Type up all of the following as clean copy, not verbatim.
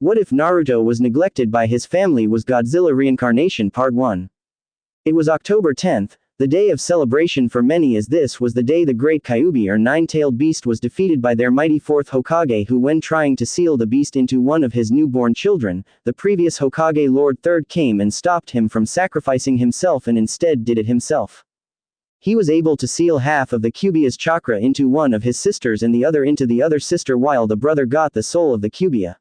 What if Naruto was neglected by his family? Was Godzilla Reincarnation Part 1. It was October 10th, the day of celebration for many, as this was the day the great Kyuubi or nine-tailed beast was defeated by their mighty fourth Hokage, who, when trying to seal the beast into one of his newborn children, the previous Hokage Lord Third came and stopped him from sacrificing himself and instead did it himself. He was able to seal half of the Kyuubi's chakra into one of his sisters and the other into the other sister, while the brother got the soul of the Kyuubi.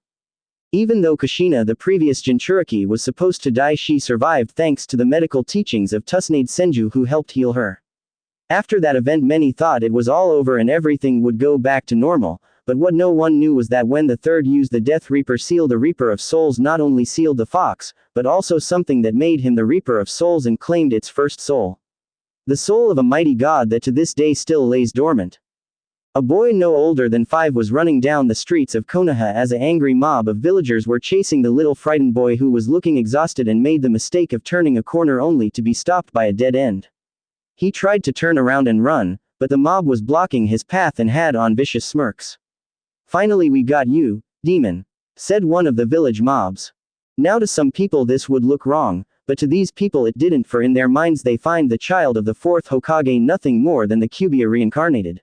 Even though Kushina, the previous Jinchuriki, was supposed to die, she survived thanks to the medical teachings of Tsunade Senju, who helped heal her. After that event, many thought it was all over and everything would go back to normal, but what no one knew was that when the third used the Death Reaper seal, the Reaper of Souls not only sealed the fox, but also something that made him the Reaper of Souls and claimed its first soul. The soul of a mighty god that to this day still lays dormant. A boy no older than 5 was running down the streets of Konoha as an angry mob of villagers were chasing the little frightened boy, who was looking exhausted and made the mistake of turning a corner only to be stopped by a dead end. He tried to turn around and run, but the mob was blocking his path and had on vicious smirks. "Finally we got you, demon," said one of the village mobs. Now to some people this would look wrong, but to these people it didn't, for in their minds they find the child of the fourth Hokage nothing more than the Kyuubi reincarnated.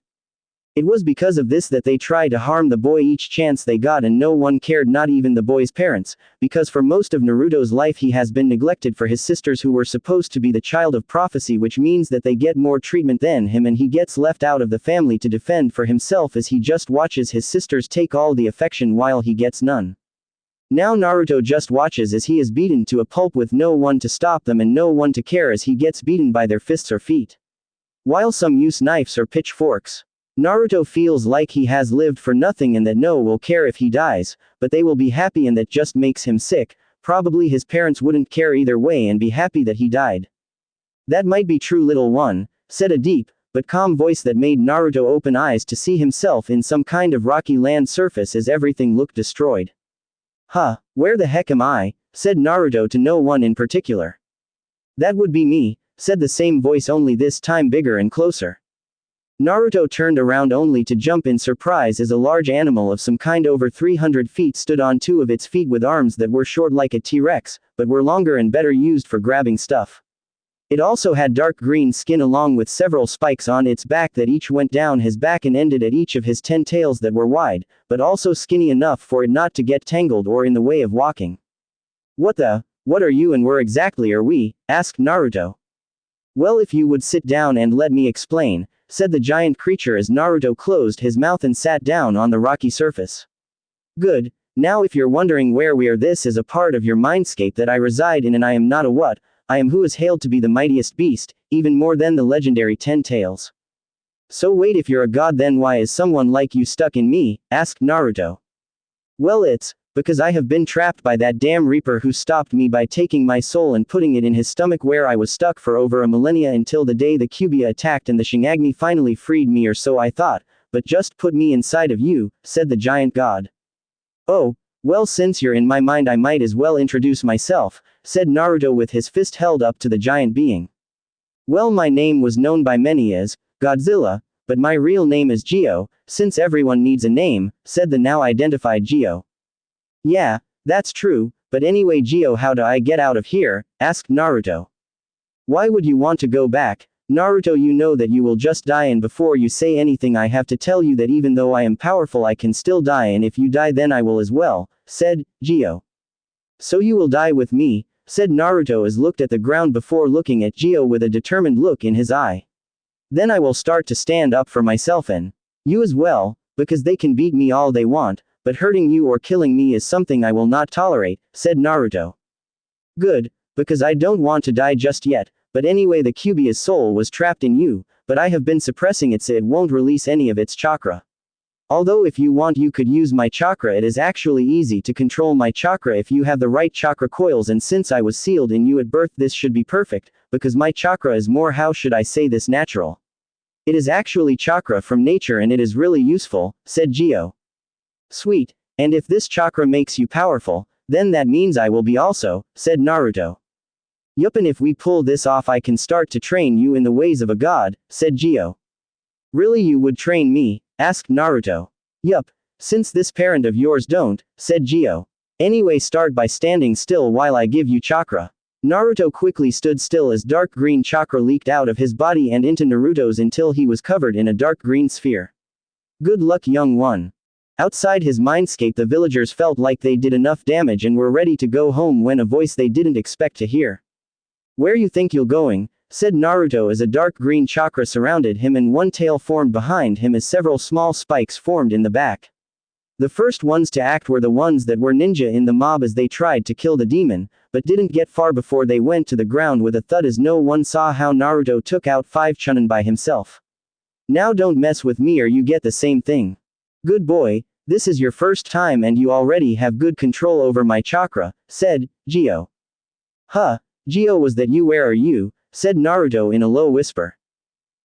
It was because of this that they tried to harm the boy each chance they got, and no one cared, not even the boy's parents, because for most of Naruto's life he has been neglected for his sisters, who were supposed to be the child of prophecy, which means that they get more treatment than him, and he gets left out of the family to defend for himself, as he just watches his sisters take all the affection while he gets none. Now Naruto just watches as he is beaten to a pulp with no one to stop them and no one to care as he gets beaten by their fists or feet. While some use knives or pitchforks. Naruto feels like he has lived for nothing and that no one will care if he dies, but they will be happy, and that just makes him sick. Probably his parents wouldn't care either way and be happy that he died. "That might be true, little one," said a deep, but calm voice that made Naruto open eyes to see himself in some kind of rocky land surface as everything looked destroyed. "Huh, where the heck am I?" said Naruto to no one in particular. "That would be me," said the same voice, only this time bigger and closer. Naruto turned around only to jump in surprise as a large animal of some kind over 300 feet stood on 2 of its feet with arms that were short like a T-Rex, but were longer and better used for grabbing stuff. It also had dark green skin along with several spikes on its back that each went down his back and ended at each of his 10 tails that were wide, but also skinny enough for it not to get tangled or in the way of walking. What are you and where exactly are we?" asked Naruto. "Well, if you would sit down and let me explain," said the giant creature as Naruto closed his mouth and sat down on the rocky surface. "Good. Now if you're wondering where we are, this is a part of your mindscape that I reside in, and I am not a what, I am who is hailed to be the mightiest beast, even more than the legendary 10 tails. So wait, if you're a god, then why is someone like you stuck in me?" asked Naruto. "Well, it's because I have been trapped by that damn Reaper who stopped me by taking my soul and putting it in his stomach, where I was stuck for over a millennia until the day the Kyuubi attacked and the Shinigami finally freed me, or so I thought, but just put me inside of you," said the giant god. "Oh, well, since you're in my mind I might as well introduce myself," said Naruto with his fist held up to the giant being. "Well, my name was known by many as Godzilla, but my real name is Geo, since everyone needs a name," said the now identified Geo. "Yeah, that's true, but anyway, Geo, how do I get out of here?" asked Naruto. "Why would you want to go back, Naruto? You know that you will just die, and before you say anything I have to tell you that even though I am powerful I can still die, and if you die then I will as well," said Geo. "So you will die with me?" said Naruto as looked at the ground before looking at Geo with a determined look in his eye. "Then I will start to stand up for myself and you as well, because they can beat me all they want, but hurting you or killing me is something I will not tolerate," said Naruto. "Good, because I don't want to die just yet, but anyway, the Kyuubi's soul was trapped in you, but I have been suppressing it so it won't release any of its chakra. Although if you want you could use my chakra, it is actually easy to control my chakra if you have the right chakra coils, and since I was sealed in you at birth this should be perfect, because my chakra is more, how should I say this, natural. It is actually chakra from nature and it is really useful," said Geo. "Sweet, and if this chakra makes you powerful, then that means I will be also," said Naruto. "Yup, and if we pull this off I can start to train you in the ways of a god," said Geo. "Really, you would train me?" asked Naruto. "Yup, since this parent of yours don't," said Geo. Anyway, start by standing still while I give you chakra. Naruto quickly stood still as dark green chakra leaked out of his body and into Naruto's until he was covered in a dark green sphere. Good luck, young one. Outside his mindscape, the villagers felt like they did enough damage and were ready to go home when a voice they didn't expect to hear. Where you think you're going? Said Naruto as a dark green chakra surrounded him and one tail formed behind him as several small spikes formed in the back. The first ones to act were the ones that were ninja in the mob as they tried to kill the demon, but didn't get far before they went to the ground with a thud as no one saw how Naruto took out 5 chunin by himself. Now don't mess with me or you get the same thing. Good boy, this is your first time and you already have good control over my chakra, said Gio. Huh, Gio, was that you? Where are you? Said Naruto in a low whisper.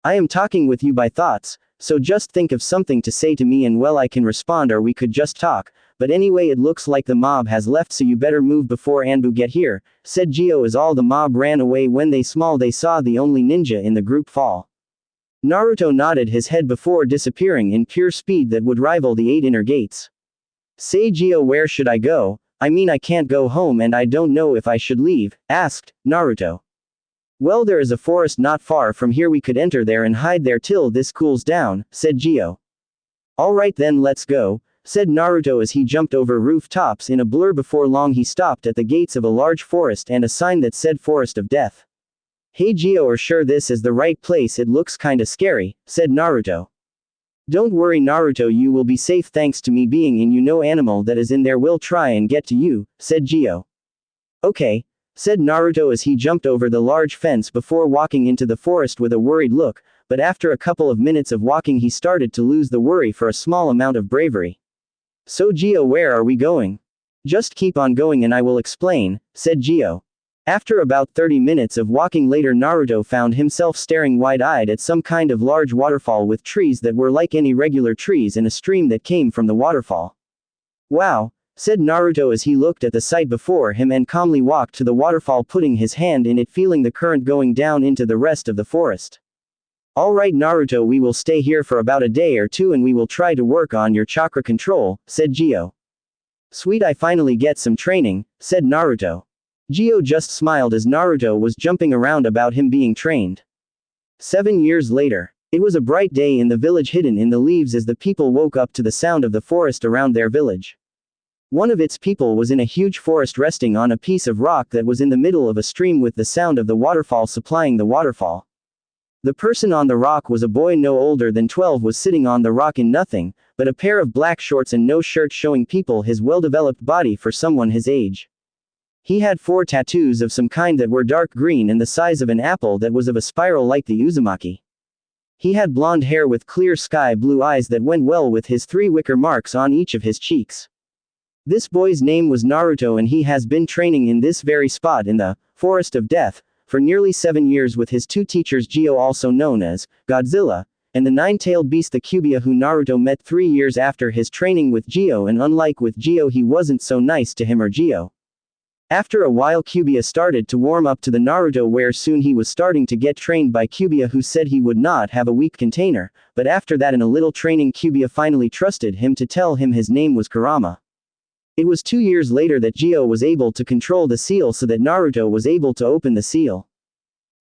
I am talking with you by thoughts, so just think of something to say to me and well I can respond or we could just talk, but anyway it looks like the mob has left so you better move before Anbu get here, said Gio as all the mob ran away when they saw the only ninja in the group fall. Naruto nodded his head before disappearing in pure speed that would rival the 8 inner gates. Say Gio, where should I go? I mean I can't go home and I don't know if I should leave, asked Naruto. Well, there is a forest not far from here, we could enter there and hide there till this cools down, said Gio. Alright then, let's go, said Naruto as he jumped over rooftops in a blur. Before long he stopped at the gates of a large forest and a sign that said Forest of Death. Hey Gio, are sure this is the right place? It looks kinda scary, said Naruto. Don't worry Naruto, you will be safe thanks to me being in, you know, animal that is in there will try and get to you, said Gio. Okay, said Naruto as he jumped over the large fence before walking into the forest with a worried look, but after a couple of minutes of walking he started to lose the worry for a small amount of bravery. So Gio, where are we going? Just keep on going and I will explain, said Gio. After about 30 minutes of walking later, Naruto found himself staring wide-eyed at some kind of large waterfall with trees that were like any regular trees and a stream that came from the waterfall. Wow, said Naruto as he looked at the sight before him and calmly walked to the waterfall, putting his hand in it, feeling the current going down into the rest of the forest. Alright Naruto, we will stay here for about a day or two and we will try to work on your chakra control, said Gio. Sweet, I finally get some training, said Naruto. Gio just smiled as Naruto was jumping around about him being trained. 7 years later. It was a bright day in the village hidden in the leaves as the people woke up to the sound of the forest around their village. One of its people was in a huge forest resting on a piece of rock that was in the middle of a stream with the sound of the waterfall supplying the waterfall. The person on the rock was a boy no older than 12, was sitting on the rock in nothing but a pair of black shorts and no shirt, showing people his well-developed body for someone his age. He had 4 tattoos of some kind that were dark green and the size of an apple that was of a spiral like the Uzumaki. He had blonde hair with clear sky blue eyes that went well with his 3 wicker marks on each of his cheeks. This boy's name was Naruto and he has been training in this very spot in the Forest of Death for nearly 7 years with his 2 teachers, Gio, also known as Godzilla, and the 9-tailed beast the Cubia, who Naruto met 3 years after his training with Gio, and unlike with Gio he wasn't so nice to him or Gio. After a while Cubia started to warm up to the Naruto, where soon he was starting to get trained by Cubia, who said he would not have a weak container, but after that in a little training Cubia finally trusted him to tell him his name was Kurama. It was 2 years later that Gio was able to control the seal so that Naruto was able to open the seal.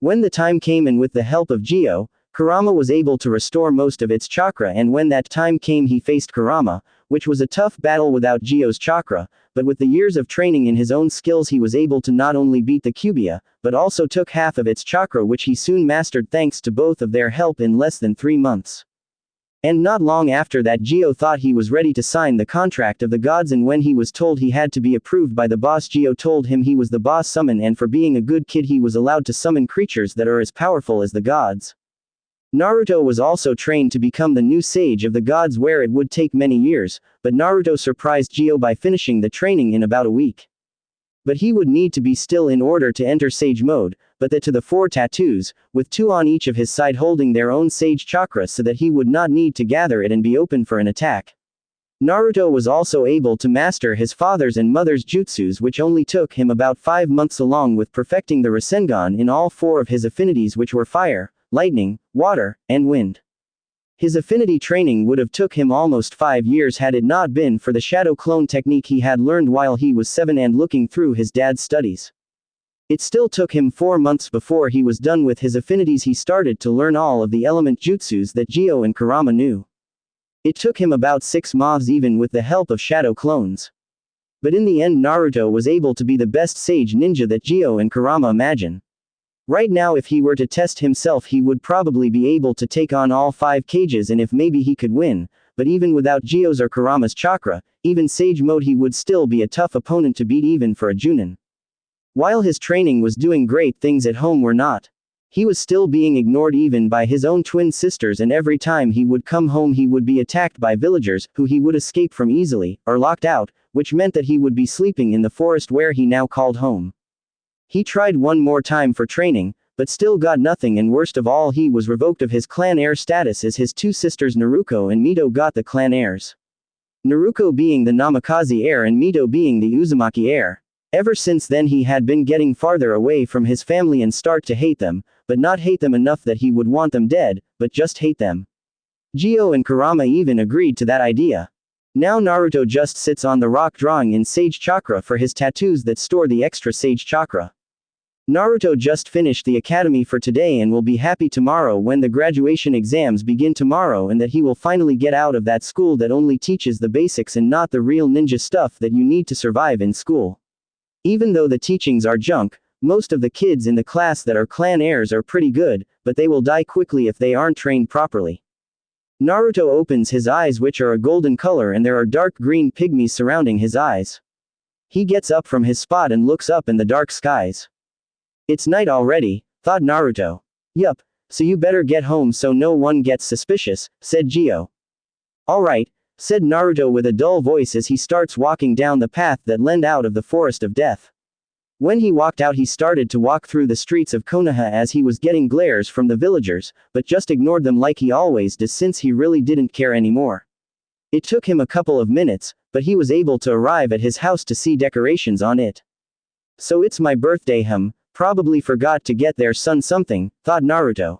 When the time came and with the help of Gio, Kurama was able to restore most of its chakra, and when that time came he faced Kurama, which was a tough battle without Gio's chakra, but with the years of training in his own skills he was able to not only beat the Cubia, but also took half of its chakra, which he soon mastered thanks to both of their help in less than 3 months. And not long after that Gio thought he was ready to sign the contract of the gods, and when he was told he had to be approved by the boss, Gio told him he was the boss summon, and for being a good kid he was allowed to summon creatures that are as powerful as the gods. Naruto was also trained to become the new sage of the gods, where it would take many years, but Naruto surprised Gio by finishing the training in about a week. But he would need to be still in order to enter sage mode, but that to the 4 tattoos, with 2 on each of his side holding their own sage chakra so that he would not need to gather it and be open for an attack. Naruto was also able to master his father's and mother's jutsus, which only took him about 5 months, along with perfecting the Rasengan in all 4 of his affinities, which were fire, lightning, water, and wind. His affinity training would have took him almost 5 years had it not been for the shadow clone technique he had learned while he was 7 and looking through his dad's studies. It still took him 4 months before he was done with his affinities. He started to learn all of the element jutsus that Gyo and Kurama knew. It took him about 6 months even with the help of shadow clones. But in the end Naruto was able to be the best sage ninja that Gyo and Kurama imagine. Right now if he were to test himself he would probably be able to take on all 5 cages, and if maybe he could win, but even without Gyo's or Kurama's chakra, even sage mode he would still be a tough opponent to beat even for a Junin. While his training was doing great, things at home were not. He was still being ignored even by his own twin sisters, and every time he would come home he would be attacked by villagers, who he would escape from easily, or locked out, which meant that he would be sleeping in the forest where he now called home. He tried one more time for training, but still got nothing, and worst of all he was revoked of his clan heir status as his 2 sisters Naruko and Mito got the clan heirs. Naruko being the Namikaze heir and Mito being the Uzumaki heir. Ever since then he had been getting farther away from his family and start to hate them, but not hate them enough that he would want them dead, but just hate them. Gyo and Kurama even agreed to that idea. Now Naruto just sits on the rock drawing in Sage Chakra for his tattoos that store the extra Sage Chakra. Naruto just finished the academy for today and will be happy tomorrow when the graduation exams begin tomorrow, and that he will finally get out of that school that only teaches the basics and not the real ninja stuff that you need to survive in school. Even though the teachings are junk, most of the kids in the class that are clan heirs are pretty good, but they will die quickly if they aren't trained properly. Naruto opens his eyes, which are a golden color, and there are dark green pygmies surrounding his eyes. He gets up from his spot and looks up in the dark skies. It's night already, thought Naruto. Yup, so you better get home so no one gets suspicious, said Gyo. Alright, said Naruto with a dull voice as he starts walking down the path that led out of the forest of death. When he walked out he started to walk through the streets of Konoha as he was getting glares from the villagers, but just ignored them like he always does since he really didn't care anymore. It took him a couple of minutes, but he was able to arrive at his house to see decorations on it. So it's my birthday, probably forgot to get their son something, thought Naruto.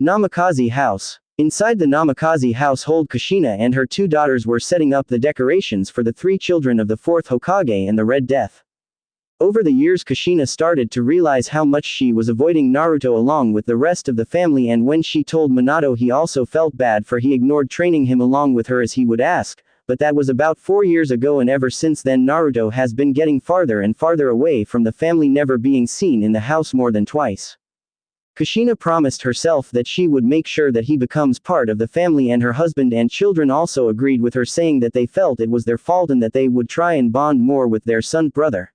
Namikaze house. Inside the Namikaze household, Kushina and her 2 daughters were setting up the decorations for the 3 children of the 4th Hokage and the Red Death. Over the years Kushina started to realize how much she was avoiding Naruto along with the rest of the family, and when she told Minato he also felt bad for he ignored training him along with her as he would ask, but that was about 4 years ago, and ever since then Naruto has been getting farther and farther away from the family, never being seen in the house more than twice. Kushina promised herself that she would make sure that he becomes part of the family, and her husband and children also agreed with her, saying that they felt it was their fault and that they would try and bond more with their son brother.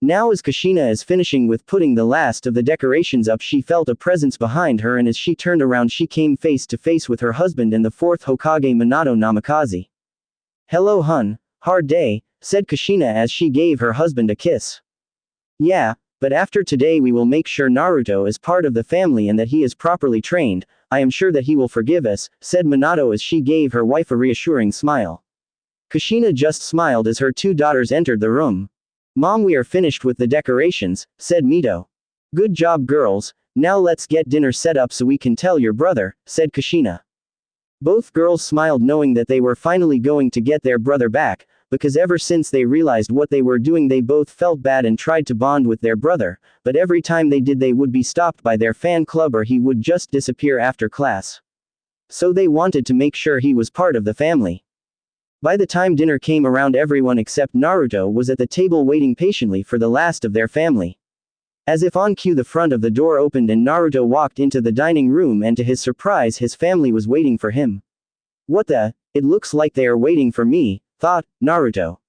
Now as Kushina is finishing with putting the last of the decorations up, she felt a presence behind her, and as she turned around she came face to face with her husband and the 4th Hokage Minato Namikaze. Hello hun, hard day, said Kushina as she gave her husband a kiss. Yeah, but after today we will make sure Naruto is part of the family and that he is properly trained. I am sure that he will forgive us, said Minato as she gave her wife a reassuring smile. Kushina just smiled as her 2 daughters entered the room. Mom, we are finished with the decorations, said Mito. Good job girls, now let's get dinner set up so we can tell your brother, said Kushina. Both girls smiled knowing that they were finally going to get their brother back, because ever since they realized what they were doing they both felt bad and tried to bond with their brother, but every time they did they would be stopped by their fan club or he would just disappear after class. So they wanted to make sure he was part of the family. By the time dinner came around, everyone except Naruto was at the table waiting patiently for the last of their family. As if on cue, the front of the door opened and Naruto walked into the dining room, and to his surprise his family was waiting for him. What the? It looks like they are waiting for me, thought Naruto.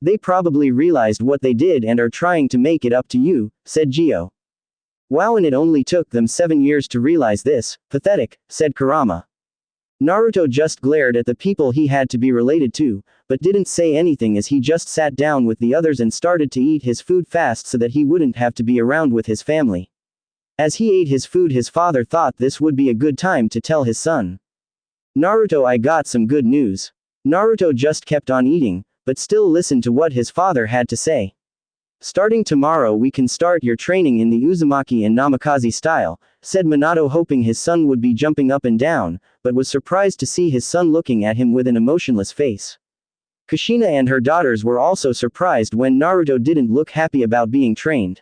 They probably realized what they did and are trying to make it up to you, said Gyo. Wow, and it only took them 7 years to realize this, pathetic, said Kurama. Naruto just glared at the people he had to be related to, but didn't say anything as he just sat down with the others and started to eat his food fast so that he wouldn't have to be around with his family. As he ate his food, his father thought this would be a good time to tell his son. Naruto, I got some good news. Naruto just kept on eating, but still listened to what his father had to say. Starting tomorrow we can start your training in the Uzumaki and Namikaze style, said Minato, hoping his son would be jumping up and down, but was surprised to see his son looking at him with an emotionless face. Kushina and her daughters were also surprised when Naruto didn't look happy about being trained.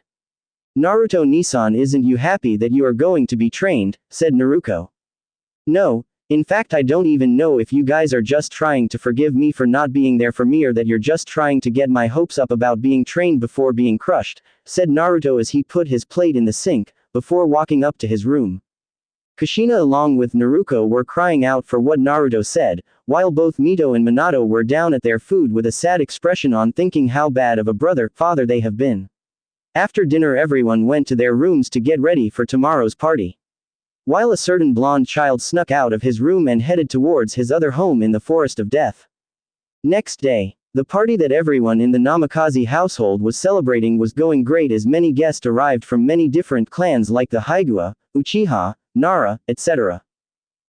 Naruto Nisan, isn't you happy that you are going to be trained, said Naruto. No, in fact I don't even know if you guys are just trying to forgive me for not being there for me or that you're just trying to get my hopes up about being trained before being crushed, said Naruto as he put his plate in the sink, before walking up to his room. Kushina along with Naruto were crying out for what Naruto said, while both Mito and Minato were down at their food with a sad expression on, thinking how bad of a father they have been. After dinner everyone went to their rooms to get ready for tomorrow's party. While a certain blonde child snuck out of his room and headed towards his other home in the Forest of Death. Next day, the party that everyone in the Namikaze household was celebrating was going great as many guests arrived from many different clans like the Higuya, Uchiha, Nara, etc.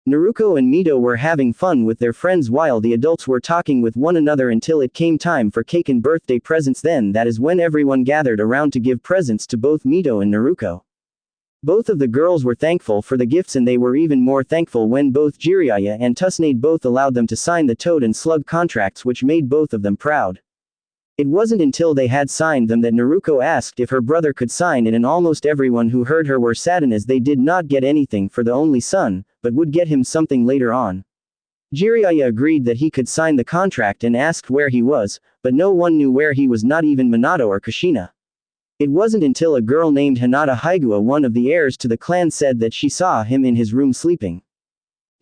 Naruto and Mito were having fun with their friends while the adults were talking with one another until it came time for cake and birthday presents. Then that is when everyone gathered around to give presents to both Mito and Naruto. Both of the girls were thankful for the gifts, and they were even more thankful when both Jiraiya and Tsunade both allowed them to sign the Toad and Slug contracts, which made both of them proud. It wasn't until they had signed them that Naruto asked if her brother could sign it, and almost everyone who heard her were saddened as they did not get anything for the only son, but would get him something later on. Jiraiya agreed that he could sign the contract and asked where he was, but no one knew where he was, not even Minato or Kushina. It wasn't until a girl named Hinata Higuya, one of the heirs to the clan, said that she saw him in his room sleeping.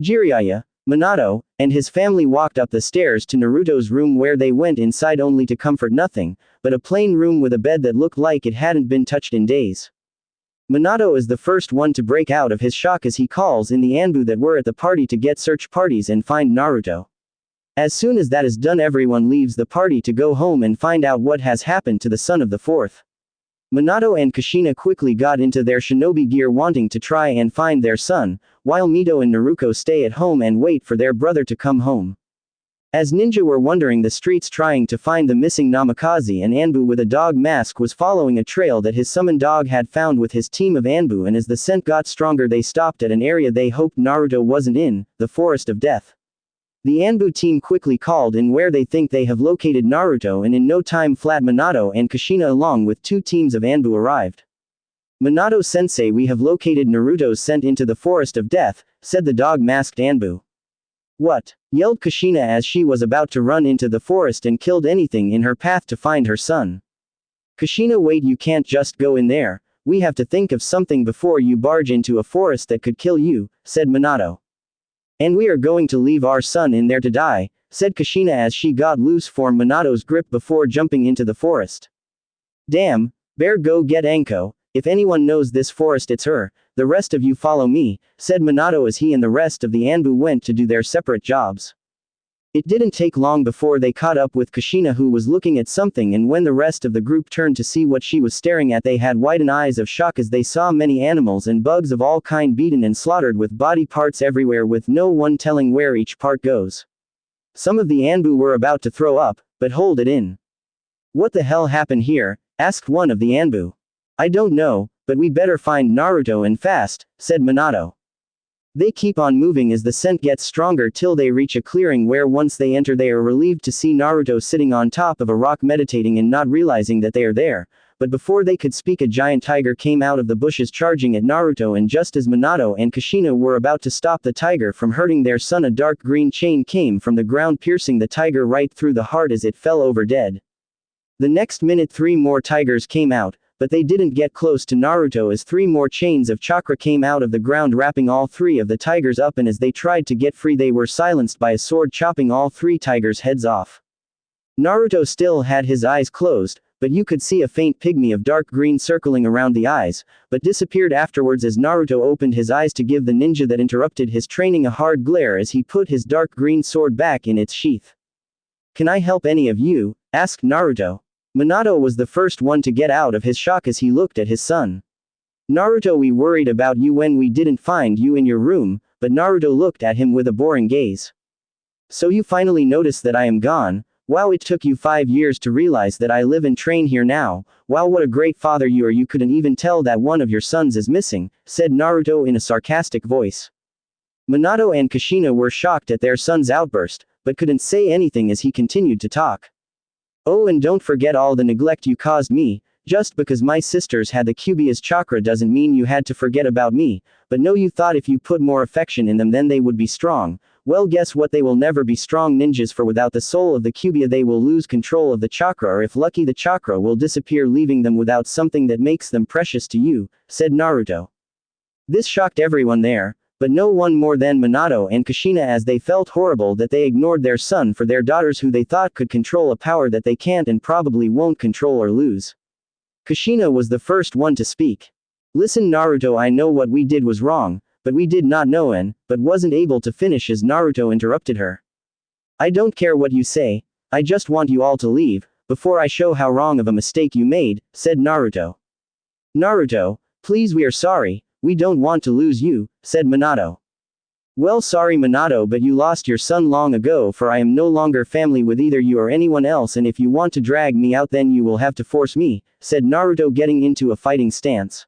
Jiraiya, Minato, and his family walked up the stairs to Naruto's room, where they went inside only to comfort nothing but a plain room with a bed that looked like it hadn't been touched in days. Minato is the first one to break out of his shock as he calls in the Anbu that were at the party to get search parties and find Naruto. As soon as that is done, everyone leaves the party to go home and find out what has happened to the son of the fourth. Minato and Kushina quickly got into their shinobi gear wanting to try and find their son, while Mito and Naruto stay at home and wait for their brother to come home. As ninja were wandering the streets trying to find the missing Namikaze, an Anbu with a dog mask was following a trail that his summoned dog had found with his team of Anbu, and as the scent got stronger they stopped at an area they hoped Naruto wasn't in, the Forest of Death. The Anbu team quickly called in where they think they have located Naruto, and in no time flat Minato and Kushina along with 2 teams of Anbu arrived. Minato-sensei, we have located Naruto's scent into the Forest of Death, said the dog-masked Anbu. What? Yelled Kushina as she was about to run into the forest and killed anything in her path to find her son. Kushina, wait, you can't just go in there, we have to think of something before you barge into a forest that could kill you, said Minato. And we are going to leave our son in there to die, said Kushina as she got loose from Minato's grip before jumping into the forest. Damn, better go get Anko, if anyone knows this forest it's her, the rest of you follow me, said Minato as he and the rest of the Anbu went to do their separate jobs. It didn't take long before they caught up with Kushina, who was looking at something, and when the rest of the group turned to see what she was staring at they had widened eyes of shock as they saw many animals and bugs of all kind beaten and slaughtered with body parts everywhere with no one telling where each part goes. Some of the Anbu were about to throw up, but hold it in. What the hell happened here? Asked one of the Anbu. I don't know, but we better find Naruto and fast, said Minato. They keep on moving as the scent gets stronger till they reach a clearing where once they enter they are relieved to see Naruto sitting on top of a rock meditating and not realizing that they are there, but before they could speak a giant tiger came out of the bushes charging at Naruto, and just as Minato and Kushina were about to stop the tiger from hurting their son, a dark green chain came from the ground piercing the tiger right through the heart as it fell over dead. The next minute 3 more tigers came out, but they didn't get close to Naruto as 3 more chains of chakra came out of the ground wrapping all 3 of the tigers up, and as they tried to get free they were silenced by a sword chopping all 3 tigers' heads off. Naruto still had his eyes closed, but you could see a faint pygmy of dark green circling around the eyes, but disappeared afterwards as Naruto opened his eyes to give the ninja that interrupted his training a hard glare as he put his dark green sword back in its sheath. Can I help any of you? Asked Naruto. Minato was the first one to get out of his shock as he looked at his son. Naruto, we worried about you when we didn't find you in your room, but Naruto looked at him with a boring gaze. So you finally noticed that I am gone? Wow, it took you 5 years to realize that I live and train here now. Wow, what a great father you are. You couldn't even tell that one of your sons is missing, said Naruto in a sarcastic voice. Minato and Kushina were shocked at their son's outburst, but couldn't say anything as he continued to talk. Oh, and don't forget all the neglect you caused me. Just because my sisters had the Cubia's chakra doesn't mean you had to forget about me, but no, you thought if you put more affection in them then they would be strong. Well, guess what, they will never be strong ninjas, for without the soul of the Cubia they will lose control of the chakra, or if lucky the chakra will disappear, leaving them without something that makes them precious to you, said Naruto. This shocked everyone there, but no one more than Minato and Kushina, as they felt horrible that they ignored their son for their daughters who they thought could control a power that they can't and probably won't control or lose. Kushina was the first one to speak. Listen Naruto, I know what we did was wrong, but we did not know but wasn't able to finish as Naruto interrupted her. I don't care what you say, I just want you all to leave, before I show how wrong of a mistake you made, said Naruto. Naruto, please, we are sorry, we don't want to lose you, said Minato. Well, sorry Minato, but you lost your son long ago, for I am no longer family with either you or anyone else, and if you want to drag me out then you will have to force me, said Naruto, getting into a fighting stance.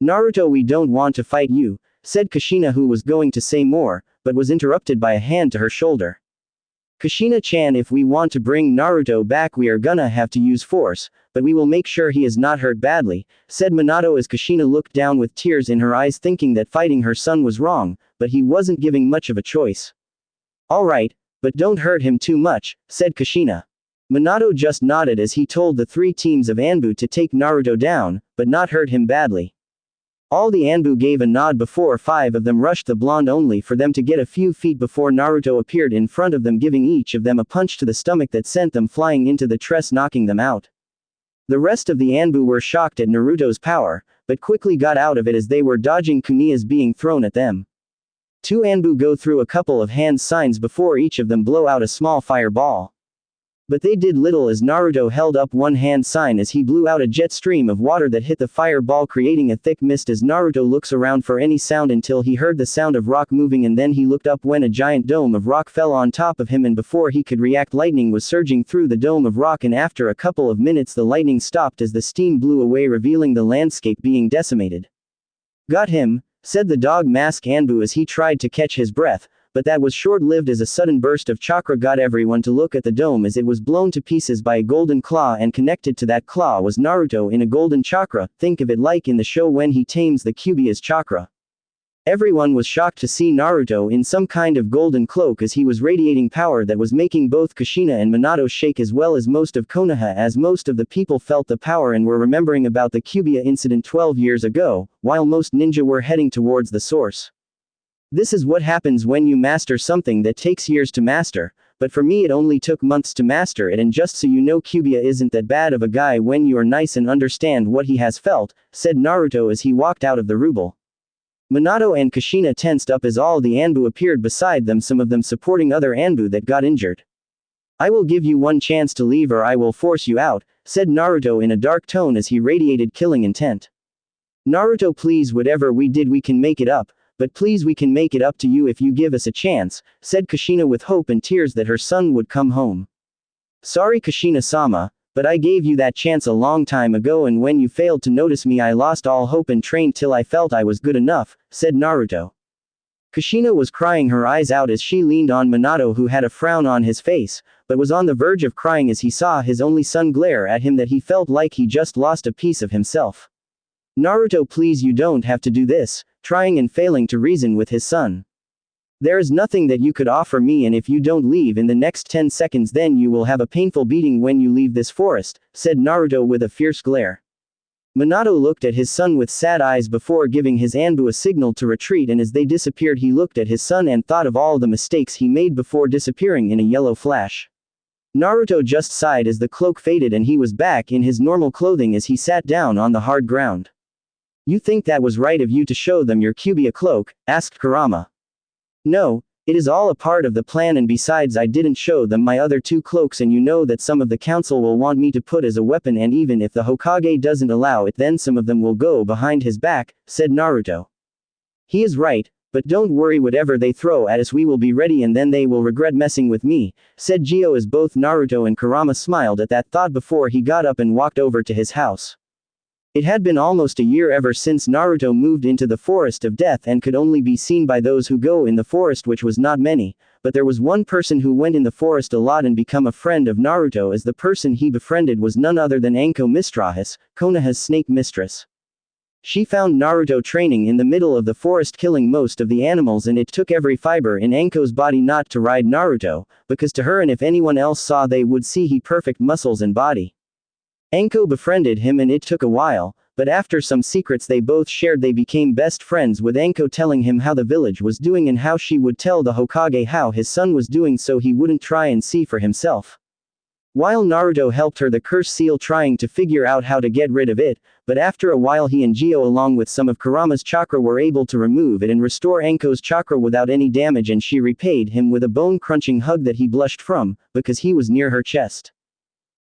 Naruto, we don't want to fight you, said Kushina, who was going to say more, but was interrupted by a hand to her shoulder. Kushina-chan, if we want to bring Naruto back we are gonna have to use force, but we will make sure he is not hurt badly, said Minato as Kushina looked down with tears in her eyes, thinking that fighting her son was wrong, but he wasn't giving much of a choice. Alright, but don't hurt him too much, said Kushina. Minato just nodded as he told the 3 teams of Anbu to take Naruto down, but not hurt him badly. All the Anbu gave a nod before 5 of them rushed the blonde, only for them to get a few feet before Naruto appeared in front of them, giving each of them a punch to the stomach that sent them flying into the tress, knocking them out. The rest of the Anbu were shocked at Naruto's power, but quickly got out of it as they were dodging kuniyas being thrown at them. 2 Anbu go through a couple of hand signs before each of them blow out a small fireball. But they did little as Naruto held up one hand sign as he blew out a jet stream of water that hit the fireball, creating a thick mist as Naruto looks around for any sound until he heard the sound of rock moving, and then he looked up when a giant dome of rock fell on top of him, and before he could react lightning was surging through the dome of rock, and after a couple of minutes the lightning stopped as the steam blew away, revealing the landscape being decimated. Got him, said the dog mask Anbu as he tried to catch his breath, but that was short-lived as a sudden burst of chakra got everyone to look at the dome as it was blown to pieces by a golden claw, and connected to that claw was Naruto in a golden chakra. Think of it like in the show when he tames the Cubia's chakra. Everyone was shocked to see Naruto in some kind of golden cloak as he was radiating power that was making both Kushina and Minato shake, as well as most of Konoha, as most of the people felt the power and were remembering about the Cubia incident 12 years ago, while most ninja were heading towards the source. This is what happens when you master something that takes years to master, but for me it only took months to master it, and just so you know, Cubia isn't that bad of a guy when you are nice and understand what he has felt, said Naruto as he walked out of the ruble. Minato and Kushina tensed up as all the Anbu appeared beside them, some of them supporting other Anbu that got injured. I will give you one chance to leave or I will force you out, said Naruto in a dark tone as he radiated killing intent. Naruto, please, whatever we did we can make it up. But please, we can make it up to you if you give us a chance, said Kushina with hope and tears that her son would come home. Sorry Kushina-sama, but I gave you that chance a long time ago, and when you failed to notice me I lost all hope and trained till I felt I was good enough, said Naruto. Kushina was crying her eyes out as she leaned on Minato, who had a frown on his face, but was on the verge of crying as he saw his only son glare at him that he felt like he just lost a piece of himself. Naruto, please, you don't have to do this, trying and failing to reason with his son. There is nothing that you could offer me, and if you don't leave in the next 10 seconds then you will have a painful beating when you leave this forest, said Naruto with a fierce glare. Minato looked at his son with sad eyes before giving his Anbu a signal to retreat, and as they disappeared he looked at his son and thought of all the mistakes he made before disappearing in a yellow flash. Naruto just sighed as the cloak faded and he was back in his normal clothing as he sat down on the hard ground. You think that was right of you to show them your Cubia cloak? Asked Kurama. No, it is all a part of the plan, and besides I didn't show them my other 2 cloaks, and you know that some of the council will want me to put as a weapon, and even if the Hokage doesn't allow it then some of them will go behind his back, said Naruto. He is right, But don't worry, whatever they throw at us we will be ready and then they will regret messing with me, said Gio as both Naruto and Kurama smiled at that thought before he got up and walked over to his house. It had been almost a year ever since Naruto moved into the Forest of Death and could only be seen by those who go in the forest, which was not many, but there was one person who went in the forest a lot and become a friend of Naruto, as the person he befriended was none other than Anko Mistrahis, Konoha's snake mistress. She found Naruto training in the middle of the forest killing most of the animals, and it took every fiber in Anko's body not to ride Naruto, because to her and if anyone else saw they would see he perfect muscles and body. Anko befriended him and it took a while, but after some secrets they both shared they became best friends, with Anko telling him how the village was doing and how she would tell the Hokage how his son was doing so he wouldn't try and see for himself. While Naruto helped her the curse seal trying to figure out how to get rid of it, but after a while he and Gio along with some of Kurama's chakra were able to remove it and restore Anko's chakra without any damage, and she repaid him with a bone-crunching hug that he blushed from, because he was near her chest.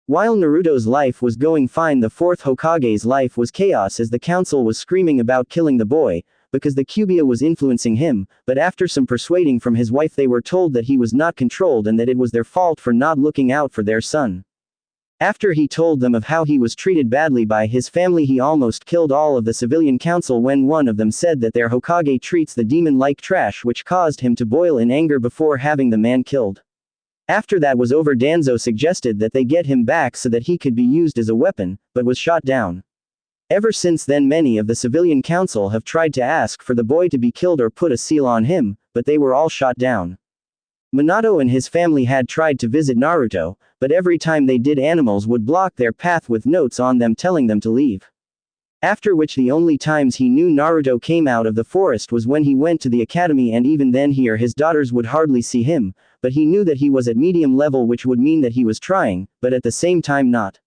While Naruto's life was going fine, the fourth Hokage's life was chaos as the council was screaming about killing the boy, because the Kyuubi was influencing him, but after some persuading from his wife they were told that he was not controlled and that it was their fault for not looking out for their son. After he told them of how he was treated badly by his family, he almost killed all of the civilian council when one of them said that their Hokage treats the demon like trash, which caused him to boil in anger before having the man killed. After that was over, Danzo suggested that they get him back so that he could be used as a weapon, but was shot down. Ever since then many of the civilian council have tried to ask for the boy to be killed or put a seal on him, but they were all shot down. Minato and his family had tried to visit Naruto, but every time they did animals would block their path with notes on them telling them to leave. After which the only times he knew Naruto came out of the forest was when he went to the academy, and even then he or his daughters would hardly see him, but he knew that he was at medium level, which would mean that he was trying, but at the same time not.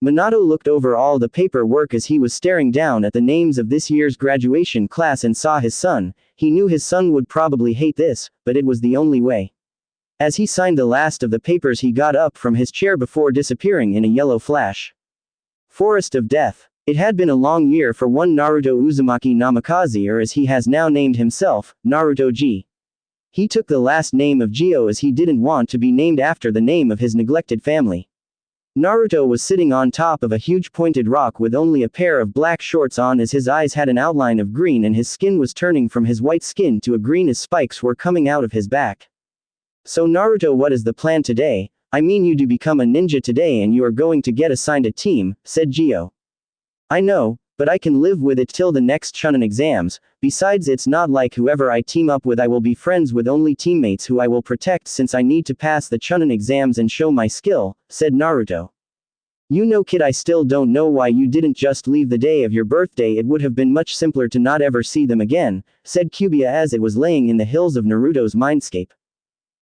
Minato looked over all the paperwork as he was staring down at the names of this year's graduation class and saw his son. He knew his son would probably hate this, but it was the only way. As he signed the last of the papers he got up from his chair before disappearing in a yellow flash. Forest of Death. It had been a long year for one Naruto Uzumaki Namikaze, or as he has now named himself, Naruto G. He took the last name of Gio as he didn't want to be named after the name of his neglected family. Naruto was sitting on top of a huge pointed rock with only a pair of black shorts on, as his eyes had an outline of green and his skin was turning from his white skin to a green as spikes were coming out of his back. So Naruto, what is the plan today? I mean, you do become a ninja today and you are going to get assigned a team, said Gio. I know, but I can live with it till the next Chunin exams. Besides, it's not like whoever I team up with I will be friends with, only teammates who I will protect since I need to pass the Chunin exams and show my skill, said Naruto. You know, kid, I still don't know why you didn't just leave the day of your birthday. It would have been much simpler to not ever see them again, said Kyuubi as it was laying in the hills of Naruto's mindscape.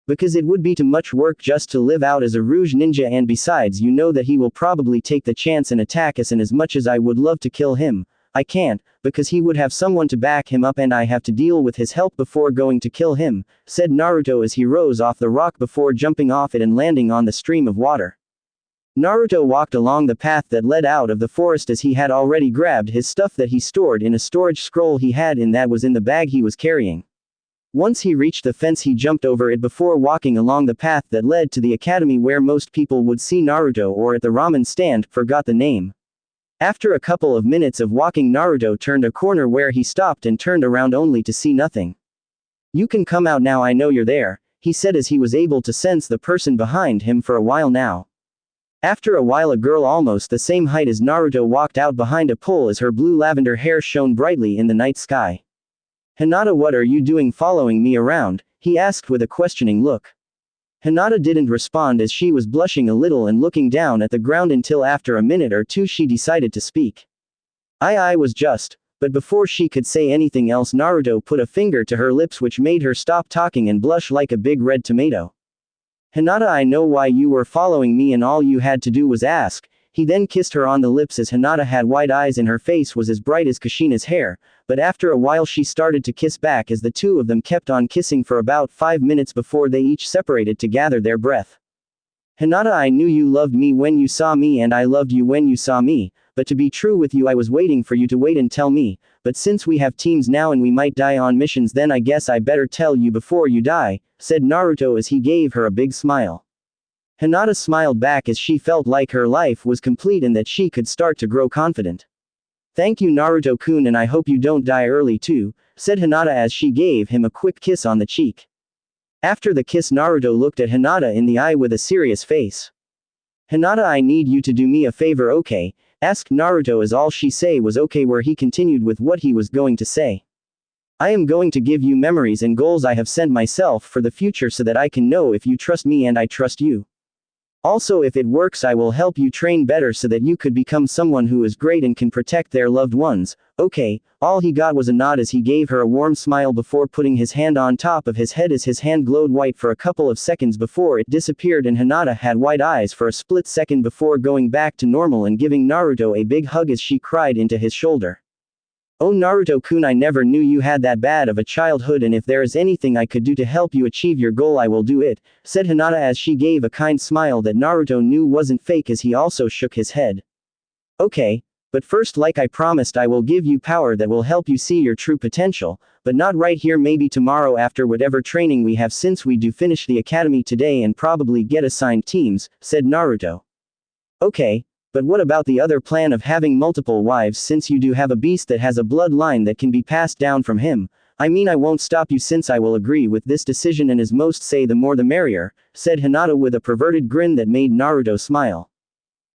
Because it would be too much work just to live out as a Rouge ninja, and besides, you know that he will probably take the chance and attack us, and as much as I would love to kill him, I can't, because he would have someone to back him up and I have to deal with his help before going to kill him, said Naruto as he rose off the rock before jumping off it and landing on the stream of water. Naruto walked along the path that led out of the forest as he had already grabbed his stuff that he stored in a storage scroll he had in that was in the bag he was carrying. Once he reached the fence he jumped over it before walking along the path that led to the academy where most people would see Naruto, or at the ramen stand, forgot the name. After a couple of minutes of walking Naruto turned a corner where he stopped and turned around only to see nothing. You can come out now, I know you're there, he said as he was able to sense the person behind him for a while now. After a while a girl almost the same height as Naruto walked out behind a pole as her blue lavender hair shone brightly in the night sky. Hinata, what are you doing following me around? He asked with a questioning look. Hinata didn't respond as she was blushing a little and looking down at the ground until after a minute or two she decided to speak. I was just, but before she could say anything else Naruto put a finger to her lips which made her stop talking and blush like a big red tomato. Hinata, I know why you were following me and all you had to do was ask. He then kissed her on the lips as Hinata had white eyes and her face was as bright as Kushina's hair, but after a while she started to kiss back as the two of them kept on kissing for about 5 minutes before they each separated to gather their breath. Hinata, I knew you loved me when you saw me and I loved you when you saw me, but to be true with you I was waiting for you to wait and tell me, but since we have teams now and we might die on missions then I guess I better tell you before you die, said Naruto as he gave her a big smile. Hinata smiled back as she felt like her life was complete and that she could start to grow confident. Thank you Naruto-kun and I hope you don't die early too, said Hinata as she gave him a quick kiss on the cheek. After the kiss Naruto looked at Hinata in the eye with a serious face. Hinata I need you to do me a favor okay, asked Naruto as all she say was okay where he continued with what he was going to say. I am going to give you memories and goals I have sent myself for the future so that I can know if you trust me and I trust you. Also if it works I will help you train better so that you could become someone who is great and can protect their loved ones, okay. All he got was a nod as he gave her a warm smile before putting his hand on top of his head as his hand glowed white for a couple of seconds before it disappeared and Hinata had white eyes for a split second before going back to normal and giving Naruto a big hug as she cried into his shoulder. Oh Naruto-kun I never knew you had that bad of a childhood and if there is anything I could do to help you achieve your goal I will do it, said Hinata as she gave a kind smile that Naruto knew wasn't fake as he also shook his head. Okay, but first like I promised I will give you power that will help you see your true potential, but not right here maybe tomorrow after whatever training we have since we do finish the academy today and probably get assigned teams, said Naruto. Okay. But what about the other plan of having multiple wives since you do have a beast that has a bloodline that can be passed down from him? I mean I won't stop you since I will agree with this decision and as most say the more the merrier, said Hinata with a perverted grin that made Naruto smile.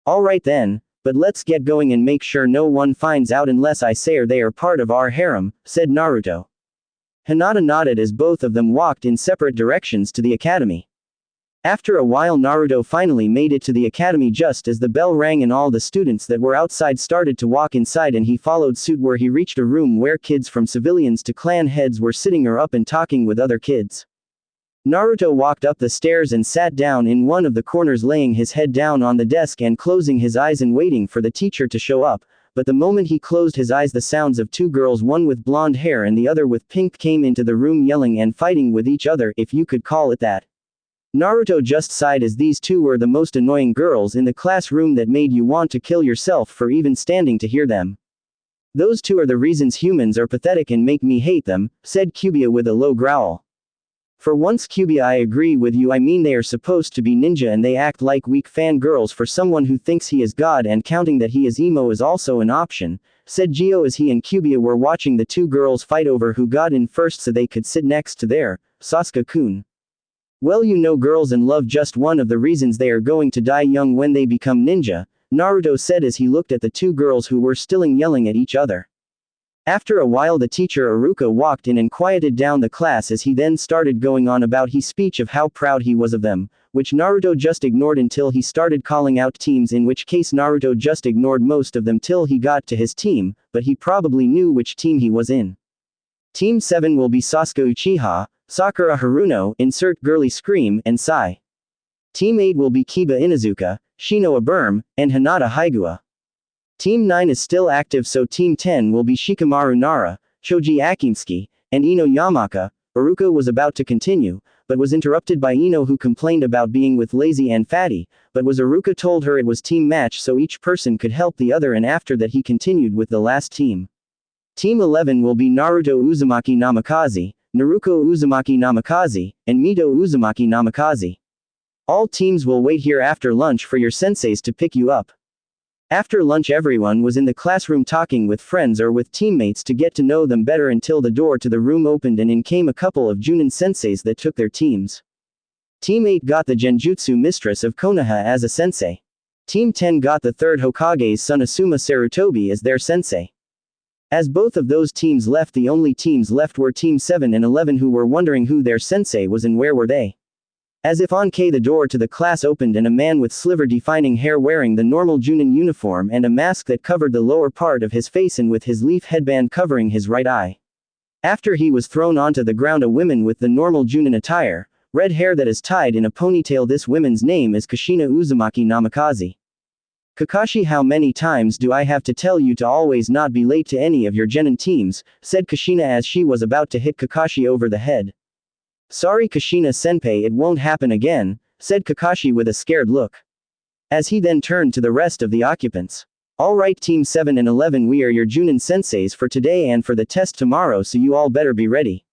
Alright then, but let's get going and make sure no one finds out unless I say or they are part of our harem, said Naruto. Hinata nodded as both of them walked in separate directions to the academy. After a while Naruto finally made it to the academy just as the bell rang and all the students that were outside started to walk inside and he followed suit where he reached a room where kids from civilians to clan heads were sitting or up and talking with other kids. Naruto walked up the stairs and sat down in one of the corners laying his head down on the desk and closing his eyes and waiting for the teacher to show up, but the moment he closed his eyes the sounds of two girls one with blonde hair and the other with pink came into the room yelling and fighting with each other if you could call it that. Naruto just sighed as these two were the most annoying girls in the classroom that made you want to kill yourself for even standing to hear them. Those two are the reasons humans are pathetic and make me hate them, said Kyuubi with a low growl. For once Kyuubi I agree with you I mean they are supposed to be ninja and they act like weak fangirls for someone who thinks he is God and counting that he is emo is also an option, said Gio as he and Kyuubi were watching the two girls fight over who got in first so they could sit next to their Sasuke-kun. Well you know girls and love just one of the reasons they are going to die young when they become ninja, Naruto said as he looked at the two girls who were still yelling at each other. After a while the teacher Iruka walked in and quieted down the class as he then started going on about his speech of how proud he was of them, which Naruto just ignored until he started calling out teams in which case Naruto just ignored most of them till he got to his team, but he probably knew which team he was in. Team 7 will be Sasuke Uchiha, Sakura Haruno, insert girly scream, and Sai. Team 8 will be Kiba Inuzuka, Shino Aburm, and Hinata Haigua. Team 9 is still active so Team 10 will be Shikamaru Nara, Choji Akimsuki, and Ino Yamaka. Iruka was about to continue, but was interrupted by Ino who complained about being with lazy and fatty, but was Iruka told her it was team match so each person could help the other and after that he continued with the last team. Team 11 will be Naruto Uzumaki Namikaze, Naruko Uzumaki Namikaze, and Mito Uzumaki Namikaze. All teams will wait here after lunch for your senseis to pick you up. After lunch everyone was in the classroom talking with friends or with teammates to get to know them better until the door to the room opened and in came a couple of Junin senseis that took their teams. Team 8 got the Genjutsu mistress of Konoha as a sensei. Team 10 got the third Hokage's son Asuma Sarutobi as their sensei. As both of those teams left the only teams left were Team 7 and 11 who were wondering who their sensei was and where were they. As if on K the door to the class opened and a man with sliver-defining hair wearing the normal Junin uniform and a mask that covered the lower part of his face and with his leaf headband covering his right eye. After he was thrown onto the ground a woman with the normal Junin attire, red hair that is tied in a ponytail this woman's name is Kushina Uzumaki Namikaze. Kakashi how many times do I have to tell you to always not be late to any of your genin teams, said Kushina as she was about to hit Kakashi over the head. Sorry Kushina-senpai it won't happen again, said Kakashi with a scared look. As he then turned to the rest of the occupants. Alright Team 7 and 11, we are your Junin senseis for today and for the test tomorrow, so you all better be ready.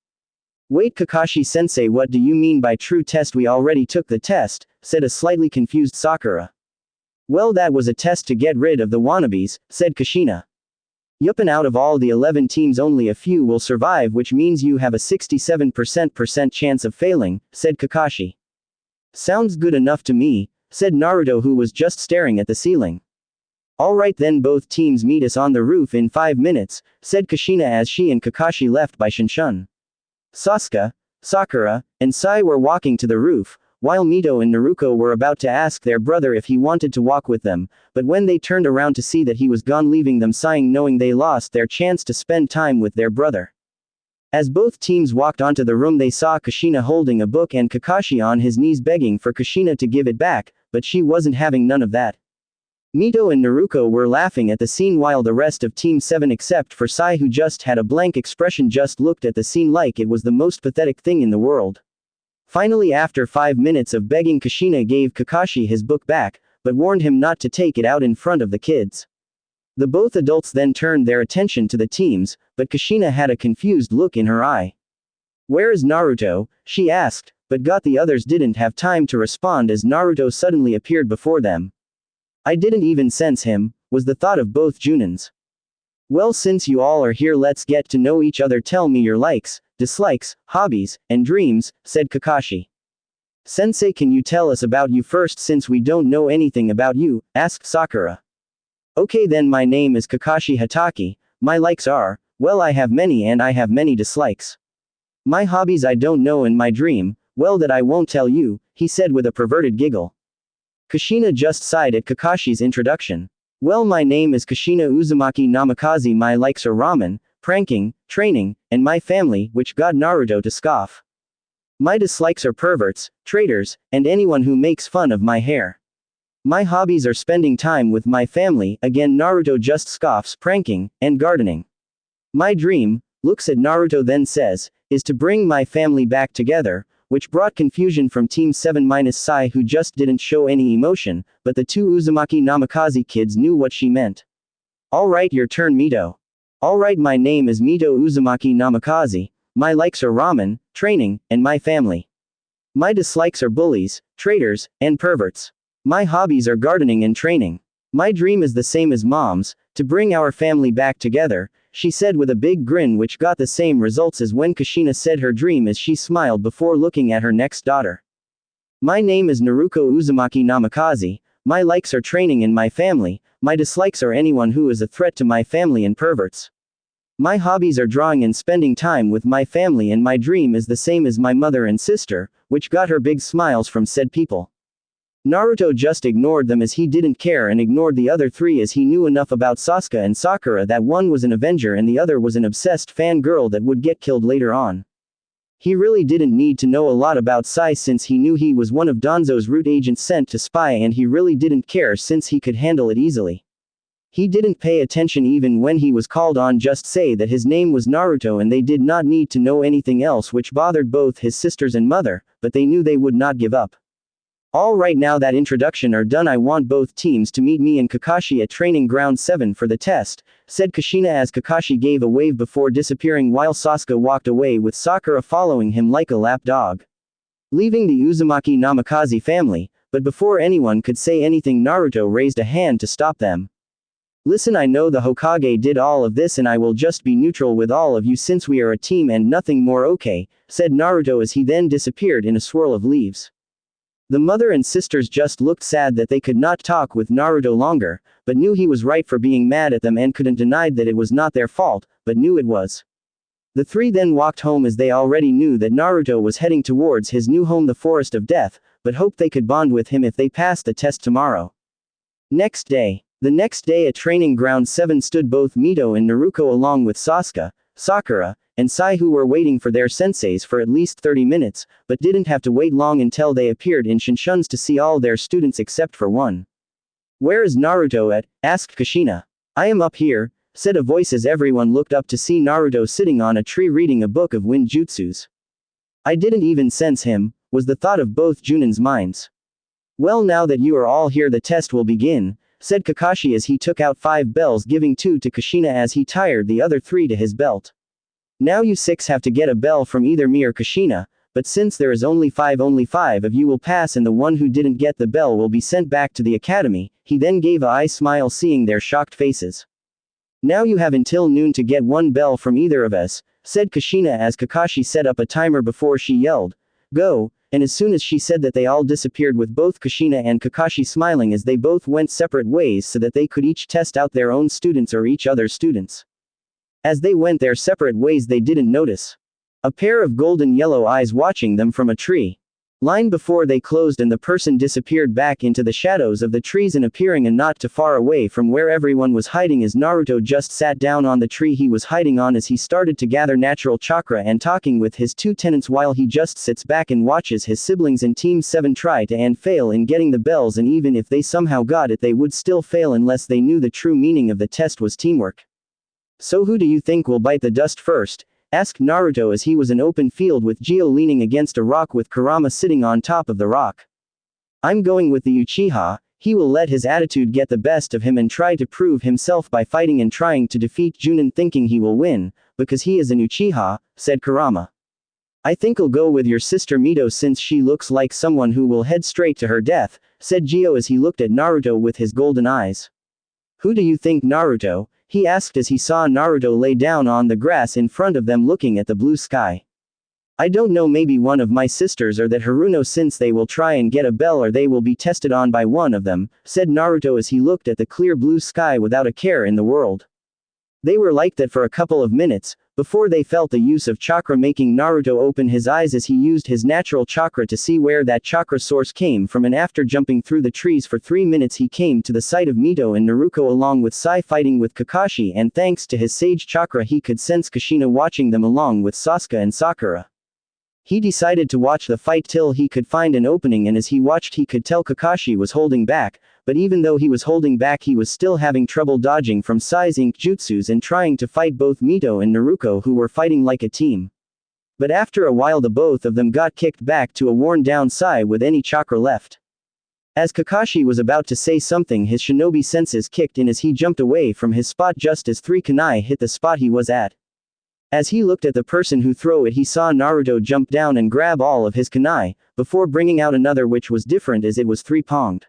Wait Kakashi sensei, what do you mean by true test? We already took the test, said a slightly confused Sakura. Well, that was a test to get rid of the wannabes, said Kushina. Yup, and out of all the 11 teams only a few will survive, which means you have a 67% chance of failing, said Kakashi. Sounds good enough to me, said Naruto, who was just staring at the ceiling. Alright then, both teams meet us on the roof in 5 minutes, said Kushina as she and Kakashi left by Shinshin. Sasuke, Sakura, and Sai were walking to the roof, while Mito and Naruto were about to ask their brother if he wanted to walk with them, but when they turned around to see that he was gone, leaving them sighing, knowing they lost their chance to spend time with their brother. As both teams walked onto the room, they saw Kushina holding a book and Kakashi on his knees begging for Kushina to give it back, but she wasn't having none of that. Mito and Naruto were laughing at the scene while the rest of Team 7 except for Sai, who just had a blank expression, just looked at the scene like it was the most pathetic thing in the world. Finally, after 5 minutes of begging, Kushina gave Kakashi his book back, but warned him not to take it out in front of the kids. The both adults then turned their attention to the teams, but Kushina had a confused look in her eye. "Where is Naruto?" she asked, but the others didn't have time to respond as Naruto suddenly appeared before them. "I didn't even sense him," was the thought of both Junins. "Well, since you all are here, let's get to know each other. Tell me your likes, dislikes, hobbies, and dreams," said Kakashi. "Sensei, can you tell us about you first since we don't know anything about you?" asked Sakura. "Okay then, my name is Kakashi Hatake, my likes are, well, I have many and I have many dislikes. My hobbies I don't know, and my dream, well, that I won't tell you," he said with a perverted giggle. Kushina just sighed at Kakashi's introduction. "Well, my name is Kushina Uzumaki Namikaze, my likes are ramen, pranking, training, and my family," which got Naruto to scoff. "My dislikes are perverts, traitors, and anyone who makes fun of my hair. My hobbies are spending time with my family," again Naruto just scoffs, pranking, and gardening. "My dream," looks at Naruto then says, "is to bring my family back together," which brought confusion from Team 7 minus Sai, who just didn't show any emotion, but the two Uzumaki Namikaze kids knew what she meant. "Alright, your turn, Mito." "Alright, my name is Mito Uzumaki Namikaze, my likes are ramen, training, and my family. My dislikes are bullies, traitors, and perverts. My hobbies are gardening and training. My dream is the same as Mom's, to bring our family back together," she said with a big grin, which got the same results as when Kushina said her dream, as she smiled before looking at her next daughter. "My name is Naruko Uzumaki Namikaze, my likes are training and my family, my dislikes are anyone who is a threat to my family and perverts. My hobbies are drawing and spending time with my family, and my dream is the same as my mother and sister," which got her big smiles from said people. Naruto just ignored them as he didn't care, and ignored the other three as he knew enough about Sasuke and Sakura that one was an Avenger and the other was an obsessed fangirl that would get killed later on. He really didn't need to know a lot about Sai since he knew he was one of Danzo's root agents sent to spy, and he really didn't care since he could handle it easily. He didn't pay attention even when he was called on, just say that his name was Naruto and they did not need to know anything else, which bothered both his sisters and mother, but they knew they would not give up. "Alright, now that introduction are done, I want both teams to meet me and Kakashi at training ground 7 for the test," said Kushina as Kakashi gave a wave before disappearing, while Sasuke walked away with Sakura following him like a lap dog. Leaving the Uzumaki Namikaze family, but before anyone could say anything, Naruto raised a hand to stop them. "Listen, I know the Hokage did all of this and I will just be neutral with all of you since we are a team and nothing more, okay?" said Naruto as he then disappeared in a swirl of leaves. The mother and sisters just looked sad that they could not talk with Naruto longer, but knew he was right for being mad at them and couldn't deny that it was not their fault, but knew it was. The three then walked home as they already knew that Naruto was heading towards his new home, the Forest of Death, but hoped they could bond with him if they passed the test tomorrow. Next day. The next day at training ground 7 stood both Mito and Naruto along with Sasuke, Sakura, and Sai, who were waiting for their senseis for at least 30 minutes, but didn't have to wait long until they appeared in Shinshin's to see all their students except for one. "Where is Naruto at?" asked Kushina. "I am up here," said a voice as everyone looked up to see Naruto sitting on a tree reading a book of wind jutsus. "I didn't even sense him," was the thought of both Junin's minds. "Well, now that you are all here, the test will begin," said Kakashi as he took out 5 bells, giving 2 to Kushina as he tied the other 3 to his belt. Now you 6 have to get a bell from either me or Kushina, but since there is only 5 of you will pass and the one who didn't get the bell will be sent back to the academy. He then gave a smile seeing their shocked faces. Now you have until noon to get 1 bell from either of us, said Kushina as Kakashi set up a timer before she yelled, "Go," and as soon as she said that they all disappeared with both Kushina and Kakashi smiling as they both went separate ways so that they could each test out their own students or each other's students. As they went their separate ways they didn't notice a pair of golden yellow eyes watching them from a tree line before they closed and the person disappeared back into the shadows of the trees and appearing a not too far away from where everyone was hiding as Naruto just sat down on the tree he was hiding on as he started to gather natural chakra and talking with his 2 tenants while he just sits back and watches his siblings in Team 7 try to and fail in getting the bells, and even if they somehow got it they would still fail unless they knew the true meaning of the test was teamwork. "So who do you think will bite the dust first?" asked Naruto as he was in open field with Gio leaning against a rock with Kurama sitting on top of the rock. "I'm going with the Uchiha. He will let his attitude get the best of him and try to prove himself by fighting and trying to defeat Junin thinking he will win, because he is an Uchiha," said Kurama. "I think I'll go with your sister Mito since she looks like someone who will head straight to her death," said Gio as he looked at Naruto with his golden eyes. "Who do you think, Naruto?" he asked as he saw Naruto lay down on the grass in front of them looking at the blue sky. "I don't know, maybe one of my sisters or that Haruno since they will try and get a bell or they will be tested on by one of them," said Naruto as he looked at the clear blue sky without a care in the world. They were like that for a couple of minutes, before they felt the use of chakra making Naruto open his eyes as he used his natural chakra to see where that chakra source came from, and after jumping through the trees for 3 minutes he came to the sight of Mito and Naruto along with Sai fighting with Kakashi, and thanks to his sage chakra he could sense Kushina watching them along with Sasuke and Sakura. He decided to watch the fight till he could find an opening, and as he watched he could tell Kakashi was holding back, but even though he was holding back he was still having trouble dodging from Sai's ink jutsus and trying to fight both Mito and Naruto who were fighting like a team. But after a while the both of them got kicked back to a worn down Sai with any chakra left. As Kakashi was about to say something his shinobi senses kicked in as he jumped away from his spot just as 3 kunai hit the spot he was at. As he looked at the person who threw it he saw Naruto jump down and grab all of his kunai, before bringing out another which was different as it was 3-pronged.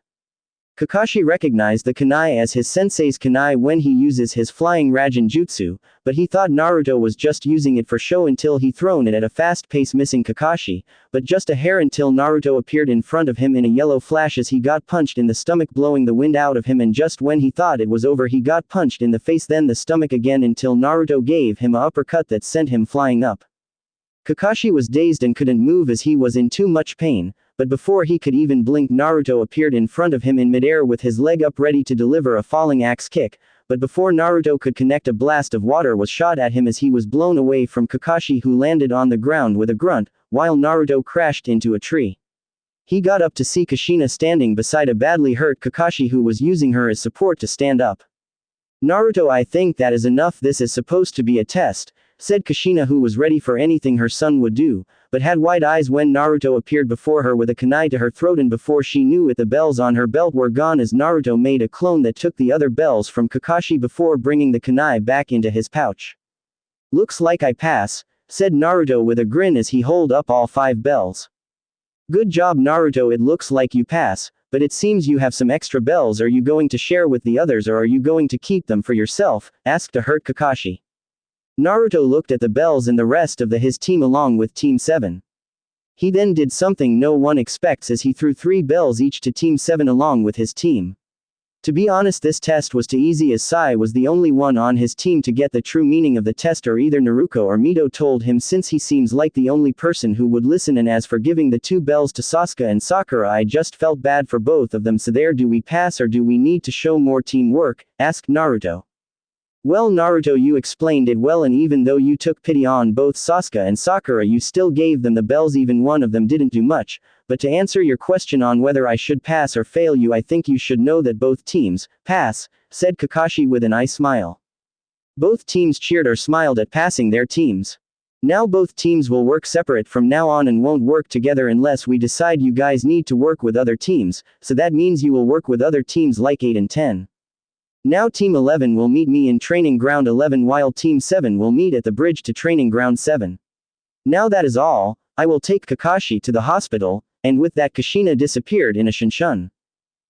Kakashi recognized the kunai as his sensei's kunai when he uses his flying Raijin jutsu, but he thought Naruto was just using it for show until he thrown it at a fast pace missing Kakashi, but just a hair until Naruto appeared in front of him in a yellow flash as he got punched in the stomach blowing the wind out of him, and just when he thought it was over he got punched in the face then the stomach again until Naruto gave him a uppercut that sent him flying up. Kakashi was dazed and couldn't move as he was in too much pain, but before he could even blink Naruto appeared in front of him in midair with his leg up ready to deliver a falling axe kick, but before Naruto could connect a blast of water was shot at him as he was blown away from Kakashi who landed on the ground with a grunt, while Naruto crashed into a tree. He got up to see Kushina standing beside a badly hurt Kakashi who was using her as support to stand up. "Naruto, I think that is enough, this is supposed to be a test," said Kushina who was ready for anything her son would do, but had wide eyes when Naruto appeared before her with a kunai to her throat, and before she knew it the bells on her belt were gone as Naruto made a clone that took the other bells from Kakashi before bringing the kunai back into his pouch. "Looks like I pass," said Naruto with a grin as he held up all 5 bells. "Good job, Naruto, it looks like you pass, but it seems you have some extra bells. Are you going to share with the others or are you going to keep them for yourself?" asked a hurt Kakashi. Naruto looked at the bells and the rest of his team along with Team 7. He then did something no one expects as he threw 3 bells each to Team 7 along with his team. To be honest, this test was too easy as Sai was the only one on his team to get the true meaning of the test, or either Naruto or Mito told him since he seems like the only person who would listen, and as for giving the 2 bells to Sasuke and Sakura I just felt bad for both of them, so there, do we pass or do we need to show more teamwork, asked Naruto. "Well, Naruto, you explained it well, and even though you took pity on both Sasuke and Sakura you still gave them the bells, even one of them didn't do much, but to answer your question on whether I should pass or fail you, I think you should know that both teams pass," said Kakashi with an eye smile. Both teams cheered or smiled at passing their teams. Now both teams will work separate from now on and won't work together unless we decide you guys need to work with other teams, so that means you will work with other teams like 8 and 10. Now Team 11 will meet me in Training Ground 11 while Team 7 will meet at the bridge to Training Ground 7. Now that is all, I will take Kakashi to the hospital, and with that Kushina disappeared in a shinshin.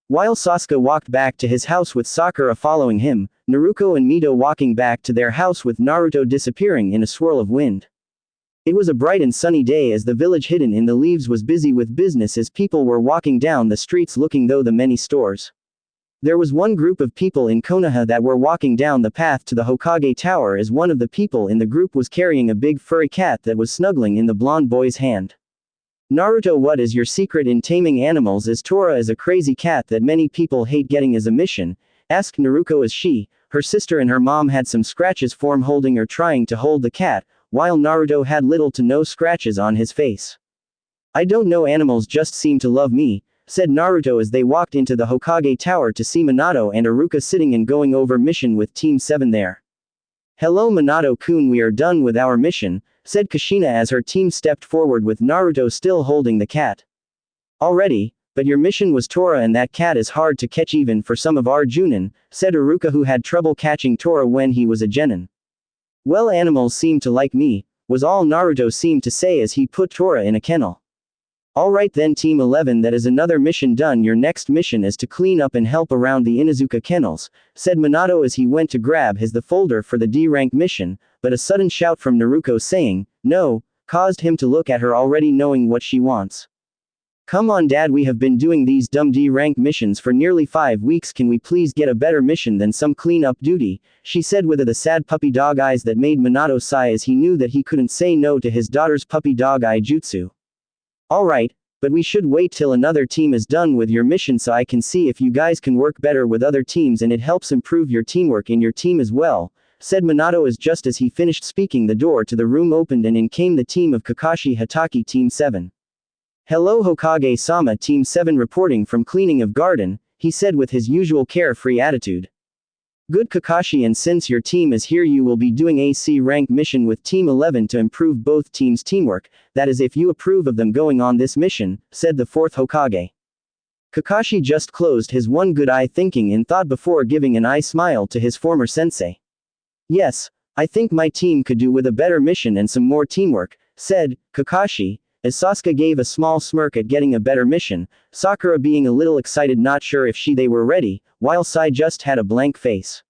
While Sasuke walked back to his house with Sakura following him, Naruto and Mito walking back to their house with Naruto disappearing in a swirl of wind. It was a bright and sunny day as the village hidden in the leaves was busy with business as people were walking down the streets looking through the many stores. There was one group of people in Konoha that were walking down the path to the Hokage Tower as one of the people in the group was carrying a big furry cat that was snuggling in the blonde boy's hand. Naruto, what is your secret in taming animals as Tora is a crazy cat that many people hate getting as a mission? Asked Naruto as her sister and her mom had some scratches form holding or trying to hold the cat, while Naruto had little to no scratches on his face. I don't know, animals just seem to love me, said Naruto as they walked into the Hokage Tower to see Minato and Iruka sitting and going over mission with Team 7 there. Hello Minato-kun, we are done with our mission, said Kushina as her team stepped forward with Naruto still holding the cat. Already, but your mission was Tora and that cat is hard to catch even for some of our Junin, said Iruka who had trouble catching Tora when he was a genin. Well, animals seem to like me, was all Naruto seemed to say as he put Tora in a kennel. Alright then Team 11, that is another mission done. Your next mission is to clean up and help around the Inuzuka kennels, said Minato as he went to grab the folder for the D-rank mission, but a sudden shout from Naruto saying, no, caused him to look at her already knowing what she wants. Come on dad, we have been doing these dumb D-rank missions for nearly 5 weeks, can we please get a better mission than some clean-up duty, she said with the sad puppy dog eyes that made Minato sigh as he knew that he couldn't say no to his daughter's puppy dog eye jutsu. Alright, but we should wait till another team is done with your mission so I can see if you guys can work better with other teams and it helps improve your teamwork in your team as well, said Minato as just as he finished speaking the door to the room opened and in came the team of Kakashi Hatake Team 7. Hello Hokage-sama, Team 7 reporting from cleaning of garden, he said with his usual carefree attitude. Good Kakashi, and since your team is here you will be doing a C-rank mission with Team 11 to improve both teams' teamwork, that is if you approve of them going on this mission, said the 4th Hokage. Kakashi just closed his one good eye thinking in thought before giving an eye smile to his former sensei. Yes, I think my team could do with a better mission and some more teamwork, said Kakashi, as Sasuke gave a small smirk at getting a better mission, Sakura being a little excited not sure if they were ready, while Sai just had a blank face.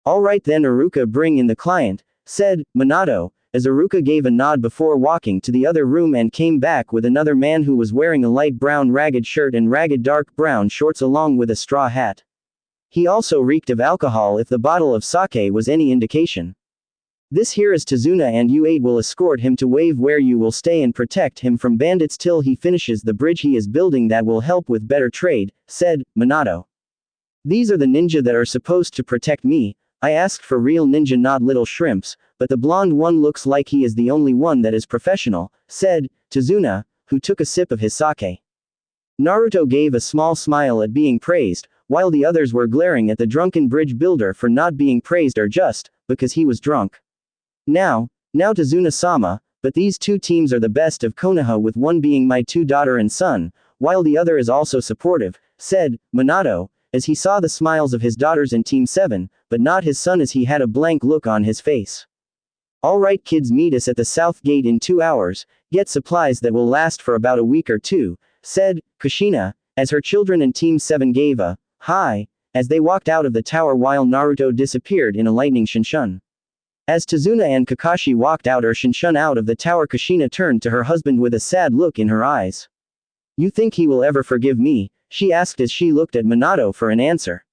Alright then Iruka, bring in the client, said Minato, as Iruka gave a nod before walking to the other room and came back with another man who was wearing a light brown ragged shirt and ragged dark brown shorts along with a straw hat. He also reeked of alcohol if the bottle of sake was any indication. This here is Tazuna and you 8 will escort him to Wave where you will stay and protect him from bandits till he finishes the bridge he is building that will help with better trade, said Minato. These are the ninja that are supposed to protect me. I asked for real ninja not little shrimps, but the blonde one looks like he is the only one that is professional, said Tazuna, who took a sip of his sake. Naruto gave a small smile at being praised, while the others were glaring at the drunken bridge builder for not being praised or just because he was drunk. Now Tazuna-sama, but these two teams are the best of Konoha with one being my 2 daughter and son, while the other is also supportive, said Minato, as he saw the smiles of his daughters in Team 7, but not his son as he had a blank look on his face. Alright kids, meet us at the south gate in 2 hours, get supplies that will last for about a week or two, said Kushina, as her children and Team 7 gave a hi, as they walked out of the tower while Naruto disappeared in a lightning shinshin. As Tazuna and Kakashi walked out or shinshin out of the tower, Kushina turned to her husband with a sad look in her eyes. You think he will ever forgive me? She asked as she looked at Minato for an answer.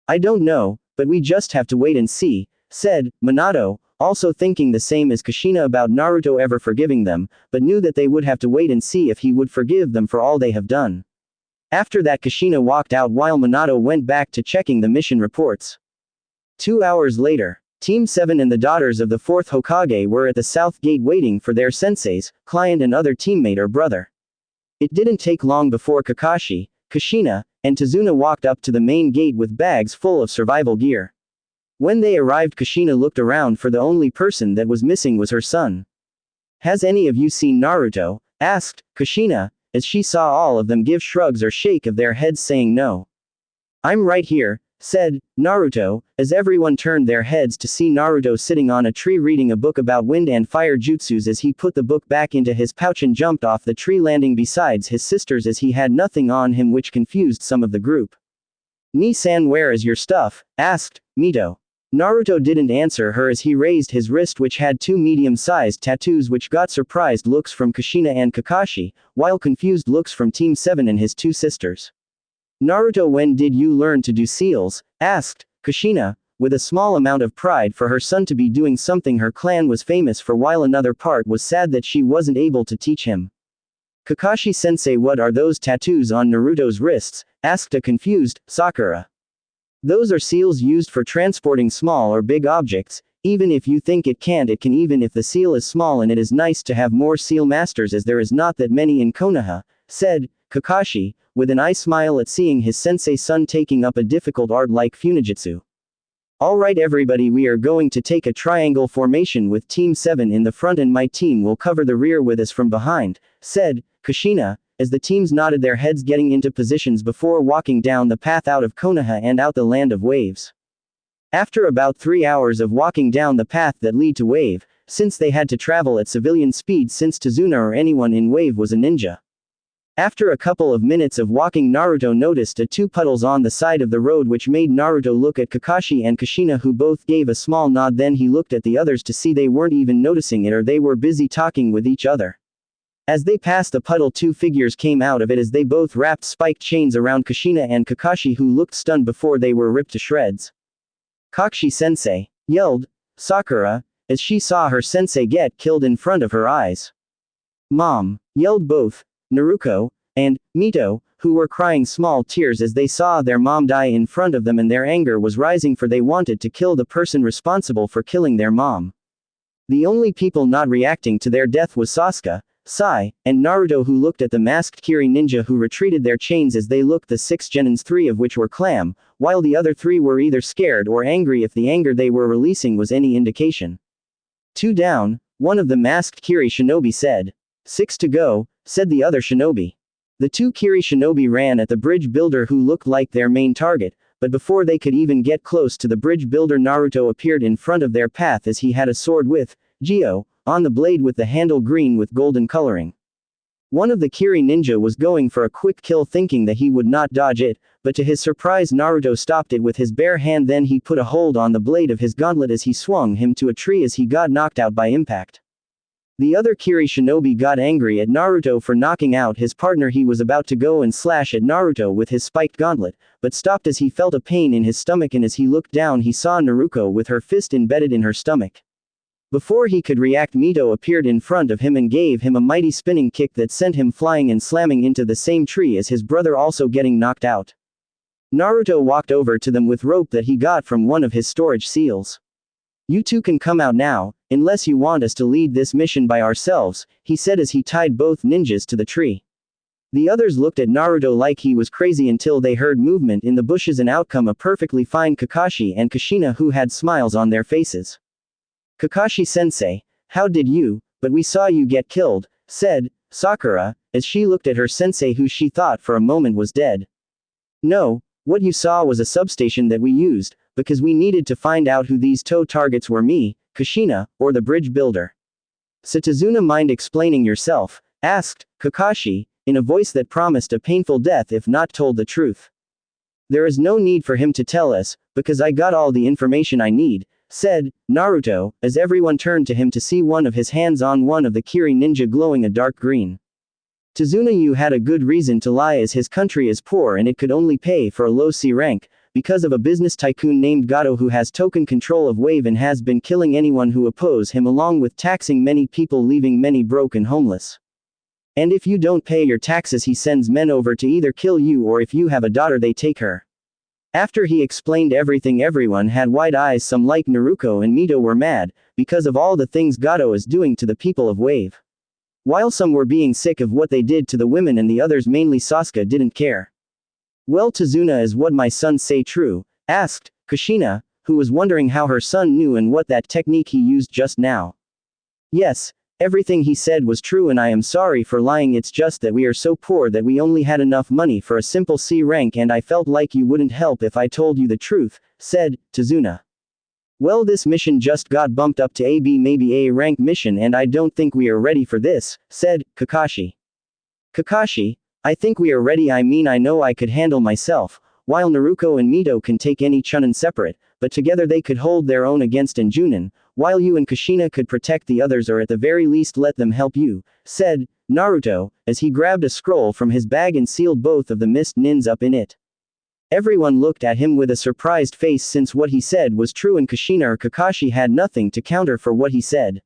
I don't know, but we just have to wait and see, said Minato, also thinking the same as Kushina about Naruto ever forgiving them, but knew that they would have to wait and see if he would forgive them for all they have done. After that Kushina walked out while Minato went back to checking the mission reports. 2 hours later, Team 7 and the daughters of the 4th Hokage were at the south gate waiting for their senseis, client and other teammate or brother. It didn't take long before Kakashi, Kushina, and Tazuna walked up to the main gate with bags full of survival gear. When they arrived, Kushina looked around for the only person that was missing was her son. Has any of you seen Naruto? Asked Kushina, as she saw all of them give shrugs or shake of their heads saying no. I'm right here, said Naruto, as everyone turned their heads to see Naruto sitting on a tree reading a book about wind and fire jutsus as he put the book back into his pouch and jumped off the tree landing besides his sisters as he had nothing on him, which confused some of the group. Ni-san, where is your stuff? Asked Mito. Naruto didn't answer her as he raised his wrist, which had two medium-sized tattoos, which got surprised looks from Kushina and Kakashi, while confused looks from Team 7 and his two sisters. Naruto, when did you learn to do seals? Asked Kushina, with a small amount of pride for her son to be doing something her clan was famous for, while another part was sad that she wasn't able to teach him. Kakashi-sensei, what are those tattoos on Naruto's wrists? Asked a confused Sakura. Those are seals used for transporting small or big objects. Even if you think it can't, it can, even if the seal is small, and it is nice to have more seal masters as there is not that many in Konoha, said Kakashi, with an eye smile at seeing his sensei's son taking up a difficult art like Funijutsu. Alright everybody, we are going to take a triangle formation with Team 7 in the front and my team will cover the rear with us from behind, said Kushina, as the teams nodded their heads getting into positions before walking down the path out of Konoha and out the land of waves. After about 3 hours of walking down the path that lead to Wave, since they had to travel at civilian speed since Tazuna or anyone in Wave was a ninja. After a couple of minutes of walking, Naruto noticed two puddles on the side of the road, which made Naruto look at Kakashi and Kushina, who both gave a small nod. Then he looked at the others to see they weren't even noticing it or they were busy talking with each other. As they passed the puddle, two figures came out of it as they both wrapped spiked chains around Kushina and Kakashi, who looked stunned before they were ripped to shreds. Kakashi-sensei, yelled Sakura, as she saw her sensei get killed in front of her eyes. Mom, yelled both Naruto and Mito, who were crying small tears as they saw their mom die in front of them, and their anger was rising for they wanted to kill the person responsible for killing their mom. The only people not reacting to their death was Sasuke, Sai, and Naruto, who looked at the masked Kiri ninja who retreated their chains as they looked the 6 genins, 3 of which were clam, while the other 3 were either scared or angry, if the anger they were releasing was any indication. 2 down, one of the masked Kiri shinobi said. 6 to go, said the other shinobi. The 2 Kiri shinobi ran at the bridge builder who looked like their main target, but before they could even get close to the bridge builder, Naruto appeared in front of their path as he had a sword with Gyo on the blade with the handle green with golden coloring. One of the Kiri ninja was going for a quick kill thinking that he would not dodge it, but to his surprise Naruto stopped it with his bare hand. Then he put a hold on the blade of his gauntlet as he swung him to a tree as he got knocked out by impact. The other Kiri shinobi got angry at Naruto for knocking out his partner. He was about to go and slash at Naruto with his spiked gauntlet, but stopped as he felt a pain in his stomach, and as he looked down he saw Naruto with her fist embedded in her stomach. Before he could react, Mito appeared in front of him and gave him a mighty spinning kick that sent him flying and slamming into the same tree as his brother, also getting knocked out. Naruto walked over to them with rope that he got from one of his storage seals. You two can come out now, unless you want us to lead this mission by ourselves, he said as he tied both ninjas to the tree. The others looked at Naruto like he was crazy until they heard movement in the bushes and out come a perfectly fine Kakashi and Kushina who had smiles on their faces. Kakashi-sensei, how did you, but we saw you get killed, said Sakura, as she looked at her sensei who she thought for a moment was dead. No, what you saw was a substation that we used, because we needed to find out who these two targets were, me, Kushina, or the bridge builder. Satazuna, mind explaining yourself? Asked Kakashi, in a voice that promised a painful death if not told the truth. There is no need for him to tell us, because I got all the information I need, said Naruto, as everyone turned to him to see one of his hands on one of the Kiri ninja glowing a dark green. Tazuna, you had a good reason to lie, as his country is poor and it could only pay for a low C rank, because of a business tycoon named Gato who has token control of Wave and has been killing anyone who oppose him, along with taxing many people, leaving many broke and homeless. And if you don't pay your taxes, he sends men over to either kill you or if you have a daughter they take her. After he explained everything, everyone had wide eyes. Some like Naruto and Mito were mad, because of all the things Gato is doing to the people of Wave. While some were being sick of what they did to the women, and the others, mainly Sasuke, didn't care. Well, Tazuna, is what my son say true? Asked Kushina, who was wondering how her son knew and what that technique he used just now. Yes, Everything he said was true and I am sorry for lying, it's just that we are so poor that we only had enough money for a simple C rank and I felt like you wouldn't help if I told you the truth, said Tazuna. Well, this mission just got bumped up to AB, maybe A rank mission, and I don't think we are ready for this, said Kakashi. Kakashi, I think we are ready. I mean, I know I could handle myself, while Naruto and Mito can take any Chunin separate, but together they could hold their own against Anjunin, while you and Kushina could protect the others or at the very least let them help you, said Naruto, as he grabbed a scroll from his bag and sealed both of the mist nins up in it. Everyone looked at him with a surprised face since what he said was true and Kushina or Kakashi had nothing to counter for what he said.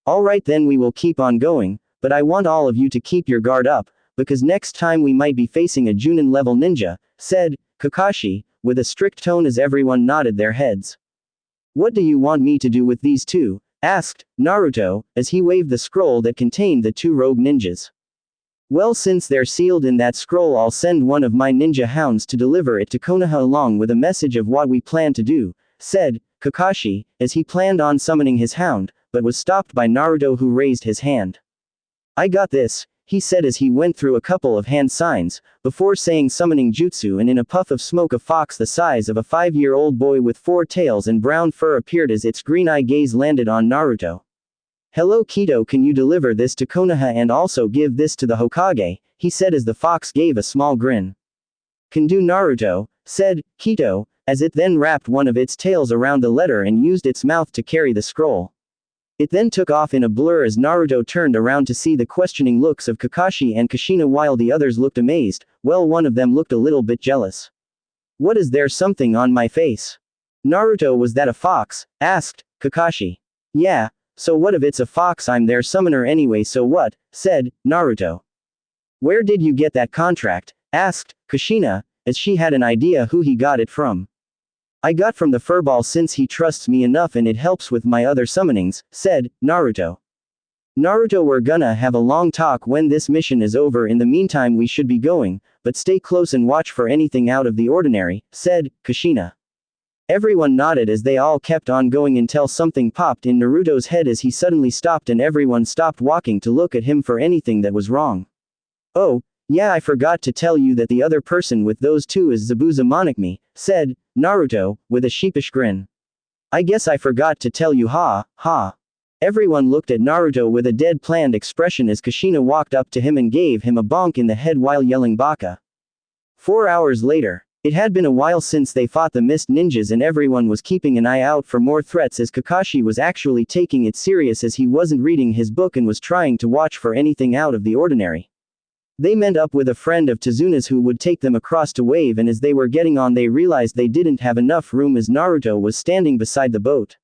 Alright then, we will keep on going, but I want all of you to keep your guard up, because next time we might be facing a Junin level ninja, said Kakashi, with a strict tone as everyone nodded their heads. What do you want me to do with these two? Asked Naruto, as he waved the scroll that contained the two rogue ninjas. Well, since they're sealed in that scroll, I'll send one of my ninja hounds to deliver it to Konoha along with a message of what we plan to do, said Kakashi, as he planned on summoning his hound, but was stopped by Naruto who raised his hand. I got this, he said as he went through a couple of hand signs, before saying summoning jutsu, and in a puff of smoke a fox the size of a 5-year-old boy with 4 tails and brown fur appeared as its green eye gaze landed on Naruto. Hello Kito, can you deliver this to Konoha and also give this to the Hokage, he said as the fox gave a small grin. Can do Naruto, said Kito, as it then wrapped one of its tails around the letter and used its mouth to carry the scroll. It then took off in a blur as Naruto turned around to see the questioning looks of Kakashi and Kushina while the others looked amazed, well, one of them looked a little bit jealous. What is there, something on my face? Naruto, was that a fox? Asked Kakashi. Yeah, so what if it's a fox? I'm their summoner anyway, so what? Said Naruto. Where did you get that contract? Asked Kushina, as she had an idea who he got it from. I got from the furball since he trusts me enough and it helps with my other summonings, said Naruto. Naruto, we're gonna have a long talk when this mission is over. In the meantime we should be going, but stay close and watch for anything out of the ordinary, said Kushina. Everyone nodded as they all kept on going until something popped in Naruto's head as he suddenly stopped and everyone stopped walking to look at him for anything that was wrong. Oh, yeah, I forgot to tell you that the other person with those two is Zabuza Monokumi, said Naruto, with a sheepish grin. I guess I forgot to tell you, ha, ha. Everyone looked at Naruto with a dead planned expression as Kushina walked up to him and gave him a bonk in the head while yelling baka. 4 hours later. It had been a while since they fought the Mist Ninjas and everyone was keeping an eye out for more threats as Kakashi was actually taking it serious as he wasn't reading his book and was trying to watch for anything out of the ordinary. They met up with a friend of Tazuna's who would take them across to Wave, and as they were getting on they realized they didn't have enough room as Naruto was standing beside the boat.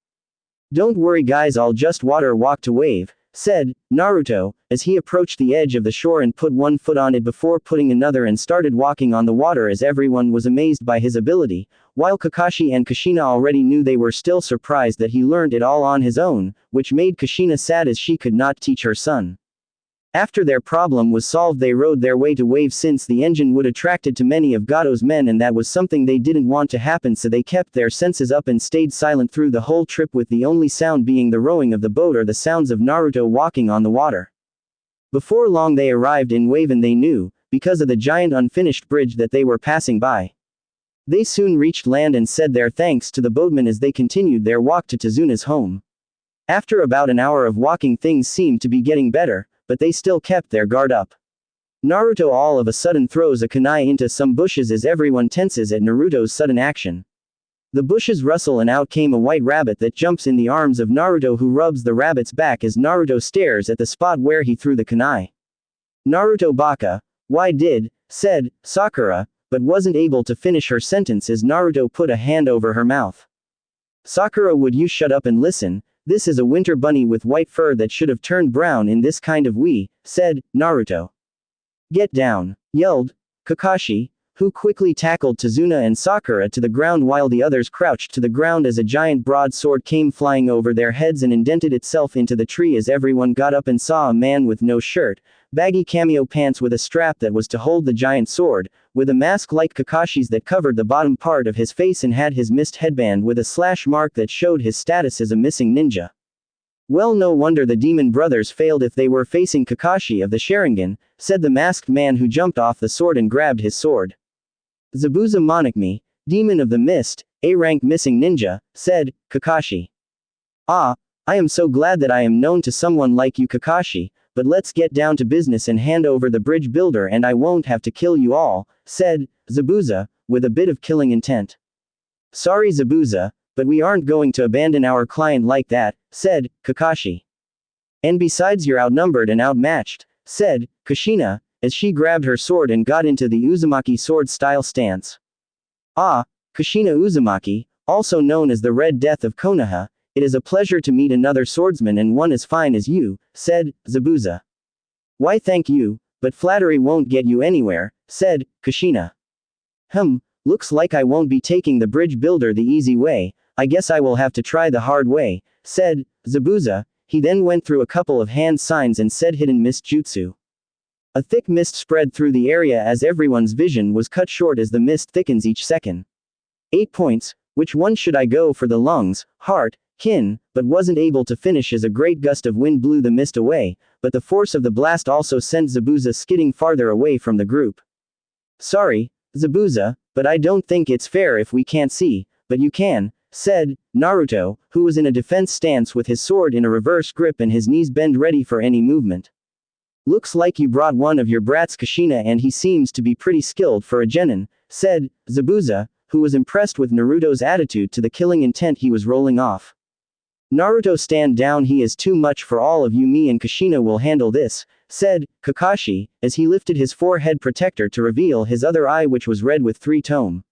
Don't worry guys, I'll just walk to Wave, said Naruto, as he approached the edge of the shore and put one foot on it before putting another and started walking on the water as everyone was amazed by his ability, while Kakashi and Kushina already knew they were still surprised that he learned it all on his own, which made Kushina sad as she could not teach her son. After their problem was solved they rode their way to Wave since the engine would attracted to many of Gato's men and that was something they didn't want to happen, so they kept their senses up and stayed silent through the whole trip, with the only sound being the rowing of the boat or the sounds of Naruto walking on the water. Before long they arrived in Wave and they knew, because of the giant unfinished bridge that they were passing by. They soon reached land and said their thanks to the boatman as they continued their walk to Tazuna's home. After about an hour of walking things seemed to be getting better, but they still kept their guard up. Naruto all of a sudden throws a kunai into some bushes as everyone tenses at Naruto's sudden action. The bushes rustle and out came a white rabbit that jumps in the arms of Naruto, who rubs the rabbit's back as Naruto stares at the spot where he threw the kunai. Naruto baka, why did, said Sakura, but wasn't able to finish her sentence as Naruto put a hand over her mouth. Sakura, would you shut up and listen? This is a winter bunny with white fur that should have turned brown in this kind of wee, said Naruto. Get down, yelled Kakashi, who quickly tackled Tazuna and Sakura to the ground while the others crouched to the ground as a giant broadsword came flying over their heads and indented itself into the tree as everyone got up and saw a man with no shirt, baggy cameo pants with a strap that was to hold the giant sword, with a mask like Kakashi's that covered the bottom part of his face and had his mist headband with a slash mark that showed his status as a missing ninja. Well, no wonder the demon brothers failed if they were facing Kakashi of the Sharingan, said the masked man who jumped off the sword and grabbed his sword. Zabuza Monokmi, demon of the mist, A-rank missing ninja, said, Kakashi. Ah, I am so glad that I am known to someone like you, Kakashi, but let's get down to business and hand over the bridge builder and I won't have to kill you all, said Zabuza, with a bit of killing intent. Sorry Zabuza, but we aren't going to abandon our client like that, said Kakashi. And besides you're outnumbered and outmatched, said Kushina, as she grabbed her sword and got into the Uzumaki sword-style stance. Ah, Kushina Uzumaki, also known as the Red Death of Konoha, it is a pleasure to meet another swordsman and one as fine as you, said Zabuza. Why thank you, but flattery won't get you anywhere, said Kushina. Looks like I won't be taking the bridge builder the easy way, I guess I will have to try the hard way, said Zabuza. He then went through a couple of hand signs and said hidden mist jutsu. A thick mist spread through the area as everyone's vision was cut short as the mist thickens each second. 8 points, which one should I go for the lungs, heart, kin, but wasn't able to finish as a great gust of wind blew the mist away, but the force of the blast also sent Zabuza skidding farther away from the group. Sorry, Zabuza, but I don't think it's fair if we can't see, but you can, said Naruto, who was in a defense stance with his sword in a reverse grip and his knees bent ready for any movement. Looks like you brought one of your brats Kushina and he seems to be pretty skilled for a genin, said Zabuza, who was impressed with Naruto's attitude to the killing intent he was rolling off. Naruto stand down, he is too much for all of you, me and Kushina will handle this, said Kakashi, as he lifted his forehead protector to reveal his other eye which was red with 3 tome.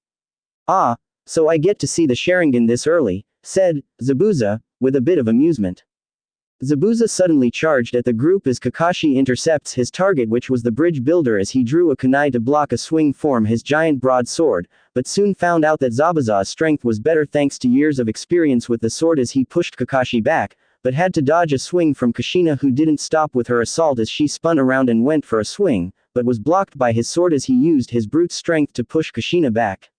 Ah, so I get to see the Sharingan this early, said Zabuza, with a bit of amusement. Zabuza suddenly charged at the group as Kakashi intercepts his target, which was the bridge builder, as he drew a kunai to block a swing from his giant broadsword, but soon found out that Zabuza's strength was better thanks to years of experience with the sword as he pushed Kakashi back, but had to dodge a swing from Kushina, who didn't stop with her assault as she spun around and went for a swing, but was blocked by his sword as he used his brute strength to push Kushina back.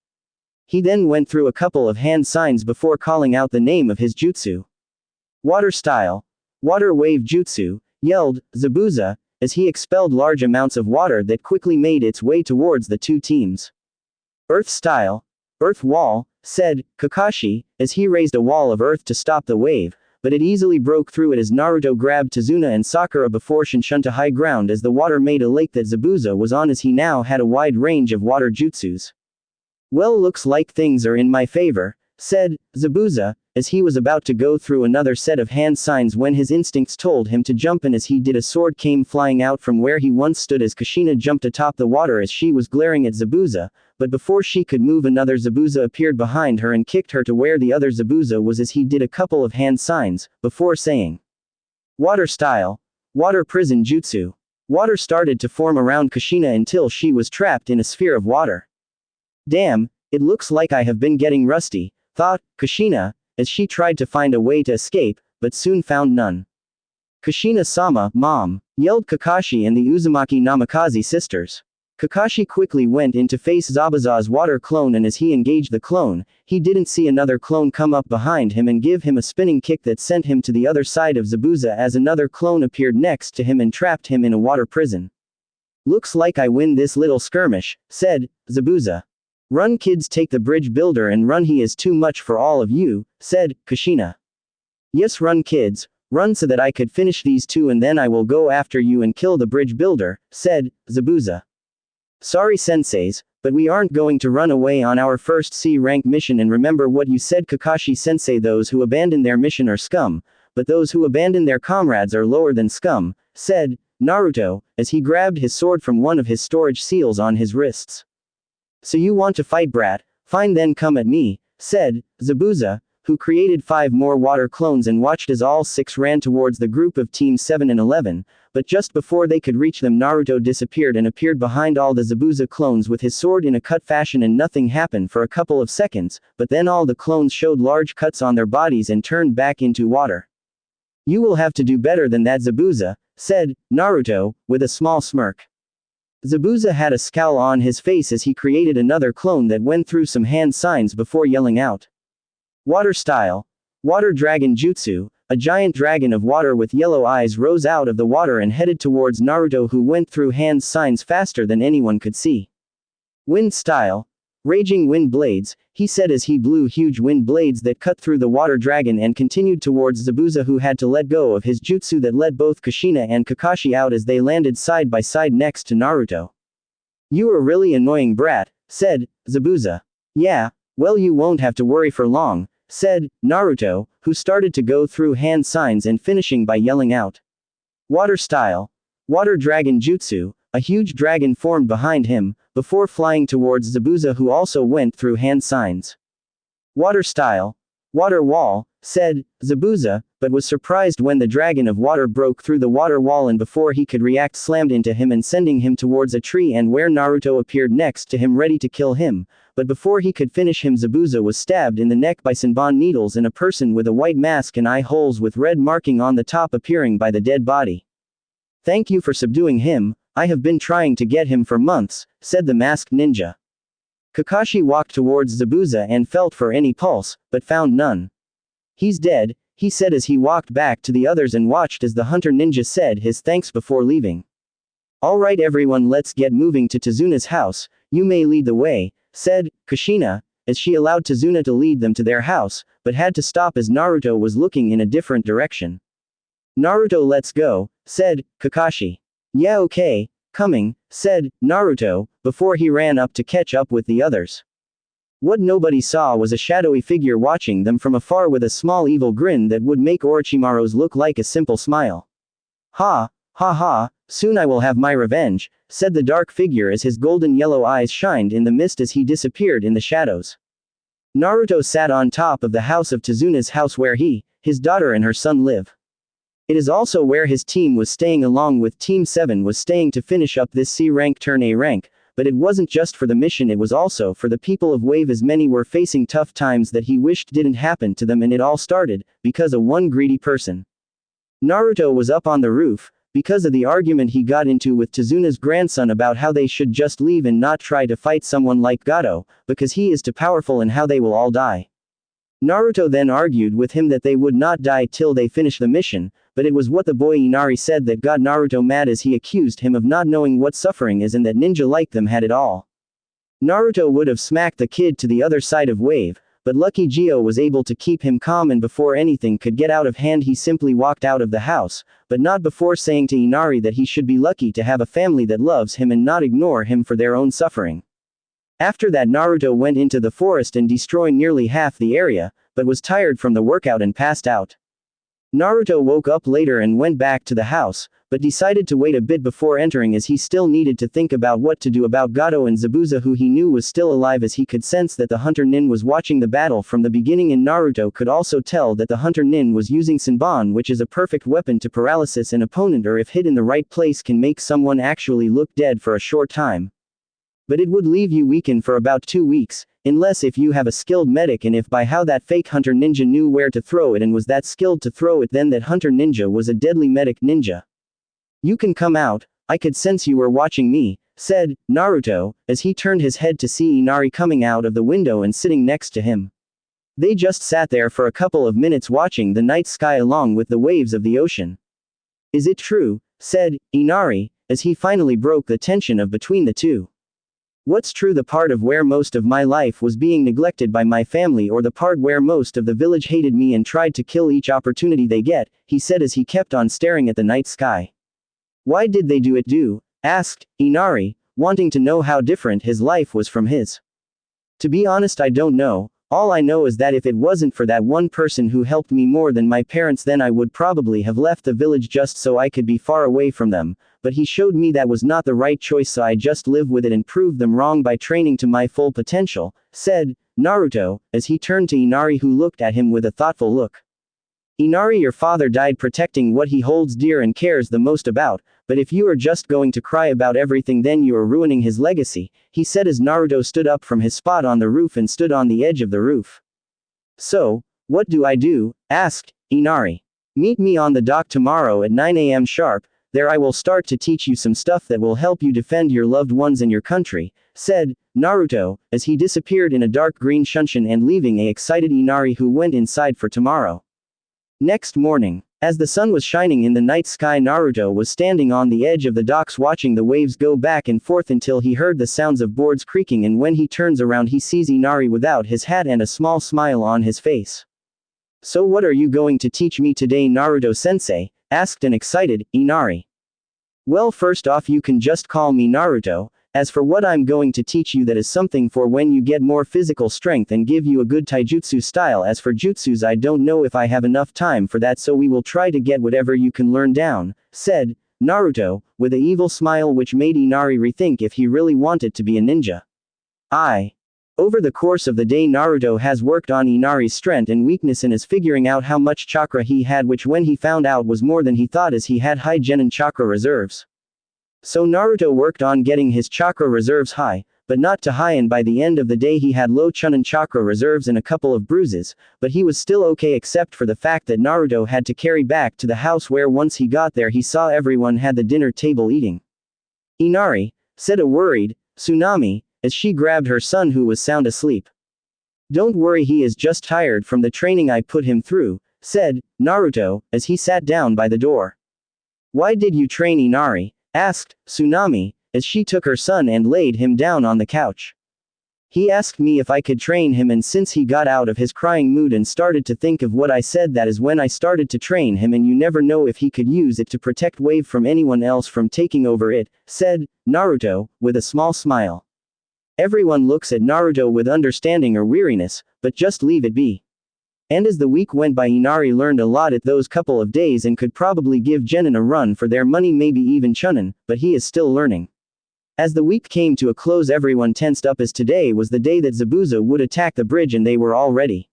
He then went through a couple of hand signs before calling out the name of his jutsu. Water style. Water wave jutsu, yelled Zabuza, as he expelled large amounts of water that quickly made its way towards the two teams. Earth style. Earth wall, said Kakashi, as he raised a wall of earth to stop the wave, but it easily broke through it as Naruto grabbed Tazuna and Sakura before Shinshin to high ground as the water made a lake that Zabuza was on, as he now had a wide range of water jutsus. Well, looks like things are in my favor, said Zabuza, as he was about to go through another set of hand signs when his instincts told him to jump, and as he did a sword came flying out from where he once stood as Kushina jumped atop the water as she was glaring at Zabuza, but before she could move another Zabuza appeared behind her and kicked her to where the other Zabuza was as he did a couple of hand signs, before saying, Water style. Water prison jutsu. Water started to form around Kushina until she was trapped in a sphere of water. Damn, it looks like I have been getting rusty, thought Kushina, as she tried to find a way to escape, but soon found none. Kushina-sama, mom, yelled Kakashi and the Uzumaki Namikaze sisters. Kakashi quickly went in to face Zabuza's water clone, and as he engaged the clone, he didn't see another clone come up behind him and give him a spinning kick that sent him to the other side of Zabuza as another clone appeared next to him and trapped him in a water prison. Looks like I win this little skirmish, said Zabuza. Run kids, take the bridge builder and run, he is too much for all of you, said Kushina. Yes, run kids, run so that I could finish these two and then I will go after you and kill the bridge builder, said Zabuza. Sorry senseis, but we aren't going to run away on our first C-rank mission, and remember what you said Kakashi-sensei, those who abandon their mission are scum, but those who abandon their comrades are lower than scum, said Naruto, as he grabbed his sword from one of his storage seals on his wrists. So you want to fight, brat? Fine, then come at me, said Zabuza, who created 5 more water clones and watched as all 6 ran towards the group of Teams 7 and 11, but just before they could reach them Naruto disappeared and appeared behind all the Zabuza clones with his sword in a cut fashion, and nothing happened for a couple of seconds, but then all the clones showed large cuts on their bodies and turned back into water. You will have to do better than that, Zabuza, said Naruto, with a small smirk. Zabuza had a scowl on his face as he created another clone that went through some hand signs before yelling out. Water style. Water dragon jutsu, A giant dragon of water with yellow eyes rose out of the water and headed towards Naruto, who went through hand signs faster than anyone could see. Wind style. Raging wind blades, he said as he blew huge wind blades that cut through the water dragon and continued towards Zabuza, who had to let go of his jutsu that let both Kushina and Kakashi out as they landed side by side next to Naruto. "You a really annoying brat," said Zabuza. "Yeah, well, you won't have to worry for long," said Naruto, who started to go through hand signs and finishing by yelling out. Water style. Water dragon jutsu. A huge dragon formed behind him, before flying towards Zabuza, who also went through hand signs. Water style. Water wall, said Zabuza, but was surprised when the dragon of water broke through the water wall and before he could react slammed into him and sending him towards a tree, and where Naruto appeared next to him ready to kill him, but before he could finish him, Zabuza was stabbed in the neck by Senbon needles and a person with a white mask and eye holes with red marking on the top appearing by the dead body. "Thank you for subduing him. I have been trying to get him for months," said the masked ninja. Kakashi walked towards Zabuza and felt for any pulse, but found none. "He's dead," he said as he walked back to the others and watched as the hunter ninja said his thanks before leaving. "Alright everyone, let's get moving to Tazuna's house, you may lead the way," said Kushina, as she allowed Tazuna to lead them to their house, but had to stop as Naruto was looking in a different direction. "Naruto, let's go," said Kakashi. "Yeah, okay, coming," said Naruto, before he ran up to catch up with the others. What nobody saw was a shadowy figure watching them from afar with a small evil grin that would make Orochimaru's look like a simple smile. "Ha, ha ha, soon I will have my revenge," said the dark figure as his golden yellow eyes shined in the mist as he disappeared in the shadows. Naruto sat on top of the house of Tazuna's house where he, his daughter and her son live. It is also where his team was staying along with Team 7 was staying to finish up this C rank turn A rank, but it wasn't just for the mission, it was also for the people of Wave, as many were facing tough times that he wished didn't happen to them, and it all started because of one greedy person. Naruto was up on the roof, because of the argument he got into with Tazuna's grandson about how they should just leave and not try to fight someone like Gato, because he is too powerful and how they will all die. Naruto then argued with him that they would not die till they finish the mission, but it was what the boy Inari said that got Naruto mad, as he accused him of not knowing what suffering is and that ninja like them had it all. Naruto would have smacked the kid to the other side of Wave, but Lucky Geo was able to keep him calm, and before anything could get out of hand he simply walked out of the house, but not before saying to Inari that he should be lucky to have a family that loves him and not ignore him for their own suffering. After that, Naruto went into the forest and destroyed nearly half the area, but was tired from the workout and passed out. Naruto woke up later and went back to the house, but decided to wait a bit before entering as he still needed to think about what to do about Gato and Zabuza, who he knew was still alive, as he could sense that the Hunter Nin was watching the battle from the beginning, and Naruto could also tell that the Hunter Nin was using Senbon, which is a perfect weapon to paralysis an opponent, or if hit in the right place can make someone actually look dead for a short time. But it would leave you weakened for about 2 weeks, unless if you have a skilled medic, and if by how that fake hunter ninja knew where to throw it and was that skilled to throw it, then that hunter ninja was a deadly medic ninja. "You can come out, I could sense you were watching me," said Naruto, as he turned his head to see Inari coming out of the window and sitting next to him. They just sat there for a couple of minutes watching the night sky along with the waves of the ocean. "Is it true?" said Inari, as he finally broke the tension of between the two. "What's true, the part of where most of my life was being neglected by my family, or the part where most of the village hated me and tried to kill each opportunity they get?" he said as he kept on staring at the night sky. "Why did they do it?" asked Inari, wanting to know how different his life was from his. "To be honest, I don't know. All I know is that if it wasn't for that one person who helped me more than my parents, then I would probably have left the village just so I could be far away from them, but he showed me that was not the right choice, so I just live with it and prove them wrong by training to my full potential," said Naruto, as he turned to Inari, who looked at him with a thoughtful look. "Inari, your father died protecting what he holds dear and cares the most about, but if you are just going to cry about everything, then you are ruining his legacy," he said as Naruto stood up from his spot on the roof and stood on the edge of the roof. "So, what do I do?" asked Inari. "Meet me on the dock tomorrow at 9 a.m. sharp, there I will start to teach you some stuff that will help you defend your loved ones and your country," said Naruto, as he disappeared in a dark green shunshin and leaving a excited Inari, who went inside for tomorrow. Next morning, as the sun was shining in the night sky, Naruto was standing on the edge of the docks watching the waves go back and forth until he heard the sounds of boards creaking, and when he turns around he sees Inari without his hat and a small smile on his face. "So what are you going to teach me today, Naruto-sensei?" asked an excited Inari. "Well, first off, you can just call me Naruto. As for what I'm going to teach you, that is something for when you get more physical strength and give you a good taijutsu style. As for jutsus, I don't know if I have enough time for that, so we will try to get whatever you can learn down," said Naruto, with an evil smile which made Inari rethink if he really wanted to be a ninja. Over the course of the day, Naruto has worked on Inari's strength and weakness and is figuring out how much chakra he had, which when he found out was more than he thought, as he had high genin chakra reserves. So Naruto worked on getting his chakra reserves high, but not too high, and by the end of the day he had low chunin chakra reserves and a couple of bruises, but he was still okay except for the fact that Naruto had to carry back to the house, where once he got there he saw everyone had the dinner table eating. "Inari," said a worried Tsunami, as she grabbed her son who was sound asleep. "Don't worry, he is just tired from the training I put him through," said Naruto, as he sat down by the door. "Why did you train Inari?" asked Tsunami, as she took her son and laid him down on the couch. "He asked me if I could train him, and since he got out of his crying mood and started to think of what I said, that is when I started to train him, and you never know if he could use it to protect Wave from anyone else from taking over it," said Naruto, with a small smile. Everyone looks at Naruto with understanding or weariness, but just leave it be. And as the week went by, Inari learned a lot at those couple of days and could probably give genin a run for their money, maybe even chunin, but he is still learning. As the week came to a close, everyone tensed up, as today was the day that Zabuza would attack the bridge and they were all ready.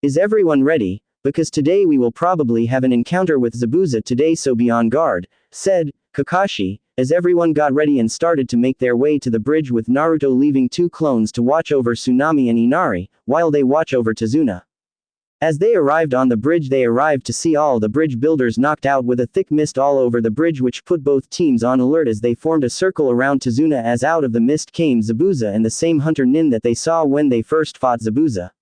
"Is everyone ready? Because today we will probably have an encounter with Zabuza today, so be on guard," said Kakashi, as everyone got ready and started to make their way to the bridge, with Naruto leaving 2 clones to watch over Tsunami and Inari, while they watch over Tazuna. As they arrived on the bridge, they arrived to see all the bridge builders knocked out with a thick mist all over the bridge, which put both teams on alert as they formed a circle around Tazuna, as out of the mist came Zabuza and the same hunter nin that they saw when they first fought Zabuza.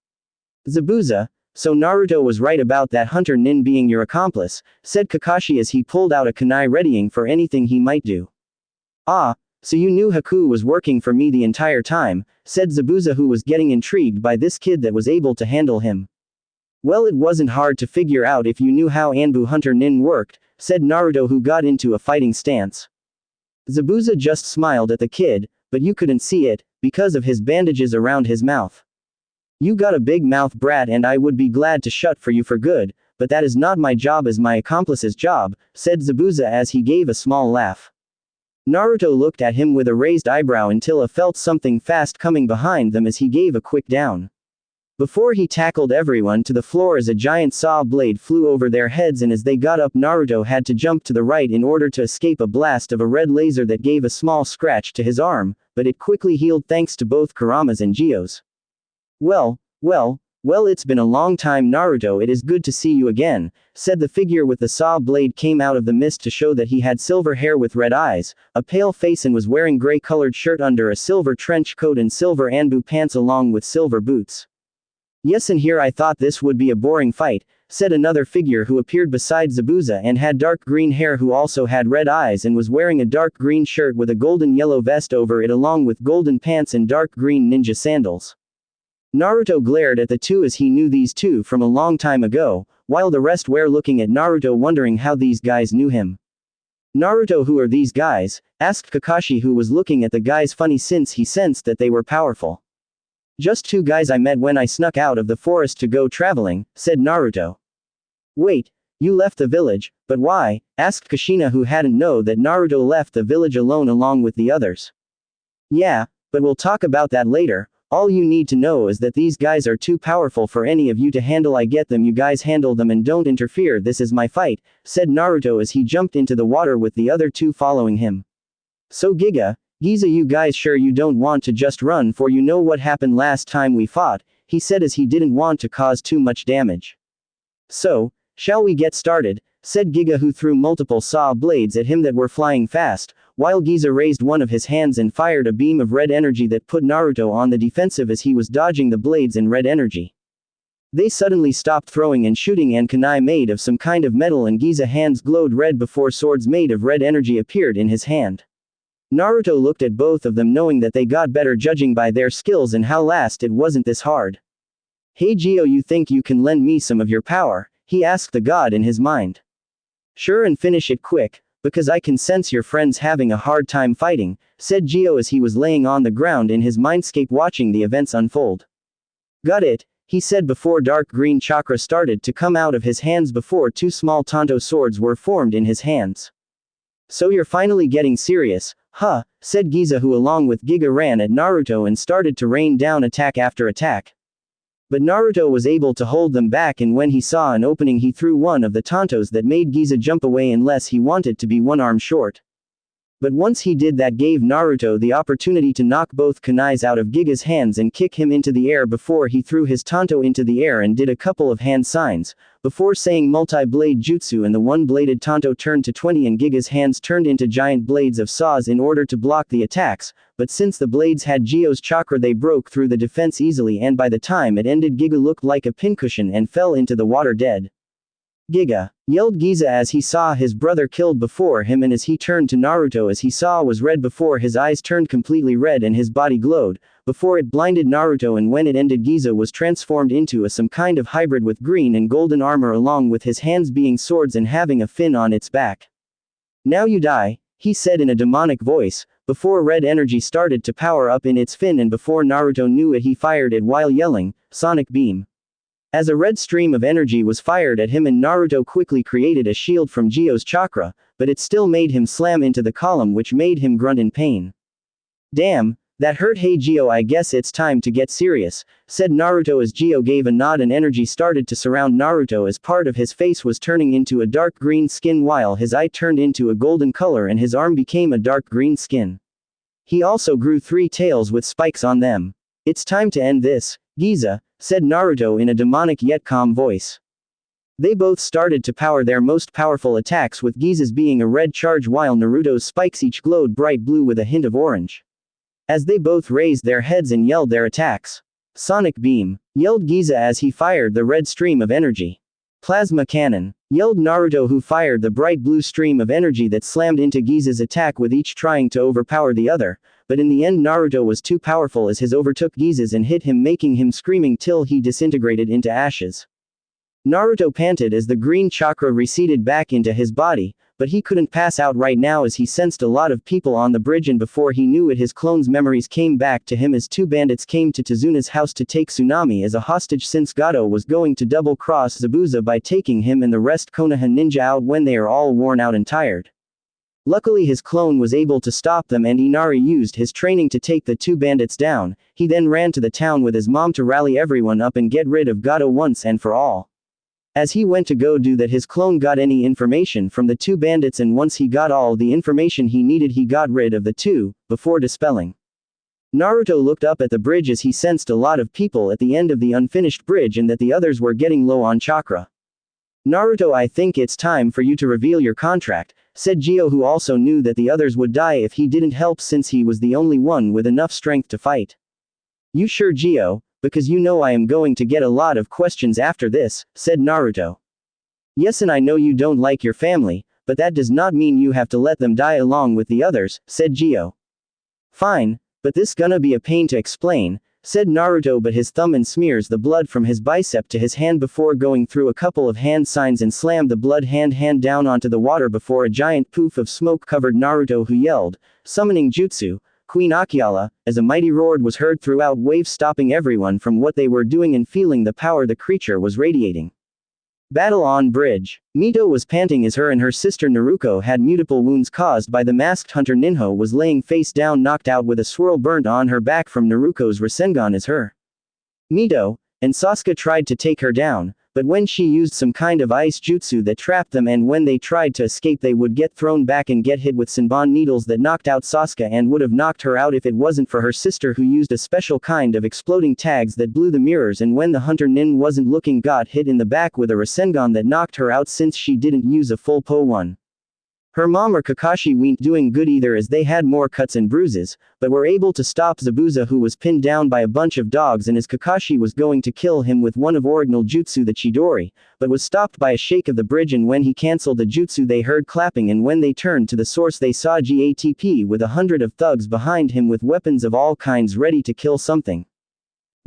"Zabuza, so Naruto was right about that hunter nin being your accomplice," said Kakashi as he pulled out a kunai readying for anything he might do. "Ah, so you knew Haku was working for me the entire time," said Zabuza, who was getting intrigued by this kid that was able to handle him. "Well, it wasn't hard to figure out if you knew how Anbu Hunter Nin worked," said Naruto, who got into a fighting stance. Zabuza just smiled at the kid, but you couldn't see it, because of his bandages around his mouth. "You got a big mouth, brat, and I would be glad to shut for you for good, but that is not my job as my accomplice's job," said Zabuza as he gave a small laugh. Naruto looked at him with a raised eyebrow until he felt something fast coming behind them as he gave a quick down. Before he tackled everyone to the floor as a giant saw blade flew over their heads, and as they got up, Naruto had to jump to the right in order to escape a blast of a red laser that gave a small scratch to his arm, but it quickly healed thanks to both Kurama's and Gio's. Well, it's been a long time, Naruto, it is good to see you again," said the figure with the saw blade came out of the mist to show that he had silver hair with red eyes, a pale face, and was wearing gray-colored shirt under a silver trench coat and silver Anbu pants along with silver boots. "Yes, and here I thought this would be a boring fight," said another figure who appeared beside Zabuza and had dark green hair, who also had red eyes and was wearing a dark green shirt with a golden yellow vest over it along with golden pants and dark green ninja sandals. Naruto glared at the two as he knew these two from a long time ago, while the rest were looking at Naruto wondering how these guys knew him. "Naruto, who are these guys?" asked Kakashi, who was looking at the guys funny since he sensed that they were powerful. "Just 2 guys I met when I snuck out of the forest to go traveling," said Naruto. "Wait, you left the village, but why?" asked Kushina, who hadn't known that Naruto left the village alone along with the others. "Yeah, but we'll talk about that later. All you need to know is that these guys are too powerful for any of you to handle. I get them, you guys handle them and don't interfere, this is my fight," said Naruto as he jumped into the water with the other 2 following him. "So Giza, you guys sure you don't want to just run, for you know what happened last time we fought," he said as he didn't want to cause too much damage. "So, shall we get started?" said Giza, who threw multiple saw blades at him that were flying fast, while Giza raised one of his hands and fired a beam of red energy that put Naruto on the defensive as he was dodging the blades and red energy. They suddenly stopped throwing and shooting, and kunai made of some kind of metal and Giza hands glowed red before swords made of red energy appeared in his hand. Naruto looked at both of them, knowing that they got better judging by their skills and how last it wasn't this hard. "Hey Gio, you think you can lend me some of your power?" he asked the god in his mind. "Sure, and finish it quick, because I can sense your friends having a hard time fighting," said Gio as he was laying on the ground in his mindscape watching the events unfold. "Got it," he said before dark green chakra started to come out of his hands before two small Tonto swords were formed in his hands. "So you're finally getting serious, huh?" said Giza, who along with Giga ran at Naruto and started to rain down attack after attack. But Naruto was able to hold them back, and when he saw an opening he threw one of the Tontos that made Giza jump away unless he wanted to be one arm short. But once he did that, gave Naruto the opportunity to knock both kunais out of Giga's hands and kick him into the air before he threw his Tonto into the air and did a couple of hand signs, before saying multi-blade jutsu, and the one-bladed Tonto turned to 20 and Giga's hands turned into giant blades of saws in order to block the attacks, but since the blades had Gio's chakra they broke through the defense easily, and by the time it ended Giga looked like a pincushion and fell into the water dead. "Giga!" yelled Giza as he saw his brother killed before him, and as he turned to Naruto as he saw was red before his eyes turned completely red and his body glowed, before it blinded Naruto, and when it ended Giza was transformed into some kind of hybrid with green and golden armor along with his hands being swords and having a fin on its back. "Now you die," he said in a demonic voice, before red energy started to power up in its fin, and before Naruto knew it he fired it while yelling, "Sonic Beam." As a red stream of energy was fired at him and Naruto quickly created a shield from Gio's chakra, but it still made him slam into the column, which made him grunt in pain. "Damn, that hurt. Hey Gio, I guess it's time to get serious," said Naruto as Gio gave a nod and energy started to surround Naruto as part of his face was turning into a dark green skin while his eye turned into a golden color and his arm became a dark green skin. He also grew 3 tails with spikes on them. "It's time to end this, Giza," said Naruto in a demonic yet calm voice. They both started to power their most powerful attacks, with Giza's being a red charge while Naruto's spikes each glowed bright blue with a hint of orange. As they both raised their heads and yelled their attacks. "Sonic Beam!" yelled Giza as he fired the red stream of energy. "Plasma Cannon!" yelled Naruto, who fired the bright blue stream of energy that slammed into Giza's attack, with each trying to overpower the other, but in the end Naruto was too powerful as his overtook Giza's and hit him, making him screaming till he disintegrated into ashes. Naruto panted as the green chakra receded back into his body, but he couldn't pass out right now as he sensed a lot of people on the bridge, and before he knew it his clone's memories came back to him as 2 bandits came to Tazuna's house to take Tsunami as a hostage, since Gato was going to double-cross Zabuza by taking him and the rest Konoha ninja out when they are all worn out and tired. Luckily his clone was able to stop them and Inari used his training to take the 2 bandits down. He then ran to the town with his mom to rally everyone up and get rid of Gato once and for all. As he went to go do that, his clone got any information from the 2 bandits, and once he got all the information he needed he got rid of the 2, before dispelling. Naruto looked up at the bridge as he sensed a lot of people at the end of the unfinished bridge and that the others were getting low on chakra. "Naruto, I think it's time for you to reveal your contract," said Gio, who also knew that the others would die if he didn't help since he was the only one with enough strength to fight. "You sure, Gio? Because you know I am going to get a lot of questions after this," said Naruto. "Yes, and I know you don't like your family, but that does not mean you have to let them die along with the others," said Gio. "Fine, but this gonna be a pain to explain," said Naruto, but his thumb and smears the blood from his bicep to his hand before going through a couple of hand signs and slammed the blood hand down onto the water before a giant poof of smoke covered Naruto, who yelled, summoning jutsu, Queen Akiala, as a mighty roar was heard throughout waves, stopping everyone from what they were doing and feeling the power the creature was radiating. Battle on bridge. Mito was panting as her and her sister Naruko had multiple wounds caused by the masked hunter Ninho was laying face down, knocked out with a swirl burnt on her back from Naruko's Rasengan as her. Mito and Sasuke tried to take her down, but when she used some kind of ice jutsu that trapped them, and when they tried to escape they would get thrown back and get hit with Senbon needles that knocked out Sasuke and would have knocked her out if it wasn't for her sister, who used a special kind of exploding tags that blew the mirrors, and when the hunter Nin wasn't looking got hit in the back with a Rasengan that knocked her out since she didn't use a full Po1. Her mom or Kakashi weren't doing good either, as they had more cuts and bruises, but were able to stop Zabuza, who was pinned down by a bunch of dogs, and as Kakashi was going to kill him with one of original jutsu, the Chidori, but was stopped by a shake of the bridge, and when he cancelled the jutsu they heard clapping, and when they turned to the source they saw GATP with 100 of thugs behind him with weapons of all kinds ready to kill something.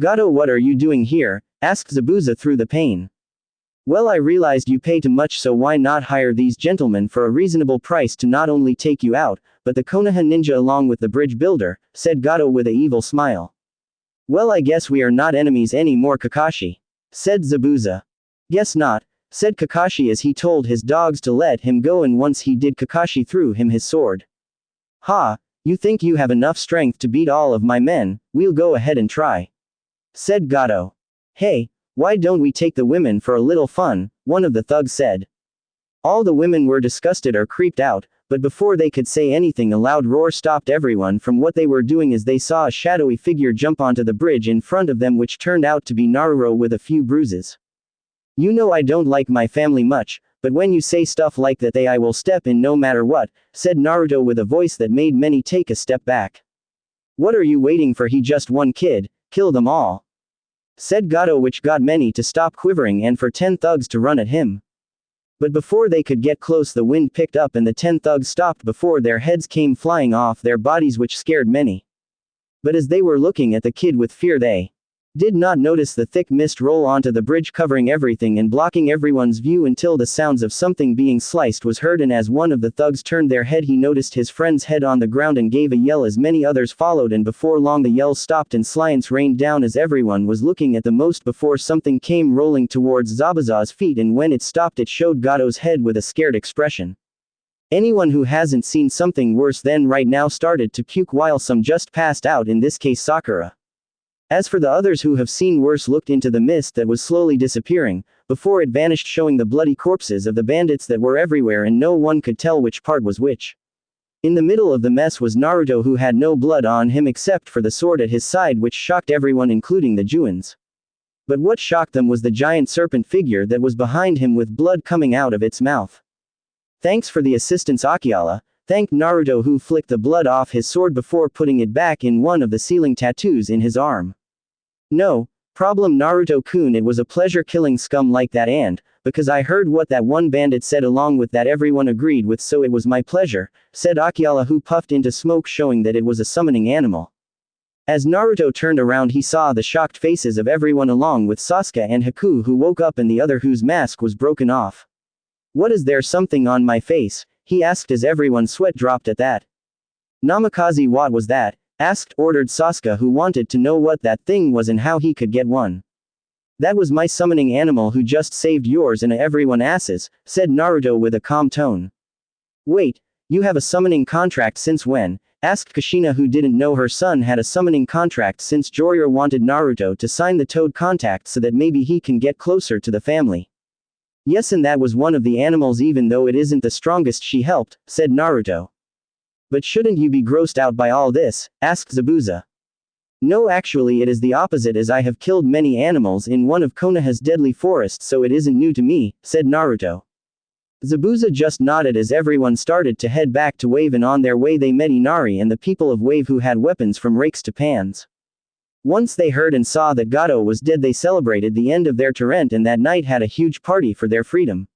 "Gato, what are you doing here?" asked Zabuza through the pain. "Well, I realized you pay too much, so why not hire these gentlemen for a reasonable price to not only take you out, but the Konoha ninja along with the bridge builder," said Gato with a evil smile. "Well, I guess we are not enemies anymore, Kakashi," said Zabuza. "Guess not," said Kakashi as he told his dogs to let him go, and once he did Kakashi threw him his sword. "Ha, you think you have enough strength to beat all of my men? We'll go ahead and try," said Gato. "Hey, why don't we take the women for a little fun?" one of the thugs said. All the women were disgusted or creeped out, but before they could say anything a loud roar stopped everyone from what they were doing as they saw a shadowy figure jump onto the bridge in front of them, which turned out to be Naruto with a few bruises. "You know I don't like my family much, but when you say stuff like that I will step in no matter what," said Naruto with a voice that made many take a step back. "What are you waiting for? He just one kid, kill them all," said Gato, which got many to stop quivering and for 10 thugs to run at him. But before they could get close the wind picked up and the 10 thugs stopped before their heads came flying off their bodies, which scared many. But as they were looking at the kid with fear, they did not notice the thick mist roll onto the bridge, covering everything and blocking everyone's view until the sounds of something being sliced was heard, and as one of the thugs turned their head he noticed his friend's head on the ground and gave a yell as many others followed, and before long the yells stopped and silence rained down as everyone was looking at the most before something came rolling towards Zabuza's feet, and when it stopped it showed Gato's head with a scared expression. Anyone who hasn't seen something worse than right now started to puke, while some just passed out, in this case Sakura. As for the others who have seen worse, looked into the mist that was slowly disappearing, before it vanished, showing the bloody corpses of the bandits that were everywhere, and no one could tell which part was which. In the middle of the mess was Naruto, who had no blood on him except for the sword at his side, which shocked everyone including the Juins. But what shocked them was the giant serpent figure that was behind him with blood coming out of its mouth. "Thanks for the assistance, Akiala," thanked Naruto, who flicked the blood off his sword before putting it back in one of the ceiling tattoos in his arm. "No problem, Naruto-kun, it was a pleasure killing scum like that, and, because I heard what that one bandit said along with that everyone agreed with, so it was my pleasure," said Akiala, who puffed into smoke, showing that it was a summoning animal. As Naruto turned around he saw the shocked faces of everyone along with Sasuke and Haku, who woke up and the other whose mask was broken off. "What is there something on my face?" he asked as everyone's sweat dropped at that. "Namikaze, what was that?" ordered Sasuke, who wanted to know what that thing was and how he could get one. "That was my summoning animal who just saved yours and everyone asses," said Naruto with a calm tone. "Wait, you have a summoning contract since when?" asked Kushina, who didn't know her son had a summoning contract since Joryer wanted Naruto to sign the Toad Compact so that maybe he can get closer to the family. "Yes, and that was one of the animals, even though it isn't the strongest, she helped," said Naruto. "But shouldn't you be grossed out by all this?" asked Zabuza. "No, actually it is the opposite, as I have killed many animals in one of Konoha's deadly forests, so it isn't new to me," said Naruto. Zabuza just nodded as everyone started to head back to Wave, and on their way they met Inari and the people of Wave, who had weapons from rakes to pans. Once they heard and saw that Gato was dead, they celebrated the end of their torrent and that night had a huge party for their freedom.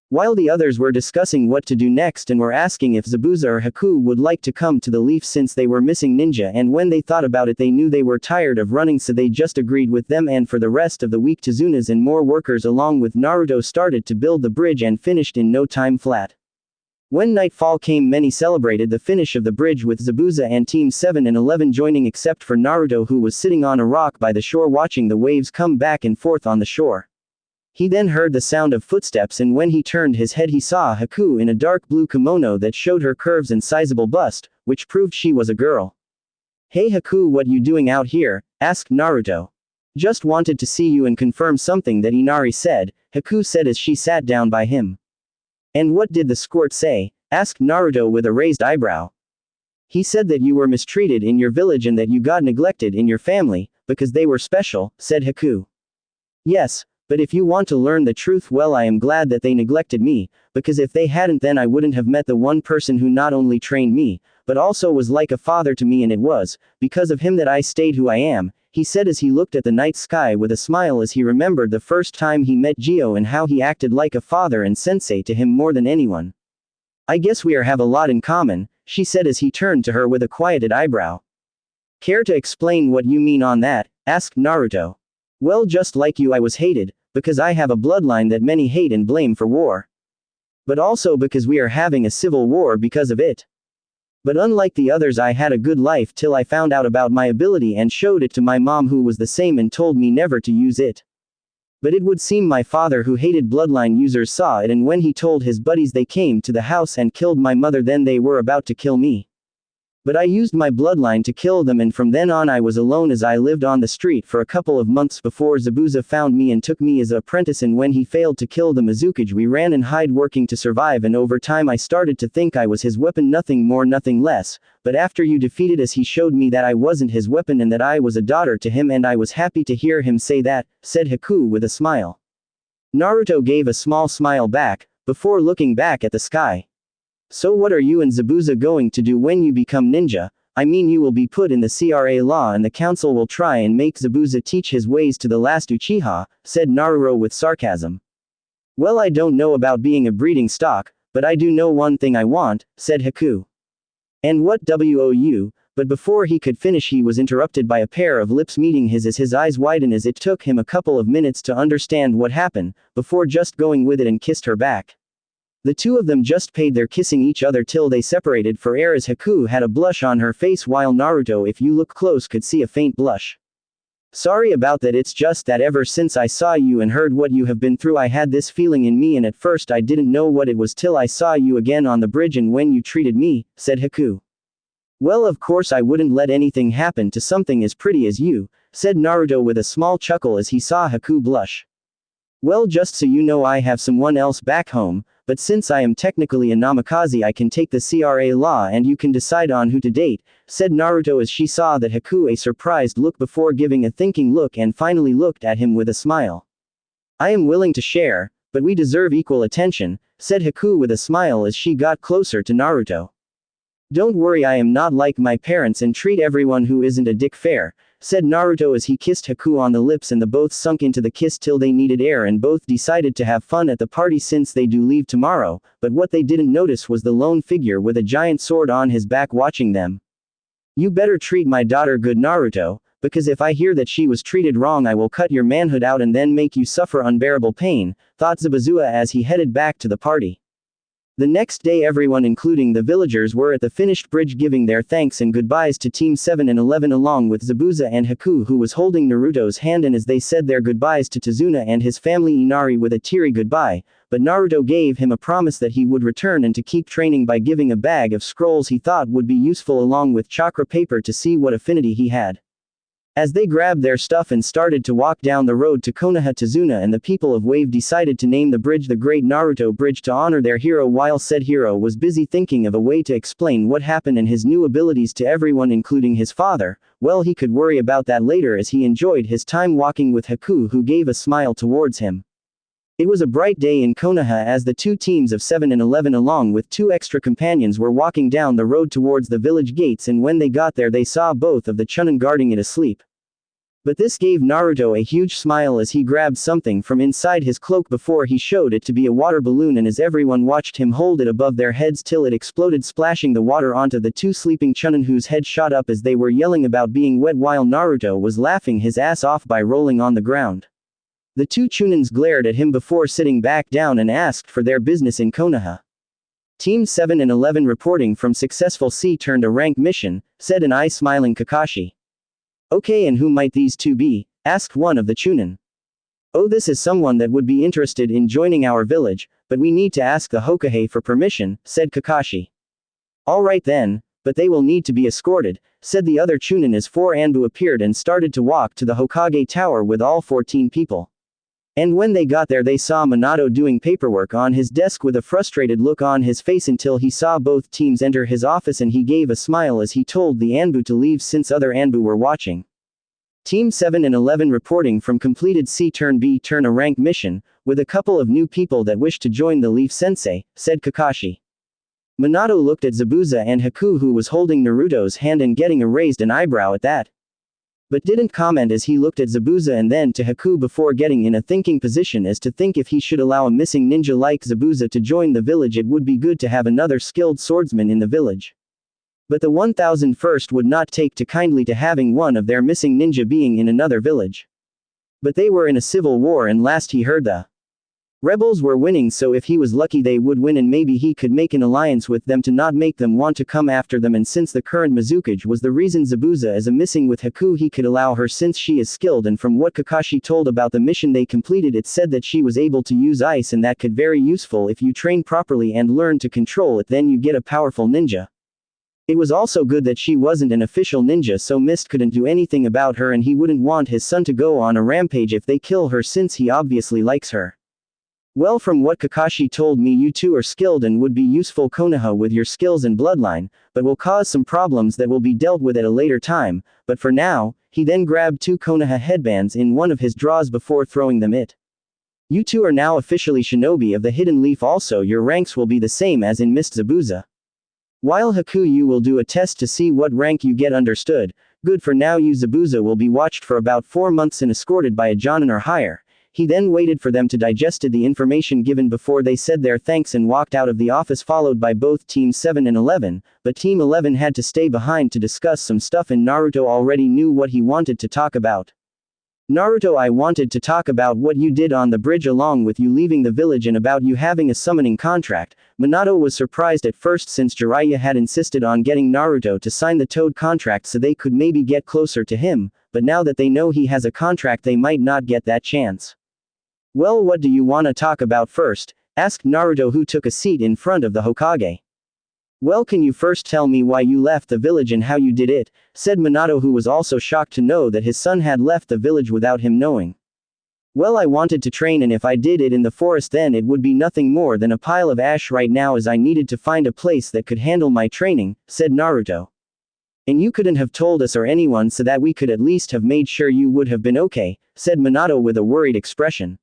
While the others were discussing what to do next and were asking if Zabuza or Haku would like to come to the Leaf since they were missing Ninja, and when they thought about it they knew they were tired of running, so they just agreed with them, and for the rest of the week Tazunas and more workers along with Naruto started to build the bridge and finished in no time flat. When nightfall came many celebrated the finish of the bridge with Zabuza and Team 7 and 11 joining, except for Naruto, who was sitting on a rock by the shore watching the waves come back and forth on the shore. He then heard the sound of footsteps, and when he turned his head he saw Haku in a dark blue kimono that showed her curves and sizable bust, which proved she was a girl. "Hey Haku, what you doing out here?" asked Naruto. "Just wanted to see you and confirm something that Inari said," Haku said as she sat down by him. "And what did the squirt say?" asked Naruto with a raised eyebrow. "He said that you were mistreated in your village and that you got neglected in your family, because they were special," said Haku. "Yes, But if you want to learn the truth, well, I am glad that they neglected me, because if they hadn't, then I wouldn't have met the one person who not only trained me, but also was like a father to me, and it was because of him that I stayed who I am, he said as he looked at the night sky with a smile as he remembered the first time he met Gio and how he acted like a father and sensei to him more than anyone. I guess we have a lot in common, she said as he turned to her with a quieted eyebrow. Care to explain what you mean on that? Asked Naruto. Well, just like you, I was hated, because I have a bloodline that many hate and blame for war. But also because we are having a civil war because of it. But unlike the others, I had a good life till I found out about my ability and showed it to my mom, who was the same and told me never to use it. But it would seem my father, who hated bloodline users, saw it, and when he told his buddies, they came to the house and killed my mother. Then they were about to kill me. But I used my bloodline to kill them, and from then on I was alone as I lived on the street for a couple of months before Zabuza found me and took me as an apprentice, and when he failed to kill the Mizukage, we ran and hid working to survive, and over time I started to think I was his weapon, nothing more nothing less. But after you defeated us, he showed me that I wasn't his weapon and that I was a daughter to him, and I was happy to hear him say that, said Haku with a smile. Naruto gave a small smile back, before looking back at the sky. So what are you and Zabuza going to do when you become ninja? I mean, you will be put in the CRA law and the council will try and make Zabuza teach his ways to the last Uchiha, said Naruto with sarcasm. Well, I don't know about being a breeding stock, but I do know one thing I want, said Haku. And what wou? But before he could finish, he was interrupted by a pair of lips meeting his as his eyes widened, as it took him a couple of minutes to understand what happened, before just going with it and kissed her back. The two of them just paid their kissing each other till they separated for air, as Haku had a blush on her face while Naruto, if you look close, could see a faint blush. Sorry about that, it's just that ever since I saw you and heard what you have been through, I had this feeling in me, and at first I didn't know what it was till I saw you again on the bridge and when you treated me, said Haku. Well, of course I wouldn't let anything happen to something as pretty as you, said Naruto with a small chuckle as he saw Haku blush. Well, just so you know, I have someone else back home, but since I am technically a namikaze, I can take the CRA law and you can decide on who to date, said Naruto as she saw that Haku a surprised look before giving a thinking look and finally looked at him with a smile. I am willing to share, but we deserve equal attention, said Haku with a smile as she got closer to Naruto. Don't worry, I am not like my parents and treat everyone who isn't a dick fair, said Naruto as he kissed Haku on the lips, and the both sunk into the kiss till they needed air and both decided to have fun at the party since they do leave tomorrow, but what they didn't notice was the lone figure with a giant sword on his back watching them. You better treat my daughter good, Naruto, because if I hear that she was treated wrong, I will cut your manhood out and then make you suffer unbearable pain, thought Zabuza as he headed back to the party. The next day, everyone including the villagers were at the finished bridge giving their thanks and goodbyes to Team 7 and 11 along with Zabuza and Haku, who was holding Naruto's hand, and as they said their goodbyes to Tazuna and his family, Inari with a teary goodbye, but Naruto gave him a promise that he would return and to keep training by giving a bag of scrolls he thought would be useful along with chakra paper to see what affinity he had. As they grabbed their stuff and started to walk down the road to Konoha, Tazuna and the people of Wave decided to name the bridge the Great Naruto Bridge to honor their hero, while said hero was busy thinking of a way to explain what happened and his new abilities to everyone including his father. Well, he could worry about that later as he enjoyed his time walking with Haku, who gave a smile towards him. It was a bright day in Konoha as the two teams of 7 and 11 along with two extra companions were walking down the road towards the village gates, and when they got there they saw both of the Chunin guarding it asleep. But this gave Naruto a huge smile as he grabbed something from inside his cloak before he showed it to be a water balloon, and as everyone watched him hold it above their heads till it exploded, splashing the water onto the two sleeping Chunin, whose head shot up as they were yelling about being wet while Naruto was laughing his ass off by rolling on the ground. The two Chunins glared at him before sitting back down and asked for their business in Konoha. Team 7 and 11 reporting from successful C-turned-a-rank mission, said an eye-smiling Kakashi. Okay, and who might these two be? Asked one of the Chunin. Oh, this is someone that would be interested in joining our village, but we need to ask the Hokage for permission, said Kakashi. Alright then, but they will need to be escorted, said the other Chunin as 4 Anbu appeared and started to walk to the Hokage Tower with all 14 people. And when they got there they saw Minato doing paperwork on his desk with a frustrated look on his face until he saw both teams enter his office, and he gave a smile as he told the Anbu to leave since other Anbu were watching. Team 7 and 11 reporting from completed C-turn-B-turn a rank mission, with a couple of new people that wish to join the Leaf Sensei, said Kakashi. Minato looked at Zabuza and Haku, who was holding Naruto's hand and getting a raised an eyebrow at that, but didn't comment as he looked at Zabuza and then to Haku before getting in a thinking position as to think if he should allow a missing ninja like Zabuza to join the village. It would be good to have another skilled swordsman in the village. But the 1001st would not take to kindly to having one of their missing ninja being in another village. But they were in a civil war and last he heard the rebels were winning, so if he was lucky they would win and maybe he could make an alliance with them to not make them want to come after them, and since the current Mizukage was the reason Zabuza is a missing with Haku, he could allow her since she is skilled, and from what Kakashi told about the mission they completed, it said that she was able to use ice and that could very useful if you train properly and learn to control it, then you get a powerful ninja. It was also good that she wasn't an official ninja, so Mist couldn't do anything about her and he wouldn't want his son to go on a rampage if they kill her since he obviously likes her. Well, from what Kakashi told me, you two are skilled and would be useful Konoha with your skills and bloodline, but will cause some problems that will be dealt with at a later time, but for now, he then grabbed 2 Konoha headbands in one of his drawers before throwing them it. You two are now officially shinobi of the Hidden Leaf, also your ranks will be the same as in Mist Zabuza. While Haku, you will do a test to see what rank you get, understood? Good. For now you Zabuza will be watched for about 4 months and escorted by a Jonin or higher. He then waited for them to digested the information given before they said their thanks and walked out of the office, followed by both Team 7 and 11, but Team 11 had to stay behind to discuss some stuff and Naruto already knew what he wanted to talk about. Naruto, I wanted to talk about what you did on the bridge along with you leaving the village and about you having a summoning contract. Minato was surprised at first since Jiraiya had insisted on getting Naruto to sign the Toad contract so they could maybe get closer to him, but now that they know he has a contract they might not get that chance. Well, what do you want to talk about first? Asked Naruto, who took a seat in front of the Hokage. Well, can you first tell me why you left the village and how you did it? Said Minato, who was also shocked to know that his son had left the village without him knowing. Well, I wanted to train and if I did it in the forest then it would be nothing more than a pile of ash right now, as I needed to find a place that could handle my training, said Naruto. And you couldn't have told us or anyone so that we could at least have made sure you would have been okay, said Minato with a worried expression.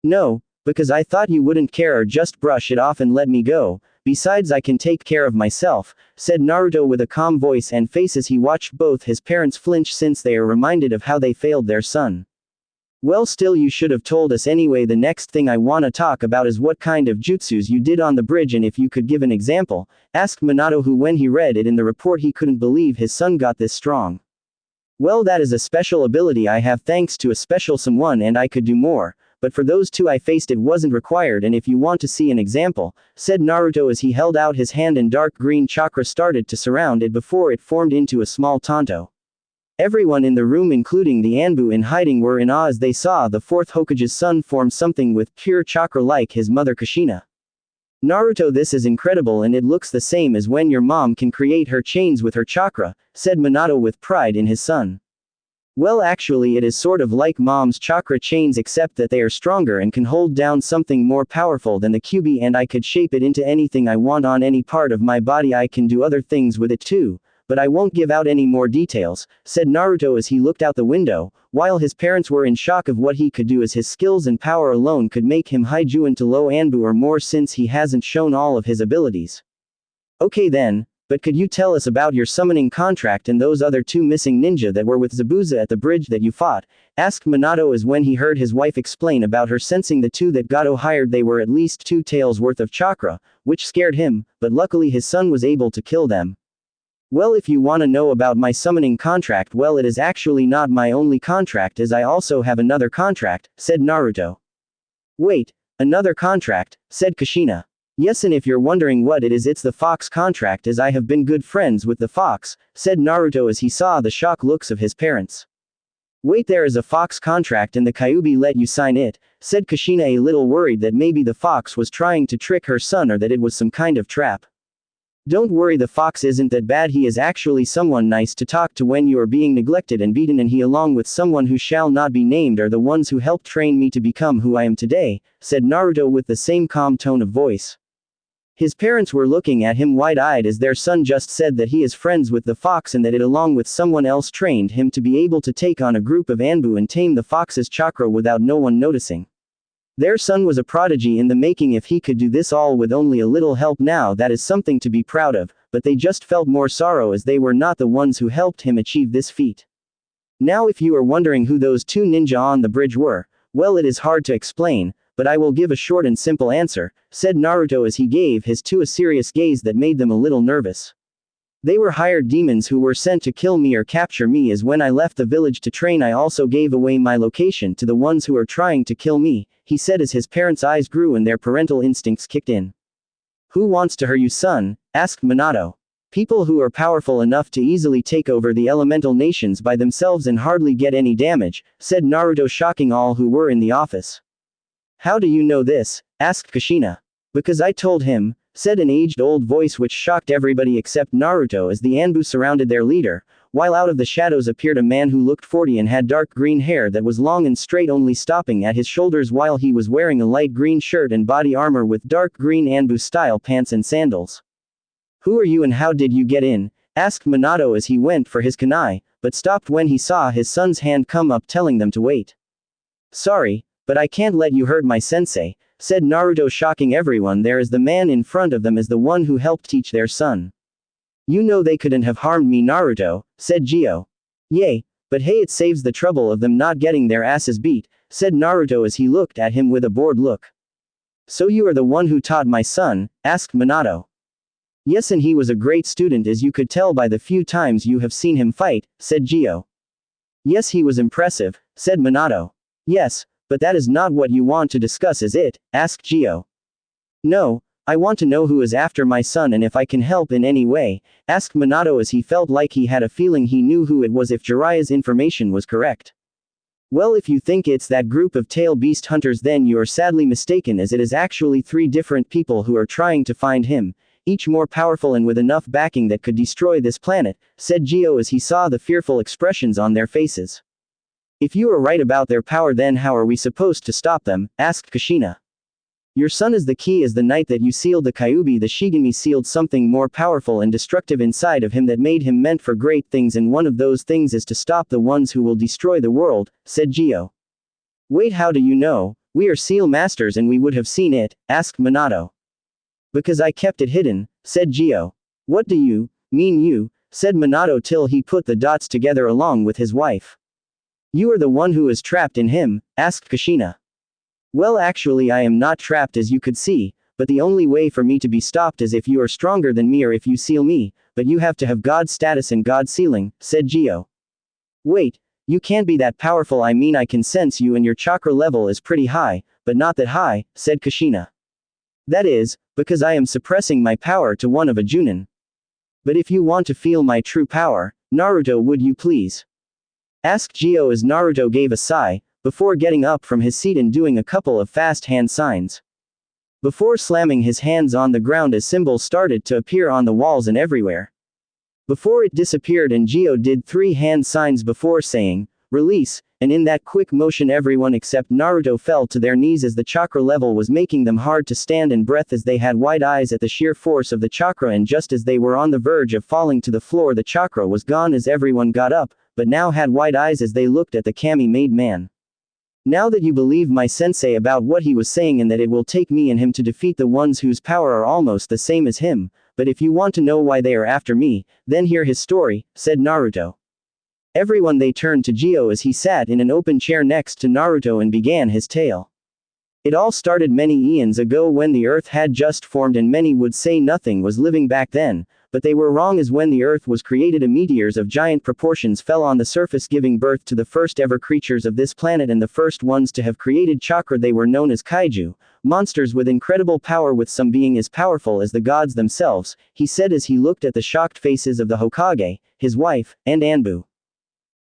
No, because I thought you wouldn't care or just brush it off and let me go. Besides, I can take care of myself, said Naruto with a calm voice and face as he watched both his parents flinch since they are reminded of how they failed their son. Well, still you should have told us anyway. The next thing I wanna talk about is what kind of jutsus you did on the bridge and if you could give an example, asked Minato, who when he read it in the report he couldn't believe his son got this strong. Well, that is a special ability I have thanks to a special someone and I could do more. But for those two I faced it wasn't required, and if you want to see an example, said Naruto as he held out his hand and dark green chakra started to surround it before it formed into a small tanto. Everyone in the room including the Anbu in hiding were in awe as they saw the 4th Hokage's son form something with pure chakra like his mother Kushina. Naruto, this is incredible and it looks the same as when your mom can create her chains with her chakra, said Minato with pride in his son. Well, actually it is sort of like mom's chakra chains except that they are stronger and can hold down something more powerful than the Kyuubi, and I could shape it into anything I want on any part of my body. I can do other things with it too, but I won't give out any more details, said Naruto as he looked out the window, while his parents were in shock of what he could do as his skills and power alone could make him Haijuin to low Anbu or more since he hasn't shown all of his abilities. Okay then. But could you tell us about your summoning contract and those other 2 missing ninja that were with Zabuza at the bridge that you fought? Asked Minato as when he heard his wife explain about her sensing the 2 that Gato hired they were at least 2 taels worth of chakra, which scared him, but luckily his son was able to kill them. Well, if you want to know about my summoning contract, well, it is actually not my only contract as I also have another contract, said Naruto. Wait, another contract, said Kushina. Yes, and if you're wondering what it is, it's the Fox contract as I have been good friends with the Fox, said Naruto as he saw the shocked looks of his parents. Wait, there is a Fox contract and the Kyuubi let you sign it, said Kushina, a little worried that maybe the Fox was trying to trick her son or that it was some kind of trap. Don't worry, the Fox isn't that bad, he is actually someone nice to talk to when you are being neglected and beaten, and he along with someone who shall not be named are the ones who helped train me to become who I am today, said Naruto with the same calm tone of voice. His parents were looking at him wide-eyed as their son just said that he is friends with the fox and that it along with someone else trained him to be able to take on a group of Anbu and tame the fox's chakra without no one noticing. Their son was a prodigy in the making. If he could do this all with only a little help now, that is something to be proud of, but they just felt more sorrow as they were not the ones who helped him achieve this feat. Now if you are wondering who those two ninja on the bridge were, well, it is hard to explain, but I will give a short and simple answer, said Naruto as he gave his two a serious gaze that made them a little nervous. They were hired demons who were sent to kill me or capture me, as when I left the village to train I also gave away my location to the ones who are trying to kill me, he said as his parents' eyes grew and their parental instincts kicked in. Who wants to hurt you, son? Asked Minato. People who are powerful enough to easily take over the elemental nations by themselves and hardly get any damage, said Naruto, shocking all who were in the office. How do you know this? Asked Kushina. Because I told him, said an aged-old voice which shocked everybody except Naruto as the Anbu surrounded their leader, while out of the shadows appeared a man who looked 40 and had dark green hair that was long and straight only stopping at his shoulders, while he was wearing a light green shirt and body armor with dark green Anbu-style pants and sandals. Who are you and how did you get in? Asked Minato as he went for his kunai, but stopped when he saw his son's hand come up telling them to wait. Sorry, but I can't let you hurt my sensei, said Naruto, shocking everyone there as the man in front of them is the one who helped teach their son. You know they couldn't have harmed me, Naruto, said Gio. Yay, but hey, it saves the trouble of them not getting their asses beat, said Naruto as he looked at him with a bored look. So you are the one who taught my son? Asked Minato. Yes, and he was a great student as you could tell by the few times you have seen him fight, said Gio. Yes, he was impressive, said Minato. Yes, but that is not what you want to discuss, is it? Asked Gio. No, I want to know who is after my son and if I can help in any way, asked Minato as he felt like he had a feeling he knew who it was if Jiraiya's information was correct. Well, if you think it's that group of tail beast hunters, then you're sadly mistaken, as it is actually 3 different people who are trying to find him, each more powerful and with enough backing that could destroy this planet, said Gio as he saw the fearful expressions on their faces. If you are right about their power, then how are we supposed to stop them? Asked Kushina. Your son is the key. As the night that you sealed the Kyuubi, the Shigami sealed something more powerful and destructive inside of him that made him meant for great things, and one of those things is to stop the ones who will destroy the world, said Gio. Wait, how do you know? We are seal masters and we would have seen it, asked Minato. Because I kept it hidden, said Gio. What do you mean you? Said Minato till he put the dots together along with his wife. You are the one who is trapped in him, asked Kushina. Well, actually I am not trapped, as you could see, but the only way for me to be stopped is if you are stronger than me or if you seal me, but you have to have God status and God sealing, said Gio. Wait, you can't be that powerful. I mean, I can sense you and your chakra level is pretty high, but not that high, said Kushina. That is, because I am suppressing my power to one of a Junin. But if you want to feel my true power, Naruto, would you please? Asked Gio as Naruto gave a sigh, before getting up from his seat and doing a couple of fast hand signs. Before slamming his hands on the ground as symbols started to appear on the walls and everywhere. Before it disappeared and Gio did 3 hand signs before saying, release, and in that quick motion everyone except Naruto fell to their knees as the chakra level was making them hard to stand and breath as they had wide eyes at the sheer force of the chakra, and just as they were on the verge of falling to the floor the chakra was gone as everyone got up, but now had wide eyes as they looked at the kami-made man. Now that you believe my sensei about what he was saying and that it will take me and him to defeat the ones whose power are almost the same as him, but if you want to know why they are after me, then hear his story, said Naruto. Everyone they turned to Gio as he sat in an open chair next to Naruto and began his tale. It all started many eons ago when the earth had just formed, and many would say nothing was living back then, but they were wrong, as when the earth was created meteors of giant proportions fell on the surface, giving birth to the first ever creatures of this planet and the first ones to have created chakra. They were known as kaiju, monsters with incredible power, with some being as powerful as the gods themselves, he said as he looked at the shocked faces of the Hokage, his wife, and Anbu.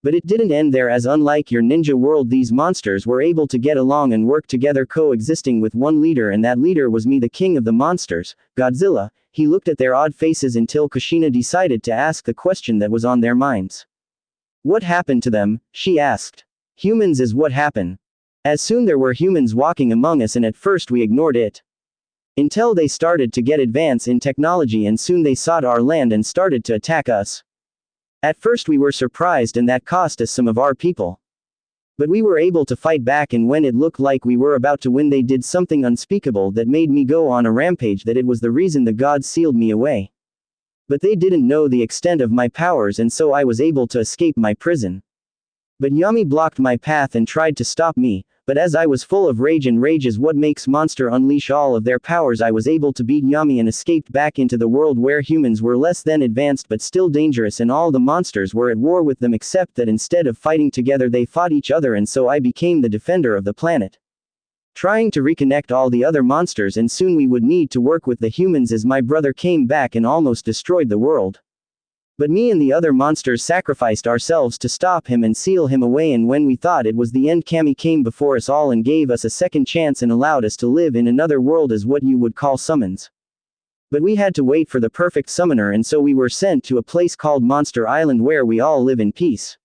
But it didn't end there, as unlike your ninja world, these monsters were able to get along and work together, coexisting with one leader, and that leader was me, the king of the monsters, Godzilla. He looked at their odd faces until Kushina decided to ask the question that was on their minds. What happened to them? She asked. Humans is what happened. As soon there were humans walking among us, and at first we ignored it. Until they started to get advance in technology and soon they sought our land and started to attack us. At first we were surprised and that cost us some of our people. But we were able to fight back, and when it looked like we were about to win they did something unspeakable that made me go on a rampage, that it was the reason the gods sealed me away. But they didn't know the extent of my powers and so I was able to escape my prison. But Yami blocked my path and tried to stop me, but as I was full of rage, and rage is what makes monster unleash all of their powers, I was able to beat Yami and escaped back into the world where humans were less than advanced but still dangerous and all the monsters were at war with them, except that instead of fighting together they fought each other, and so I became the defender of the planet. Trying to reconnect all the other monsters, and soon we would need to work with the humans as my brother came back and almost destroyed the world. But me and the other monsters sacrificed ourselves to stop him and seal him away, and when we thought it was the end, Kami came before us all and gave us a second chance and allowed us to live in another world as what you would call summons. But we had to wait for the perfect summoner, and so we were sent to a place called Monster Island where we all live in peace.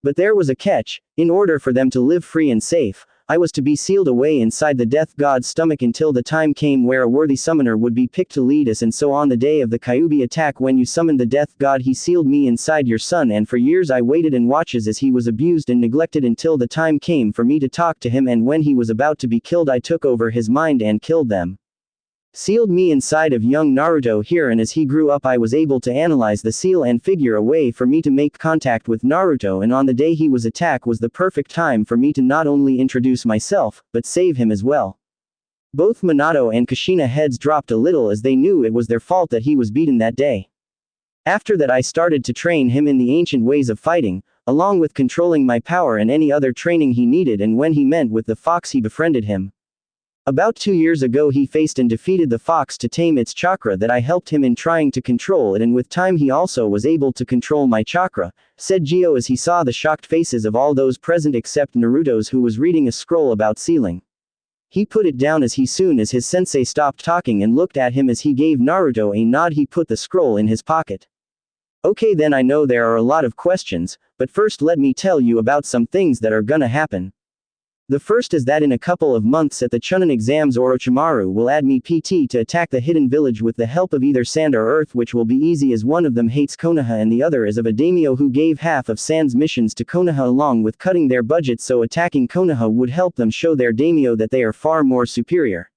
But there was a catch: in order for them to live free and safe, I was to be sealed away inside the death god's stomach until the time came where a worthy summoner would be picked to lead us, and so on the day of the Kyuubi attack when you summoned the death god he sealed me inside your son, and for years I waited and watches as he was abused and neglected until the time came for me to talk to him, and when he was about to be killed I took over his mind and killed them. Sealed me inside of young Naruto here, and as he grew up I was able to analyze the seal and figure a way for me to make contact with Naruto, and on the day he was attacked was the perfect time for me to not only introduce myself, but save him as well. Both Minato and Kushina heads dropped a little as they knew it was their fault that he was beaten that day. After that I started to train him in the ancient ways of fighting, along with controlling my power and any other training he needed, and when he met with the fox he befriended him. About 2 years ago he faced and defeated the fox to tame its chakra that I helped him in trying to control it, and with time he also was able to control my chakra, said Gio as he saw the shocked faces of all those present except Naruto's, who was reading a scroll about sealing. He put it down as soon as his sensei stopped talking and looked at him as he gave Naruto a nod. He put the scroll in his pocket. Okay, then I know there are a lot of questions, but first let me tell you about some things that are gonna happen. The first is that in a couple of months at the Chunin exams Orochimaru will add me PT to attack the hidden village with the help of either sand or earth, which will be easy as one of them hates Konoha and the other is of a daimyo who gave half of sand's missions to Konoha along with cutting their budget, so attacking Konoha would help them show their daimyo that they are far more superior.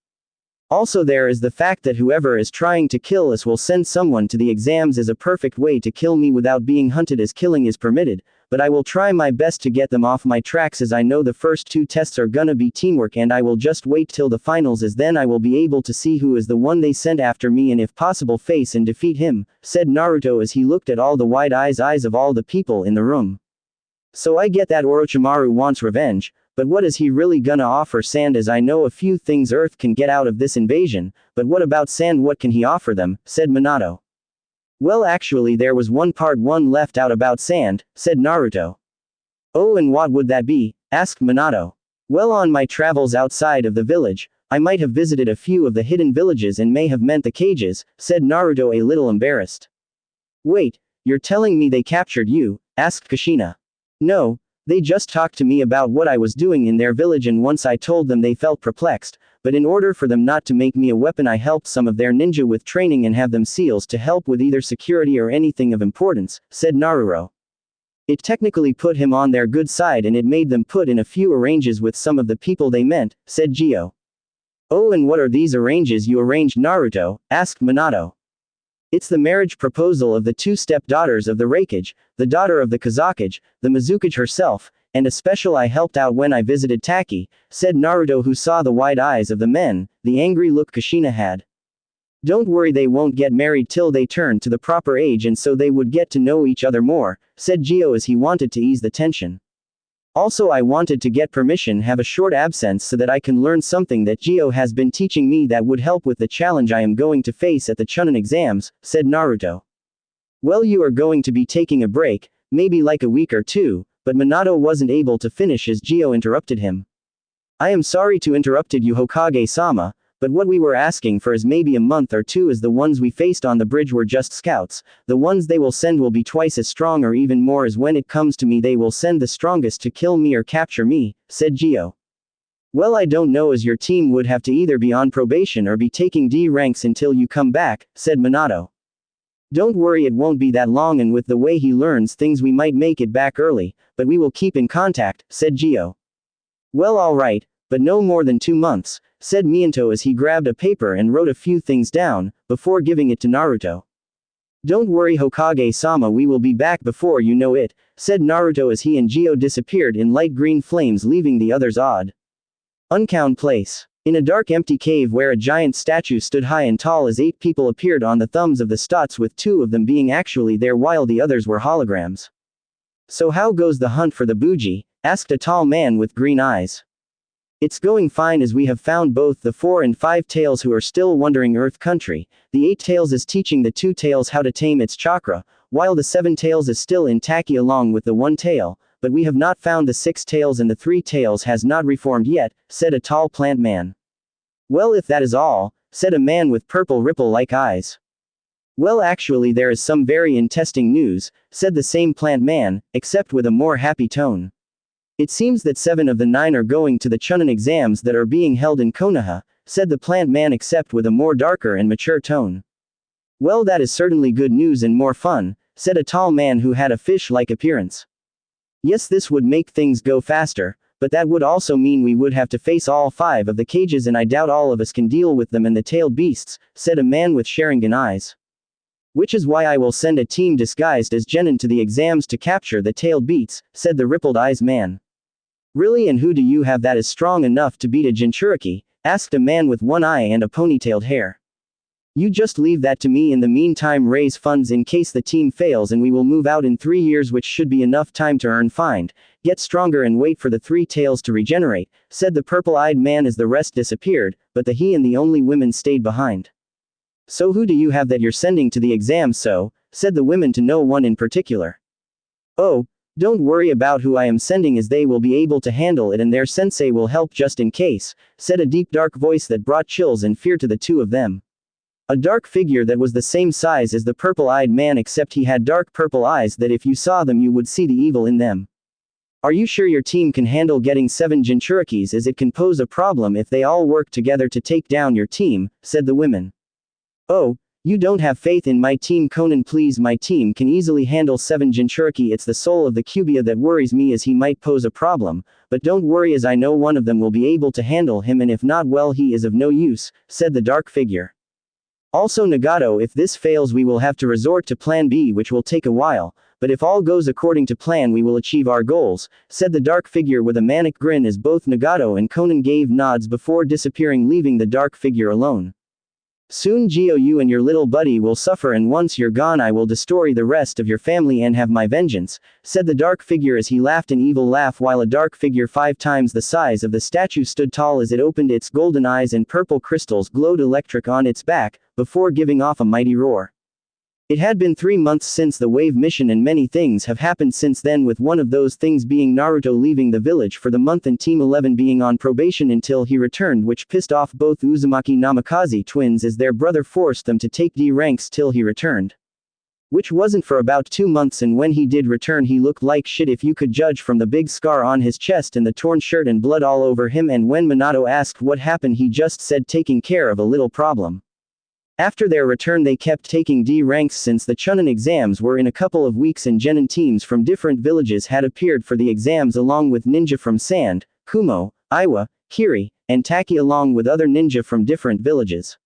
Also there is the fact that whoever is trying to kill us will send someone to the exams as a perfect way to kill me without being hunted, as killing is permitted, but I will try my best to get them off my tracks, as I know the first 2 tests are gonna be teamwork, and I will just wait till the finals, as then I will be able to see who is the one they sent after me and if possible face and defeat him, said Naruto as he looked at all the wide eyes of all the people in the room. So I get that Orochimaru wants revenge, but what is he really gonna offer Sand? As I know a few things Earth can get out of this invasion, but what about Sand? What can he offer them? Said Minato. Well, actually there was one part left out about Sand, said Naruto. Oh, and what would that be? Asked Minato. Well, on my travels outside of the village, I might have visited a few of the hidden villages and may have meant the cages, said Naruto a little embarrassed. Wait, you're telling me they captured you? Asked Kushina. No. They just talked to me about what I was doing in their village, and once I told them they felt perplexed, but in order for them not to make me a weapon I helped some of their ninja with training and have them seals to help with either security or anything of importance, said Naruto. It technically put him on their good side and it made them put in a few arranges with some of the people they meant, said Gio. Oh, and what are these arranges you arranged, Naruto? Asked Minato. It's the marriage proposal of the 2 stepdaughters of the Raikage, the daughter of the Kazakage, the Mizukage herself, and a special I helped out when I visited Taki, said Naruto, who saw the wide eyes of the men, the angry look Kushina had. Don't worry, they won't get married till they turn to the proper age, and so they would get to know each other more, said Gio as he wanted to ease the tension. Also, I wanted to get permission have a short absence so that I can learn something that Gio has been teaching me that would help with the challenge I am going to face at the Chunin exams, said Naruto. Well, you are going to be taking a break, maybe like a week or 2, but Minato wasn't able to finish as Gio interrupted him. I am sorry to interrupted you, Hokage-sama, but what we were asking for is maybe a month or 2, as the ones we faced on the bridge were just scouts. The ones they will send will be twice as strong or even more, as when it comes to me they will send the strongest to kill me or capture me, said Gio. Well, I don't know, as your team would have to either be on probation or be taking D ranks until you come back, said Minato. Don't worry, it won't be that long, and with the way he learns things we might make it back early, but we will keep in contact, said Gio. Well, alright, but no more than 2 months, said Miento as he grabbed a paper and wrote a few things down, before giving it to Naruto. Don't worry, Hokage-sama, we will be back before you know it, said Naruto as he and Gio disappeared in light green flames, leaving the others awed. Uncown place. In a dark empty cave where a giant statue stood high and tall as 8 people appeared on the thumbs of the stots, with 2 of them being actually there while the others were holograms. So how goes the hunt for the Buji? Asked a tall man with green eyes. It's going fine, as we have found both the 4 and 5 tails who are still wandering Earth country. The 8 tails is teaching the 2 tails how to tame its chakra, while the 7 tails is still in Taki along with the 1 tail, but we have not found the 6 tails and the 3 tails has not reformed yet, said a tall plant man. Well, if that is all, said a man with purple ripple-like eyes. Well, actually there is some very interesting news, said the same plant man, except with a more happy tone. It seems that 7 of the 9 are going to the Chunin exams that are being held in Konoha, said the plant man, except with a more darker and mature tone. Well, that is certainly good news and more fun, said a tall man who had a fish-like appearance. Yes, this would make things go faster, but that would also mean we would have to face all 5 of the cages, and I doubt all of us can deal with them and the tailed beasts, said a man with Sharingan eyes. Which is why I will send a team disguised as genin to the exams to capture the tailed beasts, said the rippled eyes man. Really, and who do you have that is strong enough to beat a Jinchuriki? Asked a man with 1 eye and a ponytailed hair. You just leave that to me. In the meantime, raise funds in case the team fails, and we will move out in 3 years, which should be enough time to earn find, get stronger and wait for the 3 tails to regenerate, said the purple-eyed man as the rest disappeared, but the he and the only women stayed behind. So who do you have that you're sending to the exam? So, said the women to no one in particular. Oh, don't worry about who I am sending, as they will be able to handle it and their sensei will help just in case, said a deep dark voice that brought chills and fear to the 2 of them. A dark figure that was the same size as the purple-eyed man, except he had dark purple eyes that if you saw them you would see the evil in them. Are you sure your team can handle getting 7 Jinchurikis, as it can pose a problem if they all work together to take down your team, said the women. Oh, you don't have faith in my team, Conan? Please, my team can easily handle 7 Jinchuriki. It's the soul of the Cubia that worries me, as he might pose a problem, but don't worry, as I know one of them will be able to handle him, and if not, well, he is of no use, said the dark figure. Also, Nagato, if this fails we will have to resort to plan B, which will take a while, but if all goes according to plan we will achieve our goals, said the dark figure with a manic grin as both Nagato and Conan gave nods before disappearing, leaving the dark figure alone. Soon, Gio, you and your little buddy will suffer, and once you're gone I will destroy the rest of your family and have my vengeance, said the dark figure as he laughed an evil laugh, while a dark figure 5 times the size of the statue stood tall as it opened its golden eyes and purple crystals glowed electric on its back, before giving off a mighty roar. It had been 3 months since the wave mission, and many things have happened since then, with one of those things being Naruto leaving the village for the month and Team 11 being on probation until he returned, which pissed off both Uzumaki Namikaze twins as their brother forced them to take D ranks till he returned. Which wasn't for about 2 months, and when he did return he looked like shit if you could judge from the big scar on his chest and the torn shirt and blood all over him, and when Minato asked what happened he just said taking care of a little problem. After their return they kept taking D ranks since the Chunin exams were in a couple of weeks, and genin teams from different villages had appeared for the exams along with ninja from Sand, Kumo, Iwa, Kiri, and Taki along with other ninja from different villages.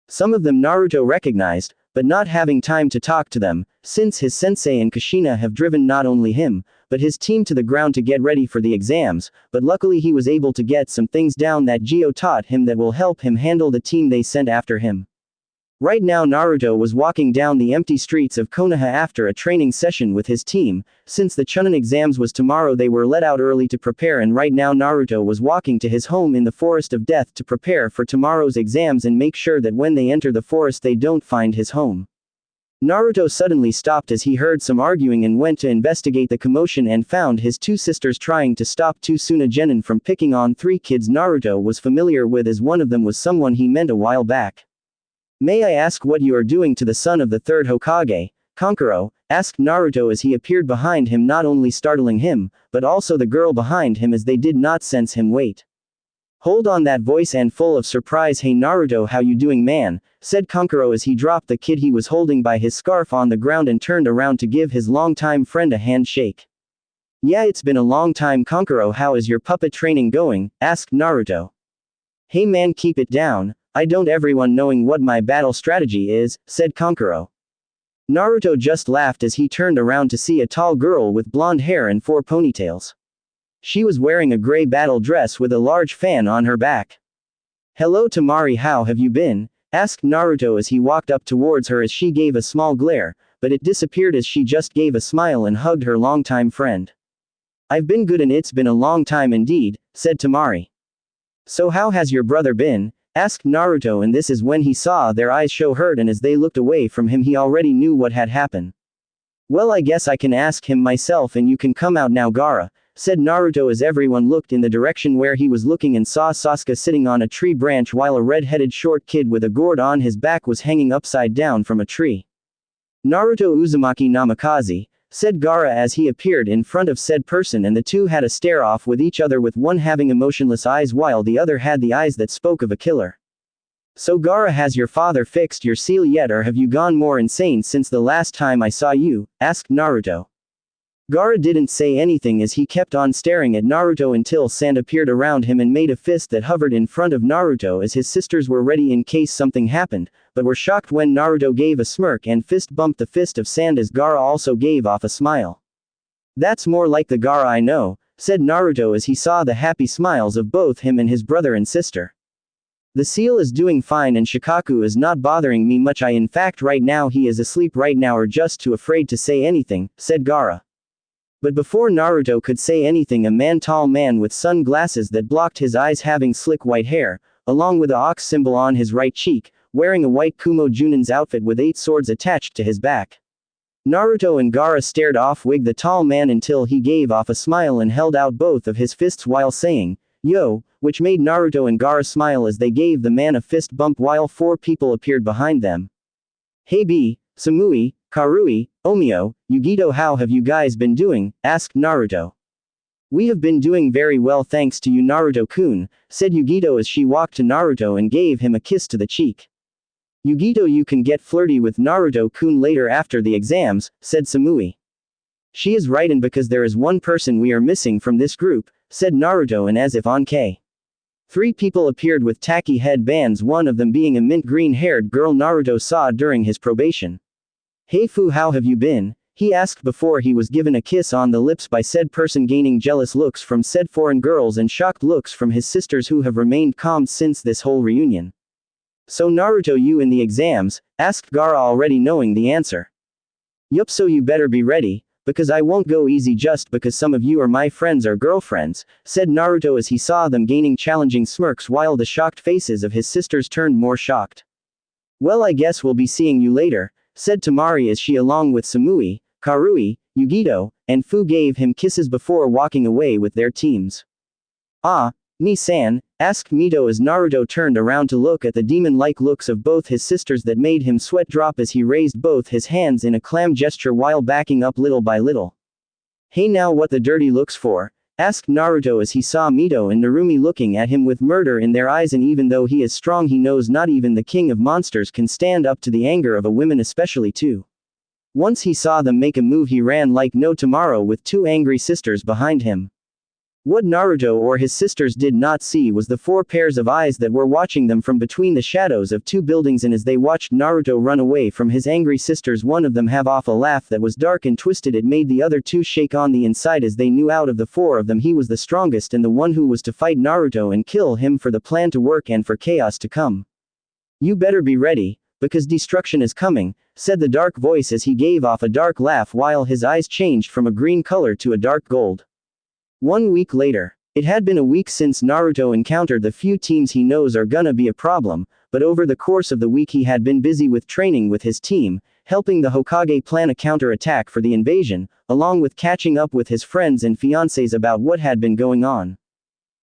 Some of them Naruto recognized, but not having time to talk to them, since his sensei and Kushina have driven not only him, but his team to the ground to get ready for the exams, but luckily he was able to get some things down that Gio taught him that will help him handle the team they sent after him. Right now Naruto was walking down the empty streets of Konoha after a training session with his team. Since the Chunin exams was tomorrow they were let out early to prepare, and right now Naruto was walking to his home in the Forest of Death to prepare for tomorrow's exams and make sure that when they enter the forest they don't find his home. Naruto suddenly stopped as he heard some arguing and went to investigate the commotion and found his 2 sisters trying to stop 2 Suna genin from picking on 3 kids Naruto was familiar with, as one of them was someone he met a while back. May I ask what you are doing to the son of the 3rd Hokage, Kankuro? Asked Naruto as he appeared behind him, not only startling him, but also the girl behind him, as they did not sense him wait. Hold on, that voice and full of surprise. Hey Naruto, how you doing man, said Kankuro as he dropped the kid he was holding by his scarf on the ground and turned around to give his longtime friend a handshake. Yeah, it's been a long time Kankuro, how is your puppet training going, asked Naruto. Hey man, keep it down, I don't everyone knowing what my battle strategy is, said Kankuro. Naruto just laughed as he turned around to see a tall girl with blonde hair and 4 ponytails. She was wearing a gray battle dress with a large fan on her back. Hello Tamari, how have you been, asked Naruto as he walked up towards her as she gave a small glare, but it disappeared as she just gave a smile and hugged her longtime friend. I've been good and it's been a long time indeed, said Tamari. So how has your brother been, asked Naruto, and this is when he saw their eyes show hurt, and as they looked away from him he already knew what had happened. Well, I guess I can ask him myself and you can come out now Gaara, said Naruto as everyone looked in the direction where he was looking and saw Sasuke sitting on a tree branch while a red-headed short kid with a gourd on his back was hanging upside down from a tree. Naruto Uzumaki Namikaze, said Gaara as he appeared in front of said person, and the two had a stare-off with each other, with one having emotionless eyes while the other had the eyes that spoke of a killer. So Gaara, has your father fixed your seal yet, or have you gone more insane since the last time I saw you, asked Naruto. Gaara didn't say anything as he kept on staring at Naruto until sand appeared around him and made a fist that hovered in front of Naruto as his sisters were ready in case something happened, but were shocked when Naruto gave a smirk and fist bumped the fist of sand as Gaara also gave off a smile. That's more like the Gaara I know, said Naruto as he saw the happy smiles of both him and his brother and sister. The seal is doing fine and Shikaku is not bothering me much. In fact right now he is asleep right now or just too afraid to say anything, said Gaara. But before Naruto could say anything, a tall man with sunglasses that blocked his eyes, having slick white hair, along with a ox symbol on his right cheek, wearing a white Kumo Junin's outfit with 8 swords attached to his back. Naruto and Gaara stared off-wig the tall man until he gave off a smile and held out both of his fists while saying, "Yo," which made Naruto and Gaara smile as they gave the man a fist bump while 4 people appeared behind them. Hey B, Samui, Karui, Omio, Yugito, how have you guys been doing, asked Naruto. We have been doing very well thanks to you Naruto-kun, said Yugito as she walked to Naruto and gave him a kiss to the cheek. Yugito, you can get flirty with Naruto-kun later after the exams, said Samui. She is right, and because there is one person we are missing from this group, said Naruto, and as if on K. 3 people appeared with tacky headbands, one of them being a mint green-haired girl Naruto saw during his probation. Hey Fu, how have you been, he asked before he was given a kiss on the lips by said person, gaining jealous looks from said foreign girls and shocked looks from his sisters who have remained calm since this whole reunion. So Naruto, you in the exams, asked Gaara, already knowing the answer. Yup, so you better be ready, because I won't go easy just because some of you are my friends or girlfriends, said Naruto as he saw them gaining challenging smirks while the shocked faces of his sisters turned more shocked. Well, I guess we'll be seeing you later, said Tamari as she, along with Samui, Karui, Yugito, and Fu, gave him kisses before walking away with their teams. Ah, Ni-san, asked Mito as Naruto turned around to look at the demon-like looks of both his sisters that made him sweat drop as he raised both his hands in a clam gesture while backing up little by little. Hey, now what the dirty looks for, asked Naruto as he saw Mito and Narumi looking at him with murder in their eyes, and even though he is strong he knows not even the king of monsters can stand up to the anger of a woman, especially two. Once he saw them make a move he ran like no tomorrow with 2 angry sisters behind him. What Naruto or his sisters did not see was the 4 pairs of eyes that were watching them from between the shadows of 2 buildings, and as they watched Naruto run away from his angry sisters, one of them have off a laugh that was dark and twisted. It made the other 2 shake on the inside as they knew out of the 4 of them he was the strongest and the one who was to fight Naruto and kill him, for the plan to work and for chaos to come. You better be ready, because destruction is coming, said the dark voice as he gave off a dark laugh while his eyes changed from a green color to a dark gold. 1 week later. It had been a week since Naruto encountered the few teams he knows are gonna be a problem, but over the course of the week he had been busy with training with his team, helping the Hokage plan a counter-attack for the invasion, along with catching up with his friends and fiancés about what had been going on.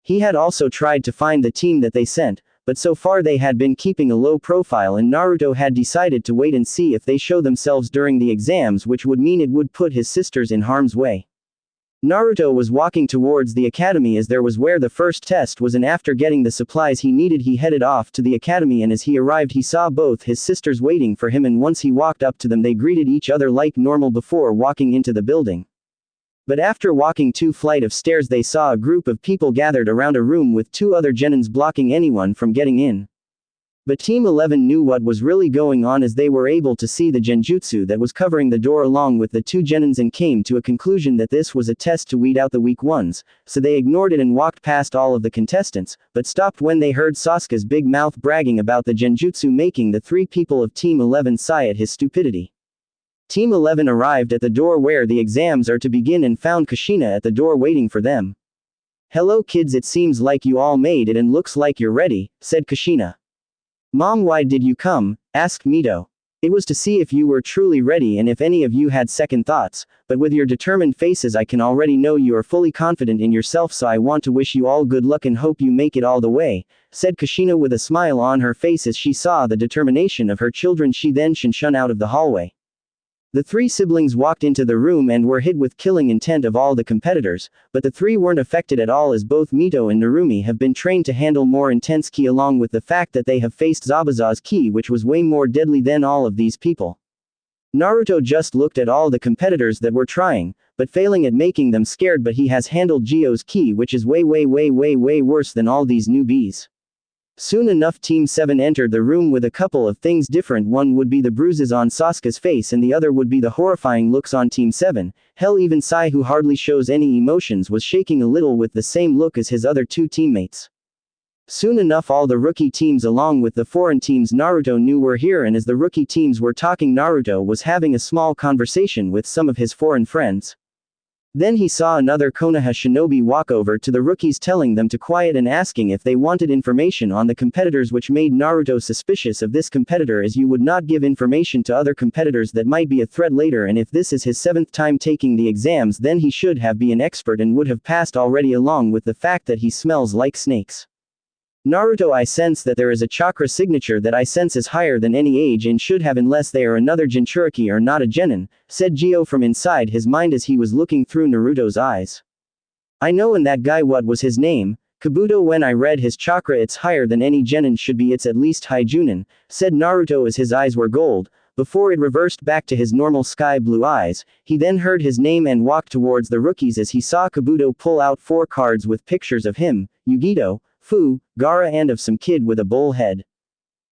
He had also tried to find the team that they sent, but so far they had been keeping a low profile, and Naruto had decided to wait and see if they show themselves during the exams, which would mean it would put his sisters in harm's way. Naruto was walking towards the academy as there was where the first test was, and after getting the supplies he needed he headed off to the academy, and as he arrived he saw both his sisters waiting for him, and once he walked up to them they greeted each other like normal before walking into the building. But after walking 2 flights of stairs they saw a group of people gathered around a room with 2 other genins blocking anyone from getting in. But Team 11 knew what was really going on as they were able to see the genjutsu that was covering the door along with the 2 genins and came to a conclusion that this was a test to weed out the weak ones, so they ignored it and walked past all of the contestants, but stopped when they heard Sasuke's big mouth bragging about the genjutsu, making the 3 people of Team 11 sigh at his stupidity. Team 11 arrived at the door where the exams are to begin and found Kushina at the door waiting for them. "Hello kids, it seems like you all made it and looks like you're ready," said Kushina. "Mom, why did you come?" asked Mito. "It was to see if you were truly ready and if any of you had second thoughts, but with your determined faces I can already know you are fully confident in yourself, so I want to wish you all good luck and hope you make it all the way," said Kushina with a smile on her face as she saw the determination of her children. She then shun out of the hallway. The 3 siblings walked into the room and were hit with killing intent of all the competitors, but the 3 weren't affected at all as both Mito and Narumi have been trained to handle more intense ki, along with the fact that they have faced Zabuza's ki, which was way more deadly than all of these people. Naruto just looked at all the competitors that were trying, but failing at making them scared, but he has handled Gio's ki, which is way worse than all these newbies. Soon enough Team 7 entered the room with a couple of things different. One would be the bruises on Sasuke's face and the other would be the horrifying looks on Team 7. Hell, even Sai, who hardly shows any emotions, was shaking a little with the same look as his other 2 teammates. Soon enough all the rookie teams along with the foreign teams Naruto knew were here, and as the rookie teams were talking Naruto was having a small conversation with some of his foreign friends. Then he saw another Konoha shinobi walk over to the rookies telling them to quiet and asking if they wanted information on the competitors, which made Naruto suspicious of this competitor as you would not give information to other competitors that might be a threat later, and if this is his 7th time taking the exams then he should have been an expert and would have passed already, along with the fact that he smells like snakes. "Naruto, I sense that there is a chakra signature that I sense is higher than any age and should have, unless they are another Jinchuriki or not a genin," said Gio from inside his mind as he was looking through Naruto's eyes. "I know, and that guy, what was his name? Kabuto, when I read his chakra it's higher than any genin should be, it's at least high Junin," said Naruto as his eyes were gold, before it reversed back to his normal sky blue eyes. He then heard his name and walked towards the rookies as he saw Kabuto pull out 4 cards with pictures of him, Yugito, Fu, Gaara and of some kid with a bull head.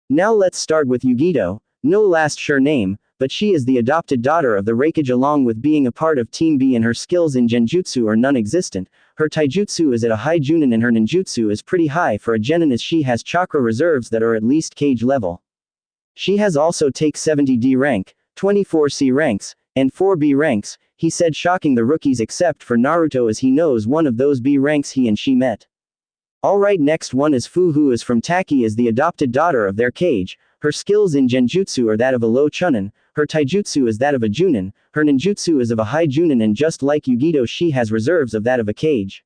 "Now let's start with Yugito, no last sure name, but she is the adopted daughter of the Raikage, along with being a part of Team B, and her skills in genjutsu are non-existent. Her taijutsu is at a high junin and her ninjutsu is pretty high for a genin as she has chakra reserves that are at least cage level. She has also take 70 D rank, 24 C ranks, and 4 B ranks," he said, shocking the rookies except for Naruto as he knows one of those B ranks he and she met. "Alright, next one is Fu, who is from Taki, is the adopted daughter of their cage. Her skills in genjutsu are that of a low chunin, her taijutsu is that of a junin, her ninjutsu is of a high junin, and just like Yugito she has reserves of that of a cage.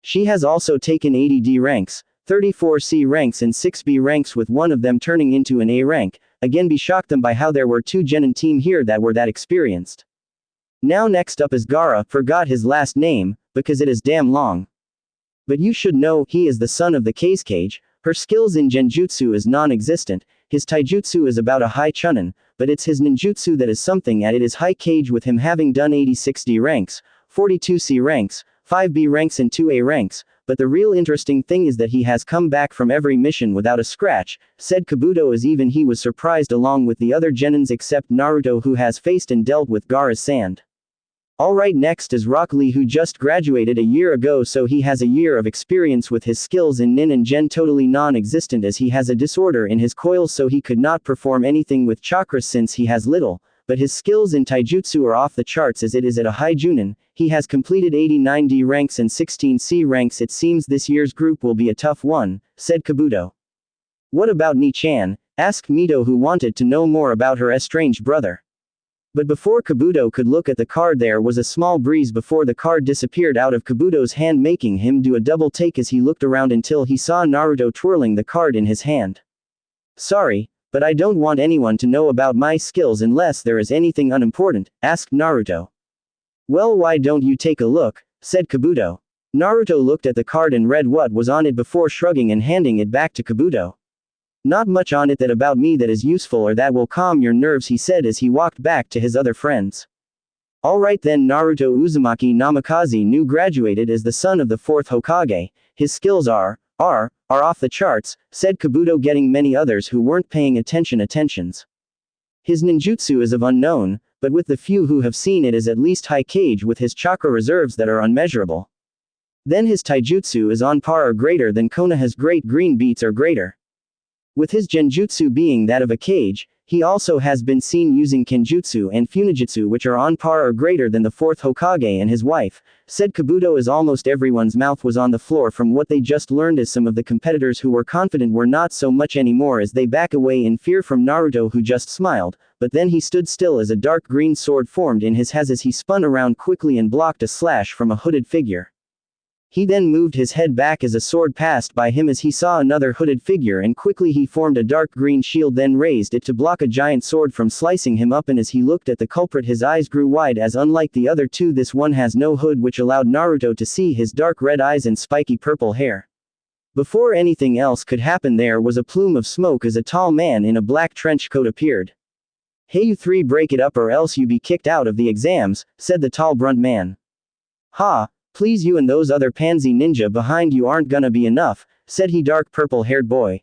She has also taken 80 D ranks, 34 C ranks and 6 B ranks, with one of them turning into an A rank. Again, be shocked them by how there were 2 genin team here that were that experienced. Now next up is Gaara, forgot his last name, because it is damn long. But you should know, he is the son of the Kage. Her skills in genjutsu is non-existent, his taijutsu is about a high chunin, but it's his ninjutsu that is something at it is high cage, with him having done 86 D ranks, 42 C ranks, 5 B ranks and 2 A ranks, but the real interesting thing is that he has come back from every mission without a scratch, said Kabuto as even he was surprised along with the other genins except Naruto, who has faced and dealt with Gaara's sand. Alright, next is Rock Lee, who just graduated a year ago, so he has a year of experience with his skills in nin and gen totally non-existent as he has a disorder in his coils, so he could not perform anything with chakras since he has little, but his skills in taijutsu are off the charts as it is at a high junin. He has completed 89 D ranks and 16 C ranks. It seems this year's group will be a tough one, said Kabuto. What about Ni-chan? Asked Mito, who wanted to know more about her estranged brother. But before Kabuto could look at the card there was a small breeze before the card disappeared out of Kabuto's hand, making him do a double take as he looked around until he saw Naruto twirling the card in his hand. Sorry, but I don't want anyone to know about my skills unless there is anything unimportant, asked Naruto. Well, why don't you take a look, said Kabuto. Naruto looked at the card and read what was on it before shrugging and handing it back to Kabuto. Not much on it that about me that is useful or that will calm your nerves, he said as he walked back to his other friends. Alright then, Naruto Uzumaki Namikaze new graduated as the son of the 4th Hokage. His skills are off the charts, said Kabuto, getting many others who weren't paying attentions. His ninjutsu is of unknown, but with the few who have seen it is at least high Kage with his chakra reserves that are unmeasurable. Then his taijutsu is on par or greater than Konoha's great green beats or greater. With his genjutsu being that of a Kage, he also has been seen using kenjutsu and funijutsu which are on par or greater than the 4th Hokage and his wife, said Kabuto as almost everyone's mouth was on the floor from what they just learned, as some of the competitors who were confident were not so much anymore as they back away in fear from Naruto, who just smiled, but then he stood still as a dark green sword formed in his hands as he spun around quickly and blocked a slash from a hooded figure. He then moved his head back as a sword passed by him as he saw another hooded figure, and quickly he formed a dark green shield, then raised it to block a giant sword from slicing him up, and as he looked at the culprit his eyes grew wide, as unlike the other two this one has no hood, which allowed Naruto to see his dark red eyes and spiky purple hair. Before anything else could happen there was a plume of smoke as a tall man in a black trench coat appeared. Hey you three, break it up or else you be kicked out of the exams, said the tall brunt man. Ha! Please, you and those other pansy ninja behind you aren't gonna be enough, said he, dark purple-haired boy.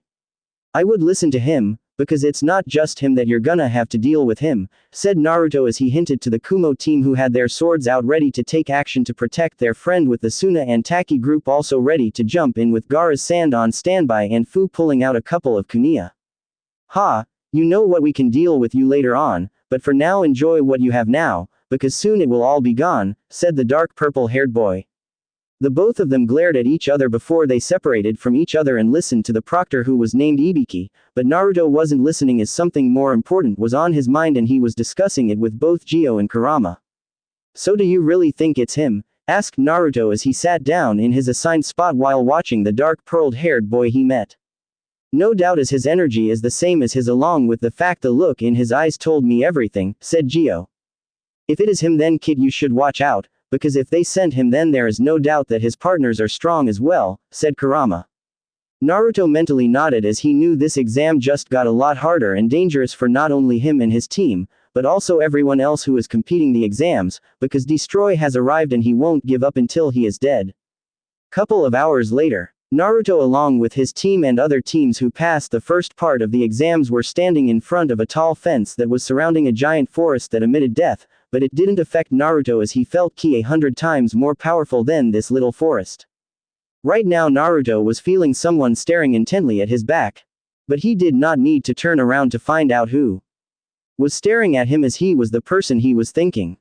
I would listen to him, because it's not just him that you're gonna have to deal with him, said Naruto as he hinted to the Kumo team, who had their swords out ready to take action to protect their friend, with the Suna and Taki group also ready to jump in with Gaara's sand on standby and Fu pulling out a couple of kunia. Ha, you know what, we can deal with you later on, but for now enjoy what you have now, because soon it will all be gone, said the dark purple-haired boy. The both of them glared at each other before they separated from each other and listened to the proctor, who was named Ibiki, but Naruto wasn't listening as something more important was on his mind and he was discussing it with both Gyo and Kurama. So do you really think it's him? Asked Naruto as he sat down in his assigned spot while watching the dark pearled-haired boy he met. No doubt, as his energy is the same as his, along with the fact the look in his eyes told me everything, said Gyo. If it is him then kid you should watch out, because if they sent him then there is no doubt that his partners are strong as well, said Kurama. Naruto mentally nodded as he knew this exam just got a lot harder and dangerous for not only him and his team, but also everyone else who is competing the exams, because Destroy has arrived and he won't give up until he is dead. Couple of hours later, Naruto along with his team and other teams who passed the first part of the exams were standing in front of a tall fence that was surrounding a giant forest that emitted death, but it didn't affect Naruto as he felt Ki 100 times more powerful than this little forest. Right now Naruto was feeling someone staring intently at his back. But he did not need to turn around to find out who was staring at him, as he was the person he was thinking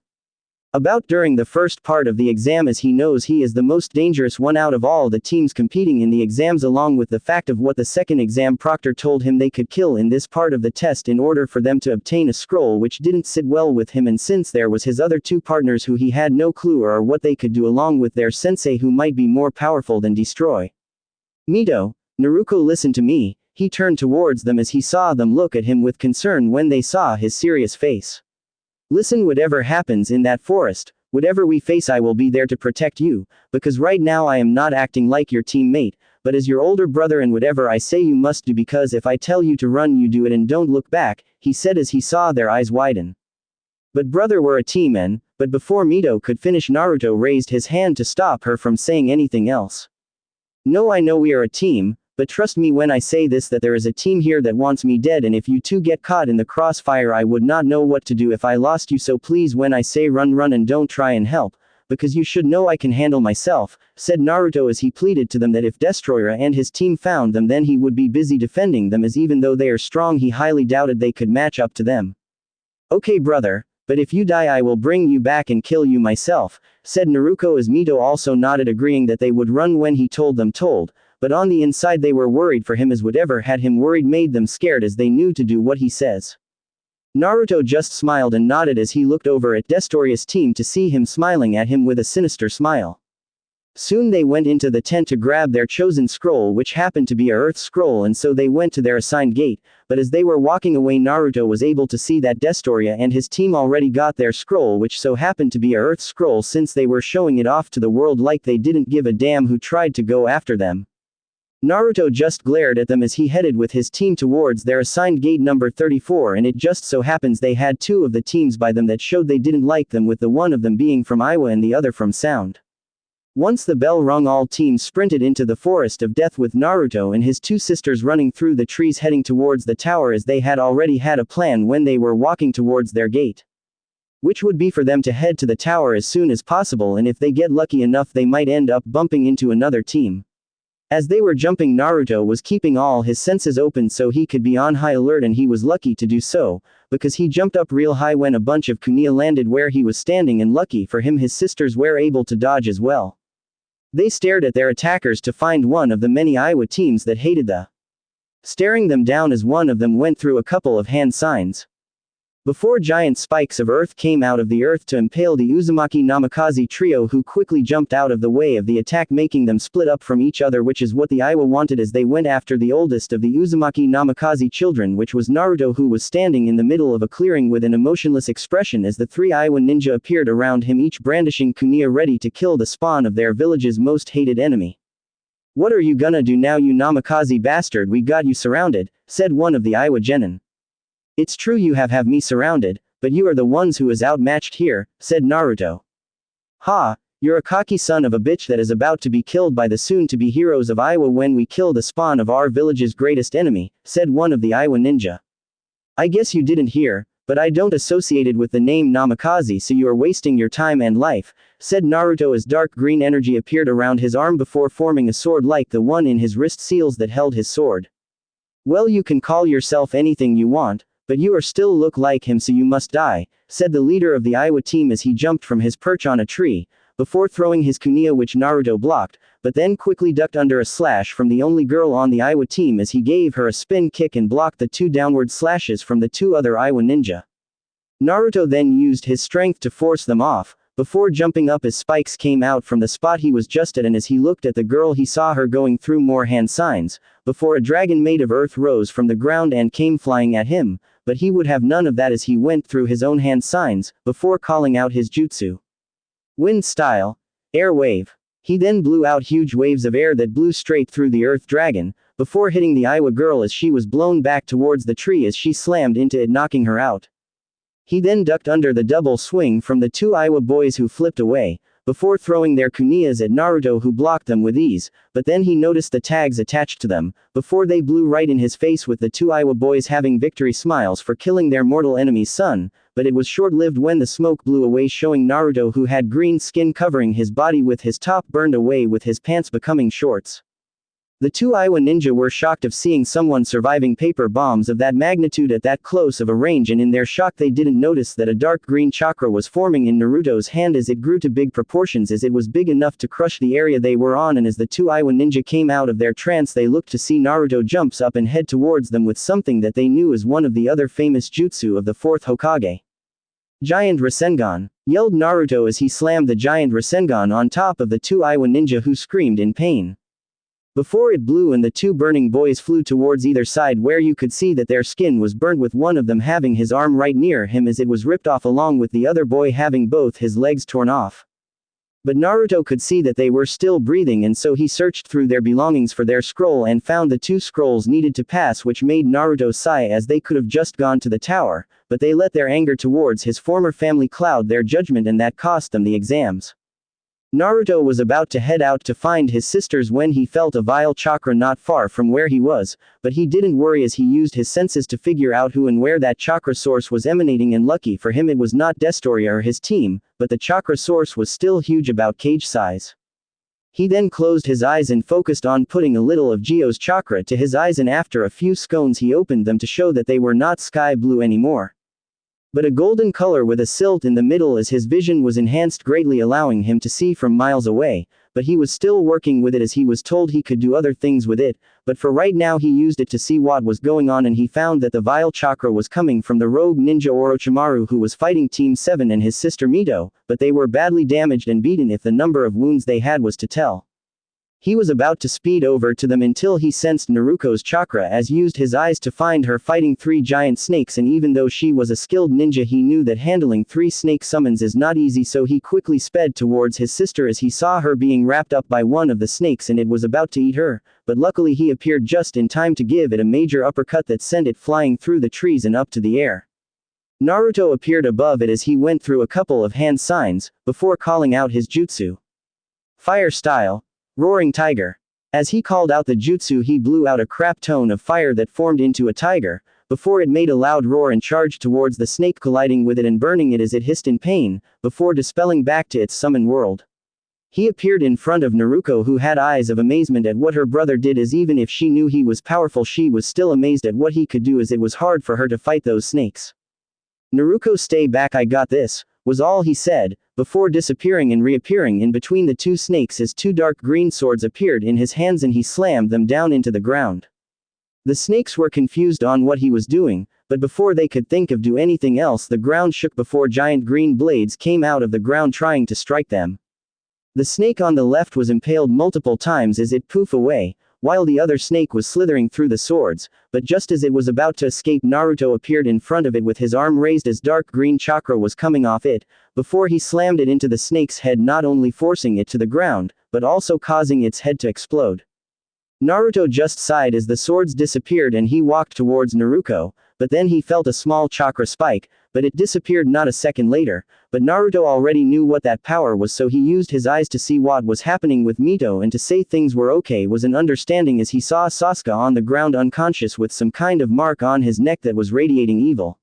about during the first part of the exam, as he knows he is the most dangerous one out of all the teams competing in the exams, along with the fact of what the second exam proctor told him they could kill in this part of the test in order for them to obtain a scroll, which didn't sit well with him, and since there was his other two partners who he had no clue or what they could do, along with their sensei who might be more powerful than Destroy. Mito, Naruto, listen to me. He turned towards them as he saw them look at him with concern when they saw his serious face. Listen, whatever happens in that forest, whatever we face, I will be there to protect you, because right now I am not acting like your teammate, but as your older brother, and whatever I say you must do, because if I tell you to run you do it and don't look back, he said as he saw their eyes widen. But brother, we're a team, and, but before Mito could finish, Naruto raised his hand to stop her from saying anything else. No, I know we are a team, but trust me when I say this, that there is a team here that wants me dead, and if you two get caught in the crossfire I would not know what to do if I lost you, so please when I say run and don't try and help, because you should know I can handle myself, said Naruto as he pleaded to them that if Destroyer and his team found them then he would be busy defending them, as even though they are strong he highly doubted they could match up to them. Okay brother, but if you die I will bring you back and kill you myself, said Naruto as Mito also nodded, agreeing that they would run when he told them but on the inside they were worried for him, as whatever had him worried made them scared, as they knew to do what he says. Naruto just smiled and nodded as he looked over at Destorius' team to see him smiling at him with a sinister smile. Soon they went into the tent to grab their chosen scroll, which happened to be a earth scroll, and so they went to their assigned gate, but as they were walking away Naruto was able to see that Destoria and his team already got their scroll, which so happened to be a earth scroll, since they were showing it off to the world like they didn't give a damn who tried to go after them. Naruto just glared at them as he headed with his team towards their assigned gate number 34, and it just so happens they had two of the teams by them that showed they didn't like them, with the one of them being from Iwa and the other from Sound. Once the bell rung, all teams sprinted into the forest of death, with Naruto and his two sisters running through the trees heading towards the tower, as they had already had a plan when they were walking towards their gate, which would be for them to head to the tower as soon as possible, and if they get lucky enough they might end up bumping into another team. As they were jumping, Naruto was keeping all his senses open so he could be on high alert, and he was lucky to do so, because he jumped up real high when a bunch of kunia landed where he was standing, and lucky for him his sisters were able to dodge as well. They stared at their attackers to find one of the many Iwa teams that hated the staring them down, as one of them went through a couple of hand signs before giant spikes of earth came out of the earth to impale the Uzumaki Namikaze trio, who quickly jumped out of the way of the attack, making them split up from each other, which is what the Iwa wanted as they went after the oldest of the Uzumaki Namikaze children, which was Naruto, who was standing in the middle of a clearing with an emotionless expression as the three Iwa ninja appeared around him, each brandishing kunia ready to kill the spawn of their village's most hated enemy. "What are you gonna do now, you Namikaze bastard? We got you surrounded," said one of the Iwa genin. "It's true you have me surrounded, but you are the ones who is outmatched here," said Naruto. "Ha, you're a cocky son of a bitch that is about to be killed by the soon-to-be heroes of Iwa when we kill the spawn of our village's greatest enemy," said one of the Iwa ninja. "I guess you didn't hear, but I don't associate it with the name Namikaze, so you are wasting your time and life," said Naruto as dark green energy appeared around his arm before forming a sword like the one in his wrist seals that held his sword. "Well, you can call yourself anything you want, but you are still look like him, so you must die," said the leader of the Iwa team as he jumped from his perch on a tree, before throwing his kunia, which Naruto blocked, but then quickly ducked under a slash from the only girl on the Iwa team as he gave her a spin kick and blocked the two downward slashes from the two other Iwa ninja. Naruto then used his strength to force them off, before jumping up as spikes came out from the spot he was just at, and as he looked at the girl he saw her going through more hand signs, before a dragon made of earth rose from the ground and came flying at him, but he would have none of that as he went through his own hand signs, before calling out his jutsu. Wind style, air wave. He then blew out huge waves of air that blew straight through the earth dragon, before hitting the Iwa girl as she was blown back towards the tree as she slammed into it, knocking her out. He then ducked under the double swing from the two Iwa boys who flipped away, before throwing their kuniyas at Naruto, who blocked them with ease, but then he noticed the tags attached to them, before they blew right in his face, with the two Iwa boys having victory smiles for killing their mortal enemy's son, but it was short-lived when the smoke blew away, showing Naruto, who had green skin covering his body with his top burned away with his pants becoming shorts. The two Iwa ninja were shocked of seeing someone surviving paper bombs of that magnitude at that close of a range, and in their shock they didn't notice that a dark green chakra was forming in Naruto's hand as it grew to big proportions, as it was big enough to crush the area they were on, and as the two Iwa ninja came out of their trance they looked to see Naruto jumps up and head towards them with something that they knew as one of the other famous jutsu of the fourth Hokage. "Giant Rasengan!" yelled Naruto as he slammed the giant Rasengan on top of the two Iwa ninja, who screamed in pain. Before it blew and the two burning boys flew towards either side, where you could see that their skin was burnt, with one of them having his arm right near him as it was ripped off, along with the other boy having both his legs torn off. But Naruto could see that they were still breathing, and so he searched through their belongings for their scroll and found the two scrolls needed to pass, which made Naruto sigh, as they could have just gone to the tower, but they let their anger towards his former family cloud their judgment, and that cost them the exams. Naruto was about to head out to find his sisters when he felt a vile chakra not far from where he was, but he didn't worry as he used his senses to figure out who and where that chakra source was emanating, and lucky for him it was not Destoria or his team, but the chakra source was still huge, about cage size. He then closed his eyes and focused on putting a little of Gio's chakra to his eyes, and after a few scones he opened them to show that they were not sky blue anymore, but a golden color with a silt in the middle, as his vision was enhanced greatly, allowing him to see from miles away, but he was still working with it as he was told he could do other things with it, but for right now he used it to see what was going on, and he found that the vile chakra was coming from the rogue ninja Orochimaru, who was fighting Team 7 and his sister Mito, but they were badly damaged and beaten if the number of wounds they had was to tell. He was about to speed over to them until he sensed Naruko's chakra as used his eyes to find her fighting 3 giant snakes, and even though she was a skilled ninja he knew that handling 3 snake summons is not easy, so he quickly sped towards his sister as he saw her being wrapped up by one of the snakes and it was about to eat her, but luckily he appeared just in time to give it a major uppercut that sent it flying through the trees and up to the air. Naruto appeared above it as he went through a couple of hand signs, before calling out his jutsu. Fire style. Roaring Tiger. As he called out the jutsu he blew out a crap ton of fire that formed into a tiger, before it made a loud roar and charged towards the snake, colliding with it and burning it as it hissed in pain, before dispelling back to its summon world. He appeared in front of Naruko, who had eyes of amazement at what her brother did, as even if she knew he was powerful she was still amazed at what he could do, as it was hard for her to fight those snakes. Naruko, stay back, I got this, was all he said, before disappearing and reappearing in between the 2 snakes as 2 dark green swords appeared in his hands and he slammed them down into the ground. The snakes were confused on what he was doing, but before they could think of do anything else the ground shook before giant green blades came out of the ground trying to strike them. The snake on the left was impaled multiple times as it poof away, while the other snake was slithering through the swords, but just as it was about to escape Naruto appeared in front of it with his arm raised as dark green chakra was coming off it, before he slammed it into the snake's head, not only forcing it to the ground, but also causing its head to explode. Naruto just sighed as the swords disappeared and he walked towards Naruto, but then he felt a small chakra spike, but it disappeared not a second later, but Naruto already knew what that power was, so he used his eyes to see what was happening with Mito and to say things were okay was an understanding as he saw Sasuke on the ground unconscious with some kind of mark on his neck that was radiating evil.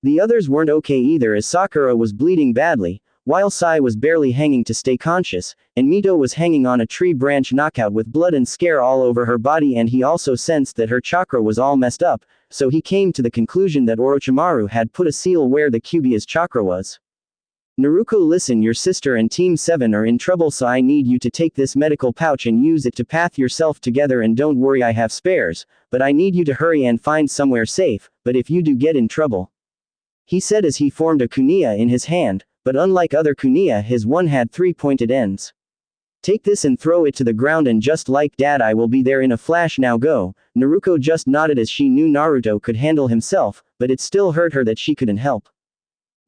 The others weren't okay either as Sakura was bleeding badly, while Sai was barely hanging to stay conscious, and Mito was hanging on a tree branch knockout with blood and scare all over her body, and he also sensed that her chakra was all messed up, so he came to the conclusion that Orochimaru had put a seal where the Kyuubi's chakra was. Naruko, listen, your sister and Team 7 are in trouble, so I need you to take this medical pouch and use it to path yourself together, and don't worry, I have spares, but I need you to hurry and find somewhere safe, but if you do get in trouble, he said as he formed a kunai in his hand, but unlike other kunai his one had 3 pointed ends. Take this and throw it to the ground, and just like Dad I will be there in a flash, now go. Naruko just nodded as she knew Naruto could handle himself, but it still hurt her that she couldn't help.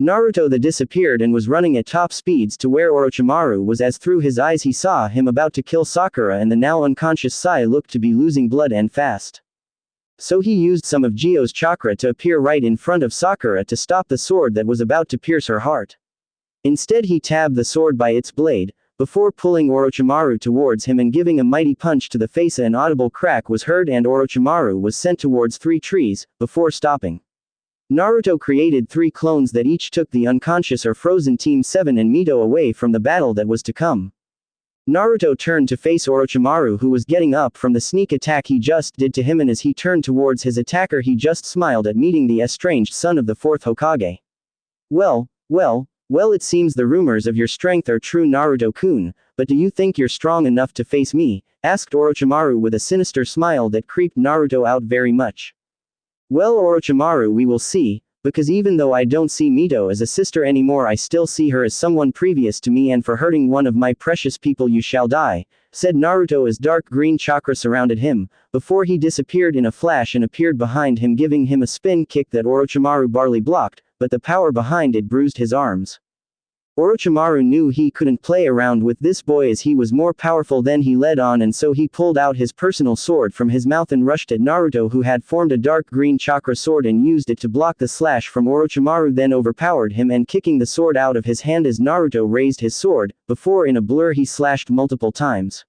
Naruto disappeared and was running at top speeds to where Orochimaru was, as through his eyes he saw him about to kill Sakura, and the now unconscious Sai looked to be losing blood and fast. So he used some of Gio's chakra to appear right in front of Sakura to stop the sword that was about to pierce her heart. Instead he tabbed the sword by its blade, before pulling Orochimaru towards him and giving a mighty punch to the face. An audible crack was heard and Orochimaru was sent towards 3 trees, before stopping. Naruto created 3 clones that each took the unconscious or frozen Team 7 and Mito away from the battle that was to come. Naruto turned to face Orochimaru, who was getting up from the sneak attack he just did to him, and as he turned towards his attacker he just smiled at meeting the estranged son of the 4th Hokage. Well, it seems the rumors of your strength are true, Naruto-kun, but do you think you're strong enough to face me? Asked Orochimaru with a sinister smile that creeped Naruto out very much. Well, Orochimaru, we will see, because even though I don't see Mito as a sister anymore, I still see her as someone previous to me, and for hurting one of my precious people you shall die, said Naruto as dark green chakra surrounded him, before he disappeared in a flash and appeared behind him, giving him a spin kick that Orochimaru barely blocked, but the power behind it bruised his arms. Orochimaru knew he couldn't play around with this boy as he was more powerful than he let on, and so he pulled out his personal sword from his mouth and rushed at Naruto, who had formed a dark green chakra sword and used it to block the slash from Orochimaru, then overpowered him and kicking the sword out of his hand as Naruto raised his sword, before in a blur he slashed multiple times.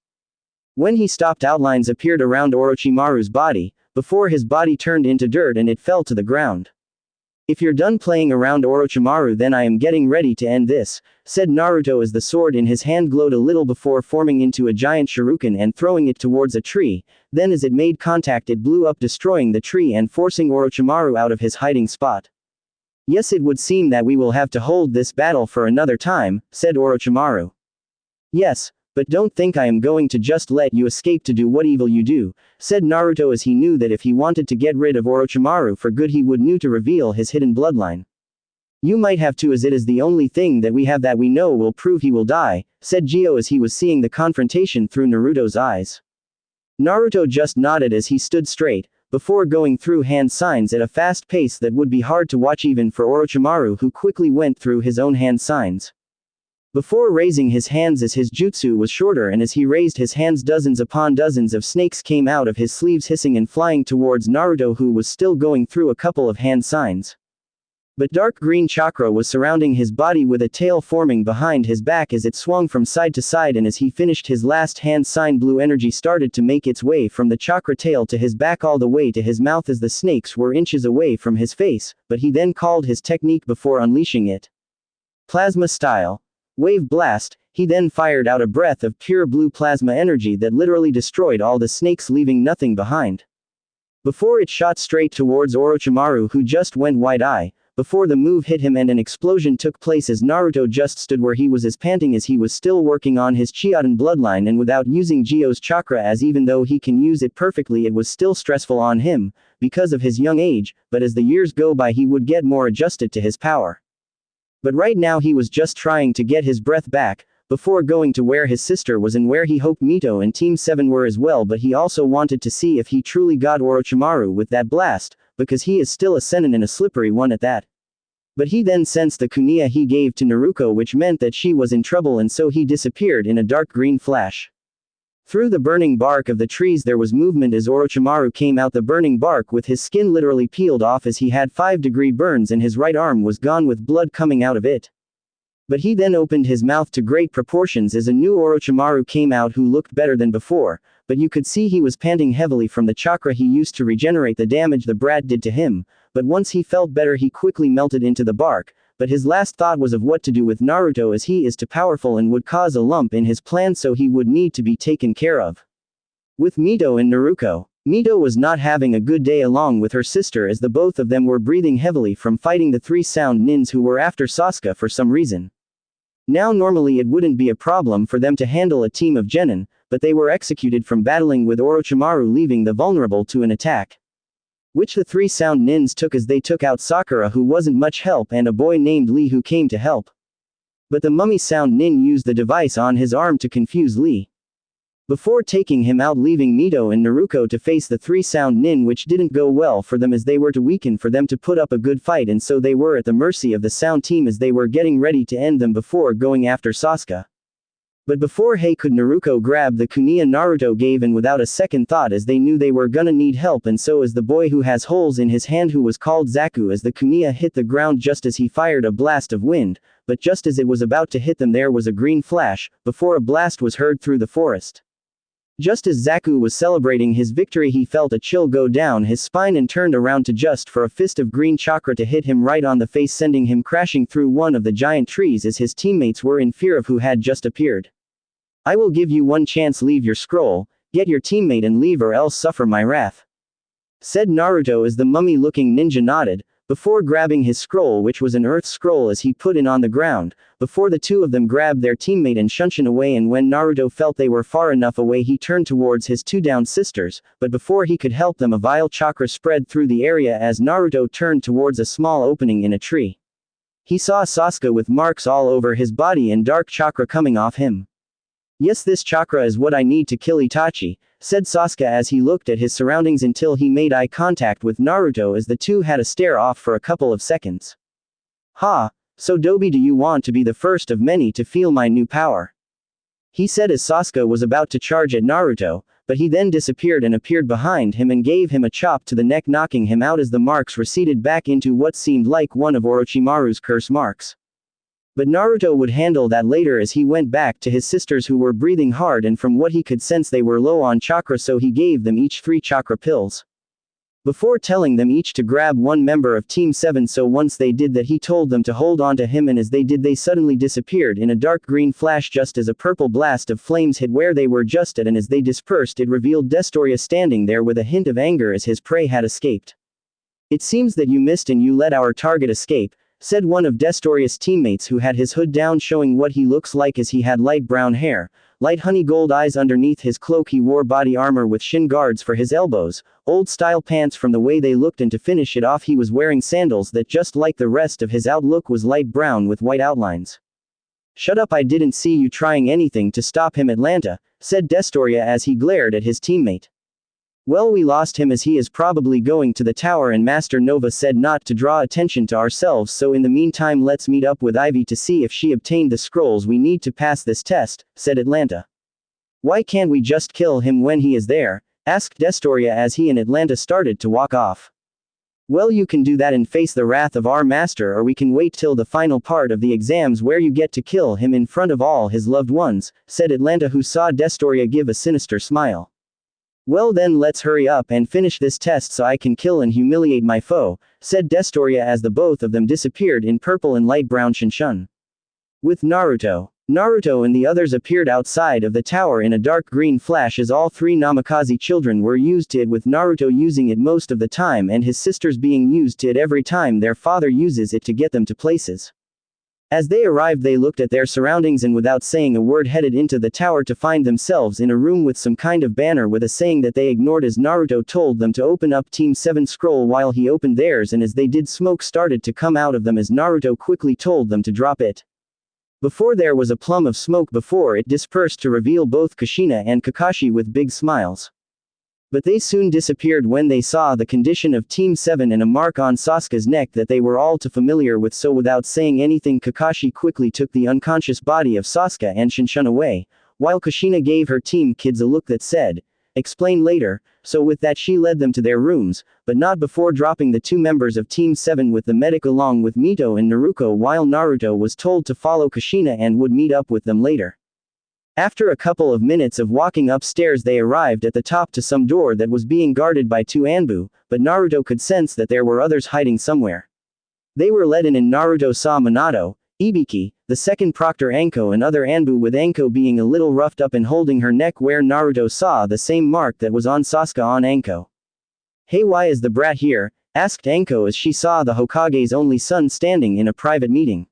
When he stopped, outlines appeared around Orochimaru's body, before his body turned into dirt and it fell to the ground. If you're done playing around, Orochimaru, then I am getting ready to end this, said Naruto as the sword in his hand glowed a little before forming into a giant shuriken and throwing it towards a tree, then as it made contact it blew up, destroying the tree and forcing Orochimaru out of his hiding spot. Yes, it would seem that we will have to hold this battle for another time, said Orochimaru. Yes, But don't think I am going to just let you escape to do what evil you do, said Naruto, as he knew that if he wanted to get rid of Orochimaru for good he would need to reveal his hidden bloodline. You might have to, as it is the only thing that we have that we know will prove he will die, said Gio as he was seeing the confrontation through Naruto's eyes. Naruto just nodded as he stood straight, before going through hand signs at a fast pace that would be hard to watch even for Orochimaru, who quickly went through his own hand signs. Before raising his hands, as his jutsu was shorter, and as he raised his hands dozens upon dozens of snakes came out of his sleeves hissing and flying towards Naruto, who was still going through a couple of hand signs. But dark green chakra was surrounding his body with a tail forming behind his back as it swung from side to side, and as he finished his last hand sign blue energy started to make its way from the chakra tail to his back all the way to his mouth as the snakes were inches away from his face, but he then called his technique before unleashing it. Plasma style. Wave blast. He then fired out a breath of pure blue plasma energy that literally destroyed all the snakes, leaving nothing behind. Before it shot straight towards Orochimaru, who just went wide-eye, before the move hit him, and an explosion took place as Naruto just stood where he was as panting as he was still working on his Chiyodan bloodline and without using Gio's chakra, as even though he can use it perfectly it was still stressful on him, because of his young age, but as the years go by he would get more adjusted to his power. But right now he was just trying to get his breath back, before going to where his sister was and where he hoped Mito and Team 7 were as well, but he also wanted to see if he truly got Orochimaru with that blast, because he is still a Sennin and a slippery one at that. But he then sensed the kunia he gave to Naruko, which meant that she was in trouble, and so he disappeared in a dark green flash. Through the burning bark of the trees there was movement as Orochimaru came out the burning bark with his skin literally peeled off, as he had 5-degree burns and his right arm was gone with blood coming out of it. But he then opened his mouth to great proportions as a new Orochimaru came out, who looked better than before, but you could see he was panting heavily from the chakra he used to regenerate the damage the brat did to him, but once he felt better he quickly melted into the bark, but his last thought was of what to do with Naruto, as he is too powerful and would cause a lump in his plan, so he would need to be taken care of. With Mito and Naruko. Mito was not having a good day along with her sister, as the both of them were breathing heavily from fighting the 3 sound nins who were after Sasuke for some reason. Now normally it wouldn't be a problem for them to handle a team of genin, but they were executed from battling with Orochimaru, leaving the vulnerable to an attack. Which the 3 sound nins took, as they took out Sakura, who wasn't much help, and a boy named Lee who came to help. But the mummy sound nin used the device on his arm to confuse Lee, before taking him out, leaving Mito and Naruko to face the 3 sound nin, which didn't go well for them as they were too weakened for them to put up a good fight, and so they were at the mercy of the sound team as they were getting ready to end them before going after Sasuke. But before he could, Naruko grabbed the kunia Naruto gave, and without a second thought, as they knew they were gonna need help, and so as the boy who has holes in his hand who was called Zaku, as the kunia hit the ground just as he fired a blast of wind, but just as it was about to hit them there was a green flash, before a blast was heard through the forest. Just as Zaku was celebrating his victory he felt a chill go down his spine and turned around to just for a fist of green chakra to hit him right on the face, sending him crashing through one of the giant trees as his teammates were in fear of who had just appeared. I will give you one chance, leave your scroll, get your teammate and leave, or else suffer my wrath, said Naruto as the mummy-looking ninja nodded, before grabbing his scroll, which was an earth scroll, as he put it on the ground, before the two of them grabbed their teammate and shunshin away, and when Naruto felt they were far enough away he turned towards his 2 down sisters, but before he could help them a vile chakra spread through the area as Naruto turned towards a small opening in a tree. He saw Sasuke with marks all over his body and dark chakra coming off him. Yes, this chakra is what I need to kill Itachi, said Sasuke as he looked at his surroundings until he made eye contact with Naruto, as the two had a stare off for a couple of seconds. Ha, so Dobi, do you want to be the first of many to feel my new power? He said as Sasuke was about to charge at Naruto, but he then disappeared and appeared behind him and gave him a chop to the neck, knocking him out as the marks receded back into what seemed like one of Orochimaru's curse marks. But Naruto would handle that later as he went back to his sisters who were breathing hard, and from what he could sense they were low on chakra, so he gave them each 3 chakra pills, before telling them each to grab one member of Team 7, so once they did that he told them to hold on to him, and as they did they suddenly disappeared in a dark green flash just as a purple blast of flames hit where they were just at, and as they dispersed it revealed Destoria standing there with a hint of anger as his prey had escaped. It seems that you missed and you let our target escape, said one of Destorius' teammates who had his hood down showing what he looks like as he had light brown hair, light honey gold eyes underneath his cloak. He wore body armor with shin guards for his elbows, old-style pants from the way they looked, and to finish it off he was wearing sandals that, just like the rest of his outlook, was light brown with white outlines. "Shut up, I didn't see you trying anything to stop him, Atlanta," said Destoria as he glared at his teammate. "Well, we lost him as he is probably going to the tower, and Master Nova said not to draw attention to ourselves, so in the meantime let's meet up with Ivy to see if she obtained the scrolls we need to pass this test," said Atlanta. "Why can't we just kill him when he is there?" asked Destoria as he and Atlanta started to walk off. "Well, you can do that and face the wrath of our master, or we can wait till the final part of the exams where you get to kill him in front of all his loved ones," said Atlanta, who saw Destoria give a sinister smile. "Well then, let's hurry up and finish this test so I can kill and humiliate my foe," said Destoria as the both of them disappeared in purple and light brown Shinshin. With Naruto and the others appeared outside of the tower in a dark green flash as all three Namikaze children were used to it, with Naruto using it most of the time and his sisters being used to it every time their father uses it to get them to places. As they arrived, they looked at their surroundings and without saying a word headed into the tower to find themselves in a room with some kind of banner with a saying that they ignored as Naruto told them to open up Team 7 scroll while he opened theirs, and as they did, smoke started to come out of them as Naruto quickly told them to drop it. Before there was a plume of smoke before it dispersed to reveal both Kushina and Kakashi with big smiles. But they soon disappeared when they saw the condition of Team 7 and a mark on Sasuke's neck that they were all too familiar with, so without saying anything Kakashi quickly took the unconscious body of Sasuke and Shinshin away, while Kushina gave her team kids a look that said, "Explain later," so with that she led them to their rooms, but not before dropping the two members of Team 7 with the medic along with Mito and Naruto, while Naruto was told to follow Kushina and would meet up with them later. After a couple of minutes of walking upstairs, they arrived at the top to some door that was being guarded by two Anbu, but Naruto could sense that there were others hiding somewhere. They were let in, and Naruto saw Minato, Ibiki, the second Proctor, Anko, and other Anbu, with Anko being a little roughed up and holding her neck, where Naruto saw the same mark that was on Sasuke on Anko. "Hey, why is the brat here?" asked Anko as she saw the Hokage's only son standing in a private meeting.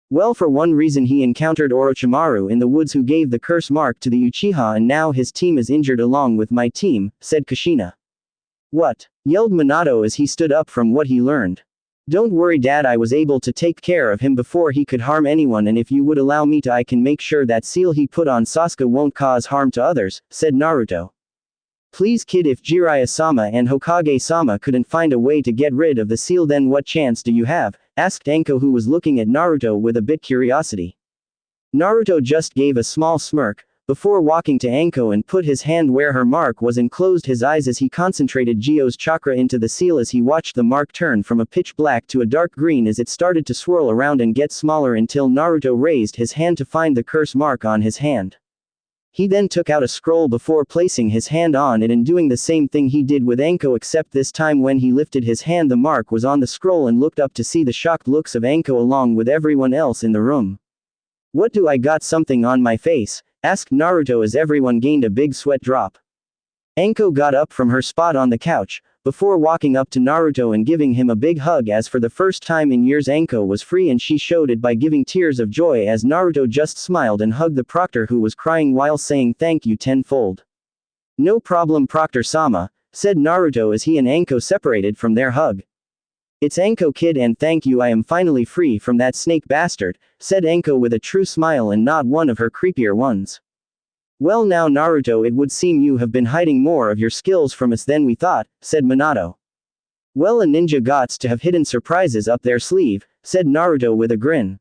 "Well, for one reason, he encountered Orochimaru in the woods, who gave the curse mark to the Uchiha, and now his team is injured along with my team," said Kushina. "What?" yelled Minato as he stood up from what he learned. "Don't worry, Dad, I was able to take care of him before he could harm anyone, and if you would allow me to, I can make sure that seal he put on Sasuke won't cause harm to others," said Naruto. "Please, kid, if Jiraiya-sama and Hokage-sama couldn't find a way to get rid of the seal, then what chance do you have?" asked Anko, who was looking at Naruto with a bit curiosity. Naruto just gave a small smirk, before walking to Anko and put his hand where her mark was and closed his eyes as he concentrated Gyo's chakra into the seal, as he watched the mark turn from a pitch black to a dark green as it started to swirl around and get smaller until Naruto raised his hand to find the curse mark on his hand. He then took out a scroll before placing his hand on it and doing the same thing he did with Anko, except this time when he lifted his hand, the mark was on the scroll, and looked up to see the shocked looks of Anko along with everyone else in the room. "What do I got something on my face?" asked Naruto as everyone gained a big sweat drop. Anko got up from her spot on the couch, before walking up to Naruto and giving him a big hug, as for the first time in years Anko was free, and she showed it by giving tears of joy as Naruto just smiled and hugged the Proctor, who was crying while saying thank you tenfold. "No problem, Proctor-sama," said Naruto as he and Anko separated from their hug. "It's Anko, kid, and thank you, I am finally free from that snake bastard," said Anko with a true smile and not one of her creepier ones. "Well now, Naruto, it would seem you have been hiding more of your skills from us than we thought," said Minato. "Well, a ninja gots to have hidden surprises up their sleeve," said Naruto with a grin.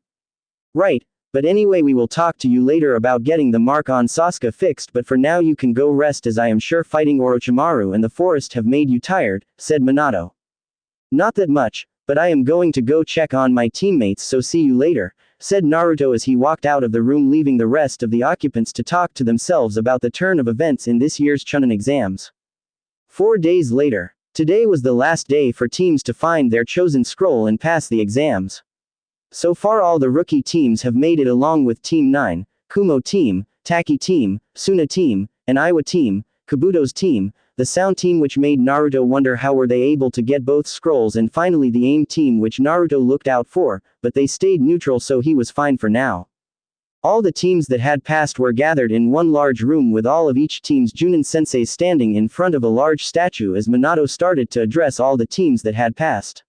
"Right, but anyway, we will talk to you later about getting the mark on Sasuke fixed, but for now you can go rest, as I am sure fighting Orochimaru and the forest have made you tired," said Minato. "Not that much, but I am going to go check on my teammates, so see you later," said Naruto as he walked out of the room, leaving the rest of the occupants to talk to themselves about the turn of events in this year's Chunin exams. 4 days later. Today was the last day for teams to find their chosen scroll and pass the exams. So far all the rookie teams have made it, along with Team 9, Kumo team, Taki team, Suna team, and Iwa team, Kabuto's team. the sound team which made Naruto wonder how were they able to get both scrolls, and finally the aim team which Naruto looked out for, but they stayed neutral so he was fine for now. All the teams that had passed were gathered in one large room with all of each team's Junin senseis standing in front of a large statue as Minato started to address all the teams that had passed.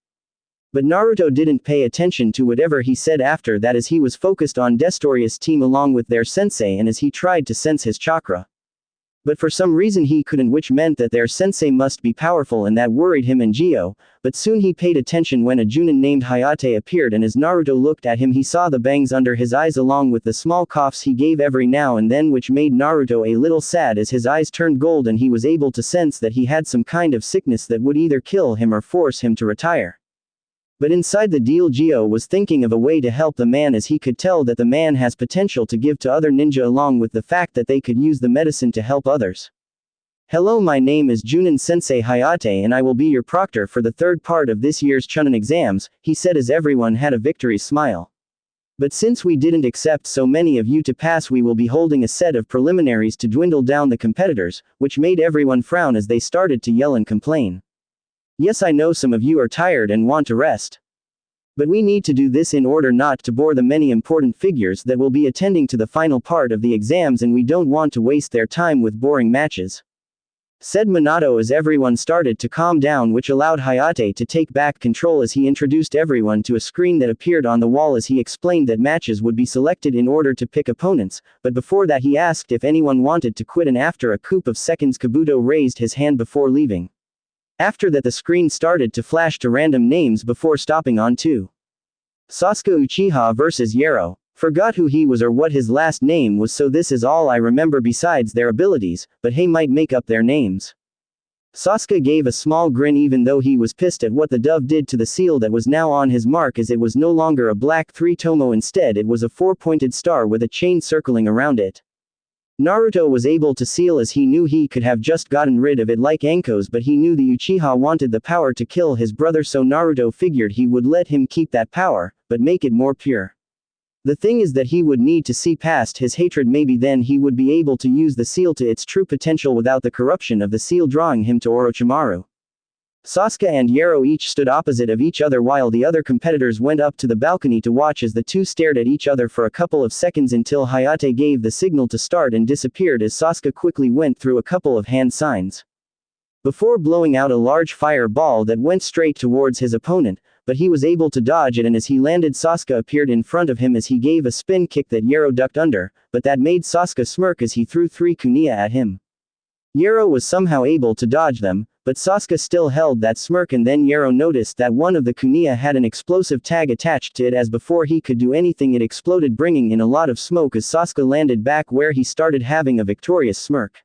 But Naruto didn't pay attention to whatever he said after that, as he was focused on Destorius' team along with their sensei and as he tried to sense his chakra. But for some reason he couldn't, which meant that their sensei must be powerful, and that worried him and Gio, but soon he paid attention when a Junin named Hayate appeared, and as Naruto looked at him he saw the bangs under his eyes along with the small coughs he gave every now and then, which made Naruto a little sad as his eyes turned gold and he was able to sense that he had some kind of sickness that would either kill him or force him to retire. But inside the deal Gio was thinking of a way to help the man, as he could tell that the man has potential to give to other ninja, along with the fact that they could use the medicine to help others. Hello, my name is Junin Sensei Hayate and I will be your proctor for the third part of this year's Chunin exams, he said as everyone had a victory smile. But since we didn't accept so many of you to pass, we will be holding a set of preliminaries to dwindle down the competitors, which made everyone frown as they started to yell and complain. Yes, I know some of you are tired and want to rest. But we need to do this in order not to bore the many important figures that will be attending to the final part of the exams, and we don't want to waste their time with boring matches, said Minato as everyone started to calm down, which allowed Hayate to take back control as he introduced everyone to a screen that appeared on the wall as he explained that matches would be selected in order to pick opponents, but before that he asked if anyone wanted to quit, and after a coup of seconds Kabuto raised his hand before leaving. After that the screen started to flash to random names before stopping on to Sasuke Uchiha vs Yaro. Forgot who he was or what his last name was, so this is all I remember besides their abilities, but hey, might make up their names. Sasuke gave a small grin even though he was pissed at what the dove did to the seal that was now on his mark, as it was no longer a black 3 tomo, instead it was a 4-pointed star with a chain circling around it. Naruto was able to seal as he knew he could have just gotten rid of it like Anko's, but he knew the Uchiha wanted the power to kill his brother, so Naruto figured he would let him keep that power, but make it more pure. The thing is that he would need to see past his hatred, maybe then he would be able to use the seal to its true potential without the corruption of the seal drawing him to Orochimaru. Sasuke and Yaro each stood opposite of each other while the other competitors went up to the balcony to watch as the two stared at each other for a couple of seconds until Hayate gave the signal to start and disappeared as Sasuke quickly went through a couple of hand signs before blowing out a large fireball that went straight towards his opponent, but he was able to dodge it, and as he landed Sasuke appeared in front of him as he gave a spin kick that Yaro ducked under, but that made Sasuke smirk as he threw 3 kunia at him. Yaro was somehow able to dodge them, but Sasuke still held that smirk, and then Yaro noticed that one of the kunia had an explosive tag attached to it, as before he could do anything it exploded, bringing in a lot of smoke as Sasuke landed back where he started having a victorious smirk.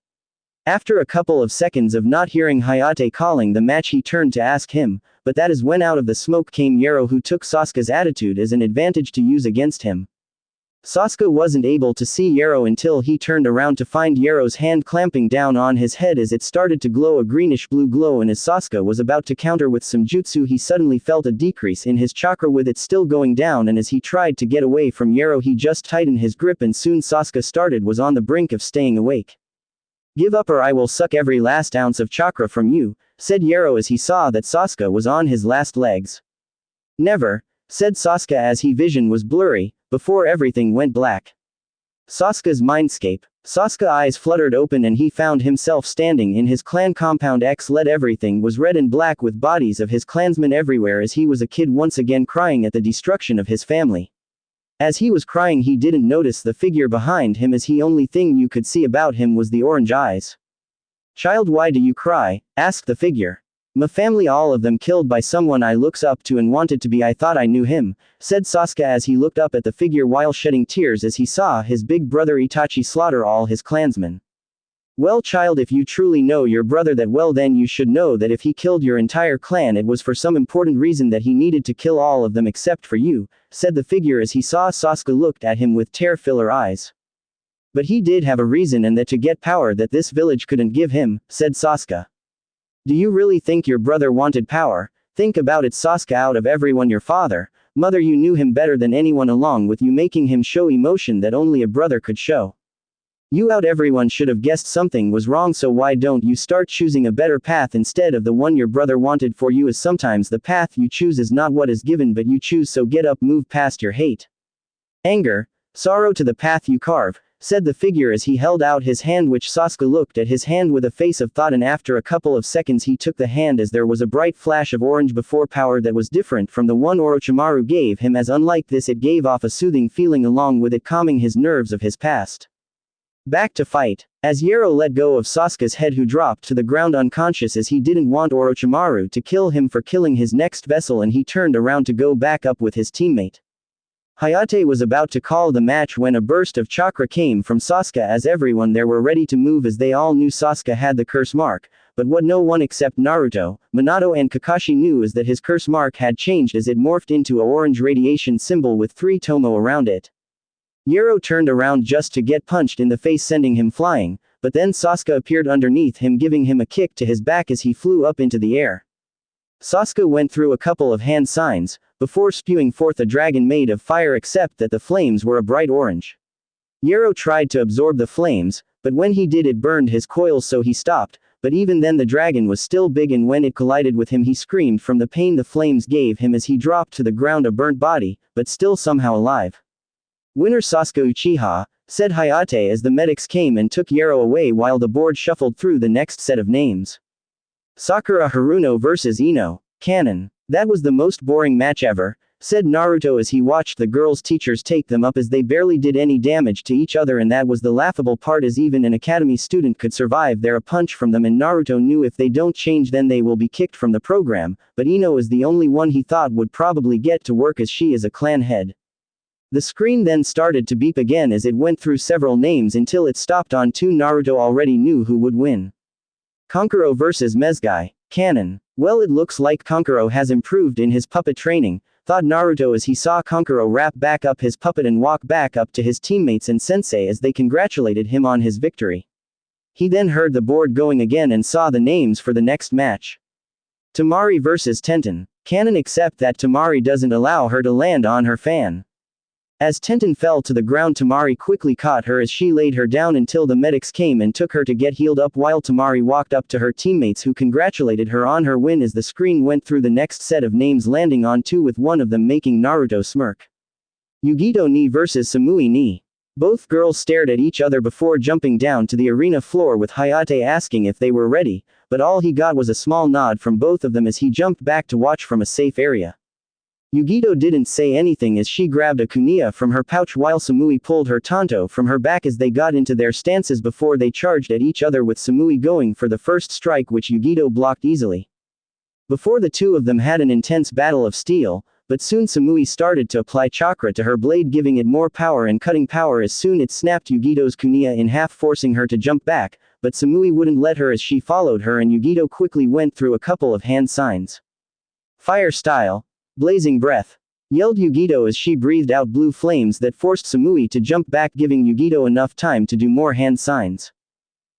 After a couple of seconds of not hearing Hayate calling the match, he turned to ask him, but that is when out of the smoke came Yaro, who took Sasuke's attitude as an advantage to use against him. Sasuke wasn't able to see Yaro until he turned around to find Yaro's hand clamping down on his head as it started to glow a greenish-blue glow, and as Sasuke was about to counter with some jutsu he suddenly felt a decrease in his chakra with it still going down, and as he tried to get away from Yaro he just tightened his grip and soon Sasuke was on the brink of staying awake. Give up or I will suck every last ounce of chakra from you, said Yaro as he saw that Sasuke was on his last legs. Never, said Sasuke as his vision was blurry, before everything went black. Sasuke's mindscape. Sasuke's eyes fluttered open and he found himself standing in his clan compound. X-led everything was red and black with bodies of his clansmen everywhere as he was a kid once again crying at the destruction of his family. As he was crying he didn't notice the figure behind him as the only thing you could see about him was the orange eyes. Child, why do you cry? Asked the figure. My family, all of them killed by someone I looks up to and wanted to be. I thought I knew him, said Sasuke as he looked up at the figure while shedding tears as he saw his big brother Itachi slaughter all his clansmen. Well child, if you truly know your brother that well then you should know that if he killed your entire clan it was for some important reason that he needed to kill all of them except for you, said the figure as he saw Sasuke looked at him with tear-filler eyes. But he did have a reason, and that to get power that this village couldn't give him, said Sasuke. Do you really think your brother wanted power? Think about it, Sasuke. Out of everyone, your father, mother, you knew him better than anyone, along with you making him show emotion that only a brother could show. You out everyone should have guessed something was wrong, so why don't you start choosing a better path instead of the one your brother wanted for you, as sometimes the path you choose is not what is given but you choose, so get up, move past your hate. Anger, sorrow to the path you carve, said the figure as he held out his hand, which Sasuke looked at his hand with a face of thought, and after a couple of seconds he took the hand as there was a bright flash of orange before power that was different from the one Orochimaru gave him, as unlike this it gave off a soothing feeling along with it calming his nerves of his past. Back to fight. As Yero let go of Sasuke's head, who dropped to the ground unconscious as he didn't want Orochimaru to kill him for killing his next vessel, and he turned around to go back up with his teammate. Hayate was about to call the match when a burst of chakra came from Sasuke as everyone there were ready to move, as they all knew Sasuke had the curse mark, but what no one except Naruto, Minato and Kakashi knew is that his curse mark had changed as it morphed into a orange radiation symbol with 3 tomo around it. Yero turned around just to get punched in the face, sending him flying, but then Sasuke appeared underneath him, giving him a kick to his back as he flew up into the air. Sasuke went through a couple of hand signs, before spewing forth a dragon made of fire, except that the flames were a bright orange. Yero tried to absorb the flames, but when he did it burned his coils, so he stopped, but even then the dragon was still big, and when it collided with him he screamed from the pain the flames gave him as he dropped to the ground, a burnt body, but still somehow alive. "Winner Sasuke Uchiha," said Hayate as the medics came and took Yero away while the board shuffled through the next set of names. Sakura Haruno vs Ino, canon. "That was the most boring match ever," said Naruto as he watched the girls' teachers take them up as they barely did any damage to each other, and that was the laughable part, as even an academy student could survive there a punch from them, and Naruto knew if they don't change then they will be kicked from the program, but Ino is the only one he thought would probably get to work as she is a clan head. The screen then started to beep again as it went through several names until it stopped on 2. Naruto already knew who would win. Kankuro vs Mezgai, canon. "Well, it looks like Kankuro has improved in his puppet training," thought Naruto as he saw Kankuro wrap back up his puppet and walk back up to his teammates and sensei as they congratulated him on his victory. He then heard the board going again and saw the names for the next match. Temari vs Tenten, canon, except that Temari doesn't allow her to land on her fan. As Tenten fell to the ground, Temari quickly caught her as she laid her down until the medics came and took her to get healed up, while Temari walked up to her teammates who congratulated her on her win as the screen went through the next set of names, landing on 2 with one of them making Naruto smirk. Yugito ni vs Samui ni. Both girls stared at each other before jumping down to the arena floor, with Hayate asking if they were ready, but all he got was a small nod from both of them as he jumped back to watch from a safe area. Yugito didn't say anything as she grabbed a kunai from her pouch, while Samui pulled her tanto from her back as they got into their stances before they charged at each other, with Samui going for the first strike, which Yugito blocked easily. Before the two of them had an intense battle of steel, but soon Samui started to apply chakra to her blade, giving it more power and cutting power as soon it snapped Yugito's kunai in half, forcing her to jump back, but Samui wouldn't let her as she followed her, and Yugito quickly went through a couple of hand signs. "Fire style. Blazing breath," yelled Yugito as she breathed out blue flames that forced Samui to jump back, giving Yugito enough time to do more hand signs.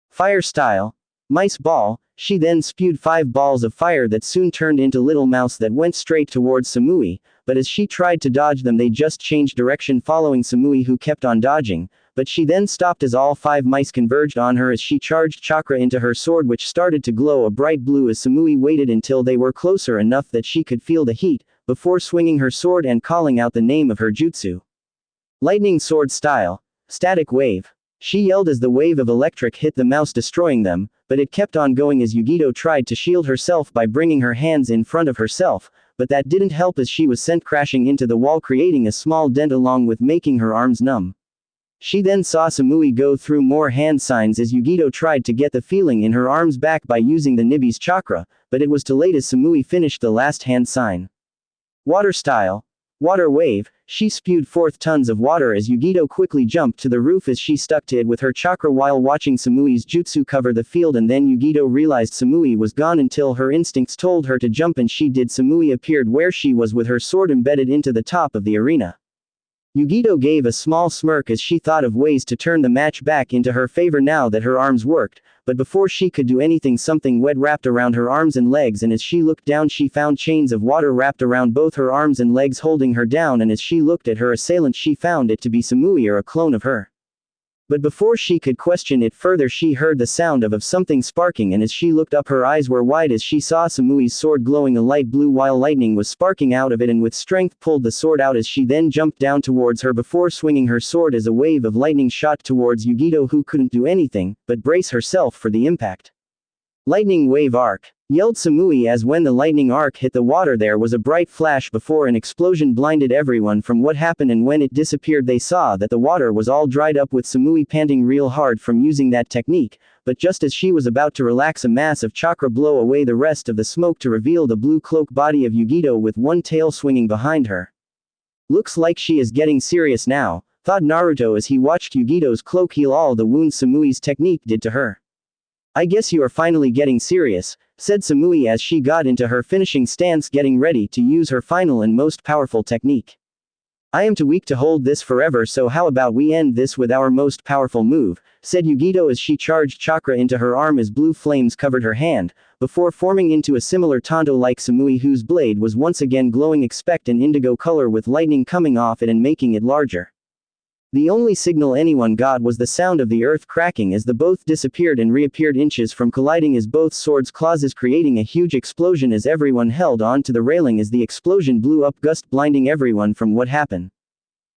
"Fire style. Mice ball," she then spewed 5 balls of fire that soon turned into little mouse that went straight towards Samui, but as she tried to dodge them they just changed direction, following Samui, who kept on dodging, but she then stopped as all 5 mice converged on her as she charged chakra into her sword, which started to glow a bright blue as Samui waited until they were closer enough that she could feel the heat, before swinging her sword and calling out the name of her jutsu. "Lightning sword style. Static wave," she yelled as the wave of electric hit the mouse, destroying them, but it kept on going as Yugito tried to shield herself by bringing her hands in front of herself, but that didn't help as she was sent crashing into the wall, creating a small dent along with making her arms numb. She then saw Samui go through more hand signs as Yugito tried to get the feeling in her arms back by using the Nibi's chakra, but it was too late as Samui finished the last hand sign. Water style. Water wave, she spewed forth tons of water as Yugito quickly jumped to the roof as she stuck to it with her chakra while watching Samui's jutsu cover the field, and then Yugito realized Samui was gone until her instincts told her to jump, and she did. Samui appeared where she was with her sword embedded into the top of the arena. Yugito gave a small smirk as she thought of ways to turn the match back into her favor now that her arms worked, but before she could do anything something wet wrapped around her arms and legs, and as she looked down she found chains of water wrapped around both her arms and legs holding her down, and as she looked at her assailant she found it to be Samui, or a clone of her. But before she could question it further, she heard the sound of something sparking, and as she looked up, her eyes were wide as she saw Samui's sword glowing a light blue while lightning was sparking out of it, and with strength pulled the sword out as she then jumped down towards her before swinging her sword as a wave of lightning shot towards Yugito, who couldn't do anything but brace herself for the impact. "Lightning wave arc!" yelled Samui, as when the lightning arc hit the water there was a bright flash before an explosion blinded everyone from what happened, and when it disappeared they saw that the water was all dried up, with Samui panting real hard from using that technique, but just as she was about to relax, a mass of chakra blow away the rest of the smoke to reveal the blue cloak body of Yugito with one tail swinging behind her. "Looks like she is getting serious now," thought Naruto as he watched Yugito's cloak heal all the wounds Samui's technique did to her. "I guess you are finally getting serious," said Samui as she got into her finishing stance, getting ready to use her final and most powerful technique. "I am too weak to hold this forever, so how about we end this with our most powerful move," said Yugito as she charged chakra into her arm as blue flames covered her hand, before forming into a similar tanto like Samui, whose blade was once again glowing expect an indigo color with lightning coming off it and making it larger. The only signal anyone got was the sound of the earth cracking as the both disappeared and reappeared inches from colliding as both swords clauses, creating a huge explosion as everyone held on to the railing as the explosion blew up gust, blinding everyone from what happened.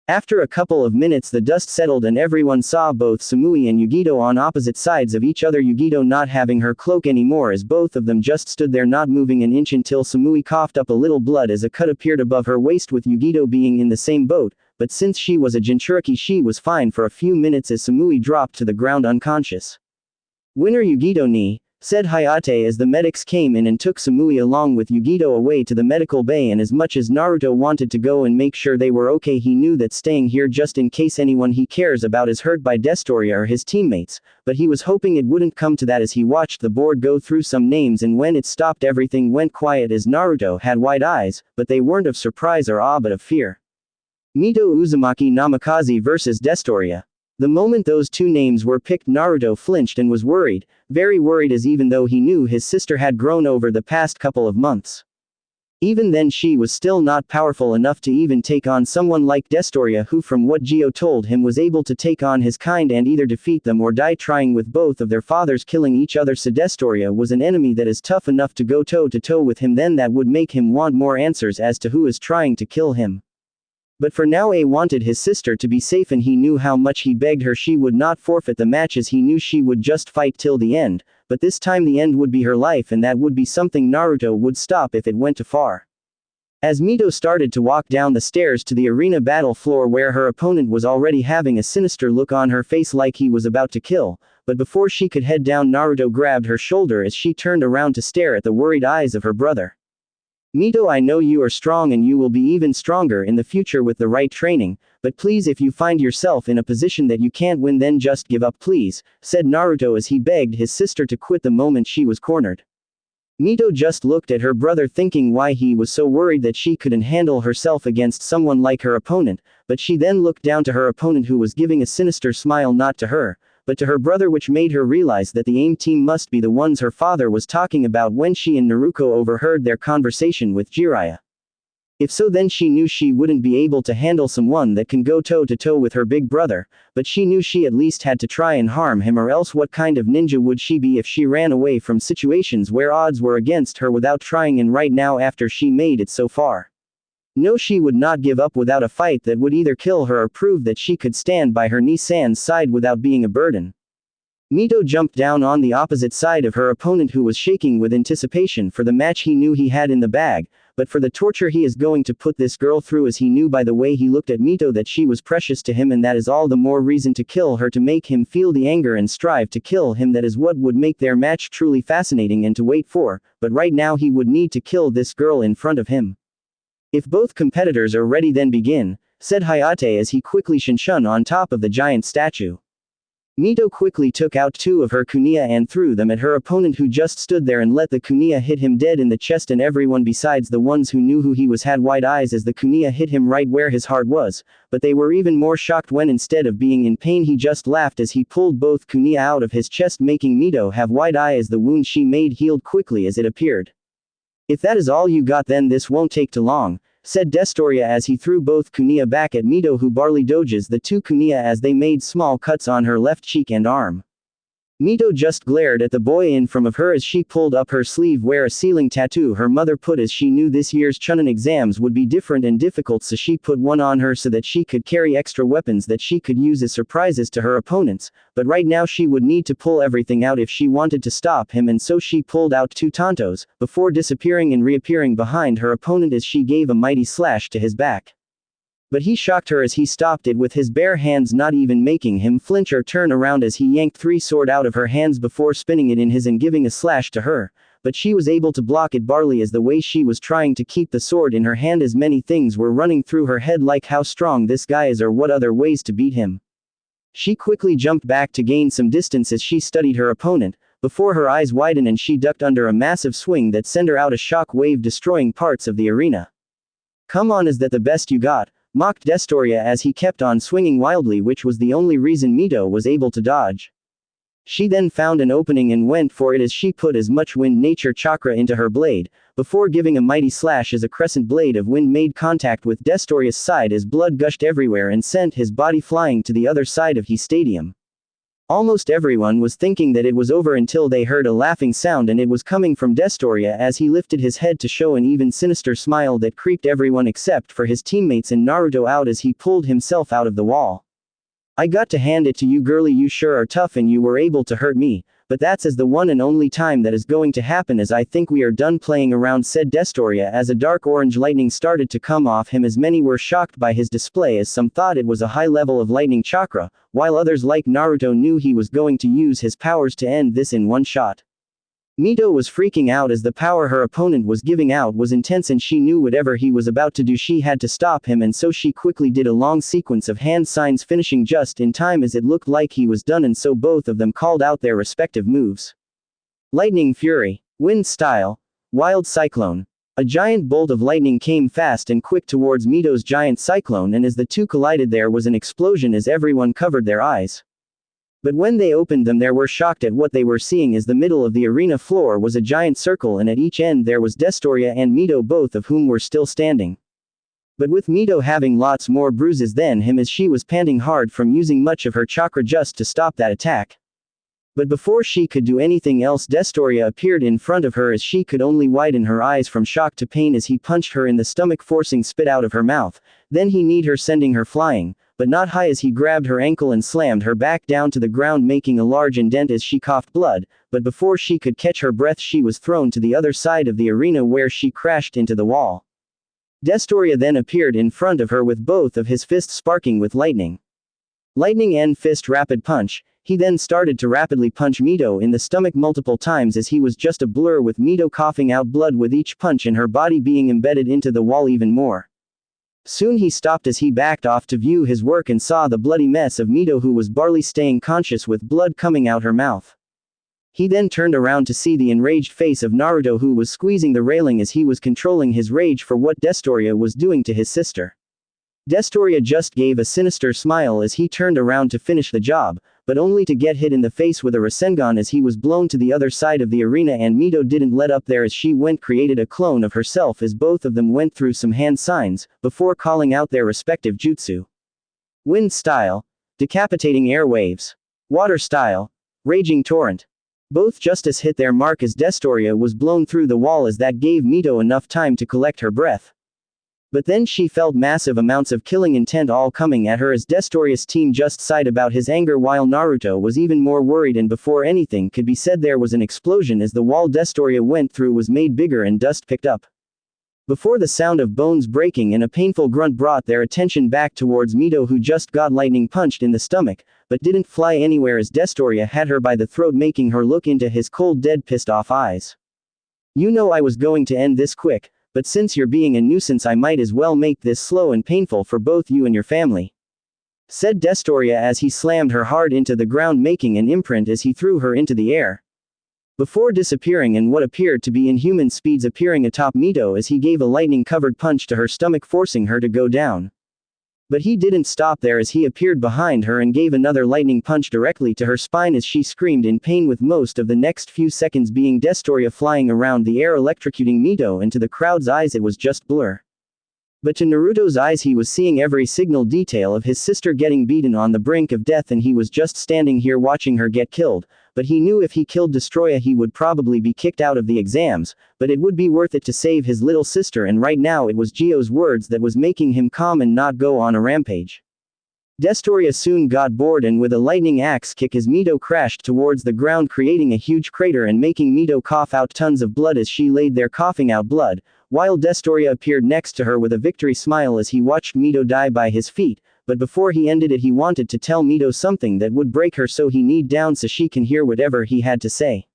After a couple of minutes the dust settled and everyone saw both Samui and Yugito on opposite sides of each other, Yugito not having her cloak anymore as both of them just stood there not moving an inch until Samui coughed up a little blood as a cut appeared above her waist, with Yugito being in the same boat, but since she was a Jinchuriki she was fine for a few minutes as Samui dropped to the ground unconscious. "Winner Yugito ni," said Hayate as the medics came in and took Samui along with Yugito away to the medical bay, and as much as Naruto wanted to go and make sure they were okay, he knew that staying here just in case anyone he cares about is hurt by Destoria or his teammates, but he was hoping it wouldn't come to that as he watched the board go through some names, and when it stopped everything went quiet as Naruto had wide eyes, but they weren't of surprise or awe but of fear. Mito Uzumaki Namikaze vs Destoria. The moment those two names were picked, Naruto flinched and was worried, very worried, as even though he knew his sister had grown over the past couple of months, even then she was still not powerful enough to even take on someone like Destoria, who from what Gio told him was able to take on his kind and either defeat them or die trying, with both of their fathers killing each other. So Destoria was an enemy that is tough enough to go toe to toe with him, then that would make him want more answers as to who is trying to kill him. But for now A wanted his sister to be safe, and he knew how much he begged her she would not forfeit the match, as he knew she would just fight till the end, but this time the end would be her life, and that would be something Naruto would stop if it went too far. As Mito started to walk down the stairs to the arena battle floor where her opponent was already having a sinister look on her face like he was about to kill, but before she could head down Naruto grabbed her shoulder as she turned around to stare at the worried eyes of her brother. "Mito, I know you are strong and you will be even stronger in the future with the right training, but please, if you find yourself in a position that you can't win, then just give up please," said Naruto as he begged his sister to quit the moment she was cornered. Mito just looked at her brother thinking why he was so worried that she couldn't handle herself against someone like her opponent, but she then looked down to her opponent who was giving a sinister smile not to her, but to her brother, which made her realize that the AIM team must be the ones her father was talking about when she and Naruto overheard their conversation with Jiraiya. If so, then she knew she wouldn't be able to handle someone that can go toe to toe with her big brother, but she knew she at least had to try and harm him, or else what kind of ninja would she be if she ran away from situations where odds were against her without trying, and right now after she made it so far. No, she would not give up without a fight that would either kill her or prove that she could stand by her Nissan's side without being a burden. Mito jumped down on the opposite side of her opponent, who was shaking with anticipation for the match he knew he had in the bag, but for the torture he is going to put this girl through, as he knew by the way he looked at Mito that she was precious to him, and that is all the more reason to kill her, to make him feel the anger and strive to kill him. That is what would make their match truly fascinating and to wait for, but right now he would need to kill this girl in front of him. "If both competitors are ready, then begin," said Hayate as he quickly shinshin on top of the giant statue. Mito quickly took out two of her kunai and threw them at her opponent, who just stood there, and let the kunai hit him dead in the chest, and everyone besides the ones who knew who he was had wide eyes as the kunai hit him right where his heart was, but they were even more shocked when instead of being in pain he just laughed as he pulled both kunai out of his chest, making Mito have wide eye as the wound she made healed quickly as it appeared. "If that is all you got, then this won't take too long," said Destoria as he threw both kunia back at Mito, who barely dodges the two kunia as they made small cuts on her left cheek and arm. Mito just glared at the boy in front of her as she pulled up her sleeve where a ceiling tattoo her mother put, as she knew this year's Chunin exams would be different and difficult, so she put one on her so that she could carry extra weapons that she could use as surprises to her opponents, but right now she would need to pull everything out if she wanted to stop him, and so she pulled out two tantos, before disappearing and reappearing behind her opponent as she gave a mighty slash to his back. But he shocked her as he stopped it with his bare hands, not even making him flinch or turn around as he yanked three sword out of her hands before spinning it in his and giving a slash to her, but she was able to block it barely as the way she was trying to keep the sword in her hand, as many things were running through her head like how strong this guy is or what other ways to beat him. She quickly jumped back to gain some distance as she studied her opponent, before her eyes widened and she ducked under a massive swing that sent her out a shock wave destroying parts of the arena. "Come on, is that the best you got?" mocked Destoria as he kept on swinging wildly, which was the only reason Mito was able to dodge. She then found an opening and went for it as she put as much wind nature chakra into her blade, before giving a mighty slash as a crescent blade of wind made contact with Destoria's side as blood gushed everywhere and sent his body flying to the other side of the stadium. Almost everyone was thinking that it was over until they heard a laughing sound, and it was coming from Destoria as he lifted his head to show an even sinister smile that creeped everyone except for his teammates and Naruto out as he pulled himself out of the wall. "I got to hand it to you, girlie, you sure are tough and you were able to hurt me, but that's as the one and only time that is going to happen, as I think we are done playing around," said Destoria as a dark orange lightning started to come off him, as many were shocked by his display as some thought it was a high level of lightning chakra, while others like Naruto knew he was going to use his powers to end this in one shot. Mito was freaking out as the power her opponent was giving out was intense, and she knew whatever he was about to do she had to stop him, and so she quickly did a long sequence of hand signs, finishing just in time as it looked like he was done, and so both of them called out their respective moves. Lightning Fury, Wind Style, Wild Cyclone. A giant bolt of lightning came fast and quick towards Mito's giant cyclone, and as the two collided there was an explosion as everyone covered their eyes. But when they opened them, they were shocked at what they were seeing, as the middle of the arena floor was a giant circle and at each end there was Destoria and Mito, both of whom were still standing. But with Mito having lots more bruises than him, as she was panting hard from using much of her chakra just to stop that attack. But before she could do anything else, Destoria appeared in front of her as she could only widen her eyes from shock to pain as he punched her in the stomach, forcing spit out of her mouth. Then he kneed her, sending her flying, but not high, as he grabbed her ankle and slammed her back down to the ground, making a large indent as she coughed blood, but before she could catch her breath she was thrown to the other side of the arena where she crashed into the wall. Destoria then appeared in front of her with both of his fists sparking with lightning. Lightning and fist rapid punch. He then started to rapidly punch Mito in the stomach multiple times as he was just a blur, with Mito coughing out blood with each punch and her body being embedded into the wall even more. Soon he stopped as he backed off to view his work and saw the bloody mess of Mito, who was barely staying conscious with blood coming out her mouth. He then turned around to see the enraged face of Naruto, who was squeezing the railing as he was controlling his rage for what Destoria was doing to his sister. Destoria just gave a sinister smile as he turned around to finish the job, but only to get hit in the face with a Rasengan as he was blown to the other side of the arena, and Mito didn't let up there as she went created a clone of herself as both of them went through some hand signs, before calling out their respective jutsu. Wind Style, Decapitating Airwaves. Water Style, Raging Torrent. Both justice hit their mark as Destoria was blown through the wall, as that gave Mito enough time to collect her breath. But then she felt massive amounts of killing intent all coming at her as Destoria's team just sighed about his anger, while Naruto was even more worried, and before anything could be said there was an explosion as the wall Destoria went through was made bigger and dust picked up. Before the sound of bones breaking and a painful grunt brought their attention back towards Mito, who just got lightning punched in the stomach, but didn't fly anywhere as Destoria had her by the throat, making her look into his cold, dead, pissed off eyes. "You know I was going to end this quick, but since you're being a nuisance I might as well make this slow and painful for both you and your family," said Destoria as he slammed her hard into the ground, making an imprint as he threw her into the air, before disappearing in what appeared to be inhuman speeds, appearing atop Mito as he gave a lightning-covered punch to her stomach, forcing her to go down. But he didn't stop there as he appeared behind her and gave another lightning punch directly to her spine as she screamed in pain, with most of the next few seconds being Destoria flying around the air electrocuting Mito, and to the crowd's eyes it was just blur. But to Naruto's eyes he was seeing every signal detail of his sister getting beaten on the brink of death, and he was just standing here watching her get killed. But he knew if he killed Destroya he would probably be kicked out of the exams, but it would be worth it to save his little sister, and right now it was Gio's words that was making him calm and not go on a rampage. Destroya soon got bored, and with a lightning axe kick his Mito crashed towards the ground, creating a huge crater and making Mito cough out tons of blood as she laid there coughing out blood, while Destroya appeared next to her with a victory smile as he watched Mito die by his feet. But before he ended it he wanted to tell Mito something that would break her, so he kneeled down so she can hear whatever he had to say.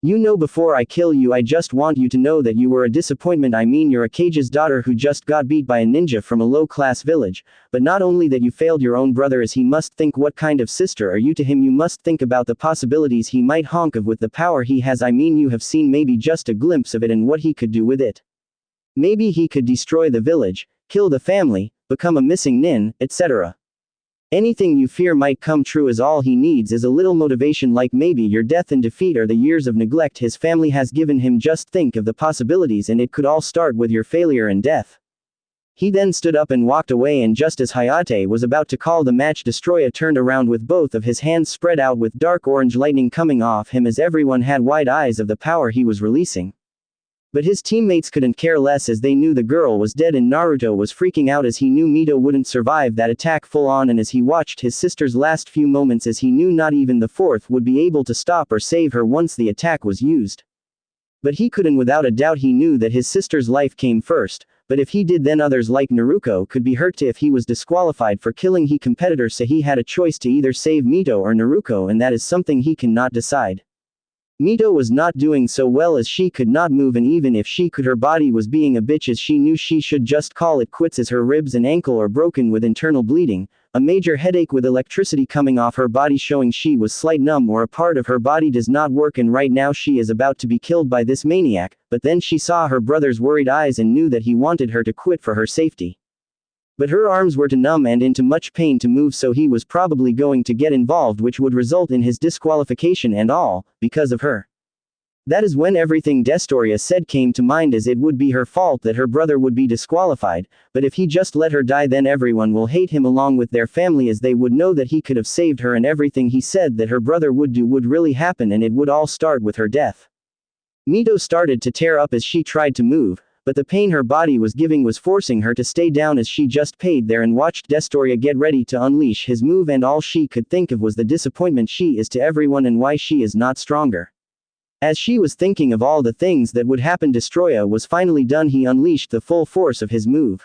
You know, before I kill you I just want you to know that you were a disappointment. I mean, you're Akage's daughter who just got beat by a ninja from a low-class village, but not only that, you failed your own brother, as he must think what kind of sister are you to him. You must think about the possibilities he might honk of with the power he has. I mean, you have seen maybe just a glimpse of it and what he could do with it. Maybe he could destroy the village, kill the family, become a missing nin, etc. Anything you fear might come true, as all he needs is a little motivation, like maybe your death and defeat or the years of neglect his family has given him. Just think of the possibilities, and it could all start with your failure and death. He then stood up and walked away, and just as Hayate was about to call the match, Destroya turned around with both of his hands spread out with dark orange lightning coming off him, as everyone had wide eyes of the power he was releasing. But his teammates couldn't care less, as they knew the girl was dead, and Naruto was freaking out as he knew Mito wouldn't survive that attack full on, and as he watched his sister's last few moments, as he knew not even the fourth would be able to stop or save her once the attack was used. But he couldn't. Without a doubt he knew that his sister's life came first, but if he did then others like Naruto could be hurt too if he was disqualified for killing he competitor, so he had a choice to either save Mito or Naruto, and that is something he cannot decide. Mito was not doing so well as she could not move, and even if she could her body was being a bitch, as she knew she should just call it quits, as her ribs and ankle are broken with internal bleeding, a major headache with electricity coming off her body showing she was slight numb or a part of her body does not work, and right now she is about to be killed by this maniac. But then she saw her brother's worried eyes and knew that he wanted her to quit for her safety. But her arms were too numb and into much pain to move, so he was probably going to get involved, which would result in his disqualification, and all because of her. That is when everything Destroya said came to mind, as it would be her fault that her brother would be disqualified, but if he just let her die then everyone will hate him along with their family, as they would know that he could have saved her, and everything he said that her brother would do would really happen, and it would all start with her death. Mito started to tear up as she tried to move, but the pain her body was giving was forcing her to stay down, as she just paid there and watched Destroya get ready to unleash his move, and all she could think of was the disappointment she is to everyone and why she is not stronger. As she was thinking of all the things that would happen, Destroya was finally done. He unleashed the full force of his move.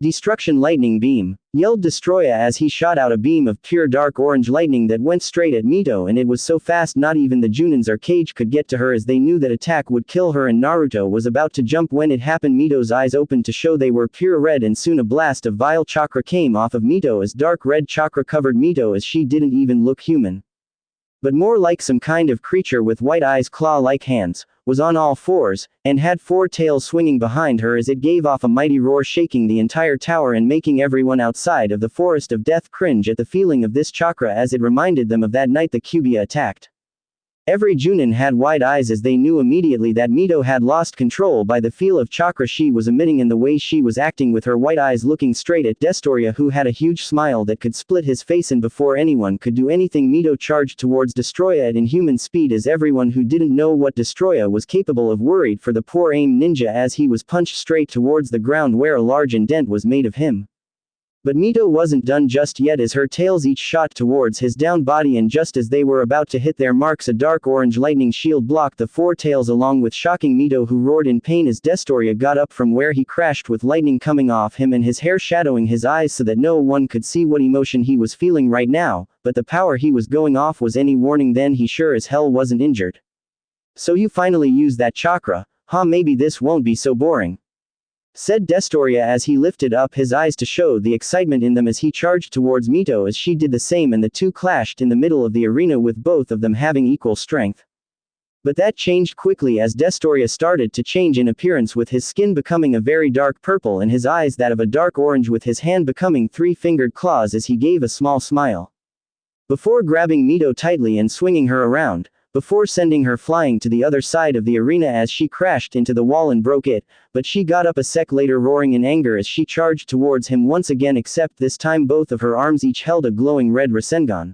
Destruction lightning beam, yelled Destroya as he shot out a beam of pure dark orange lightning that went straight at Mito, and it was so fast not even the Junins or Kage could get to her, as they knew that attack would kill her, and Naruto was about to jump when it happened. Mito's eyes opened to show they were pure red, and soon a blast of vile chakra came off of Mito, as dark red chakra covered Mito, as she didn't even look human, but more like some kind of creature with white eyes, claw-like hands, was on all fours, and had four tails swinging behind her as it gave off a mighty roar, shaking the entire tower and making everyone outside of the Forest of Death cringe at the feeling of this chakra, as it reminded them of that night the Cubia attacked. Every Junin had wide eyes, as they knew immediately that Mito had lost control by the feel of chakra she was emitting and the way she was acting, with her white eyes looking straight at Destroya, who had a huge smile that could split his face, and before anyone could do anything Mito charged towards Destroya at inhuman speed, as everyone who didn't know what Destroya was capable of worried for the poor aim ninja, as he was punched straight towards the ground where a large indent was made of him. But Mito wasn't done just yet, as her tails each shot towards his down body, and just as they were about to hit their marks a dark orange lightning shield blocked the four tails, along with shocking Mito, who roared in pain as Destroya got up from where he crashed with lightning coming off him and his hair shadowing his eyes so that no one could see what emotion he was feeling right now, but the power he was going off was any warning then he sure as hell wasn't injured. So you finally used that chakra, huh? Maybe this won't be so boring, said Destroya as he lifted up his eyes to show the excitement in them as he charged towards Mito, as she did the same, and the two clashed in the middle of the arena with both of them having equal strength. But that changed quickly as Destroya started to change in appearance, with his skin becoming a very dark purple and his eyes that of a dark orange, with his hand becoming three-fingered claws as he gave a small smile. Before grabbing Mito tightly and swinging her around, before sending her flying to the other side of the arena as she crashed into the wall and broke it, but she got up a sec later roaring in anger as she charged towards him once again, except this time both of her arms each held a glowing red Rasengan.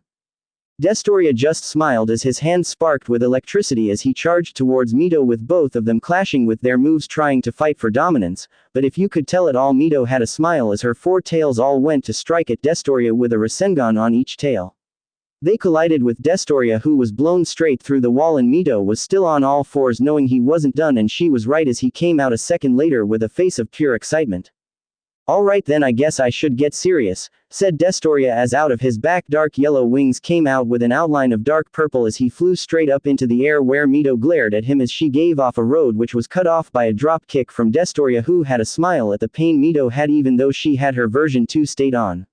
Destoria just smiled as his hand sparked with electricity as he charged towards Mito, with both of them clashing with their moves trying to fight for dominance, but if you could tell at all, Mito had a smile as her four tails all went to strike at Destoria with a Rasengan on each tail. They collided with Destoria, who was blown straight through the wall, and Mito was still on all fours knowing he wasn't done, and she was right as he came out a second later with a face of pure excitement. "Alright then, I guess I should get serious," said Destoria as out of his back dark yellow wings came out with an outline of dark purple as he flew straight up into the air where Mito glared at him as she gave off a road which was cut off by a drop kick from Destoria, who had a smile at the pain Mito had even though she had her version 2 state on.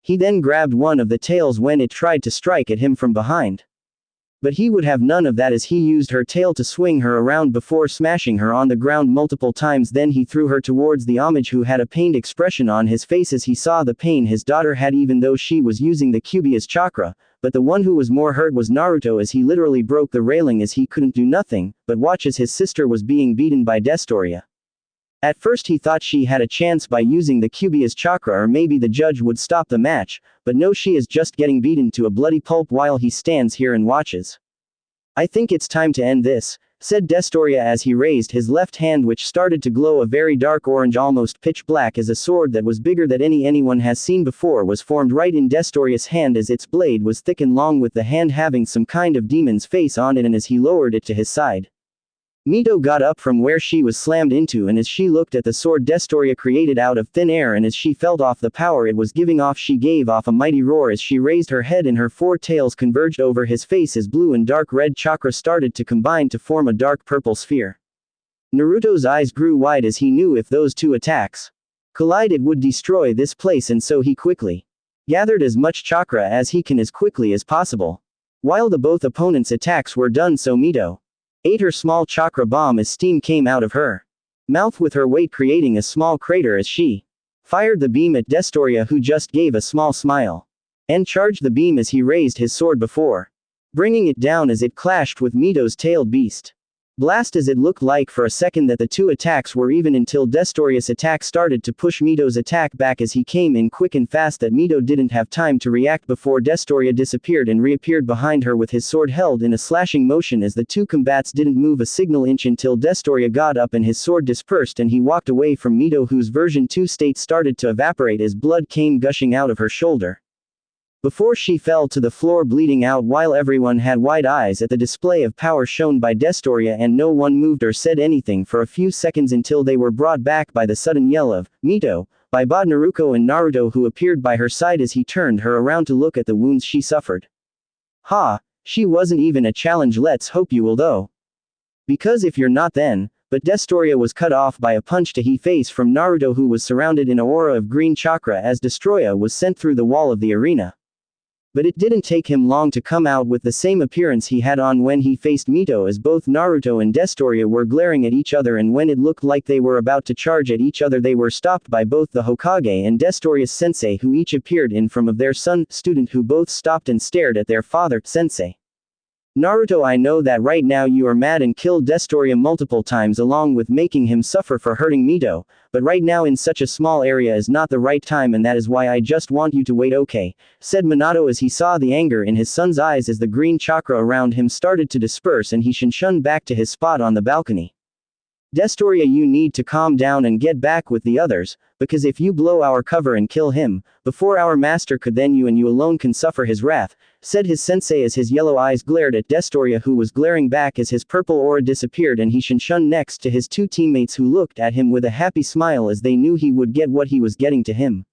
He then grabbed one of the tails when it tried to strike at him from behind. But he would have none of that as he used her tail to swing her around before smashing her on the ground multiple times. Then he threw her towards the homage, who had a pained expression on his face as he saw the pain his daughter had even though she was using the Cubia's chakra, but the one who was more hurt was Naruto as he literally broke the railing as he couldn't do nothing but watch as his sister was being beaten by Destoria. At first he thought she had a chance by using the Cubia's chakra, or maybe the judge would stop the match, but no, she is just getting beaten to a bloody pulp while he stands here and watches. "I think it's time to end this," said Destoria as he raised his left hand, which started to glow a very dark orange, almost pitch black, as a sword that was bigger than anyone has seen before was formed right in Destoria's hand as its blade was thick and long, with the hand having some kind of demon's face on it, and as he lowered it to his side, Mito got up from where she was slammed into, and as she looked at the sword Destoria created out of thin air and as she felt off the power it was giving off, she gave off a mighty roar as she raised her head and her four tails converged over his face as blue and dark red chakra started to combine to form a dark purple sphere. Naruto's eyes grew wide as he knew if those two attacks collided it would destroy this place, and so he quickly gathered as much chakra as he can as quickly as possible. While the both opponents' attacks were done, so Mito ate her small chakra bomb as steam came out of her mouth with her weight creating a small crater as she fired the beam at Destoria, who just gave a small smile and charged the beam as he raised his sword before bringing it down as it clashed with Mito's tailed beast blast, as it looked like for a second that the two attacks were even until Destoria's attack started to push Mito's attack back as he came in quick and fast that Mito didn't have time to react before Destoria disappeared and reappeared behind her with his sword held in a slashing motion as the two combats didn't move a single inch until Destoria got up and his sword dispersed and he walked away from Mito, whose version 2 state started to evaporate as blood came gushing out of her shoulder before she fell to the floor bleeding out, while everyone had wide eyes at the display of power shown by Destoria, and no one moved or said anything for a few seconds until they were brought back by the sudden yell of "Mito" by both Naruto and Naruto, who appeared by her side as he turned her around to look at the wounds she suffered. "Ha, she wasn't even a challenge, let's hope you will though. Because if you're not then," but Destoria was cut off by a punch to the face from Naruto, who was surrounded in an aura of green chakra as Destoria was sent through the wall of the arena. But it didn't take him long to come out with the same appearance he had on when he faced Mito, as both Naruto and Destoria were glaring at each other, and when it looked like they were about to charge at each other they were stopped by both the Hokage and Destoria's sensei, who each appeared in front of their son, student, who both stopped and stared at their father, sensei. "Naruto, I know that right now you are mad and killed Destoria multiple times along with making him suffer for hurting Mito, but right now in such a small area is not the right time, and that is why I just want you to wait, okay?" said Minato as he saw the anger in his son's eyes as the green chakra around him started to disperse and he shunned back to his spot on the balcony. "Destoria, you need to calm down and get back with the others, because if you blow our cover and kill him before our master could, then you and you alone can suffer his wrath," said his sensei as his yellow eyes glared at Destoria, who was glaring back as his purple aura disappeared and he shunned next to his two teammates, who looked at him with a happy smile as they knew he would get what he was getting to him.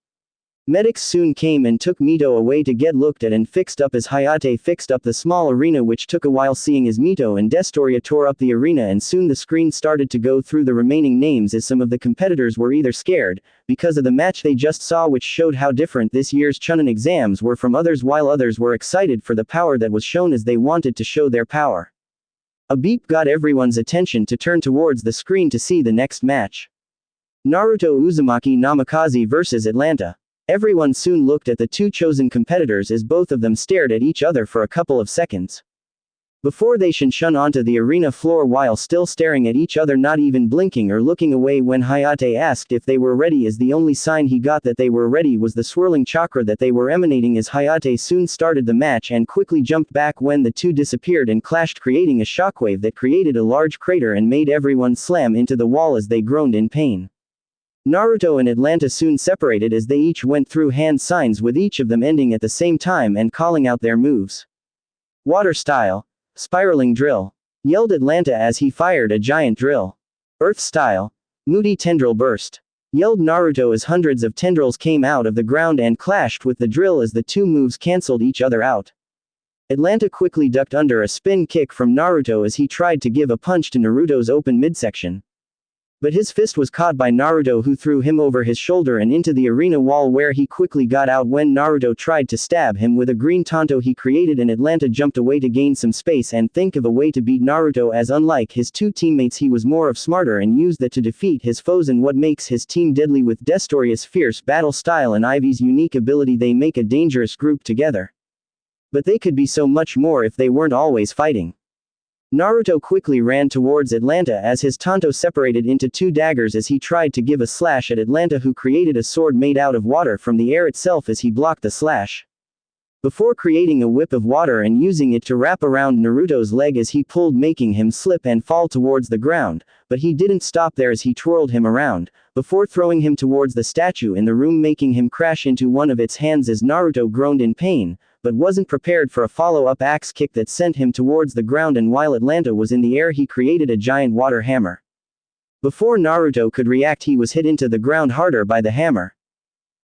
Medics soon came and took Mito away to get looked at and fixed up as Hayate fixed up the small arena, which took a while, seeing as Mito and Destoria tore up the arena, and soon the screen started to go through the remaining names as some of the competitors were either scared because of the match they just saw, which showed how different this year's Chunin exams were from others, while others were excited for the power that was shown as they wanted to show their power. A beep got everyone's attention to turn towards the screen to see the next match. Naruto Uzumaki Namikaze vs Atlanta. Everyone soon looked at the two chosen competitors as both of them stared at each other for a couple of seconds. Before they shun onto the arena floor while still staring at each other, not even blinking or looking away when Hayate asked if they were ready, as the only sign he got that they were ready was the swirling chakra that they were emanating, as Hayate soon started the match and quickly jumped back when the two disappeared and clashed, creating a shockwave that created a large crater and made everyone slam into the wall as they groaned in pain. Naruto and Atlanta soon separated as they each went through hand signs, with each of them ending at the same time and calling out their moves. Water style. Spiraling drill, yelled Atlanta as he fired a giant drill. Earth style, moody tendril burst, yelled Naruto as hundreds of tendrils came out of the ground and clashed with the drill as the two moves cancelled each other out. Atlanta quickly ducked under a spin kick from Naruto as he tried to give a punch to Naruto's open midsection. But his fist was caught by Naruto, who threw him over his shoulder and into the arena wall, where he quickly got out when Naruto tried to stab him with a green tanto he created, and Atlanta jumped away to gain some space and think of a way to beat Naruto, as unlike his two teammates he was more of smarter and used that to defeat his foes. And what makes his team deadly with Destoria's fierce battle style and Ivy's unique ability, they make a dangerous group together. But they could be so much more if they weren't always fighting. Naruto quickly ran towards Atlanta as his tanto separated into two daggers as he tried to give a slash at Atlanta, who created a sword made out of water from the air itself as he blocked the slash. Before creating a whip of water and using it to wrap around Naruto's leg as he pulled, making him slip and fall towards the ground, but he didn't stop there as he twirled him around, before throwing him towards the statue in the room, making him crash into one of its hands as Naruto groaned in pain, but wasn't prepared for a follow-up axe kick that sent him towards the ground, and while Atlanta was in the air he created a giant water hammer. Before Naruto could react, he was hit into the ground harder by the hammer.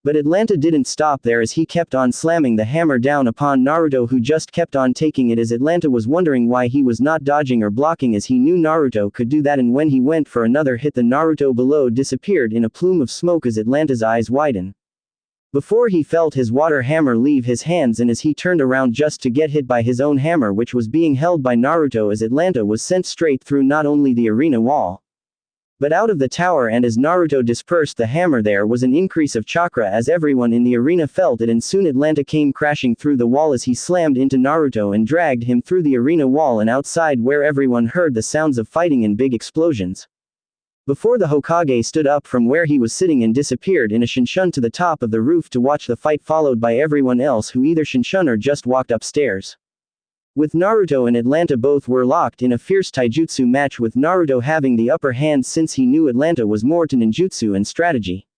But Atlanta didn't stop there as he kept on slamming the hammer down upon Naruto, who just kept on taking it, as Atlanta was wondering why he was not dodging or blocking, as he knew Naruto could do that, and when he went for another hit the Naruto below disappeared in a plume of smoke as Atlanta's eyes widened. Before he felt his water hammer leave his hands, and as he turned around just to get hit by his own hammer, which was being held by Naruto, as Atlanta was sent straight through not only the arena wall, but out of the tower, and as Naruto dispersed the hammer there was an increase of chakra as everyone in the arena felt it, and soon Atlanta came crashing through the wall as he slammed into Naruto and dragged him through the arena wall and outside, where everyone heard the sounds of fighting and big explosions. Before the Hokage stood up from where he was sitting and disappeared in a shinshin to the top of the roof to watch the fight, followed by everyone else who either shinshin or just walked upstairs. With Naruto and Atlanta both were locked in a fierce taijutsu match, with Naruto having the upper hand since he knew Atlanta was more to ninjutsu and strategy.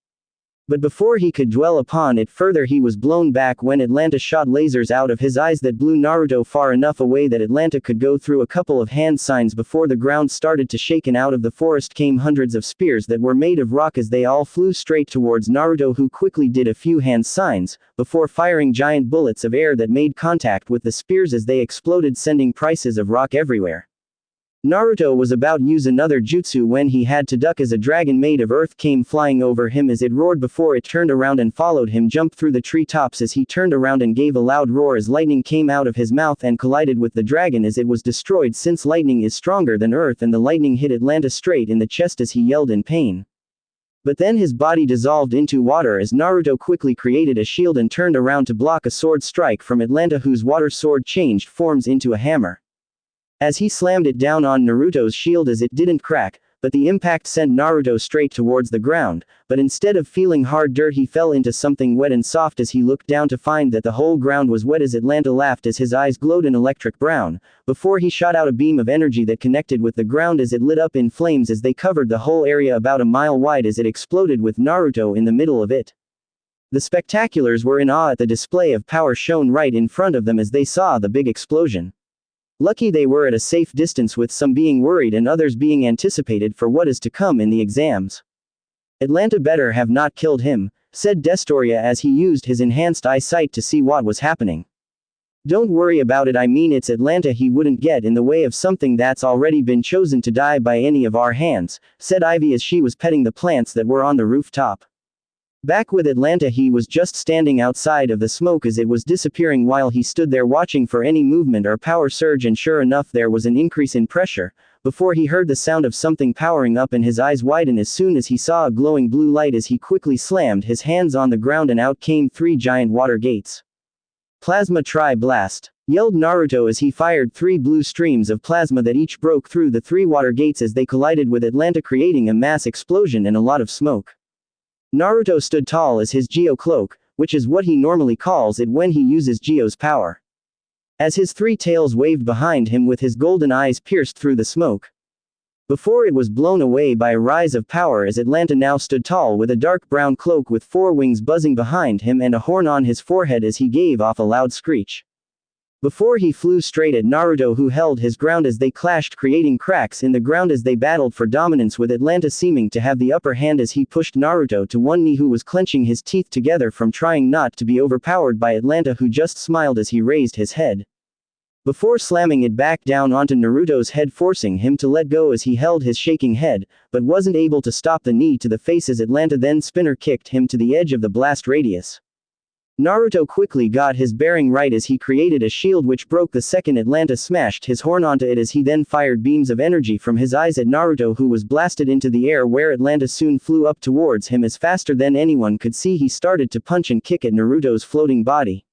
But before he could dwell upon it further, he was blown back when Atlanta shot lasers out of his eyes that blew Naruto far enough away that Atlanta could go through a couple of hand signs before the ground started to shake, and out of the forest came hundreds of spears that were made of rock as they all flew straight towards Naruto, who quickly did a few hand signs, before firing giant bullets of air that made contact with the spears as they exploded, sending pieces of rock everywhere. Naruto was about to use another jutsu when he had to duck as a dragon made of earth came flying over him as it roared before it turned around and followed him, jumped through the treetops as he turned around and gave a loud roar as lightning came out of his mouth and collided with the dragon as it was destroyed, since lightning is stronger than earth, and the lightning hit Atlanta straight in the chest as he yelled in pain. But then his body dissolved into water as Naruto quickly created a shield and turned around to block a sword strike from Atlanta, whose water sword changed forms into a hammer. As he slammed it down on Naruto's shield as it didn't crack, but the impact sent Naruto straight towards the ground, but instead of feeling hard dirt he fell into something wet and soft as he looked down to find that the whole ground was wet, as Atlanta laughed as his eyes glowed an electric brown, before he shot out a beam of energy that connected with the ground as it lit up in flames as they covered the whole area about a mile wide as it exploded with Naruto in the middle of it. The spectaculars were in awe at the display of power shown right in front of them as they saw the big explosion. Lucky they were at a safe distance, with some being worried and others being anticipated for what is to come in the exams. Atlanta better have not killed him, said Destoria as he used his enhanced eyesight to see what was happening. Don't worry about it, I mean it's Atlanta, he wouldn't get in the way of something that's already been chosen to die by any of our hands, said Ivy as she was petting the plants that were on the rooftop. Back with Atlanta, he was just standing outside of the smoke as it was disappearing while he stood there watching for any movement or power surge, and sure enough there was an increase in pressure, before he heard the sound of something powering up and his eyes widened as soon as he saw a glowing blue light as he quickly slammed his hands on the ground and out came 3 giant water gates. Plasma Tri-Blast, yelled Naruto as he fired 3 blue streams of plasma that each broke through the 3 water gates as they collided with Atlanta, creating a mass explosion and a lot of smoke. Naruto stood tall as his Geo cloak, which is what he normally calls it when he uses Geo's power. As his 3 tails waved behind him with his golden eyes pierced through the smoke, before it was blown away by a rise of power, as Atlanta now stood tall with a dark brown cloak with 4 wings buzzing behind him and a horn on his forehead as he gave off a loud screech. Before he flew straight at Naruto, who held his ground as they clashed, creating cracks in the ground as they battled for dominance, with Atlanta seeming to have the upper hand as he pushed Naruto to one knee, who was clenching his teeth together from trying not to be overpowered by Atlanta, who just smiled as he raised his head, before slamming it back down onto Naruto's head, forcing him to let go as he held his shaking head, but wasn't able to stop the knee to the face as Atlanta then spinner kicked him to the edge of the blast radius. Naruto quickly got his bearing right as he created a shield which broke the second Atlanta smashed his horn onto it, as he then fired beams of energy from his eyes at Naruto, who was blasted into the air, where Atlanta soon flew up towards him as faster than anyone could see. He started to punch and kick at Naruto's floating body,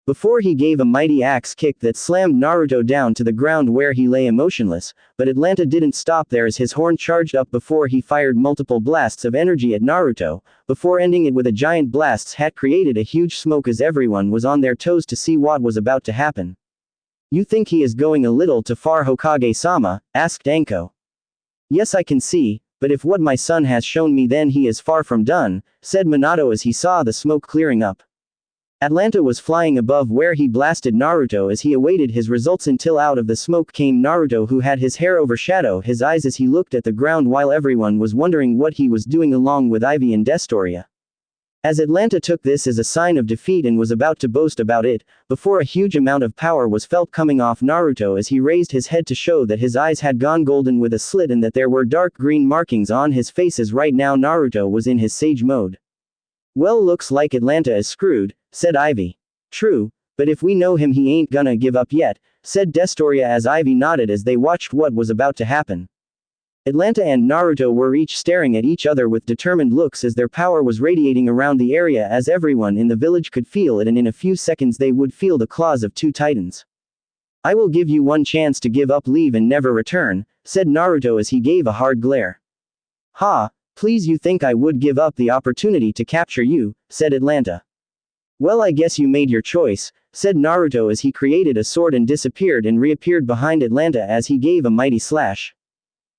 before he gave a mighty axe kick that slammed Naruto down to the ground where he lay emotionless, but Atlanta didn't stop there as his horn charged up before he fired multiple blasts of energy at Naruto, before ending it with a giant blast's hat created a huge smoke as everyone was on their toes to see what was about to happen. "You think he is going a little too far, Hokage-sama?" asked Anko. "Yes, I can see, but if what my son has shown me, then he is far from done," said Minato as he saw the smoke clearing up. Atlanta was flying above where he blasted Naruto as he awaited his results until out of the smoke came Naruto, who had his hair overshadow his eyes as he looked at the ground while everyone was wondering what he was doing, along with Ivy and Destoria. As Atlanta took this as a sign of defeat and was about to boast about it, before a huge amount of power was felt coming off Naruto as he raised his head to show that his eyes had gone golden with a slit and that there were dark green markings on his face, as right now Naruto was in his sage mode. "Well, looks like Atlanta is screwed," said Ivy. "True, but if we know him, he ain't gonna give up yet," said Destoria as Ivy nodded as they watched what was about to happen. Atlanta and Naruto were each staring at each other with determined looks as their power was radiating around the area, as everyone in the village could feel it, and in a few seconds they would feel the claws of 2 titans. "I will give you one chance to give up, leave and never return," said Naruto as he gave a hard glare. "Ha, please, you think I would give up the opportunity to capture you?" said Atlanta. "Well, I guess you made your choice," said Naruto as he created a sword and disappeared and reappeared behind Atlanta as he gave a mighty slash.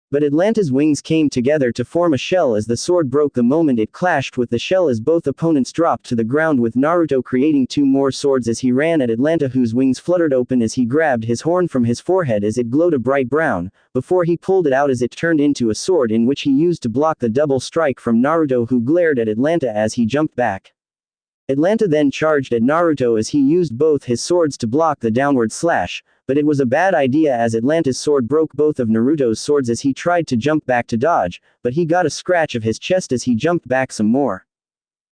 But Atlanta's wings came together to form a shell as the sword broke the moment it clashed with the shell, as both opponents dropped to the ground, with Naruto creating 2 more swords as he ran at Atlanta, whose wings fluttered open as he grabbed his horn from his forehead as it glowed a bright brown, before he pulled it out as it turned into a sword in which he used to block the double strike from Naruto, who glared at Atlanta as he jumped back. Atlanta then charged at Naruto as he used both his swords to block the downward slash, but it was a bad idea as Atlanta's sword broke both of Naruto's swords as he tried to jump back to dodge, but he got a scratch of his chest as he jumped back some more.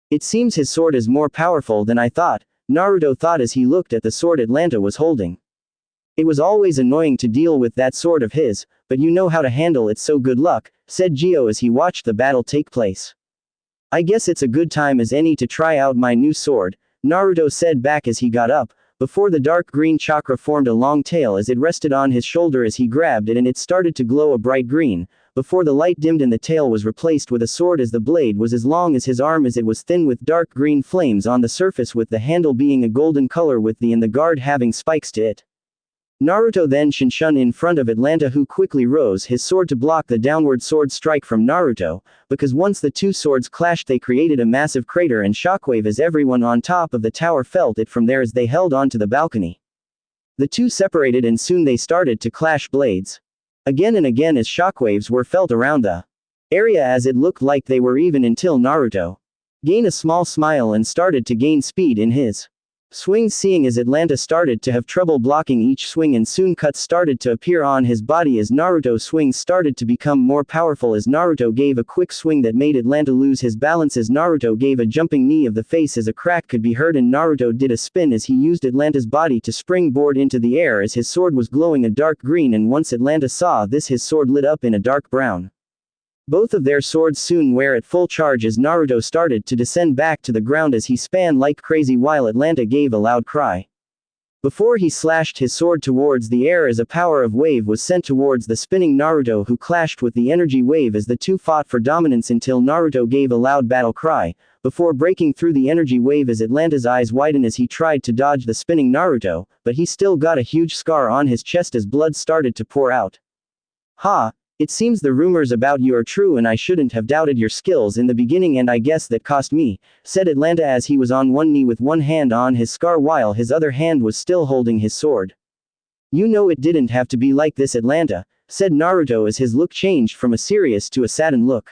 "It seems his sword is more powerful than I thought," Naruto thought as he looked at the sword Atlanta was holding. "It was always annoying to deal with that sword of his, but you know how to handle it, so good luck," said Gio as he watched the battle take place. "I guess it's a good time as any to try out my new sword," Naruto said back as he got up, before the dark green chakra formed a long tail as it rested on his shoulder as he grabbed it and it started to glow a bright green, before the light dimmed and the tail was replaced with a sword as the blade was as long as his arm as it was thin with dark green flames on the surface, with the handle being a golden color with the and the guard having spikes to it. Naruto then Shinshin in front of Atlanta, who quickly rose his sword to block the downward sword strike from Naruto, because once the 2 swords clashed they created a massive crater and shockwave as everyone on top of the tower felt it from there as they held onto the balcony. The 2 separated and soon they started to clash blades again and again as shockwaves were felt around the area, as it looked like they were even, until Naruto gained a small smile and started to gain speed in his swings, seeing as Atlanta started to have trouble blocking each swing and soon cuts started to appear on his body as Naruto's swings started to become more powerful as Naruto gave a quick swing that made Atlanta lose his balance as Naruto gave a jumping knee of the face as a crack could be heard, and Naruto did a spin as he used Atlanta's body to springboard into the air as his sword was glowing a dark green, and once Atlanta saw this his sword lit up in a dark brown. Both of their swords soon were at full charge as Naruto started to descend back to the ground as he span like crazy while Atlanta gave a loud cry. Before he slashed his sword towards the air as a power of wave was sent towards the spinning Naruto, who clashed with the energy wave as the two fought for dominance until Naruto gave a loud battle cry, before breaking through the energy wave as Atlanta's eyes widen as he tried to dodge the spinning Naruto, but he still got a huge scar on his chest as blood started to pour out. "Ha! It seems the rumors about you are true and I shouldn't have doubted your skills in the beginning, and I guess that cost me," said Atlanta as he was on one knee with one hand on his scar while his other hand was still holding his sword. "You know it didn't have to be like this, Atlanta," said Naruto as his look changed from a serious to a saddened look.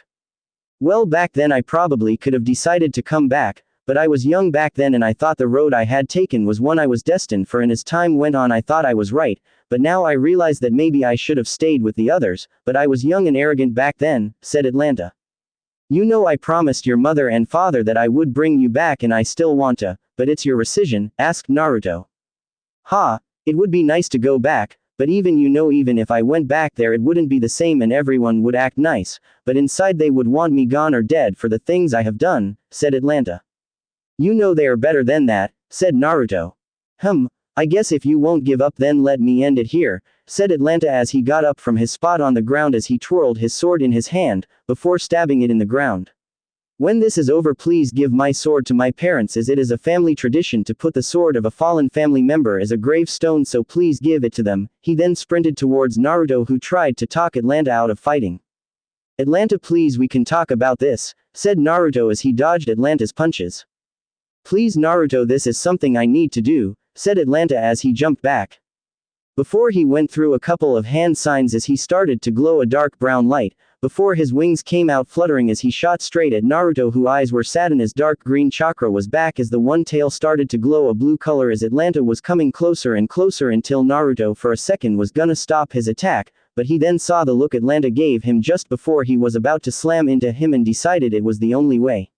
"Well, back then I probably could have decided to come back, but I was young back then and I thought the road I had taken was one I was destined for, and as time went on I thought I was right, but now I realize that maybe I should have stayed with the others, but I was young and arrogant back then," said Atlanta. "You know I promised your mother and father that I would bring you back and I still want to, but it's your decision," asked Naruto. "Ha, it would be nice to go back, but even if I went back there it wouldn't be the same and everyone would act nice, but inside they would want me gone or dead for the things I have done," said Atlanta. "You know they are better than that," said Naruto. I guess if you won't give up then let me end it here," said Atlanta as he got up from his spot on the ground as he twirled his sword in his hand, before stabbing it in the ground. "When this is over please give my sword to my parents, as it is a family tradition to put the sword of a fallen family member as a gravestone, so please give it to them." He then sprinted towards Naruto, who tried to talk Atlanta out of fighting. "Atlanta, please, we can talk about this," said Naruto as he dodged Atlanta's punches. "Please Naruto, this is something I need to do," said Atlanta as he jumped back. Before he went through a couple of hand signs as he started to glow a dark brown light, before his wings came out fluttering as he shot straight at Naruto, whose eyes were saddened as dark green chakra was back as the one tail started to glow a blue color as Atlanta was coming closer and closer until Naruto for a second was gonna stop his attack, but he then saw the look Atlanta gave him just before he was about to slam into him and decided it was the only way.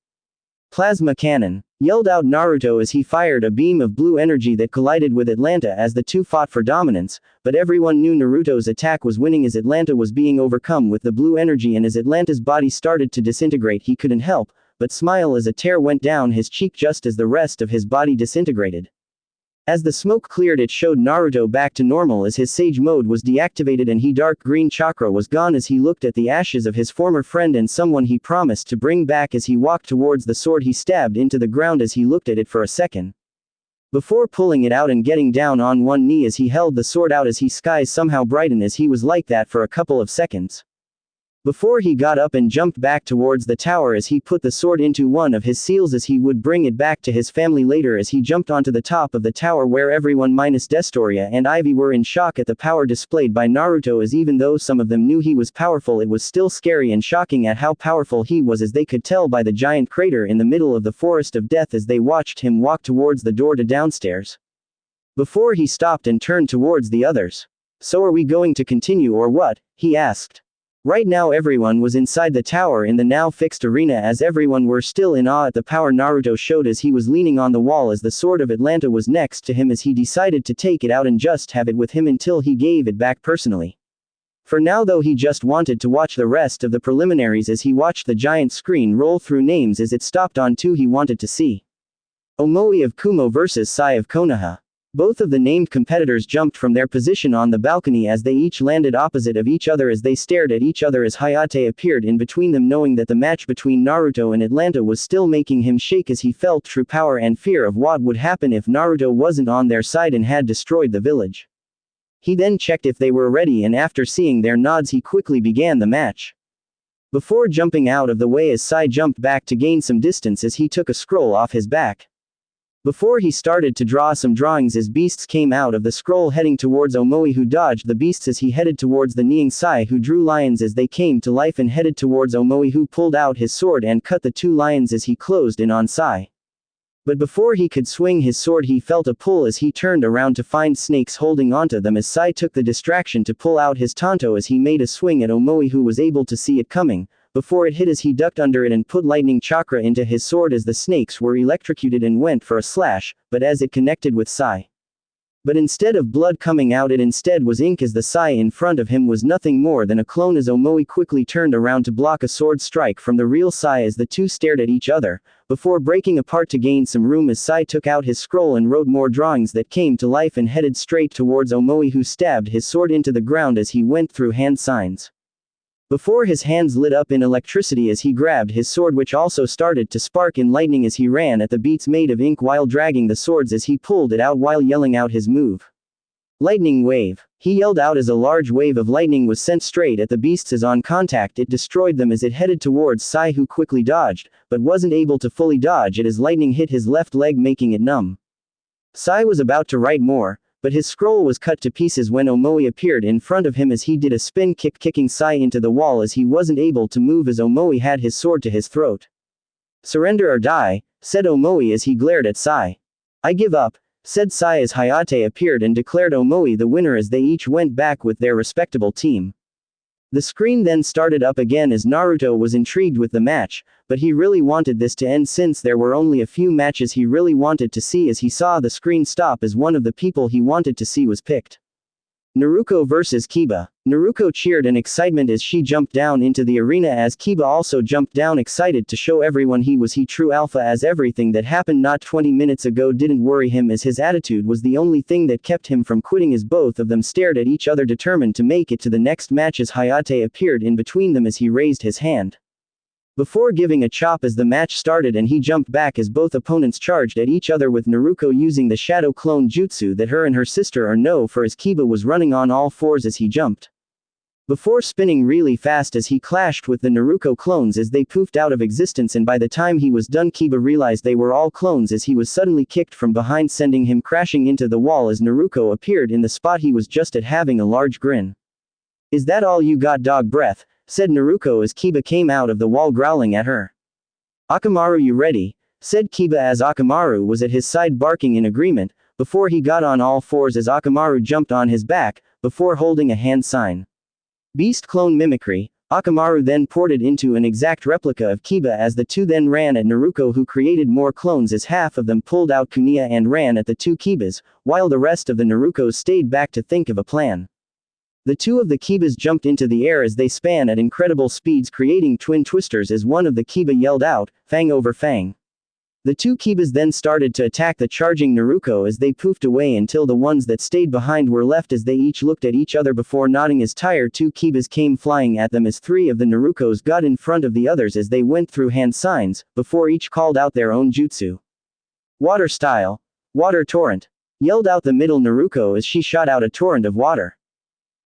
"Plasma cannon!" yelled out Naruto as he fired a beam of blue energy that collided with Atlanta as the two fought for dominance, but everyone knew Naruto's attack was winning as Atlanta was being overcome with the blue energy, and as Atlanta's body started to disintegrate he couldn't help but smile as a tear went down his cheek just as the rest of his body disintegrated. As the smoke cleared it showed Naruto back to normal as his sage mode was deactivated and his dark green chakra was gone as he looked at the ashes of his former friend and someone he promised to bring back as he walked towards the sword he stabbed into the ground as he looked at it for a second, before pulling it out and getting down on one knee as he held the sword out as his skies somehow brightened as he was like that for a couple of seconds, before he got up and jumped back towards the tower as he put the sword into one of his seals as he would bring it back to his family later as he jumped onto the top of the tower where everyone minus Destoria and Ivy were in shock at the power displayed by Naruto, as even though some of them knew he was powerful it was still scary and shocking at how powerful he was, as they could tell by the giant crater in the middle of the forest of death as they watched him walk towards the door to downstairs, before he stopped and turned towards the others. "So are we going to continue or what?" he asked. Right now everyone was inside the tower in the now fixed arena as everyone were still in awe at the power Naruto showed as he was leaning on the wall as the sword of Atlanta was next to him as he decided to take it out and just have it with him until he gave it back personally. For now though he just wanted to watch the rest of the preliminaries as he watched the giant screen roll through names as it stopped on two he wanted to see. Omoi of Kumo versus Sai of Konoha. Both of the named competitors jumped from their position on the balcony as they each landed opposite of each other as they stared at each other as Hayate appeared in between them, knowing that the match between Naruto and Atlanta was still making him shake as he felt true power and fear of what would happen if Naruto wasn't on their side and had destroyed the village. He then checked if they were ready and after seeing their nods he quickly began the match, before jumping out of the way as Sai jumped back to gain some distance as he took a scroll off his back. Before he started to draw some drawings as beasts came out of the scroll heading towards Omoi, who dodged the beasts as he headed towards the kneeing Sai, who drew lions as they came to life and headed towards Omoi, who pulled out his sword and cut the two lions as he closed in on Sai. But before he could swing his sword he felt a pull as he turned around to find snakes holding onto them as Sai took the distraction to pull out his tanto as he made a swing at Omoi, who was able to see it coming, before it hit as he ducked under it and put lightning chakra into his sword as the snakes were electrocuted and went for a slash, but as it connected with Sai. But instead of blood coming out it instead was ink as the Sai in front of him was nothing more than a clone as Omoi quickly turned around to block a sword strike from the real Sai as the two stared at each other, before breaking apart to gain some room as Sai took out his scroll and wrote more drawings that came to life and headed straight towards Omoi, who stabbed his sword into the ground as he went through hand signs. Before his hands lit up in electricity as he grabbed his sword, which also started to spark in lightning as he ran at the beats made of ink while dragging the swords as he pulled it out while yelling out his move. Lightning wave. He yelled out as a large wave of lightning was sent straight at the beasts as on contact it destroyed them as it headed towards Sai, who quickly dodged, but wasn't able to fully dodge it as lightning hit his left leg making it numb. Sai was about to write more, but his scroll was cut to pieces when Omoi appeared in front of him as he did a spin kick, kicking Sai into the wall as he wasn't able to move as Omoi had his sword to his throat. "Surrender or die," said Omoi as he glared at Sai. "I give up," said Sai as Hayate appeared and declared Omoi the winner as they each went back with their respectable team. The screen then started up again as Naruto was intrigued with the match, but he really wanted this to end since there were only a few matches he really wanted to see as he saw the screen stop as one of the people he wanted to see was picked. Naruto vs Kiba. Naruto cheered in excitement as she jumped down into the arena as Kiba also jumped down excited to show everyone he was true alpha as everything that happened not 20 minutes ago didn't worry him as his attitude was the only thing that kept him from quitting as both of them stared at each other determined to make it to the next match as Hayate appeared in between them as he raised his hand before giving a chop as the match started and he jumped back as both opponents charged at each other with Naruto using the shadow clone jutsu that her and her sister are known for as Kiba was running on all fours as he jumped before spinning really fast as he clashed with the Naruto clones as they poofed out of existence, and by the time he was done Kiba realized they were all clones as he was suddenly kicked from behind sending him crashing into the wall as Naruto appeared in the spot he was just at having a large grin. "Is that all you got, dog breath?" said Naruto as Kiba came out of the wall growling at her. "Akamaru, you ready?" said Kiba as Akamaru was at his side barking in agreement, before he got on all fours as Akamaru jumped on his back, before holding a hand sign. Beast clone mimicry. Akamaru then ported into an exact replica of Kiba as the two then ran at Naruto, who created more clones as half of them pulled out Kuniya and ran at the two Kibas, while the rest of the Narukos stayed back to think of a plan. The two of the Kibas jumped into the air as they span at incredible speeds, creating twin twisters as one of the Kiba yelled out, "Fang over Fang." The two Kibas then started to attack the charging Naruto as they poofed away until the ones that stayed behind were left as they each looked at each other before nodding as tired two Kibas came flying at them as three of the Narukos got in front of the others as they went through hand signs, before each called out their own jutsu. "Water style. Water torrent," yelled out the middle Naruto as she shot out a torrent of water.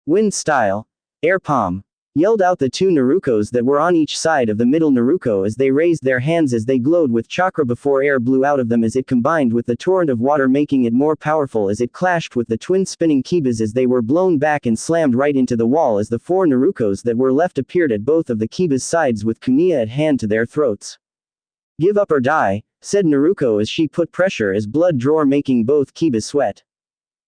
"Wind style. Air palm," yelled out the two Narukos that were on each side of the middle Naruto as they raised their hands as they glowed with chakra before air blew out of them as it combined with the torrent of water, making it more powerful as it clashed with the twin spinning Kibas as they were blown back and slammed right into the wall as the four Narukos that were left appeared at both of the Kibas' sides with Kuniya at hand to their throats. "Give up or die," said Naruto as she put pressure as blood drawer making both Kibas sweat.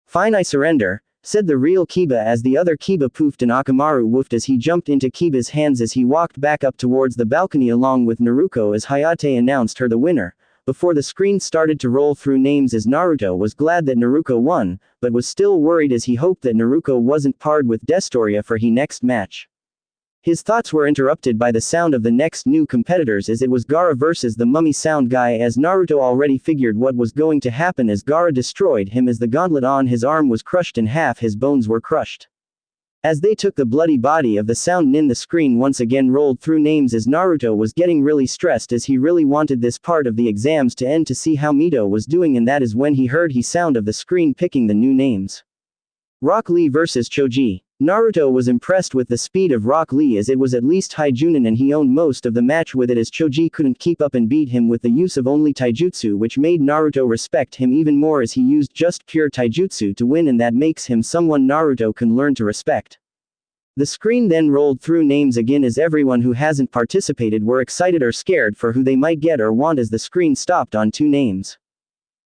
"Fine, I surrender," said the real Kiba as the other Kiba poofed and Akamaru woofed as he jumped into Kiba's hands as he walked back up towards the balcony along with Naruto as Hayate announced her the winner, before the screen started to roll through names as Naruto was glad that Naruto won, but was still worried as he hoped that Naruto wasn't paired with Destoria for his next match. His thoughts were interrupted by the sound of the next new competitors as it was Gaara versus the mummy sound guy as Naruto already figured what was going to happen as Gaara destroyed him as the gauntlet on his arm was crushed in half, his bones were crushed. As they took the bloody body of the sound nin, the screen once again rolled through names as Naruto was getting really stressed as he really wanted this part of the exams to end to see how Mito was doing, and that is when he heard the sound of the screen picking the new names. Rock Lee vs Choji. Naruto was impressed with the speed of Rock Lee as it was at least Haijunin and he owned most of the match with it as Choji couldn't keep up and beat him with the use of only taijutsu, which made Naruto respect him even more as he used just pure taijutsu to win, and that makes him someone Naruto can learn to respect. The screen then rolled through names again as everyone who hasn't participated were excited or scared for who they might get or want as the screen stopped on two names.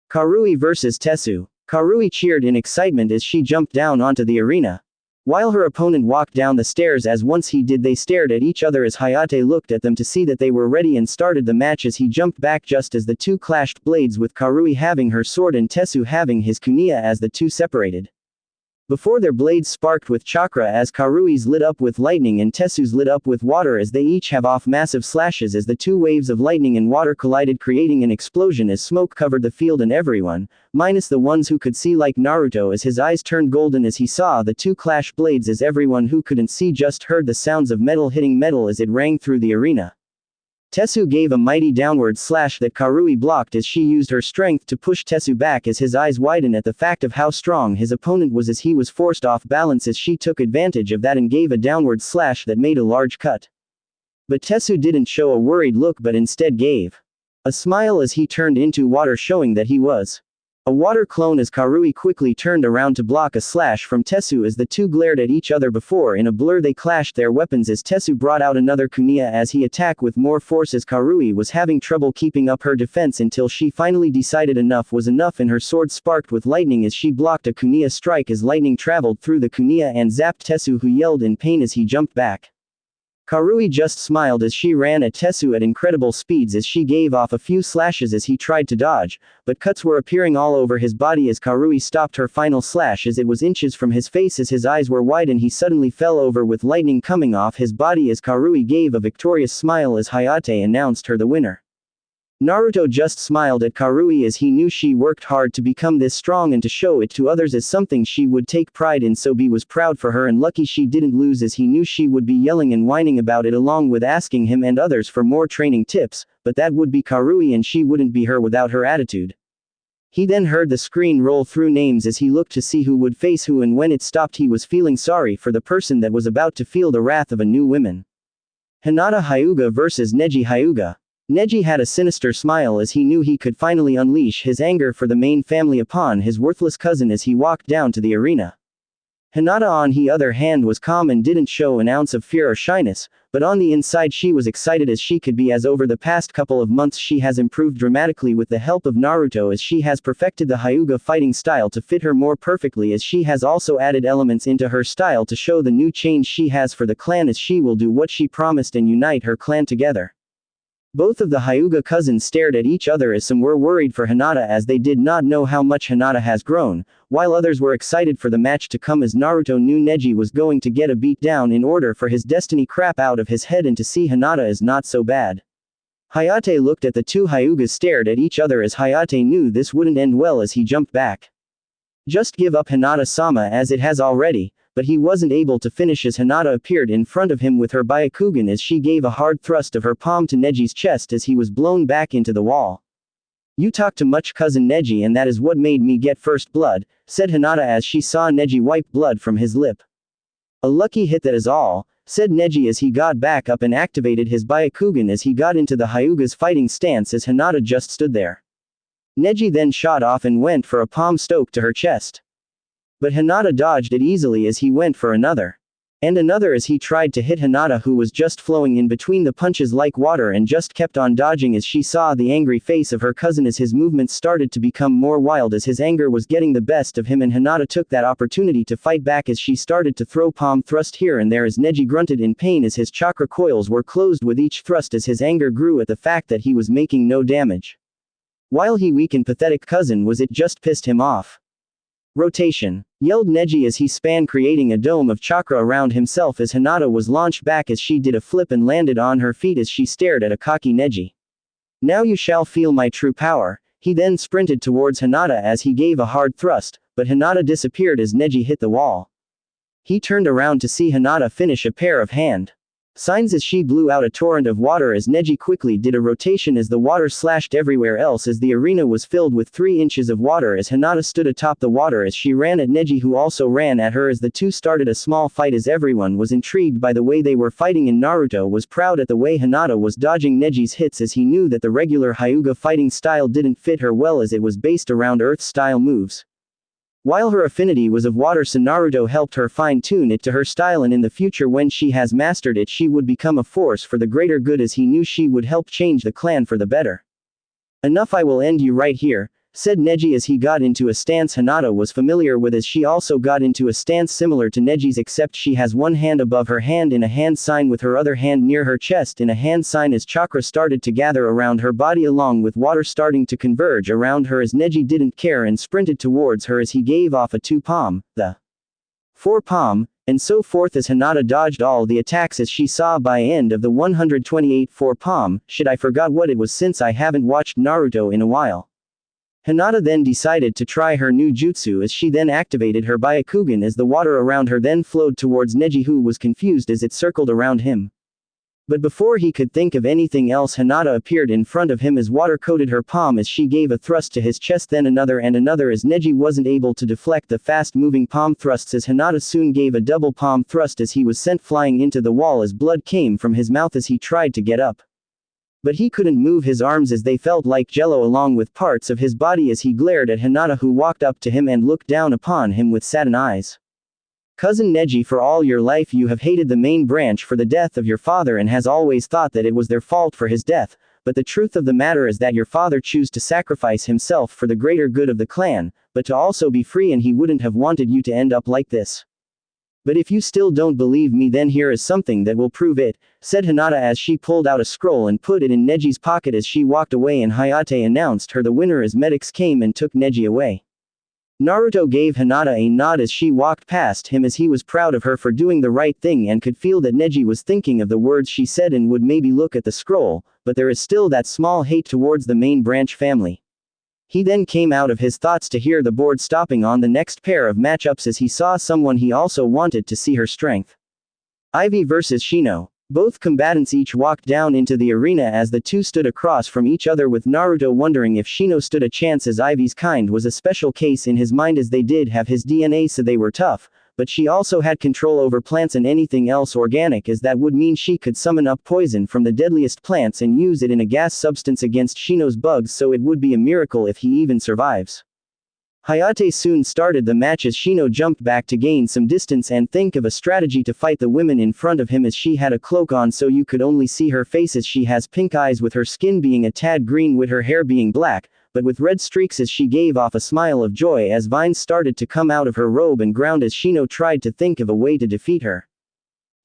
Karui vs Tesu. Karui cheered in excitement as she jumped down onto the arena, while her opponent walked down the stairs as once he did they stared at each other as Hayate looked at them to see that they were ready and started the match as he jumped back just as the two clashed blades with Karui having her sword and Tesu having his Kuniya as the two separated. Before their blades sparked with chakra as Karui's lit up with lightning and Tetsu's lit up with water as they each have off massive slashes as the two waves of lightning and water collided creating an explosion as smoke covered the field and everyone, minus the ones who could see like Naruto as his eyes turned golden as he saw the two clash blades as everyone who couldn't see just heard the sounds of metal hitting metal as it rang through the arena. Tetsu gave a mighty downward slash that Karui blocked as she used her strength to push Tetsu back as his eyes widened at the fact of how strong his opponent was as he was forced off balance as she took advantage of that and gave a downward slash that made a large cut. But Tetsu didn't show a worried look but instead gave a smile as he turned into water showing that he was a water clone as Karui quickly turned around to block a slash from Tetsu as the two glared at each other before in a blur they clashed their weapons as Tetsu brought out another kunia as he attacked with more force as Karui was having trouble keeping up her defense until she finally decided enough was enough and her sword sparked with lightning as she blocked a kunia strike as lightning traveled through the kunia and zapped Tetsu who yelled in pain as he jumped back. Karui just smiled as she ran at Tetsu at incredible speeds as she gave off a few slashes as he tried to dodge, but cuts were appearing all over his body as Karui stopped her final slash as it was inches from his face as his eyes were wide and he suddenly fell over with lightning coming off his body as Karui gave a victorious smile as Hayate announced her the winner. Naruto just smiled at Karui as he knew she worked hard to become this strong and to show it to others as something she would take pride in so he was proud for her and lucky she didn't lose as he knew she would be yelling and whining about it along with asking him and others for more training tips, but that would be Karui and she wouldn't be her without her attitude. He then heard the screen roll through names as he looked to see who would face who and when it stopped he was feeling sorry for the person that was about to feel the wrath of a new woman. Hinata Hyuga versus Neji Hyuga. Neji had a sinister smile as he knew he could finally unleash his anger for the main family upon his worthless cousin as he walked down to the arena. Hinata on the other hand was calm and didn't show an ounce of fear or shyness, but on the inside she was excited as she could be as over the past couple of months she has improved dramatically with the help of Naruto as she has perfected the Hyuga fighting style to fit her more perfectly as she has also added elements into her style to show the new change she has for the clan as she will do what she promised and unite her clan together. Both of the Hyuga cousins stared at each other as some were worried for Hinata as they did not know how much Hinata has grown, while others were excited for the match to come as Naruto knew Neji was going to get a beat down in order for his destiny crap out of his head and to see Hinata is not so bad. Hayate looked at the two Hyugas stared at each other as Hayate knew this wouldn't end well as he jumped back. Just give up Hinata-sama as it has already, but he wasn't able to finish as Hinata appeared in front of him with her Byakugan as she gave a hard thrust of her palm to Neji's chest as he was blown back into the wall. You talk too much cousin Neji and that is what made me get first blood, said Hinata as she saw Neji wipe blood from his lip. A lucky hit that is all, said Neji as he got back up and activated his Byakugan as he got into the Hyuga's fighting stance as Hinata just stood there. Neji then shot off and went for a palm stoke to her chest. But Hinata dodged it easily as he went for another. And another as he tried to hit Hinata who was just flowing in between the punches like water and just kept on dodging as she saw the angry face of her cousin as his movements started to become more wild as his anger was getting the best of him and Hinata took that opportunity to fight back as she started to throw palm thrust here and there as Neji grunted in pain as his chakra coils were closed with each thrust as his anger grew at the fact that he was making no damage. While he weak and pathetic cousin was it just pissed him off. Rotation. Yelled Neji as he span creating a dome of chakra around himself as Hinata was launched back as she did a flip and landed on her feet as she stared at a cocky Neji. Now you shall feel my true power. He then sprinted towards Hinata as he gave a hard thrust, but Hinata disappeared as Neji hit the wall. He turned around to see Hinata finish a pair of hand signs as she blew out a torrent of water as Neji quickly did a rotation as the water slashed everywhere else as the arena was filled with 3 inches of water as Hinata stood atop the water as she ran at Neji who also ran at her as the two started a small fight as everyone was intrigued by the way they were fighting and Naruto was proud at the way Hinata was dodging Neji's hits as he knew that the regular Hyuga fighting style didn't fit her well as it was based around earth-style moves. While her affinity was of water so Naruto helped her fine-tune it to her style and in the future when she has mastered it she would become a force for the greater good as he knew she would help change the clan for the better. Enough, I will end you right here, said Neji as he got into a stance Hinata was familiar with as she also got into a stance similar to Neji's except she has one hand above her hand in a hand sign with her other hand near her chest in a hand sign as chakra started to gather around her body along with water starting to converge around her as Neji didn't care and sprinted towards her as he gave off a 2-palm, the 4 palm, and so forth as Hinata dodged all the attacks as she saw by end of the 128 4 palm. Shit, I forgot what it was since I haven't watched Naruto in a while. Hinata then decided to try her new jutsu as she then activated her Byakugan as the water around her then flowed towards Neji, who was confused as it circled around him. But before he could think of anything else, Hinata appeared in front of him as water coated her palm as she gave a thrust to his chest, then another and another as Neji wasn't able to deflect the fast-moving palm thrusts as Hinata soon gave a double palm thrust as he was sent flying into the wall as blood came from his mouth as he tried to get up. But he couldn't move his arms as they felt like jello along with parts of his body as he glared at Hinata, who walked up to him and looked down upon him with saddened eyes. Cousin Neji, for all your life you have hated the main branch for the death of your father and has always thought that it was their fault for his death, but the truth of the matter is that your father chose to sacrifice himself for the greater good of the clan, but to also be free, and he wouldn't have wanted you to end up like this. But if you still don't believe me, then here is something that will prove it, said Hinata as she pulled out a scroll and put it in Neji's pocket as she walked away, and Hayate announced her the winner as medics came and took Neji away. Naruto gave Hinata a nod as she walked past him as he was proud of her for doing the right thing and could feel that Neji was thinking of the words she said and would maybe look at the scroll, but there is still that small hate towards the main branch family. He then came out of his thoughts to hear the board stopping on the next pair of matchups as he saw someone he also wanted to see her strength. Ivy versus Shino. Both combatants each walked down into the arena as the two stood across from each other, with Naruto wondering if Shino stood a chance as Ivy's kind was a special case in his mind as they did have his DNA, so they were tough, but she also had control over plants and anything else organic, as that would mean she could summon up poison from the deadliest plants and use it in a gas substance against Shino's bugs, so it would be a miracle if he even survives. Hayate soon started the match as Shino jumped back to gain some distance and think of a strategy to fight the women in front of him, as she had a cloak on so you could only see her face as she has pink eyes, with her skin being a tad green with her hair being black, but with red streaks, as she gave off a smile of joy as vines started to come out of her robe and ground as Shino tried to think of a way to defeat her.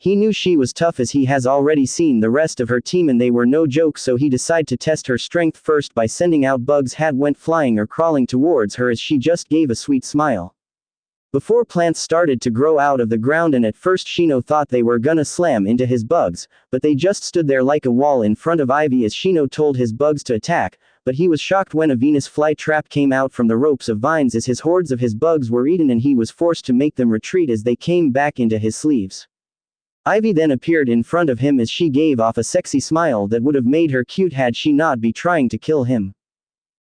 He knew she was tough as he has already seen the rest of her team and they were no joke, so he decided to test her strength first by sending out bugs that went flying or crawling towards her as she just gave a sweet smile. Before plants started to grow out of the ground, and at first Shino thought they were gonna slam into his bugs, but they just stood there like a wall in front of Ivy as Shino told his bugs to attack, but he was shocked when a Venus flytrap came out from the ropes of vines as his hordes of his bugs were eaten and he was forced to make them retreat as they came back into his sleeves. Ivy then appeared in front of him as she gave off a sexy smile that would have made her cute had she not be trying to kill him.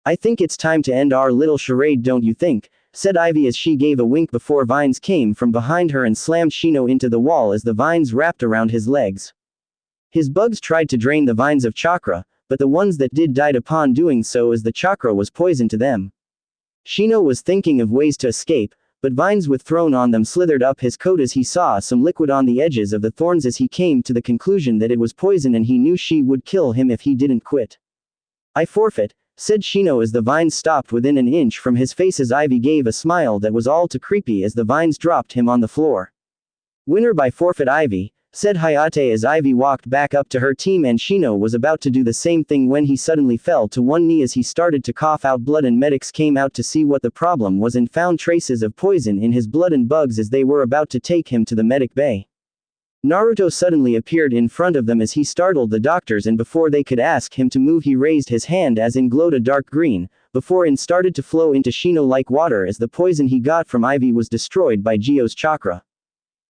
"I think it's time to end our little charade, don't you think?" said Ivy as she gave a wink before vines came from behind her and slammed Shino into the wall as the vines wrapped around his legs. His bugs tried to drain the vines of chakra, but the ones that did died upon doing so as the chakra was poison to them. Shino was thinking of ways to escape, but vines with thrown on them slithered up his coat as he saw some liquid on the edges of the thorns as he came to the conclusion that it was poison and he knew she would kill him if he didn't quit. "I forfeit," said Shino as the vines stopped within an inch from his face as Ivy gave a smile that was all too creepy as the vines dropped him on the floor. "Winner by forfeit, Ivy," said Hayate as Ivy walked back up to her team, and Shino was about to do the same thing when he suddenly fell to one knee as he started to cough out blood, and medics came out to see what the problem was and found traces of poison in his blood and bugs as they were about to take him to the medic bay. Naruto suddenly appeared in front of them as he startled the doctors, and before they could ask him to move he raised his hand as in glowed a dark green, before in started to flow into Shino like water as the poison he got from Ivy was destroyed by Gio's chakra.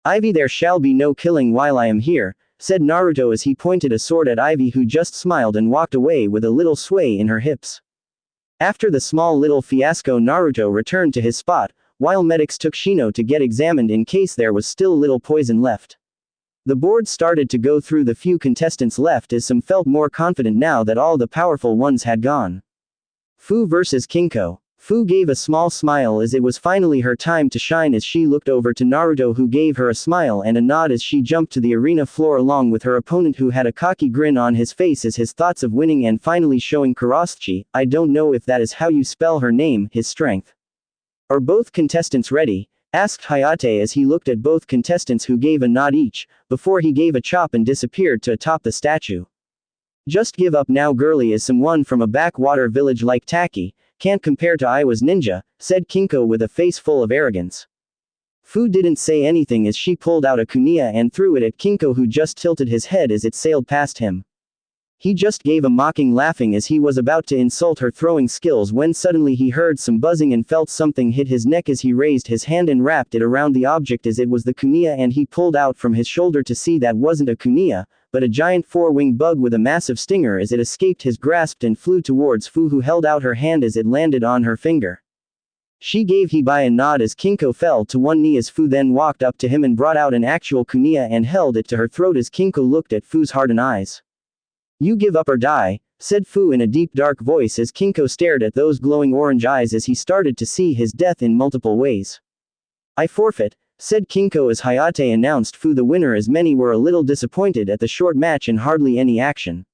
"Ivy, there shall be no killing while I am here," said Naruto as he pointed a sword at Ivy, who just smiled and walked away with a little sway in her hips. After the small little fiasco, Naruto returned to his spot, while medics took Shino to get examined in case there was still little poison left. The board started to go through the few contestants left as some felt more confident now that all the powerful ones had gone. Fu versus Kinko. Fu gave a small smile as it was finally her time to shine as she looked over to Naruto, who gave her a smile and a nod as she jumped to the arena floor along with her opponent, who had a cocky grin on his face as his thoughts of winning and finally showing Kurosachi, I don't know if that is how you spell her name, his strength. "Are both contestants ready?" asked Hayate as he looked at both contestants, who gave a nod each, before he gave a chop and disappeared to atop the statue. "Just give up now, girly, as someone from a backwater village like Taki can't compare to Iwa's ninja," said Kinko with a face full of arrogance. Fu didn't say anything as she pulled out a kunai and threw it at Kinko, who just tilted his head as it sailed past him. He just gave a mocking laughing as he was about to insult her throwing skills when suddenly he heard some buzzing and felt something hit his neck as he raised his hand and wrapped it around the object as it was the kunai, and he pulled out from his shoulder to see that wasn't a kunai, but a giant four-winged bug with a massive stinger as it escaped his grasp and flew towards Fu, who held out her hand as it landed on her finger. She gave he by a nod as Kinko fell to one knee as Fu then walked up to him and brought out an actual kunai and held it to her throat as Kinko looked at Fu's hardened eyes. "You give up or die," said Fu in a deep dark voice as Kinko stared at those glowing orange eyes as he started to see his death in multiple ways. "I forfeit," said Kinko as Hayate announced Fu the winner, as many were a little disappointed at the short match and hardly any action.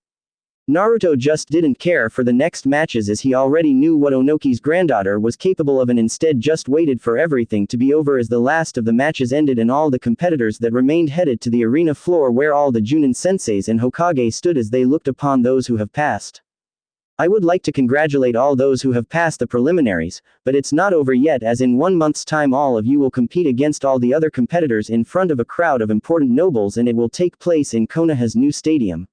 Naruto just didn't care for the next matches as he already knew what Onoki's granddaughter was capable of and instead just waited for everything to be over as the last of the matches ended and all the competitors that remained headed to the arena floor where all the Junin senseis and Hokage stood as they looked upon those who have passed. "I would like to congratulate all those who have passed the preliminaries, but it's not over yet, as in 1 month's time all of you will compete against all the other competitors in front of a crowd of important nobles, and it will take place in Konoha's new stadium.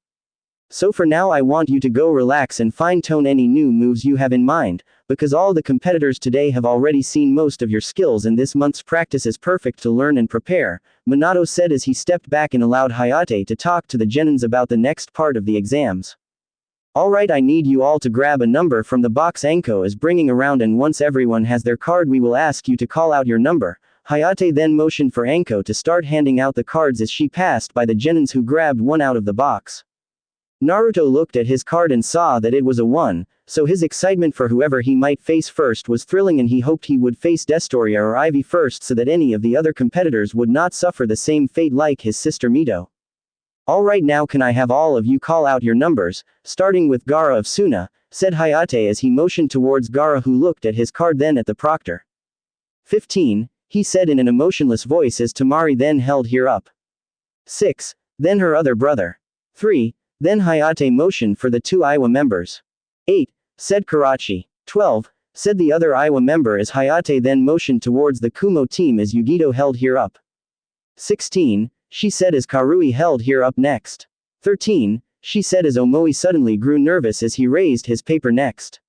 So for now I want you to go relax and fine-tune any new moves you have in mind, because all the competitors today have already seen most of your skills and this month's practice is perfect to learn and prepare," Minato said as he stepped back and allowed Hayate to talk to the genins about the next part of the exams. "Alright, I need you all to grab a number from the box Anko is bringing around, and once everyone has their card we will ask you to call out your number." Hayate then motioned for Anko to start handing out the cards as she passed by the genins, who grabbed one out of the box. Naruto looked at his card and saw that it was a 1, so his excitement for whoever he might face first was thrilling, and he hoped he would face Destoria or Ivy first so that any of the other competitors would not suffer the same fate like his sister Mito. "Alright, now can I have all of you call out your numbers, starting with Gaara of Suna," said Hayate as he motioned towards Gaara, who looked at his card then at the proctor. 15, he said in an emotionless voice as Tamari then held her up. 6, then her other brother. 3, then Hayate motioned for the 2 Iwa members. 8, said Karachi. 12, said the other Iwa member as Hayate then motioned towards the Kumo team as Yugito held her up. 16, she said as Karui held her up next. 13, she said as Omoi suddenly grew nervous as he raised his paper next.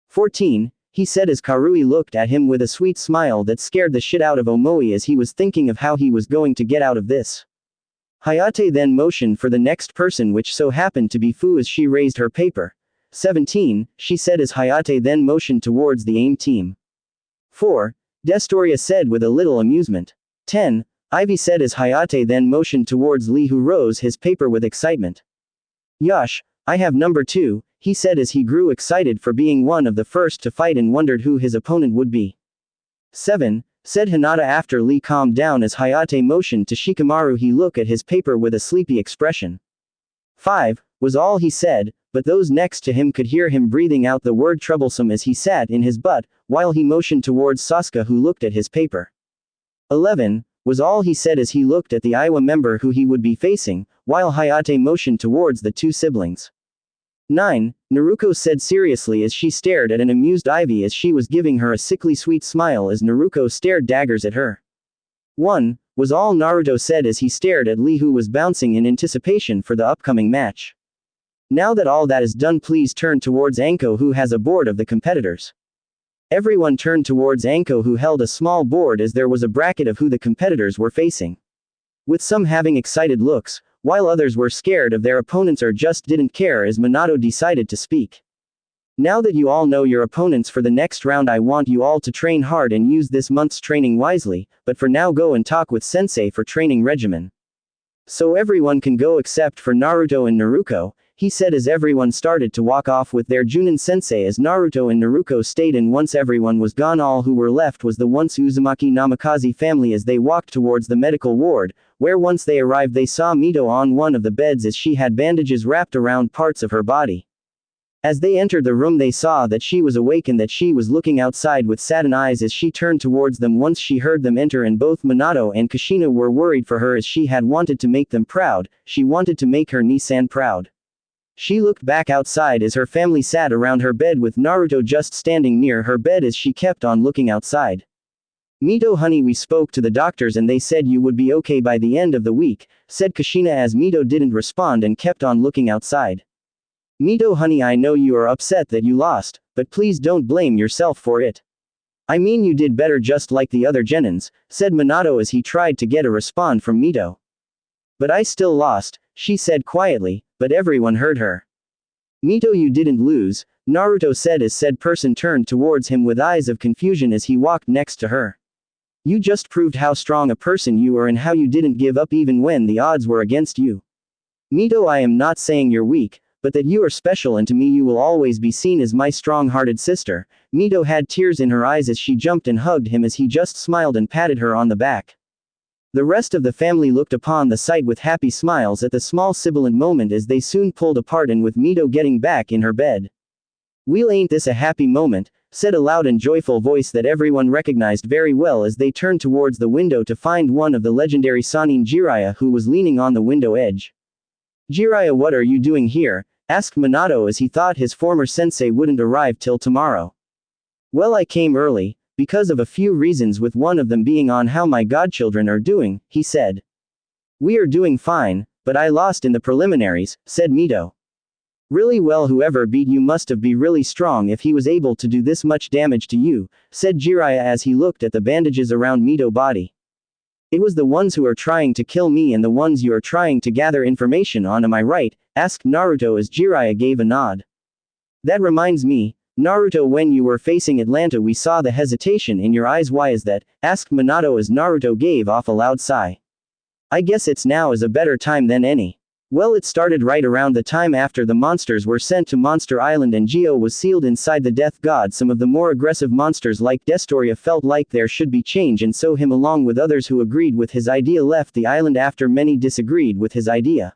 14, he said as Karui looked at him with a sweet smile that scared the shit out of Omoi as he was thinking of how he was going to get out of this. Hayate then motioned for the next person, which so happened to be Fu, as she raised her paper. 17, she said as Hayate then motioned towards the AIM team. 4, Destoria said with a little amusement. 10, Ivy said as Hayate then motioned towards Lee, who rose his paper with excitement. "Yosh, I have number 2, he said as he grew excited for being one of the first to fight and wondered who his opponent would be. 7, said Hinata after Lee calmed down as Hayate motioned to Shikamaru. He looked at his paper with a sleepy expression. 5, was all he said, but those next to him could hear him breathing out the word troublesome as he sat in his butt, while he motioned towards Sasuke, who looked at his paper. 11, was all he said as he looked at the Iwa member who he would be facing, while Hayate motioned towards the 2 siblings. 9, Naruko said seriously as she stared at an amused Ivy as she was giving her a sickly sweet smile as Naruko stared daggers at her. 1, was all Naruto said as he stared at Lee, who was bouncing in anticipation for the upcoming match. "Now that all that is done, please turn towards Anko, who has a board of the competitors." Everyone turned towards Anko, who held a small board as there was a bracket of who the competitors were facing. With some having excited looks, while others were scared of their opponents or just didn't care, as Minato decided to speak. "Now that you all know your opponents for the next round, I want you all to train hard and use this month's training wisely, but for now go and talk with Sensei for training regimen. So everyone can go except for Naruto and Naruko," he said as everyone started to walk off with their Junin sensei as Naruto and Naruko stayed, and once everyone was gone all who were left was the once Uzumaki Namikaze family as they walked towards the medical ward, where once they arrived they saw Mito on one of the beds as she had bandages wrapped around parts of her body. As they entered the room they saw that she was awake and that she was looking outside with saddened eyes as she turned towards them once she heard them enter, and both Minato and Kushina were worried for her as she had wanted to make them proud, she wanted to make her Nisan proud. She looked back outside as her family sat around her bed with Naruto just standing near her bed as she kept on looking outside. Mito honey, we spoke to the doctors and they said you would be okay by the end of the week, said Kushina as Mito didn't respond and kept on looking outside. Mito honey, I know you are upset that you lost, but please don't blame yourself for it. I mean you did better just like the other genins, said Minato as he tried to get a response from Mito. But I still lost, she said quietly, but everyone heard her. Mito, you didn't lose, Naruto said as said person turned towards him with eyes of confusion as he walked next to her. You just proved how strong a person you are and how you didn't give up even when the odds were against you. Mito, I am not saying you're weak, but that you are special and to me you will always be seen as my strong-hearted sister. Mito had tears in her eyes as she jumped and hugged him as he just smiled and patted her on the back. The rest of the family looked upon the sight with happy smiles at the small sibilant moment as they soon pulled apart and with Mito getting back in her bed. Well, ain't this a happy moment, said a loud and joyful voice that everyone recognized very well as they turned towards the window to find one of the legendary Sannin Jiraiya who was leaning on the window edge. Jiraiya, what are you doing here? Asked Minato as he thought his former sensei wouldn't arrive till tomorrow. Well, I came early, because of a few reasons, with one of them being on how my godchildren are doing, he said. We are doing fine, but I lost in the preliminaries, said Mito. Really? Well, whoever beat you must have been really strong if he was able to do this much damage to you, said Jiraiya as he looked at the bandages around Mito's body. It was the ones who are trying to kill me and the ones you are trying to gather information on, am I right? Asked Naruto as Jiraiya gave a nod. That reminds me, Naruto, when you were facing Atlanta we saw the hesitation in your eyes. Why is that? Asked Minato as Naruto gave off a loud sigh. I guess it's now is a better time than any. Well, it started right around the time after the monsters were sent to Monster Island and Geo was sealed inside the Death God. Some of the more aggressive monsters like Destoria felt like there should be change, and so him along with others who agreed with his idea left the island after many disagreed with his idea.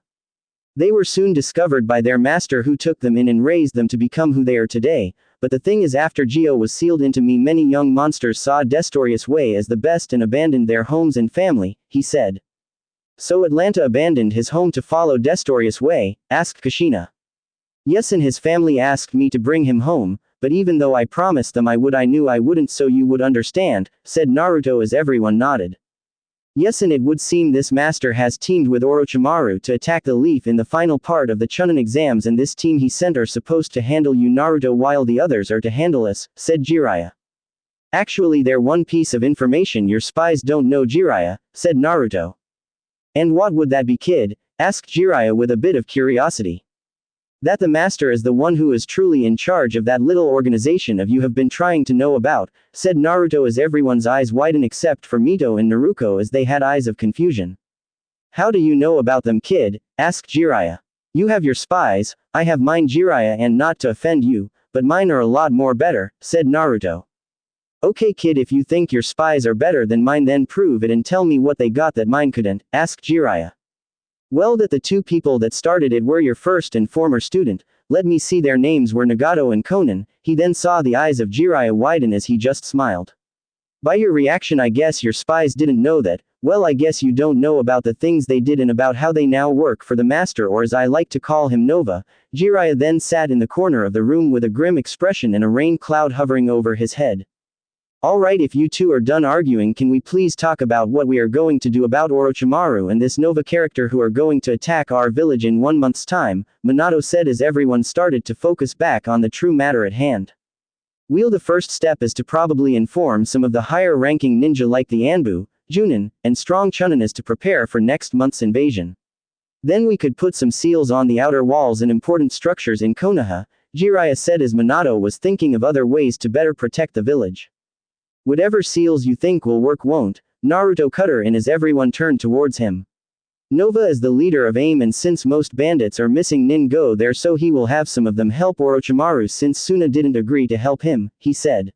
They were soon discovered by their master who took them in and raised them to become who they are today. But the thing is, after Geo was sealed into me, many young monsters saw Destoria's way as the best and abandoned their homes and family, he said. So Atlanta abandoned his home to follow Destoria's way? Asked Kushina. Yes, and his family asked me to bring him home, but even though I promised them I would, I knew I wouldn't, so you would understand, said Naruto as everyone nodded. Yes, and it would seem this master has teamed with Orochimaru to attack the Leaf in the final part of the Chunin exams, and this team he sent are supposed to handle you, Naruto, while the others are to handle us, said Jiraiya. Actually, they're one piece of information your spies don't know, Jiraiya, said Naruto. And what would that be, kid? Asked Jiraiya with a bit of curiosity. That the master is the one who is truly in charge of that little organization of you have been trying to know about, said Naruto as everyone's eyes widened except for Mito and Naruto as they had eyes of confusion. How do you know about them, kid? Asked Jiraiya. You have your spies, I have mine, Jiraiya, and not to offend you, but mine are a lot more better, said Naruto. Okay, kid, if you think your spies are better than mine then prove it and tell me what they got that mine couldn't, asked Jiraiya. Well, that the two people that started it were your first and former student, let me see, their names were Nagato and Konan. He then saw the eyes of Jiraiya widen as he just smiled. By your reaction I guess your spies didn't know that. Well, I guess you don't know about the things they did and about how they now work for the master, or as I like to call him, Nova. Jiraiya then sat in the corner of the room with a grim expression and a rain cloud hovering over his head. Alright, if you two are done arguing, can we please talk about what we are going to do about Orochimaru and this Nova character who are going to attack our village in 1 month's time, Minato said as everyone started to focus back on the true matter at hand. Well, the first step is to probably inform some of the higher ranking ninja like the Anbu, Junin, and strong Chuninas to prepare for next month's invasion. Then we could put some seals on the outer walls and important structures in Konoha, Jiraiya said as Minato was thinking of other ways to better protect the village. Whatever seals you think will work won't, Naruto cut her in as everyone turned towards him. Nova is the leader of AIM, and since most bandits are missing Nin go there, so he will have some of them help Orochimaru since Suna didn't agree to help him, he said.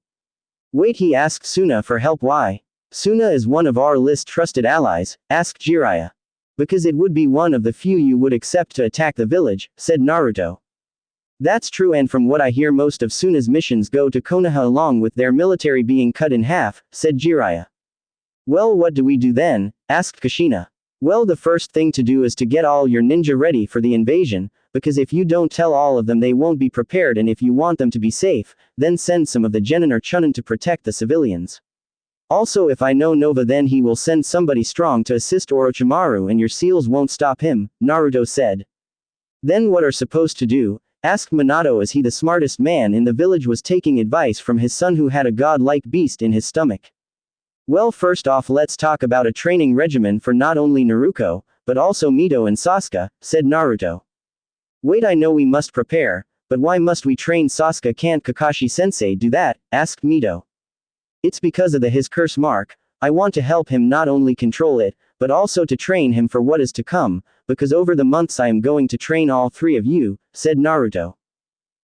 Wait, he asked Suna for help, why? Suna is one of our list trusted allies, asked Jiraiya. Because it would be one of the few you would accept to attack the village, said Naruto. That's true, and from what I hear most of Suna's missions go to Konoha along with their military being cut in half, said Jiraiya. Well, what do we do then? Asked Kushina. Well, the first thing to do is to get all your ninja ready for the invasion, because if you don't tell all of them they won't be prepared, and if you want them to be safe, then send some of the genin or chunin to protect the civilians. Also if I know Nova then he will send somebody strong to assist Orochimaru and your seals won't stop him, Naruto said. Then what are supposed to do? Asked Minato as he the smartest man in the village was taking advice from his son who had a god-like beast in his stomach. Well first off let's talk about a training regimen for not only Naruto, but also Mito and Sasuke, said Naruto. Wait I know we must prepare, but why must we train Sasuke can't Kakashi-sensei do that, asked Mito. It's because of his curse mark, I want to help him not only control it, but also to train him for what is to come, because over the months I am going to train all three of you, said Naruto.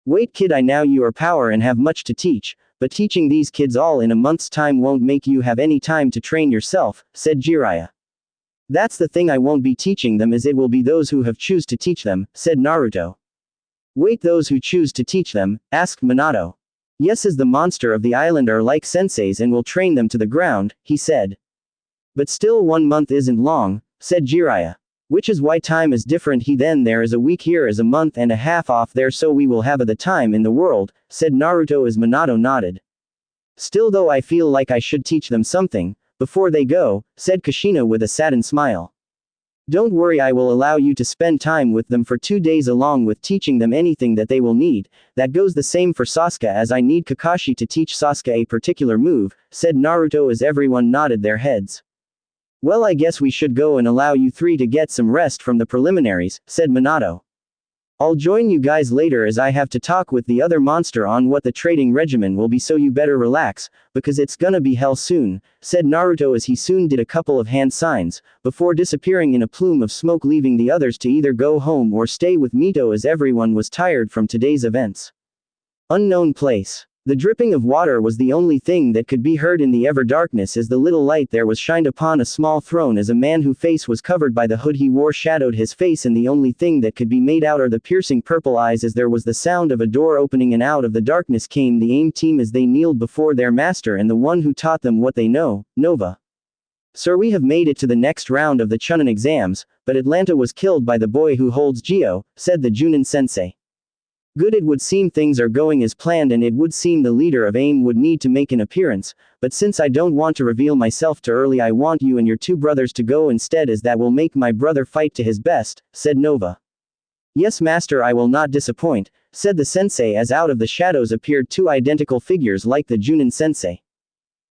Wait kid I know you are power and have much to teach, but teaching these kids all in a month's time won't make you have any time to train yourself, said Jiraiya. That's the thing I won't be teaching them as it will be those who have choose to teach them, said Naruto. Wait those who choose to teach them, asked Minato. Yes as the monster of the island are like senseis and will train them to the ground, he said. But still 1 month isn't long, said Jiraiya. Which is why time is different he then there is a week here is a month and a half off there so we will have the time in the world, said Naruto as Minato nodded. Still though I feel like I should teach them something, before they go, said Kushina with a saddened smile. Don't worry I will allow you to spend time with them for 2 days along with teaching them anything that they will need, that goes the same for Sasuke as I need Kakashi to teach Sasuke a particular move, said Naruto as everyone nodded their heads. Well I guess we should go and allow you three to get some rest from the preliminaries, said Minato. I'll join you guys later as I have to talk with the other monster on what the trading regimen will be so you better relax, because it's gonna be hell soon, said Naruto as he soon did a couple of hand signs, before disappearing in a plume of smoke leaving the others to either go home or stay with Mito as everyone was tired from today's events. Unknown place. The dripping of water was the only thing that could be heard in the ever-darkness as the little light there was shined upon a small throne as a man whose face was covered by the hood he wore shadowed his face and the only thing that could be made out are the piercing purple eyes as there was the sound of a door opening and out of the darkness came the AIM team as they kneeled before their master and the one who taught them what they know, Nova. Sir we have made it to the next round of the Chunin exams, but Atlanta was killed by the boy who holds Geo, said the Junin sensei. Good it would seem things are going as planned and it would seem the leader of AIM would need to make an appearance, but since I don't want to reveal myself too early I want you and your two brothers to go instead as that will make my brother fight to his best, said Nova. Yes master I will not disappoint, said the sensei as out of the shadows appeared two identical figures like the Junin sensei.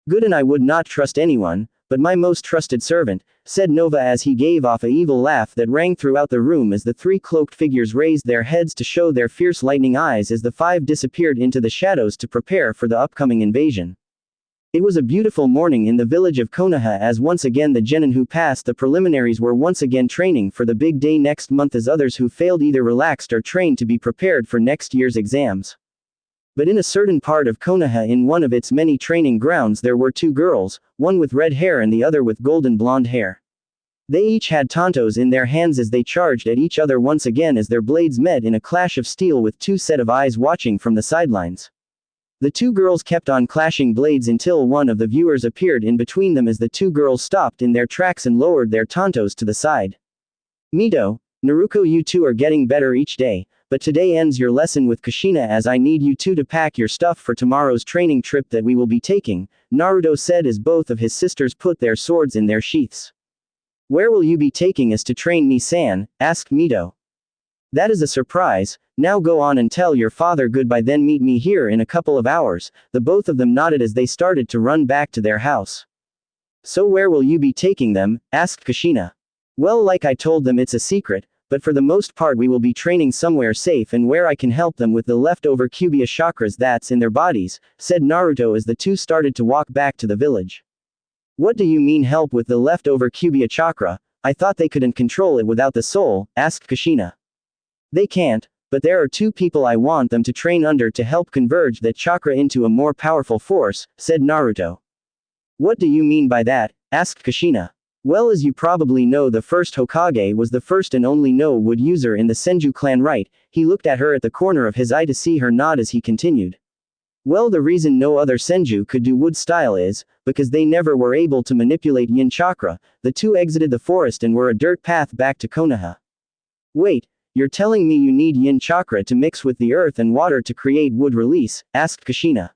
Good and I would not trust anyone, but my most trusted servant, said Nova as he gave off a evil laugh that rang throughout the room as the three cloaked figures raised their heads to show their fierce lightning eyes as the five disappeared into the shadows to prepare for the upcoming invasion. It was a beautiful morning in the village of Konoha as once again the genin who passed the preliminaries were once again training for the big day next month as others who failed either relaxed or trained to be prepared for next year's exams. But in a certain part of Konoha in one of its many training grounds there were two girls, one with red hair and the other with golden blonde hair. They each had tantos in their hands as they charged at each other once again as their blades met in a clash of steel with two set of eyes watching from the sidelines. The two girls kept on clashing blades until one of the viewers appeared in between them as the two girls stopped in their tracks and lowered their tantos to the side. Mito, Naruto you two are getting better each day, but today ends your lesson with Kushina as I need you two to pack your stuff for tomorrow's training trip that we will be taking, Naruto said as both of his sisters put their swords in their sheaths. Where will you be taking us to train Ni-san? Asked Mito. That is a surprise, now go on and tell your father goodbye then meet me here in a couple of hours, the both of them nodded as they started to run back to their house. So where will you be taking them? Asked Kushina. Well like I told them it's a secret, but for the most part we will be training somewhere safe and where I can help them with the leftover Kyuubi chakras that's in their bodies, said Naruto as the two started to walk back to the village. What do you mean help with the leftover Kyuubi chakra? I thought they couldn't control it without the soul, asked Kushina. They can't, but there are two people I want them to train under to help converge that chakra into a more powerful force, said Naruto. What do you mean by that? Asked Kushina. Well as you probably know the first Hokage was the first and only no wood user in the Senju clan right, he looked at her at the corner of his eye to see her nod as he continued. Well the reason no other Senju could do wood style is, because they never were able to manipulate yin chakra, the two exited the forest and were a dirt path back to Konoha. Wait, you're telling me you need yin chakra to mix with the earth and water to create wood release, asked Kushina.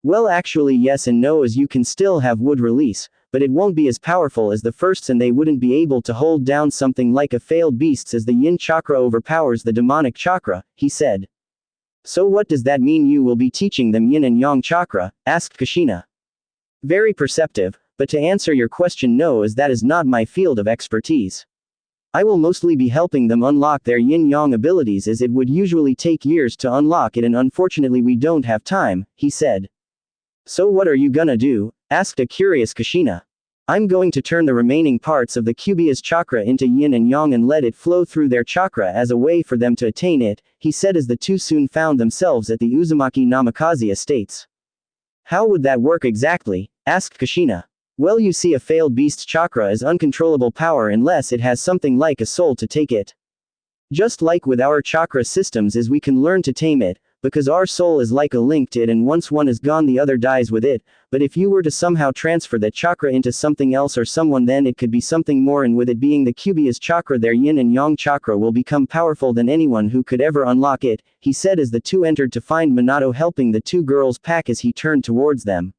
Well, actually yes and no, as you can still have wood release, but it won't be as powerful as the firsts, and they wouldn't be able to hold down something like a failed beasts, as the yin chakra overpowers the demonic chakra, he said. So what does that mean? You will be teaching them yin and yang chakra? Asked Kushina. Very perceptive, but to answer your question, no, as that is not my field of expertise. I will mostly be helping them unlock their yin-yang abilities, as it would usually take years to unlock it, and unfortunately we don't have time, he said. So what are you gonna do? Asked a curious Kushina. I'm going to turn the remaining parts of the Cubia's chakra into yin and yang and let it flow through their chakra as a way for them to attain it, he said, as the two soon found themselves at the Uzumaki Namikaze estates. How would that work exactly? Asked Kushina. Well, you see, a failed beast's chakra is uncontrollable power unless it has something like a soul to take it. Just like with our chakra systems, is we can learn to tame it, because our soul is like a link to it, and once one is gone the other dies with it. But if you were to somehow transfer that chakra into something else or someone, then it could be something more, and with it being the Cubia's chakra, their yin and yang chakra will become powerful than anyone who could ever unlock it, he said, as the two entered to find Minato helping the two girls pack as he turned towards them.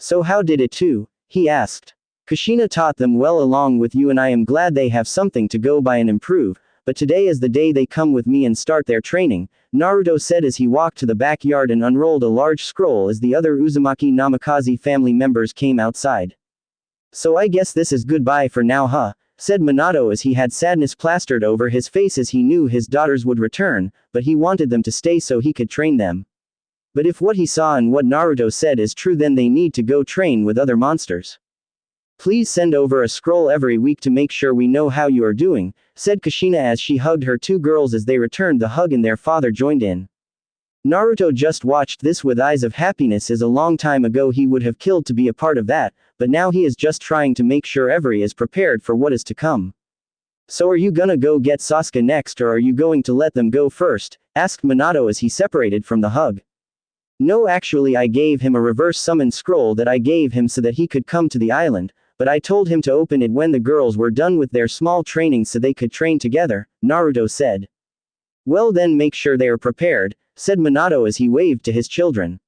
So how did it too? He asked. Kushina taught them well along with you, and I am glad they have something to go by and improve, but today is the day they come with me and start their training, Naruto said as he walked to the backyard and unrolled a large scroll as the other Uzumaki Namikaze family members came outside. So I guess this is goodbye for now, huh? Said Minato as he had sadness plastered over his face, as he knew his daughters would return, but he wanted them to stay so he could train them. But if what he saw and what Naruto said is true, then they need to go train with other monsters. Please send over a scroll every week to make sure we know how you are doing, said Kushina as she hugged her two girls as they returned the hug and their father joined in. Naruto just watched this with eyes of happiness, as a long time ago he would have killed to be a part of that, but now he is just trying to make sure every is prepared for what is to come. So are you gonna go get Sasuke next, or are you going to let them go first? Asked Minato as he separated from the hug. No, actually I gave him a reverse summon scroll that I gave him so that he could come to the island, but I told him to open it when the girls were done with their small training so they could train together, Naruto said. Well then make sure they are prepared, said Minato as he waved to his children.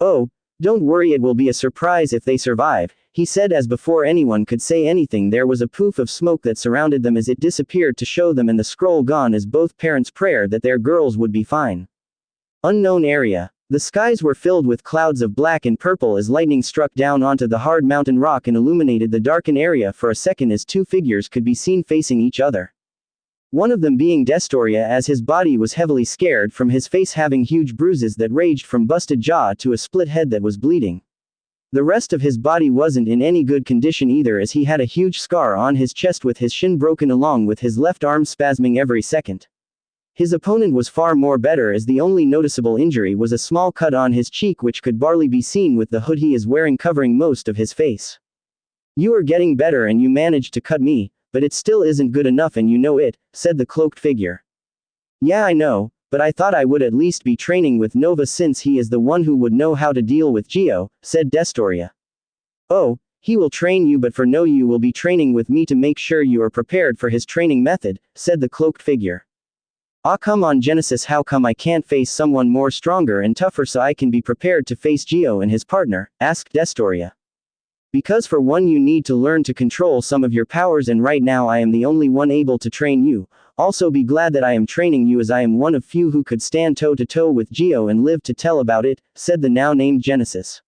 Oh, don't worry, it will be a surprise if they survive, he said as before anyone could say anything there was a poof of smoke that surrounded them as it disappeared to show them and the scroll gone as both parents' prayer that their girls would be fine. Unknown area. The skies were filled with clouds of black and purple as lightning struck down onto the hard mountain rock and illuminated the darkened area for a second as two figures could be seen facing each other. One of them being Destoria, as his body was heavily scared from his face having huge bruises that raged from busted jaw to a split head that was bleeding. The rest of his body wasn't in any good condition either, as he had a huge scar on his chest with his shin broken along with his left arm spasming every second. His opponent was far more better, as the only noticeable injury was a small cut on his cheek which could barely be seen with the hood he is wearing covering most of his face. You are getting better and you managed to cut me, but it still isn't good enough and you know it, said the cloaked figure. Yeah, I know, but I thought I would at least be training with Nova since he is the one who would know how to deal with Geo, said Destoria. Oh, he will train you, but for no, you will be training with me to make sure you are prepared for his training method, said the cloaked figure. Ah, come on Genesis, how come I can't face someone more stronger and tougher so I can be prepared to face Geo and his partner? Asked Destoria. Because for one you need to learn to control some of your powers, and right now I am the only one able to train you. Also be glad that I am training you, as I am one of few who could stand toe to toe with Geo and live to tell about it, said the now named Genesis.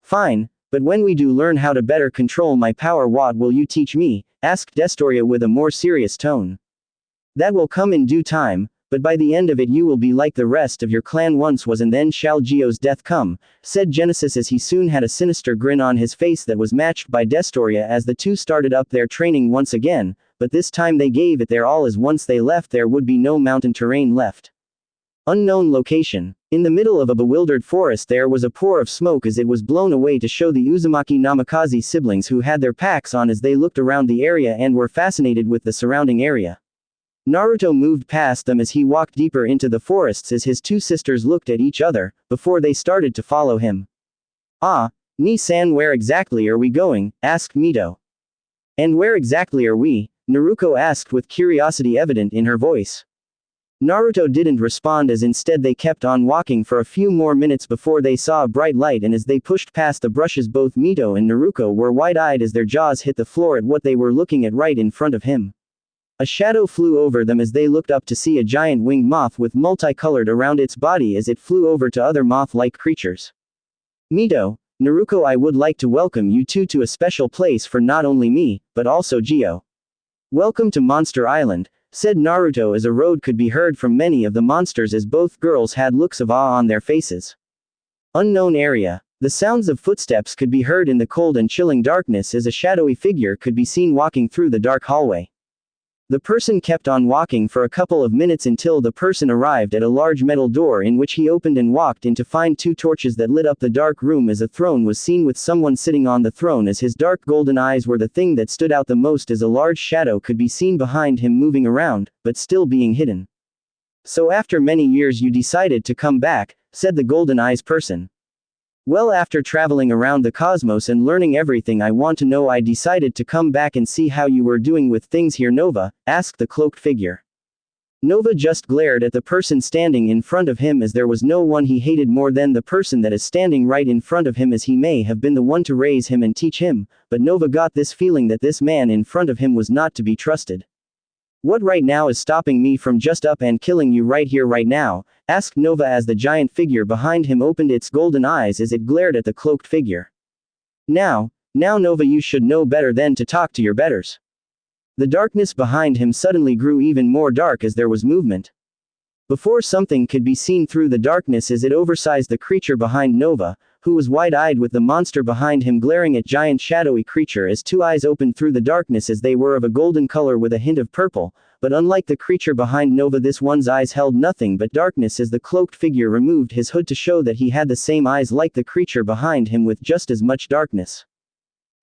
Fine, but when we do learn how to better control my power, what will you teach me? Asked Destoria with a more serious tone. That will come in due time, but by the end of it you will be like the rest of your clan once was, and then shall Geo's death come, said Genesis as he soon had a sinister grin on his face that was matched by Destoria as the two started up their training once again, but this time they gave it their all, as once they left there would be no mountain terrain left. Unknown location. In the middle of a bewildered forest there was a pour of smoke as it was blown away to show the Uzumaki Namikaze siblings who had their packs on as they looked around the area and were fascinated with the surrounding area. Naruto moved past them as he walked deeper into the forests as his two sisters looked at each other, before they started to follow him. Ah, Ni-san, where exactly are we going? Asked Mito. And where exactly are we? Naruko asked with curiosity evident in her voice. Naruto didn't respond, as instead they kept on walking for a few more minutes before they saw a bright light, and as they pushed past the brushes both Mito and Naruto were wide-eyed as their jaws hit the floor at what they were looking at right in front of him. A shadow flew over them as they looked up to see a giant winged moth with multicolored around its body as it flew over to other moth-like creatures. Mito, Naruto, I would like to welcome you two to a special place for not only me, but also Geo. Welcome to Monster Island, said Naruto as a road could be heard from many of the monsters as both girls had looks of awe on their faces. Unknown area. The sounds of footsteps could be heard in the cold and chilling darkness as a shadowy figure could be seen walking through the dark hallway. The person kept on walking for a couple of minutes until the person arrived at a large metal door, in which he opened and walked in to find two torches that lit up the dark room as a throne was seen with someone sitting on the throne, as his dark golden eyes were the thing that stood out the most as a large shadow could be seen behind him moving around, but still being hidden. So after many years you decided to come back, said the golden eyes person. Well, after traveling around the cosmos and learning everything I want to know, I decided to come back and see how you were doing with things here, Nova, asked the cloaked figure. Nova just glared at the person standing in front of him, as there was no one he hated more than the person that is standing right in front of him, as he may have been the one to raise him and teach him, but Nova got this feeling that this man in front of him was not to be trusted. What right now is stopping me from just up and killing you right here right now? Asked Nova as the giant figure behind him opened its golden eyes as it glared at the cloaked figure. Now Nova, you should know better than to talk to your betters. The darkness behind him suddenly grew even more dark as there was movement. Before something could be seen through the darkness as it oversized the creature behind Nova, who was wide-eyed with the monster behind him glaring at giant shadowy creature as two eyes opened through the darkness as they were of a golden color with a hint of purple, but unlike the creature behind Nova, this one's eyes held nothing but darkness as the cloaked figure removed his hood to show that he had the same eyes like the creature behind him with just as much darkness.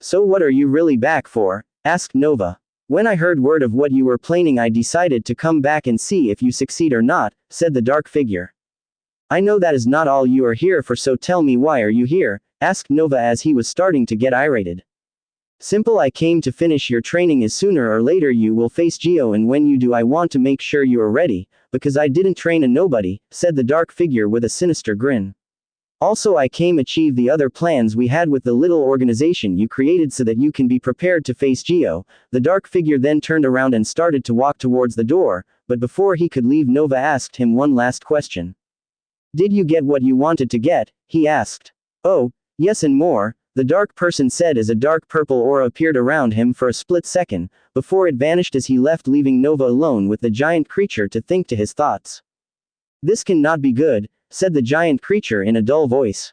So what are you really back for? Asked Nova. When I heard word of what you were planning, I decided to come back and see if you succeed or not, said the dark figure. I know that is not all you are here for, so tell me, why are you here? Asked Nova as he was starting to get irritated. Simple, I came to finish your training, as sooner or later you will face Geo, and when you do I want to make sure you are ready, because I didn't train a nobody, said the dark figure with a sinister grin. Also I came achieve the other plans we had with the little organization you created so that you can be prepared to face Geo. The dark figure then turned around and started to walk towards the door, but before he could leave, Nova asked him one last question. Did you get what you wanted to get? He asked. Oh, yes, and more, the dark person said as a dark purple aura appeared around him for a split second, before it vanished as he left, leaving Nova alone with the giant creature to think to his thoughts. This cannot be good, said the giant creature in a dull voice.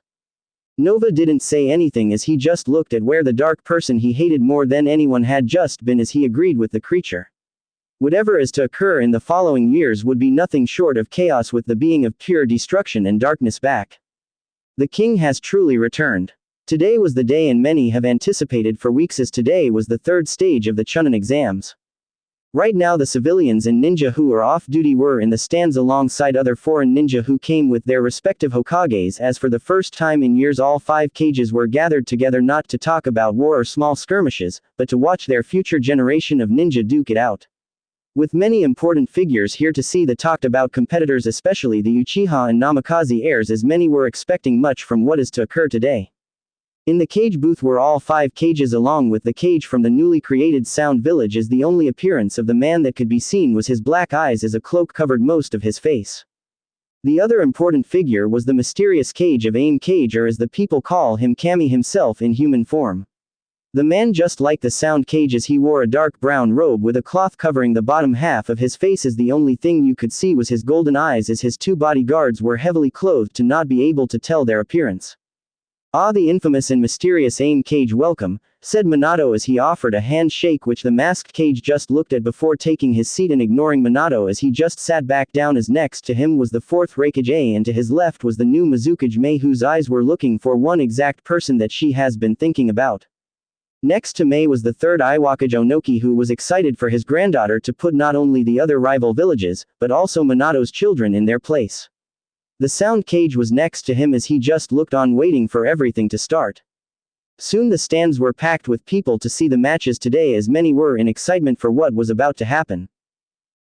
Nova didn't say anything as he just looked at where the dark person he hated more than anyone had just been, as he agreed with the creature. Whatever is to occur in the following years would be nothing short of chaos, with the being of pure destruction and darkness back. The king has truly returned. Today was the day, and many have anticipated for weeks, as today was the third stage of the Chunin exams. Right now the civilians and ninja who are off duty were in the stands alongside other foreign ninja who came with their respective Hokages, as for the first time in years all 5 cages were gathered together not to talk about war or small skirmishes, but to watch their future generation of ninja duke it out. With many important figures here to see the talked about competitors, especially the Uchiha and Namikaze heirs, as many were expecting much from what is to occur today. In the cage booth were all 5 cages along with the cage from the newly created Sound Village, as the only appearance of the man that could be seen was his black eyes as a cloak covered most of his face. The other important figure was the mysterious cage of Aim Cage, or as the people call him, Kami himself in human form. The man just like the Sound Cage, as he wore a dark brown robe with a cloth covering the bottom half of his face, as the only thing you could see was his golden eyes, as his 2 bodyguards were heavily clothed to not be able to tell their appearance. Ah, the infamous and mysterious Aim Cage, welcome, said Minato as he offered a handshake, which the masked cage just looked at before taking his seat and ignoring Minato as he just sat back down, as next to him was the 4th Raikage A and to his left was the new Mizukage Mei, whose eyes were looking for one exact person that she has been thinking about. Next to Mei was the 3rd Iwakage Onoki, who was excited for his granddaughter to put not only the other rival villages, but also Minato's children in their place. The Sound Cage was next to him as he just looked on, waiting for everything to start. Soon the stands were packed with people to see the matches today, as many were in excitement for what was about to happen.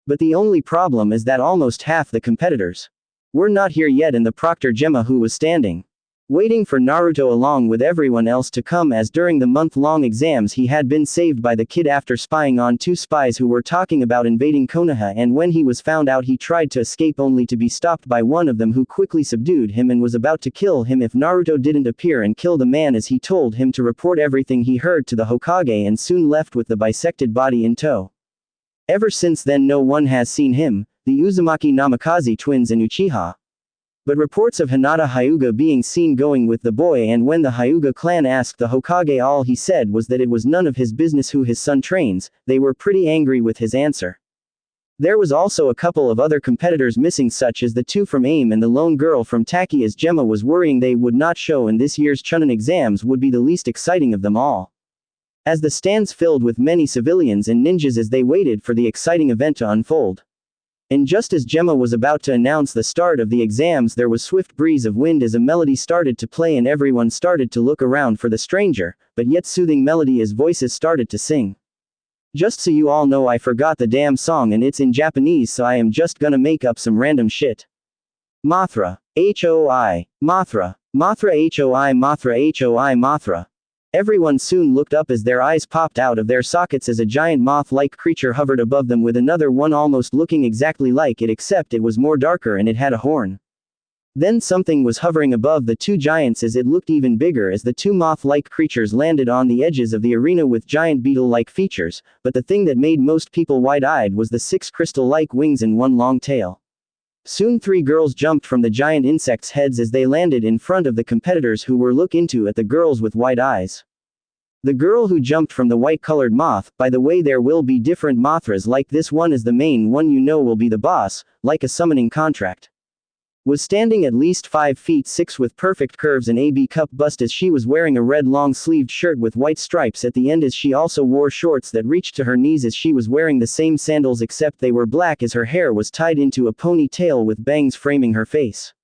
But the only problem is that almost half the competitors were not here yet, and the proctor Gemma, who was standing waiting for Naruto along with everyone else to come, as during the month-long exams he had been saved by the kid after spying on two spies who were talking about invading Konoha, and when he was found out he tried to escape only to be stopped by one of them, who quickly subdued him and was about to kill him if Naruto didn't appear and kill the man, as he told him to report everything he heard to the Hokage, and soon left with the bisected body in tow. Ever since then no one has seen him, the Uzumaki Namikaze twins and Uchiha. But reports of Hinata Hyuga being seen going with the boy, and when the Hyuga clan asked the Hokage, all he said was that it was none of his business who his son trains. They were pretty angry with his answer. There was also a couple of other competitors missing, such as the two from AIM and the lone girl from Taki, as Gemma was worrying they would not show, and this year's Chunin exams would be the least exciting of them all, as the stands filled with many civilians and ninjas as they waited for the exciting event to unfold. And just as Gemma was about to announce the start of the exams, there was swift breeze of wind as a melody started to play, and everyone started to look around for the stranger, but yet soothing melody as voices started to sing. Just so you all know, I forgot the damn song and it's in Japanese, so I am just gonna make up some random shit. Mothra. Hoi. Mothra. Mothra hoi Mothra hoi Mothra. Everyone soon looked up as their eyes popped out of their sockets as a giant moth-like creature hovered above them, with another one almost looking exactly like it, except it was more darker and it had a horn. Then something was hovering above the two giants as it looked even bigger, as the two moth-like creatures landed on the edges of the arena with giant beetle-like features, but the thing that made most people wide-eyed was the 6 crystal-like wings and one long tail. Soon 3 girls jumped from the giant insects' heads as they landed in front of the competitors, who were looking into at the girls with wide eyes. The girl who jumped from the white-colored moth, by the way there will be different Mothras like this one, as the main one you know will be the boss, like a summoning contract, was standing at least 5 feet 6 with perfect curves and AB cup bust, as she was wearing a red long-sleeved shirt with white stripes at the end, as she also wore shorts that reached to her knees, as she was wearing the same sandals except they were black, as her hair was tied into a ponytail with bangs framing her face.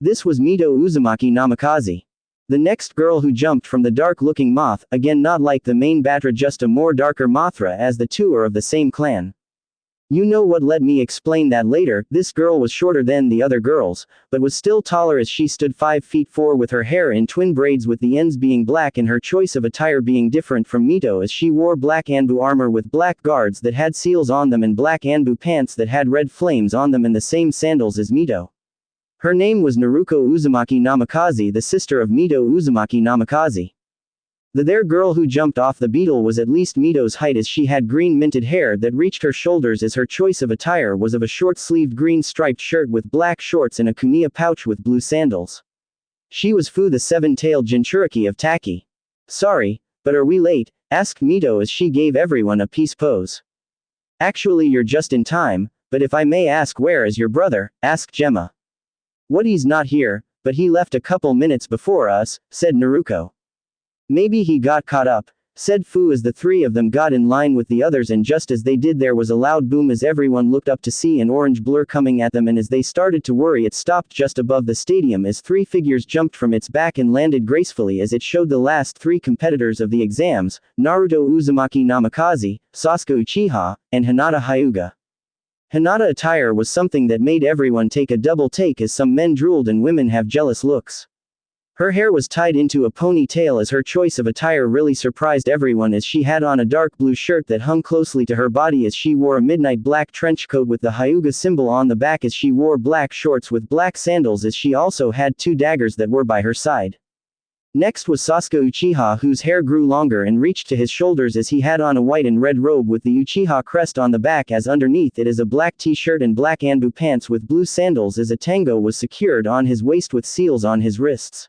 This was Mito Uzumaki Namikaze. The next girl who jumped from the dark-looking moth, again not like the main Batra, just a more darker Mothra, as the two are of the same clan. You know what, let me explain that later. This girl was shorter than the other girls, but was still taller, as she stood 5 feet 4 with her hair in twin braids with the ends being black, and her choice of attire being different from Mito, as she wore black Anbu armor with black guards that had seals on them and black Anbu pants that had red flames on them, and the same sandals as Mito. Her name was Naruko Uzumaki Namikaze, the sister of Mito Uzumaki Namikaze. The girl who jumped off the beetle was at least Mito's height, as she had green minted hair that reached her shoulders, as her choice of attire was of a short-sleeved green striped shirt with black shorts and a kunia pouch with blue sandals. She was Fu, the 7-tailed Jinchuriki of Taki. Sorry, but are we late? Asked Mito as she gave everyone a peace pose. Actually you're just in time, but if I may ask, where is your brother? Asked Gemma. What, he's not here, but he left a couple minutes before us, said Naruko. Maybe he got caught up, said Fu, as the 3 of them got in line with the others, and just as they did there was a loud boom as everyone looked up to see an orange blur coming at them, and as they started to worry it stopped just above the stadium as 3 figures jumped from its back and landed gracefully, as it showed the last 3 competitors of the exams, Naruto Uzumaki Namikaze, Sasuke Uchiha, and Hinata Hyuga. Hinata attire was something that made everyone take a double take, as some men drooled and women have jealous looks. Her hair was tied into a ponytail, as her choice of attire really surprised everyone, as she had on a dark blue shirt that hung closely to her body, as she wore a midnight black trench coat with the Hyuga symbol on the back, as she wore black shorts with black sandals, as she also had 2 daggers that were by her side. Next was Sasuke Uchiha, whose hair grew longer and reached to his shoulders, as he had on a white and red robe with the Uchiha crest on the back, as underneath it is a black t-shirt and black Anbu pants with blue sandals, as a tango was secured on his waist with seals on his wrists.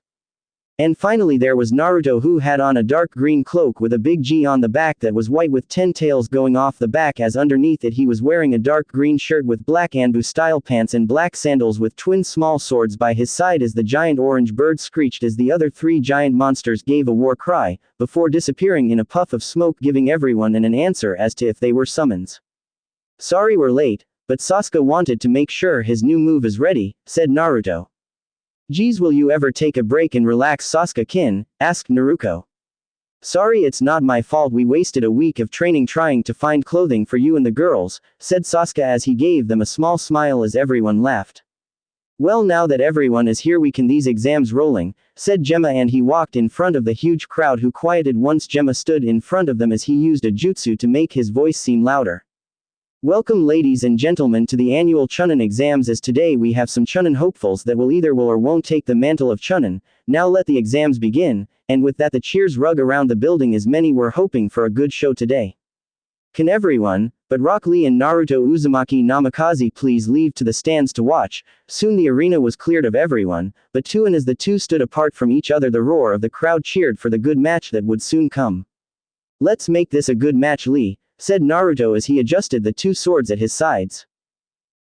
And finally there was Naruto, who had on a dark green cloak with a big G on the back that was white with 10 tails going off the back, as underneath it he was wearing a dark green shirt with black Anbu style pants and black sandals with twin small swords by his side, as the giant orange bird screeched as the other 3 giant monsters gave a war cry, before disappearing in a puff of smoke, giving everyone an answer as to if they were summons. Sorry we're late, but Sasuke wanted to make sure his new move is ready, said Naruto. Geez, will you ever take a break and relax, Sasuke-kin? Asked Naruto. Sorry, it's not my fault we wasted a week of training trying to find clothing for you and the girls, said Sasuke as he gave them a small smile as everyone laughed. Well, now that everyone is here we can these exams rolling, said Gemma, and he walked in front of the huge crowd who quieted once Gemma stood in front of them as he used a jutsu to make his voice seem louder. Welcome ladies and gentlemen to the annual Chunin exams, as today we have some Chunin hopefuls that will either will or won't take the mantle of Chunin. Now let the exams begin, and with that the cheers rug around the building as many were hoping for a good show today. Can everyone, but Rock Lee and Naruto Uzumaki Namikaze please leave to the stands to watch? Soon the arena was cleared of everyone, but two and as the two stood apart from each other the roar of the crowd cheered for the good match that would soon come. Let's make this a good match, Lee, said Naruto as he adjusted the two swords at his sides.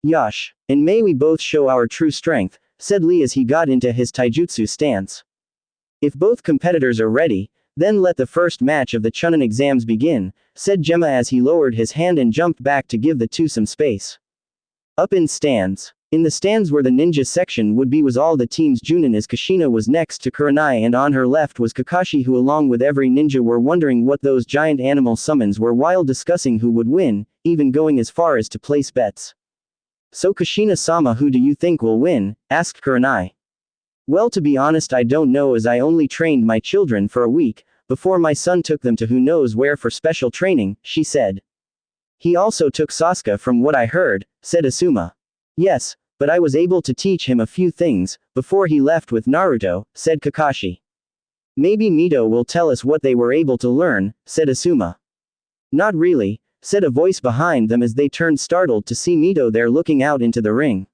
Yosh, and may we both show our true strength, said Lee as he got into his taijutsu stance. If both competitors are ready, then let the first match of the Chunin exams begin, said Gemma as he lowered his hand and jumped back to give the two some space. Up in stands. In the stands where the ninja section would be was all the teams. Junin as Kushina was next to Kurenai, and on her left was Kakashi, who along with every ninja were wondering what those giant animal summons were while discussing who would win, even going as far as to place bets. So Kushina-sama, who do you think will win? Asked Kurenai. Well, to be honest I don't know, as I only trained my children for a week, before my son took them to who knows where for special training, she said. He also took Sasuke from what I heard, said Asuma. Yes, but I was able to teach him a few things, before he left with Naruto, said Kakashi. Maybe Mito will tell us what they were able to learn, said Asuma. Not really, said a voice behind them as they turned startled to see Mito there looking out into the ring.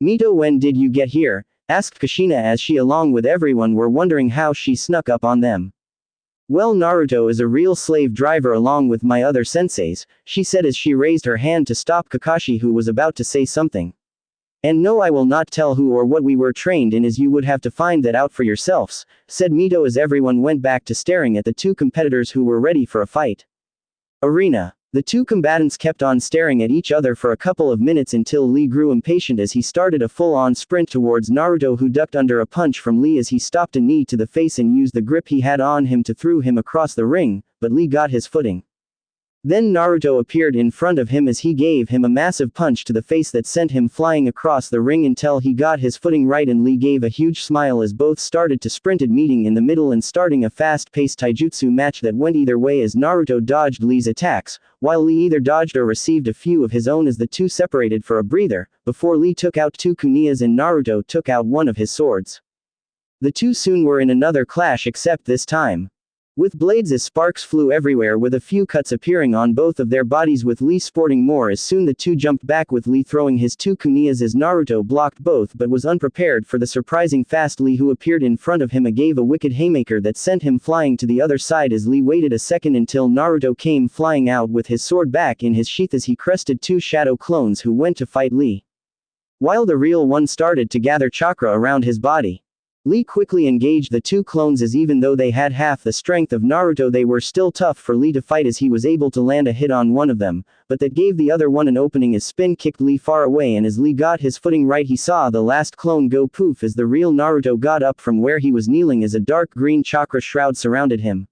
Mito, when did you get here? Asked Kushina as she along with everyone were wondering how she snuck up on them. Well, Naruto is a real slave driver along with my other senseis, she said as she raised her hand to stop Kakashi, who was about to say something. And no, I will not tell who or what we were trained in, as you would have to find that out for yourselves, said Mito as everyone went back to staring at the two competitors who were ready for a fight. Arena. The two combatants kept on staring at each other for a couple of minutes until Lee grew impatient as he started a full-on sprint towards Naruto, who ducked under a punch from Lee as he stopped a knee to the face and used the grip he had on him to throw him across the ring, but Lee got his footing. Then Naruto appeared in front of him as he gave him a massive punch to the face that sent him flying across the ring until he got his footing right, and Lee gave a huge smile as both started to sprinted, meeting in the middle and starting a fast-paced taijutsu match that went either way as Naruto dodged Lee's attacks, while Lee either dodged or received a few of his own as the two separated for a breather, before Lee took out two kuniyas and Naruto took out one of his swords. The two soon were in another clash, except this time with blades as sparks flew everywhere, with a few cuts appearing on both of their bodies, with Lee sporting more as soon the two jumped back, with Lee throwing his two kuniyas as Naruto blocked both but was unprepared for the surprising fast Lee, who appeared in front of him, gave a wicked haymaker that sent him flying to the other side as Lee waited a second until Naruto came flying out with his sword back in his sheath as he crested two shadow clones who went to fight Lee, while the real one started to gather chakra around his body. Lee quickly engaged the two clones as even though they had half the strength of Naruto they were still tough for Lee to fight, as he was able to land a hit on one of them, but that gave the other one an opening as spin kicked Lee far away, and as Lee got his footing right he saw the last clone go poof as the real Naruto got up from where he was kneeling as a dark green chakra shroud surrounded him.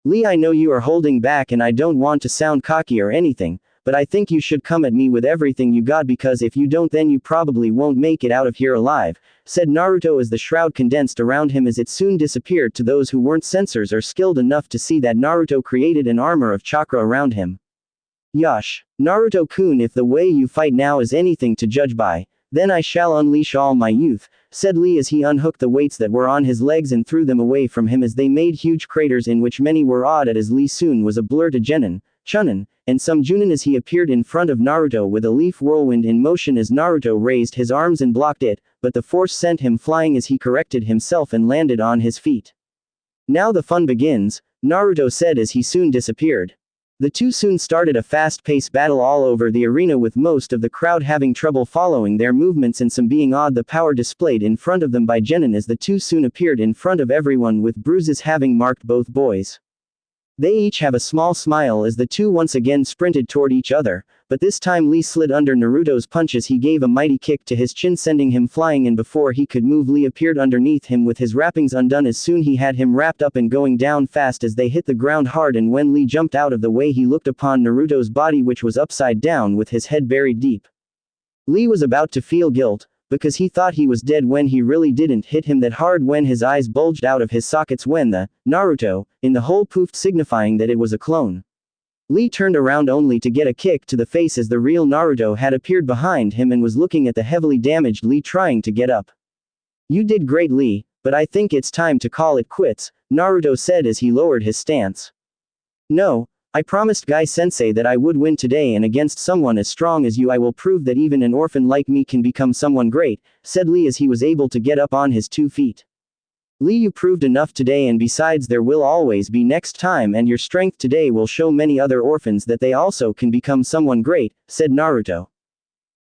Lee, I know you are holding back and I don't want to sound cocky or anything, but I think you should come at me with everything you got, because if you don't then you probably won't make it out of here alive, said Naruto as the shroud condensed around him as it soon disappeared to those who weren't sensors or skilled enough to see that Naruto created an armor of chakra around him. Yosh, Naruto-kun, if the way you fight now is anything to judge by, then I shall unleash all my youth, said Lee as he unhooked the weights that were on his legs and threw them away from him as they made huge craters in which many were awed at, as Lee soon was a blur to Genin, Chunin, and some Junin as he appeared in front of Naruto with a leaf whirlwind in motion as Naruto raised his arms and blocked it, but the force sent him flying as he corrected himself and landed on his feet. Now the fun begins, Naruto said as he soon disappeared. The two soon started a fast-paced battle all over the arena, with most of the crowd having trouble following their movements and some being awed the power displayed in front of them by Genin, as the two soon appeared in front of everyone with bruises having marked both boys. They each have a small smile as the two once again sprinted toward each other, but this time Lee slid under Naruto's punches. He gave a mighty kick to his chin, sending him flying, and before he could move, Lee appeared underneath him with his wrappings undone. As soon he had him wrapped up and going down fast as they hit the ground hard, and when Lee jumped out of the way he looked upon Naruto's body, which was upside down with his head buried deep. Lee was about to feel guilt, because he thought he was dead when he really didn't hit him that hard when his eyes bulged out of his sockets when the Naruto in the hole poofed, signifying that it was a clone. Lee turned around only to get a kick to the face as the real Naruto had appeared behind him and was looking at the heavily damaged Lee trying to get up. "You did great, Lee, but I think it's time to call it quits," Naruto said as he lowered his stance. "No, I promised Guy-sensei that I would win today, and against someone as strong as you I will prove that even an orphan like me can become someone great," said Lee as he was able to get up on his 2 feet. "Lee, you proved enough today, and besides there will always be next time, and your strength today will show many other orphans that they also can become someone great," said Naruto.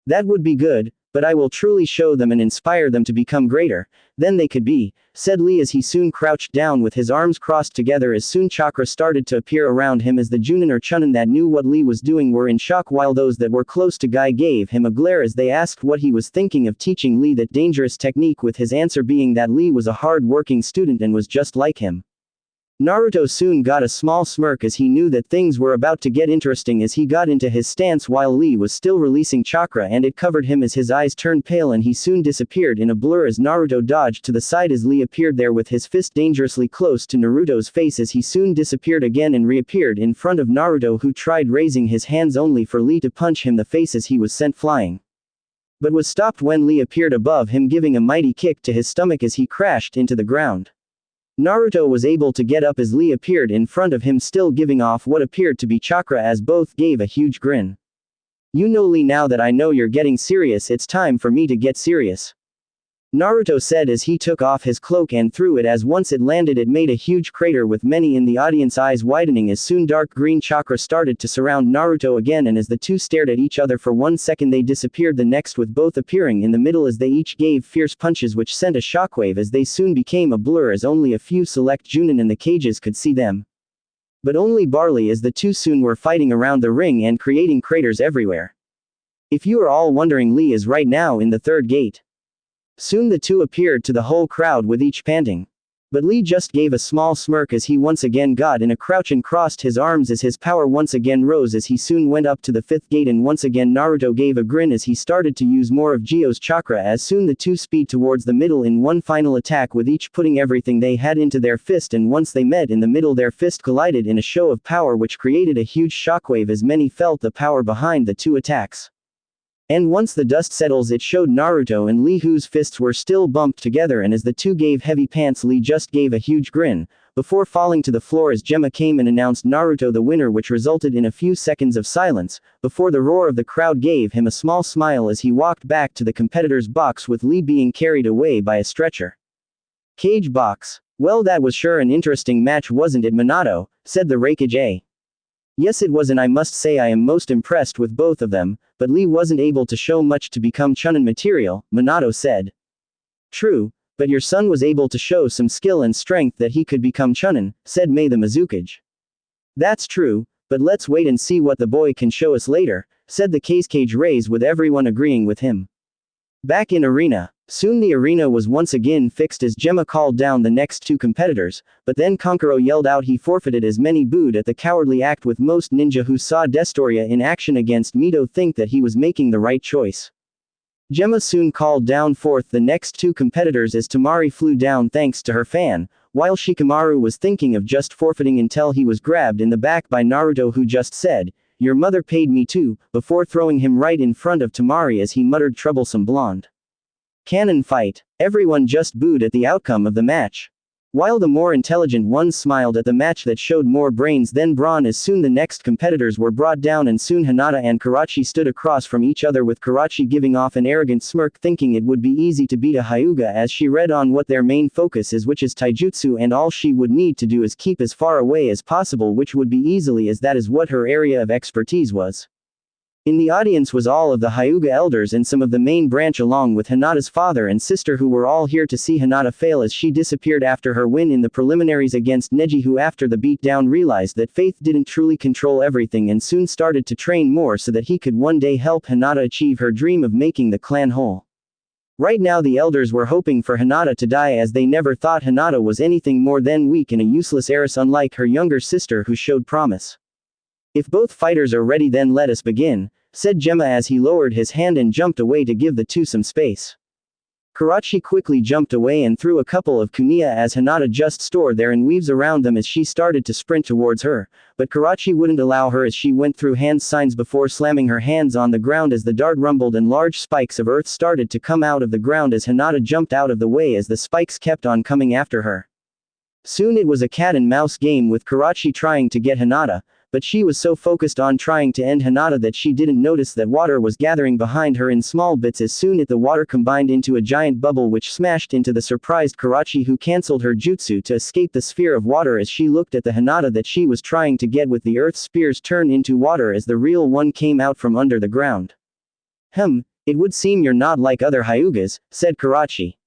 "That would be good, but I will truly show them and inspire them to become greater than they could be," said Lee as he soon crouched down with his arms crossed together. As soon chakra started to appear around him as the Junin or Chunin that knew what Lee was doing were in shock, while those that were close to Guy gave him a glare as they asked what he was thinking of teaching Lee that dangerous technique, with his answer being that Lee was a hard-working student and was just like him. Naruto soon got a small smirk as he knew that things were about to get interesting as he got into his stance while Lee was still releasing chakra, and it covered him as his eyes turned pale and he soon disappeared in a blur as Naruto dodged to the side as Lee appeared there with his fist dangerously close to Naruto's face as he soon disappeared again and reappeared in front of Naruto, who tried raising his hands only for Lee to punch him the face as he was sent flying, but was stopped when Lee appeared above him giving a mighty kick to his stomach as he crashed into the ground. Naruto was able to get up as Lee appeared in front of him, still giving off what appeared to be chakra, as both gave a huge grin. "You know, Lee, now that I know you're getting serious, it's time for me to get serious," Naruto said as he took off his cloak and threw it, as once it landed it made a huge crater with many in the audience eyes widening as soon dark green chakra started to surround Naruto again, and as the two stared at each other for 1 second they disappeared the next, with both appearing in the middle as they each gave fierce punches which sent a shockwave as they soon became a blur as only a few select Junin in the cages could see them. But only barely, as the two soon were fighting around the ring and creating craters everywhere. If you are all wondering, Lee is right now in the third gate. Soon the two appeared to the whole crowd with each panting. But Lee just gave a small smirk as he once again got in a crouch and crossed his arms as his power once again rose as he soon went up to the 5th gate, and once again Naruto gave a grin as he started to use more of Gyo's chakra as soon the two speed towards the middle in one final attack, with each putting everything they had into their fist, and once they met in the middle their fist collided in a show of power which created a huge shockwave as many felt the power behind the two attacks. And once the dust settles it showed Naruto and Lee whose fists were still bumped together, and as the two gave heavy pants Lee just gave a huge grin, before falling to the floor as Gemma came and announced Naruto the winner, which resulted in a few seconds of silence, before the roar of the crowd gave him a small smile as he walked back to the competitor's box with Lee being carried away by a stretcher. Cage box. "Well, that was sure an interesting match, wasn't it, Minato?" said the Raikage. "Yes, it was, and I must say I am most impressed with both of them, but Lee wasn't able to show much to become Chunin material," Minato said. "True, but your son was able to show some skill and strength that he could become Chunin," said Mei the Mizukage. "That's true, but let's wait and see what the boy can show us later," said the Kazekage Rays, with everyone agreeing with him. Back in arena. Soon the arena was once again fixed as Gemma called down the next two competitors, but then Kankuro yelled out he forfeited as many booed at the cowardly act, with most ninja who saw Destoria in action against Mito think that he was making the right choice. Gemma soon called down forth the next two competitors as Tamari flew down thanks to her fan, while Shikamaru was thinking of just forfeiting until he was grabbed in the back by Naruto, who just said, "Your mother paid me too," before throwing him right in front of Tamari as he muttered troublesome blonde. Cannon fight. Everyone just booed at the outcome of the match. While the more intelligent ones smiled at the match that showed more brains than brawn, as soon the next competitors were brought down and soon Hinata and Karachi stood across from each other, with Karachi giving off an arrogant smirk thinking it would be easy to beat a Hyuga, as she read on what their main focus is, which is taijutsu, and all she would need to do is keep as far away as possible, which would be easily, as that is what her area of expertise was. In the audience was all of the Hyuga elders and some of the main branch along with Hinata's father and sister who were all here to see Hinata fail as she disappeared after her win in the preliminaries against Neji, who after the beatdown realized that Faith didn't truly control everything and soon started to train more so that he could one day help Hinata achieve her dream of making the clan whole. Right now the elders were hoping for Hinata to die as they never thought Hinata was anything more than weak and a useless heiress unlike her younger sister who showed promise. If both fighters are ready then let us begin, said Gemma as he lowered his hand and jumped away to give the two some space. Karachi quickly jumped away and threw a couple of kunia as Hinata just stood there and weaves around them as she started to sprint towards her, but Karachi wouldn't allow her as she went through hand signs before slamming her hands on the ground as the dart rumbled and large spikes of earth started to come out of the ground as Hinata jumped out of the way as the spikes kept on coming after her. Soon it was a cat and mouse game with Karachi trying to get Hinata, but she was so focused on trying to end Hinata that she didn't notice that water was gathering behind her in small bits. As soon as the water combined into a giant bubble which smashed into the surprised Karachi, who cancelled her jutsu to escape the sphere of water as she looked at the Hinata that she was trying to get with the earth spears turn into water as the real one came out from under the ground. It would seem you're not like other Hyugas, said Karachi.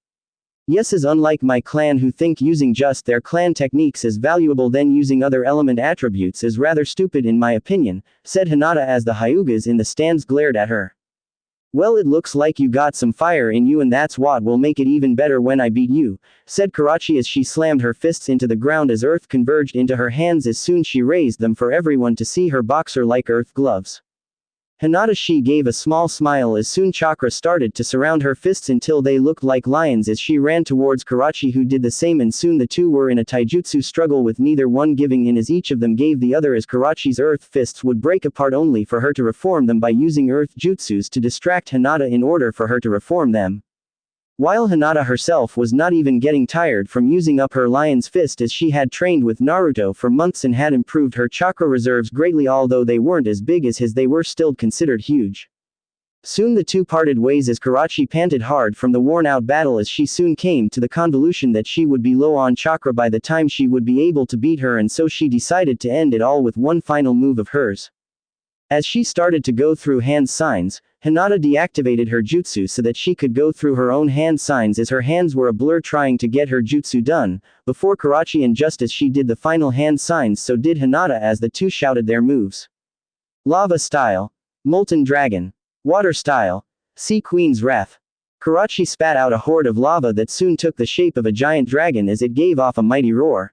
Yes, as unlike my clan who think using just their clan techniques is valuable then using other element attributes is rather stupid in my opinion, said Hinata as the Hyugas in the stands glared at her. Well, it looks like you got some fire in you and that's what will make it even better when I beat you, said Karachi as she slammed her fists into the ground as earth converged into her hands as soon she raised them for everyone to see her boxer-like earth gloves. Hinata she gave a small smile as soon chakra started to surround her fists until they looked like lions as she ran towards Karachi, who did the same, and soon the two were in a taijutsu struggle with neither one giving in as each of them gave the other as Karachi's earth fists would break apart only for her to reform them by using earth jutsus to distract Hinata in order for her to reform them. While Hinata herself was not even getting tired from using up her lion's fist as she had trained with Naruto for months and had improved her chakra reserves greatly, although they weren't as big as his they were still considered huge. Soon the two parted ways as Karachi panted hard from the worn-out battle as she soon came to the convolution that she would be low on chakra by the time she would be able to beat her, and so she decided to end it all with one final move of hers. As she started to go through hand signs, Hinata deactivated her jutsu so that she could go through her own hand signs as her hands were a blur trying to get her jutsu done, before Karachi, and just as she did the final hand signs so did Hinata as the two shouted their moves. Lava style. Molten dragon. Water style. Sea Queen's wrath. Karachi spat out a horde of lava that soon took the shape of a giant dragon as it gave off a mighty roar.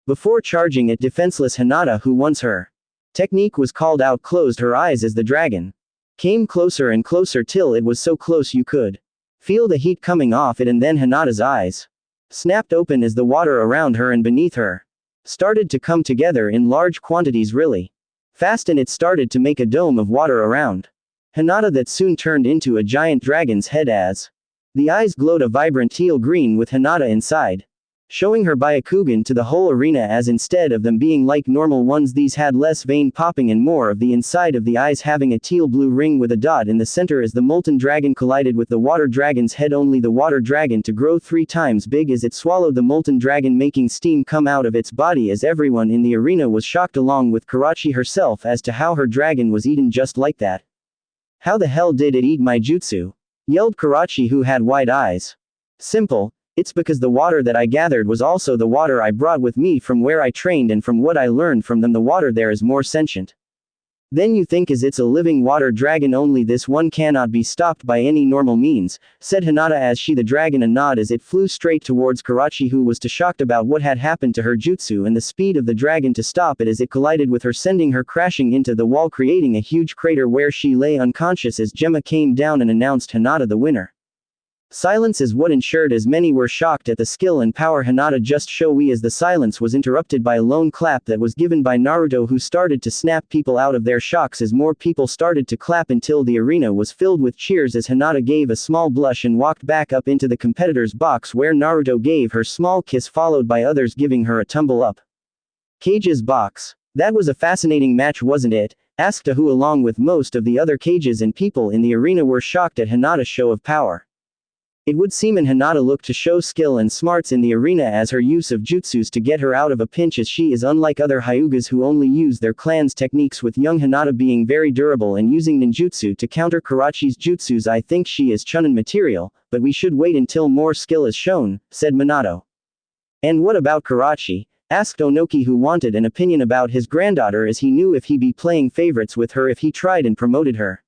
Before charging at defenseless Hinata, who once her technique was called out, closed her eyes as the dragon came closer and closer till it was so close you could feel the heat coming off it, and then Hinata's eyes snapped open as the water around her and beneath her started to come together in large quantities really fast, and it started to make a dome of water around Hinata that soon turned into a giant dragon's head as the eyes glowed a vibrant teal green with Hinata inside, showing her Byakugan to the whole arena as instead of them being like normal ones these had less vein popping and more of the inside of the eyes having a teal blue ring with a dot in the center as the molten dragon collided with the water dragon's head, only the water dragon to grow 3 times big as it swallowed the molten dragon, making steam come out of its body as everyone in the arena was shocked along with Karachi herself as to how her dragon was eaten just like that. How the hell did it eat my jutsu? Yelled Karachi, who had wide eyes. Simple. It's because the water that I gathered was also the water I brought with me from where I trained, and from what I learned from them the water there is more sentient. Then you think as it's a living water dragon, only this one cannot be stopped by any normal means, said Hinata as she the dragon a nod as it flew straight towards Karachi, who was too shocked about what had happened to her jutsu and the speed of the dragon to stop it as it collided with her, sending her crashing into the wall, creating a huge crater where she lay unconscious as Gemma came down and announced Hinata the winner. Silence is what ensured as many were shocked at the skill and power Hinata just showed as the silence was interrupted by a lone clap that was given by Naruto, who started to snap people out of their shocks as more people started to clap until the arena was filled with cheers as Hinata gave a small blush and walked back up into the competitor's box where Naruto gave her small kiss followed by others giving her a tumble up. Cage's box. That was a fascinating match, wasn't it? Asked Ahu, along with most of the other cages, and people in the arena were shocked at Hinata's show of power. It would seem Hinata looked to show skill and smarts in the arena as her use of jutsus to get her out of a pinch, as she is unlike other Hyugas who only use their clan's techniques, with young Hinata being very durable and using ninjutsu to counter Karachi's jutsus. I think she is Chunin material, but we should wait until more skill is shown, said Minato. And what about Karachi? Asked Onoki, who wanted an opinion about his granddaughter as he knew if he be playing favorites with her if he tried and promoted her.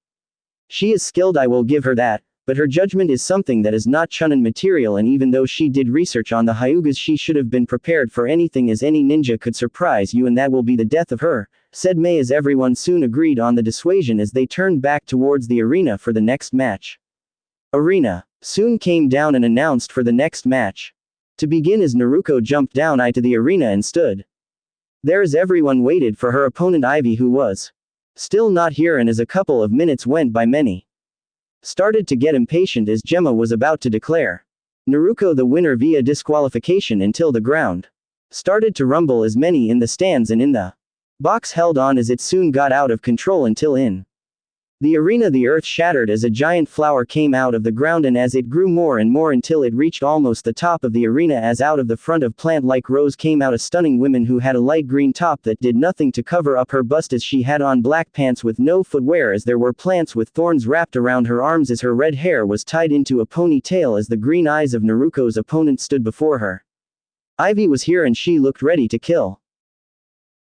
She is skilled, I will give her that. But her judgment is something that is not Chunin material, and even though she did research on the Hyugas, she should have been prepared for anything, as any ninja could surprise you and that will be the death of her, said Mei, as everyone soon agreed on the dissuasion as they turned back towards the arena for the next match. Arena soon came down and announced for the next match. To begin, as Naruto jumped down to the arena and stood there as everyone waited for her opponent Ivy, who was still not here, and as a couple of minutes went by, many started to get impatient as Gemma was about to declare Naruto the winner via disqualification until the ground started to rumble, as many in the stands and in the box held on, as it soon got out of control until in the arena the earth shattered as a giant flower came out of the ground, and as it grew more and more until it reached almost the top of the arena, as out of the front of plant-like rose came out a stunning woman who had a light green top that did nothing to cover up her bust, as she had on black pants with no footwear, as there were plants with thorns wrapped around her arms, as her red hair was tied into a ponytail, as the green eyes of Naruto's opponent stood before her. Ivy was here and she looked ready to kill.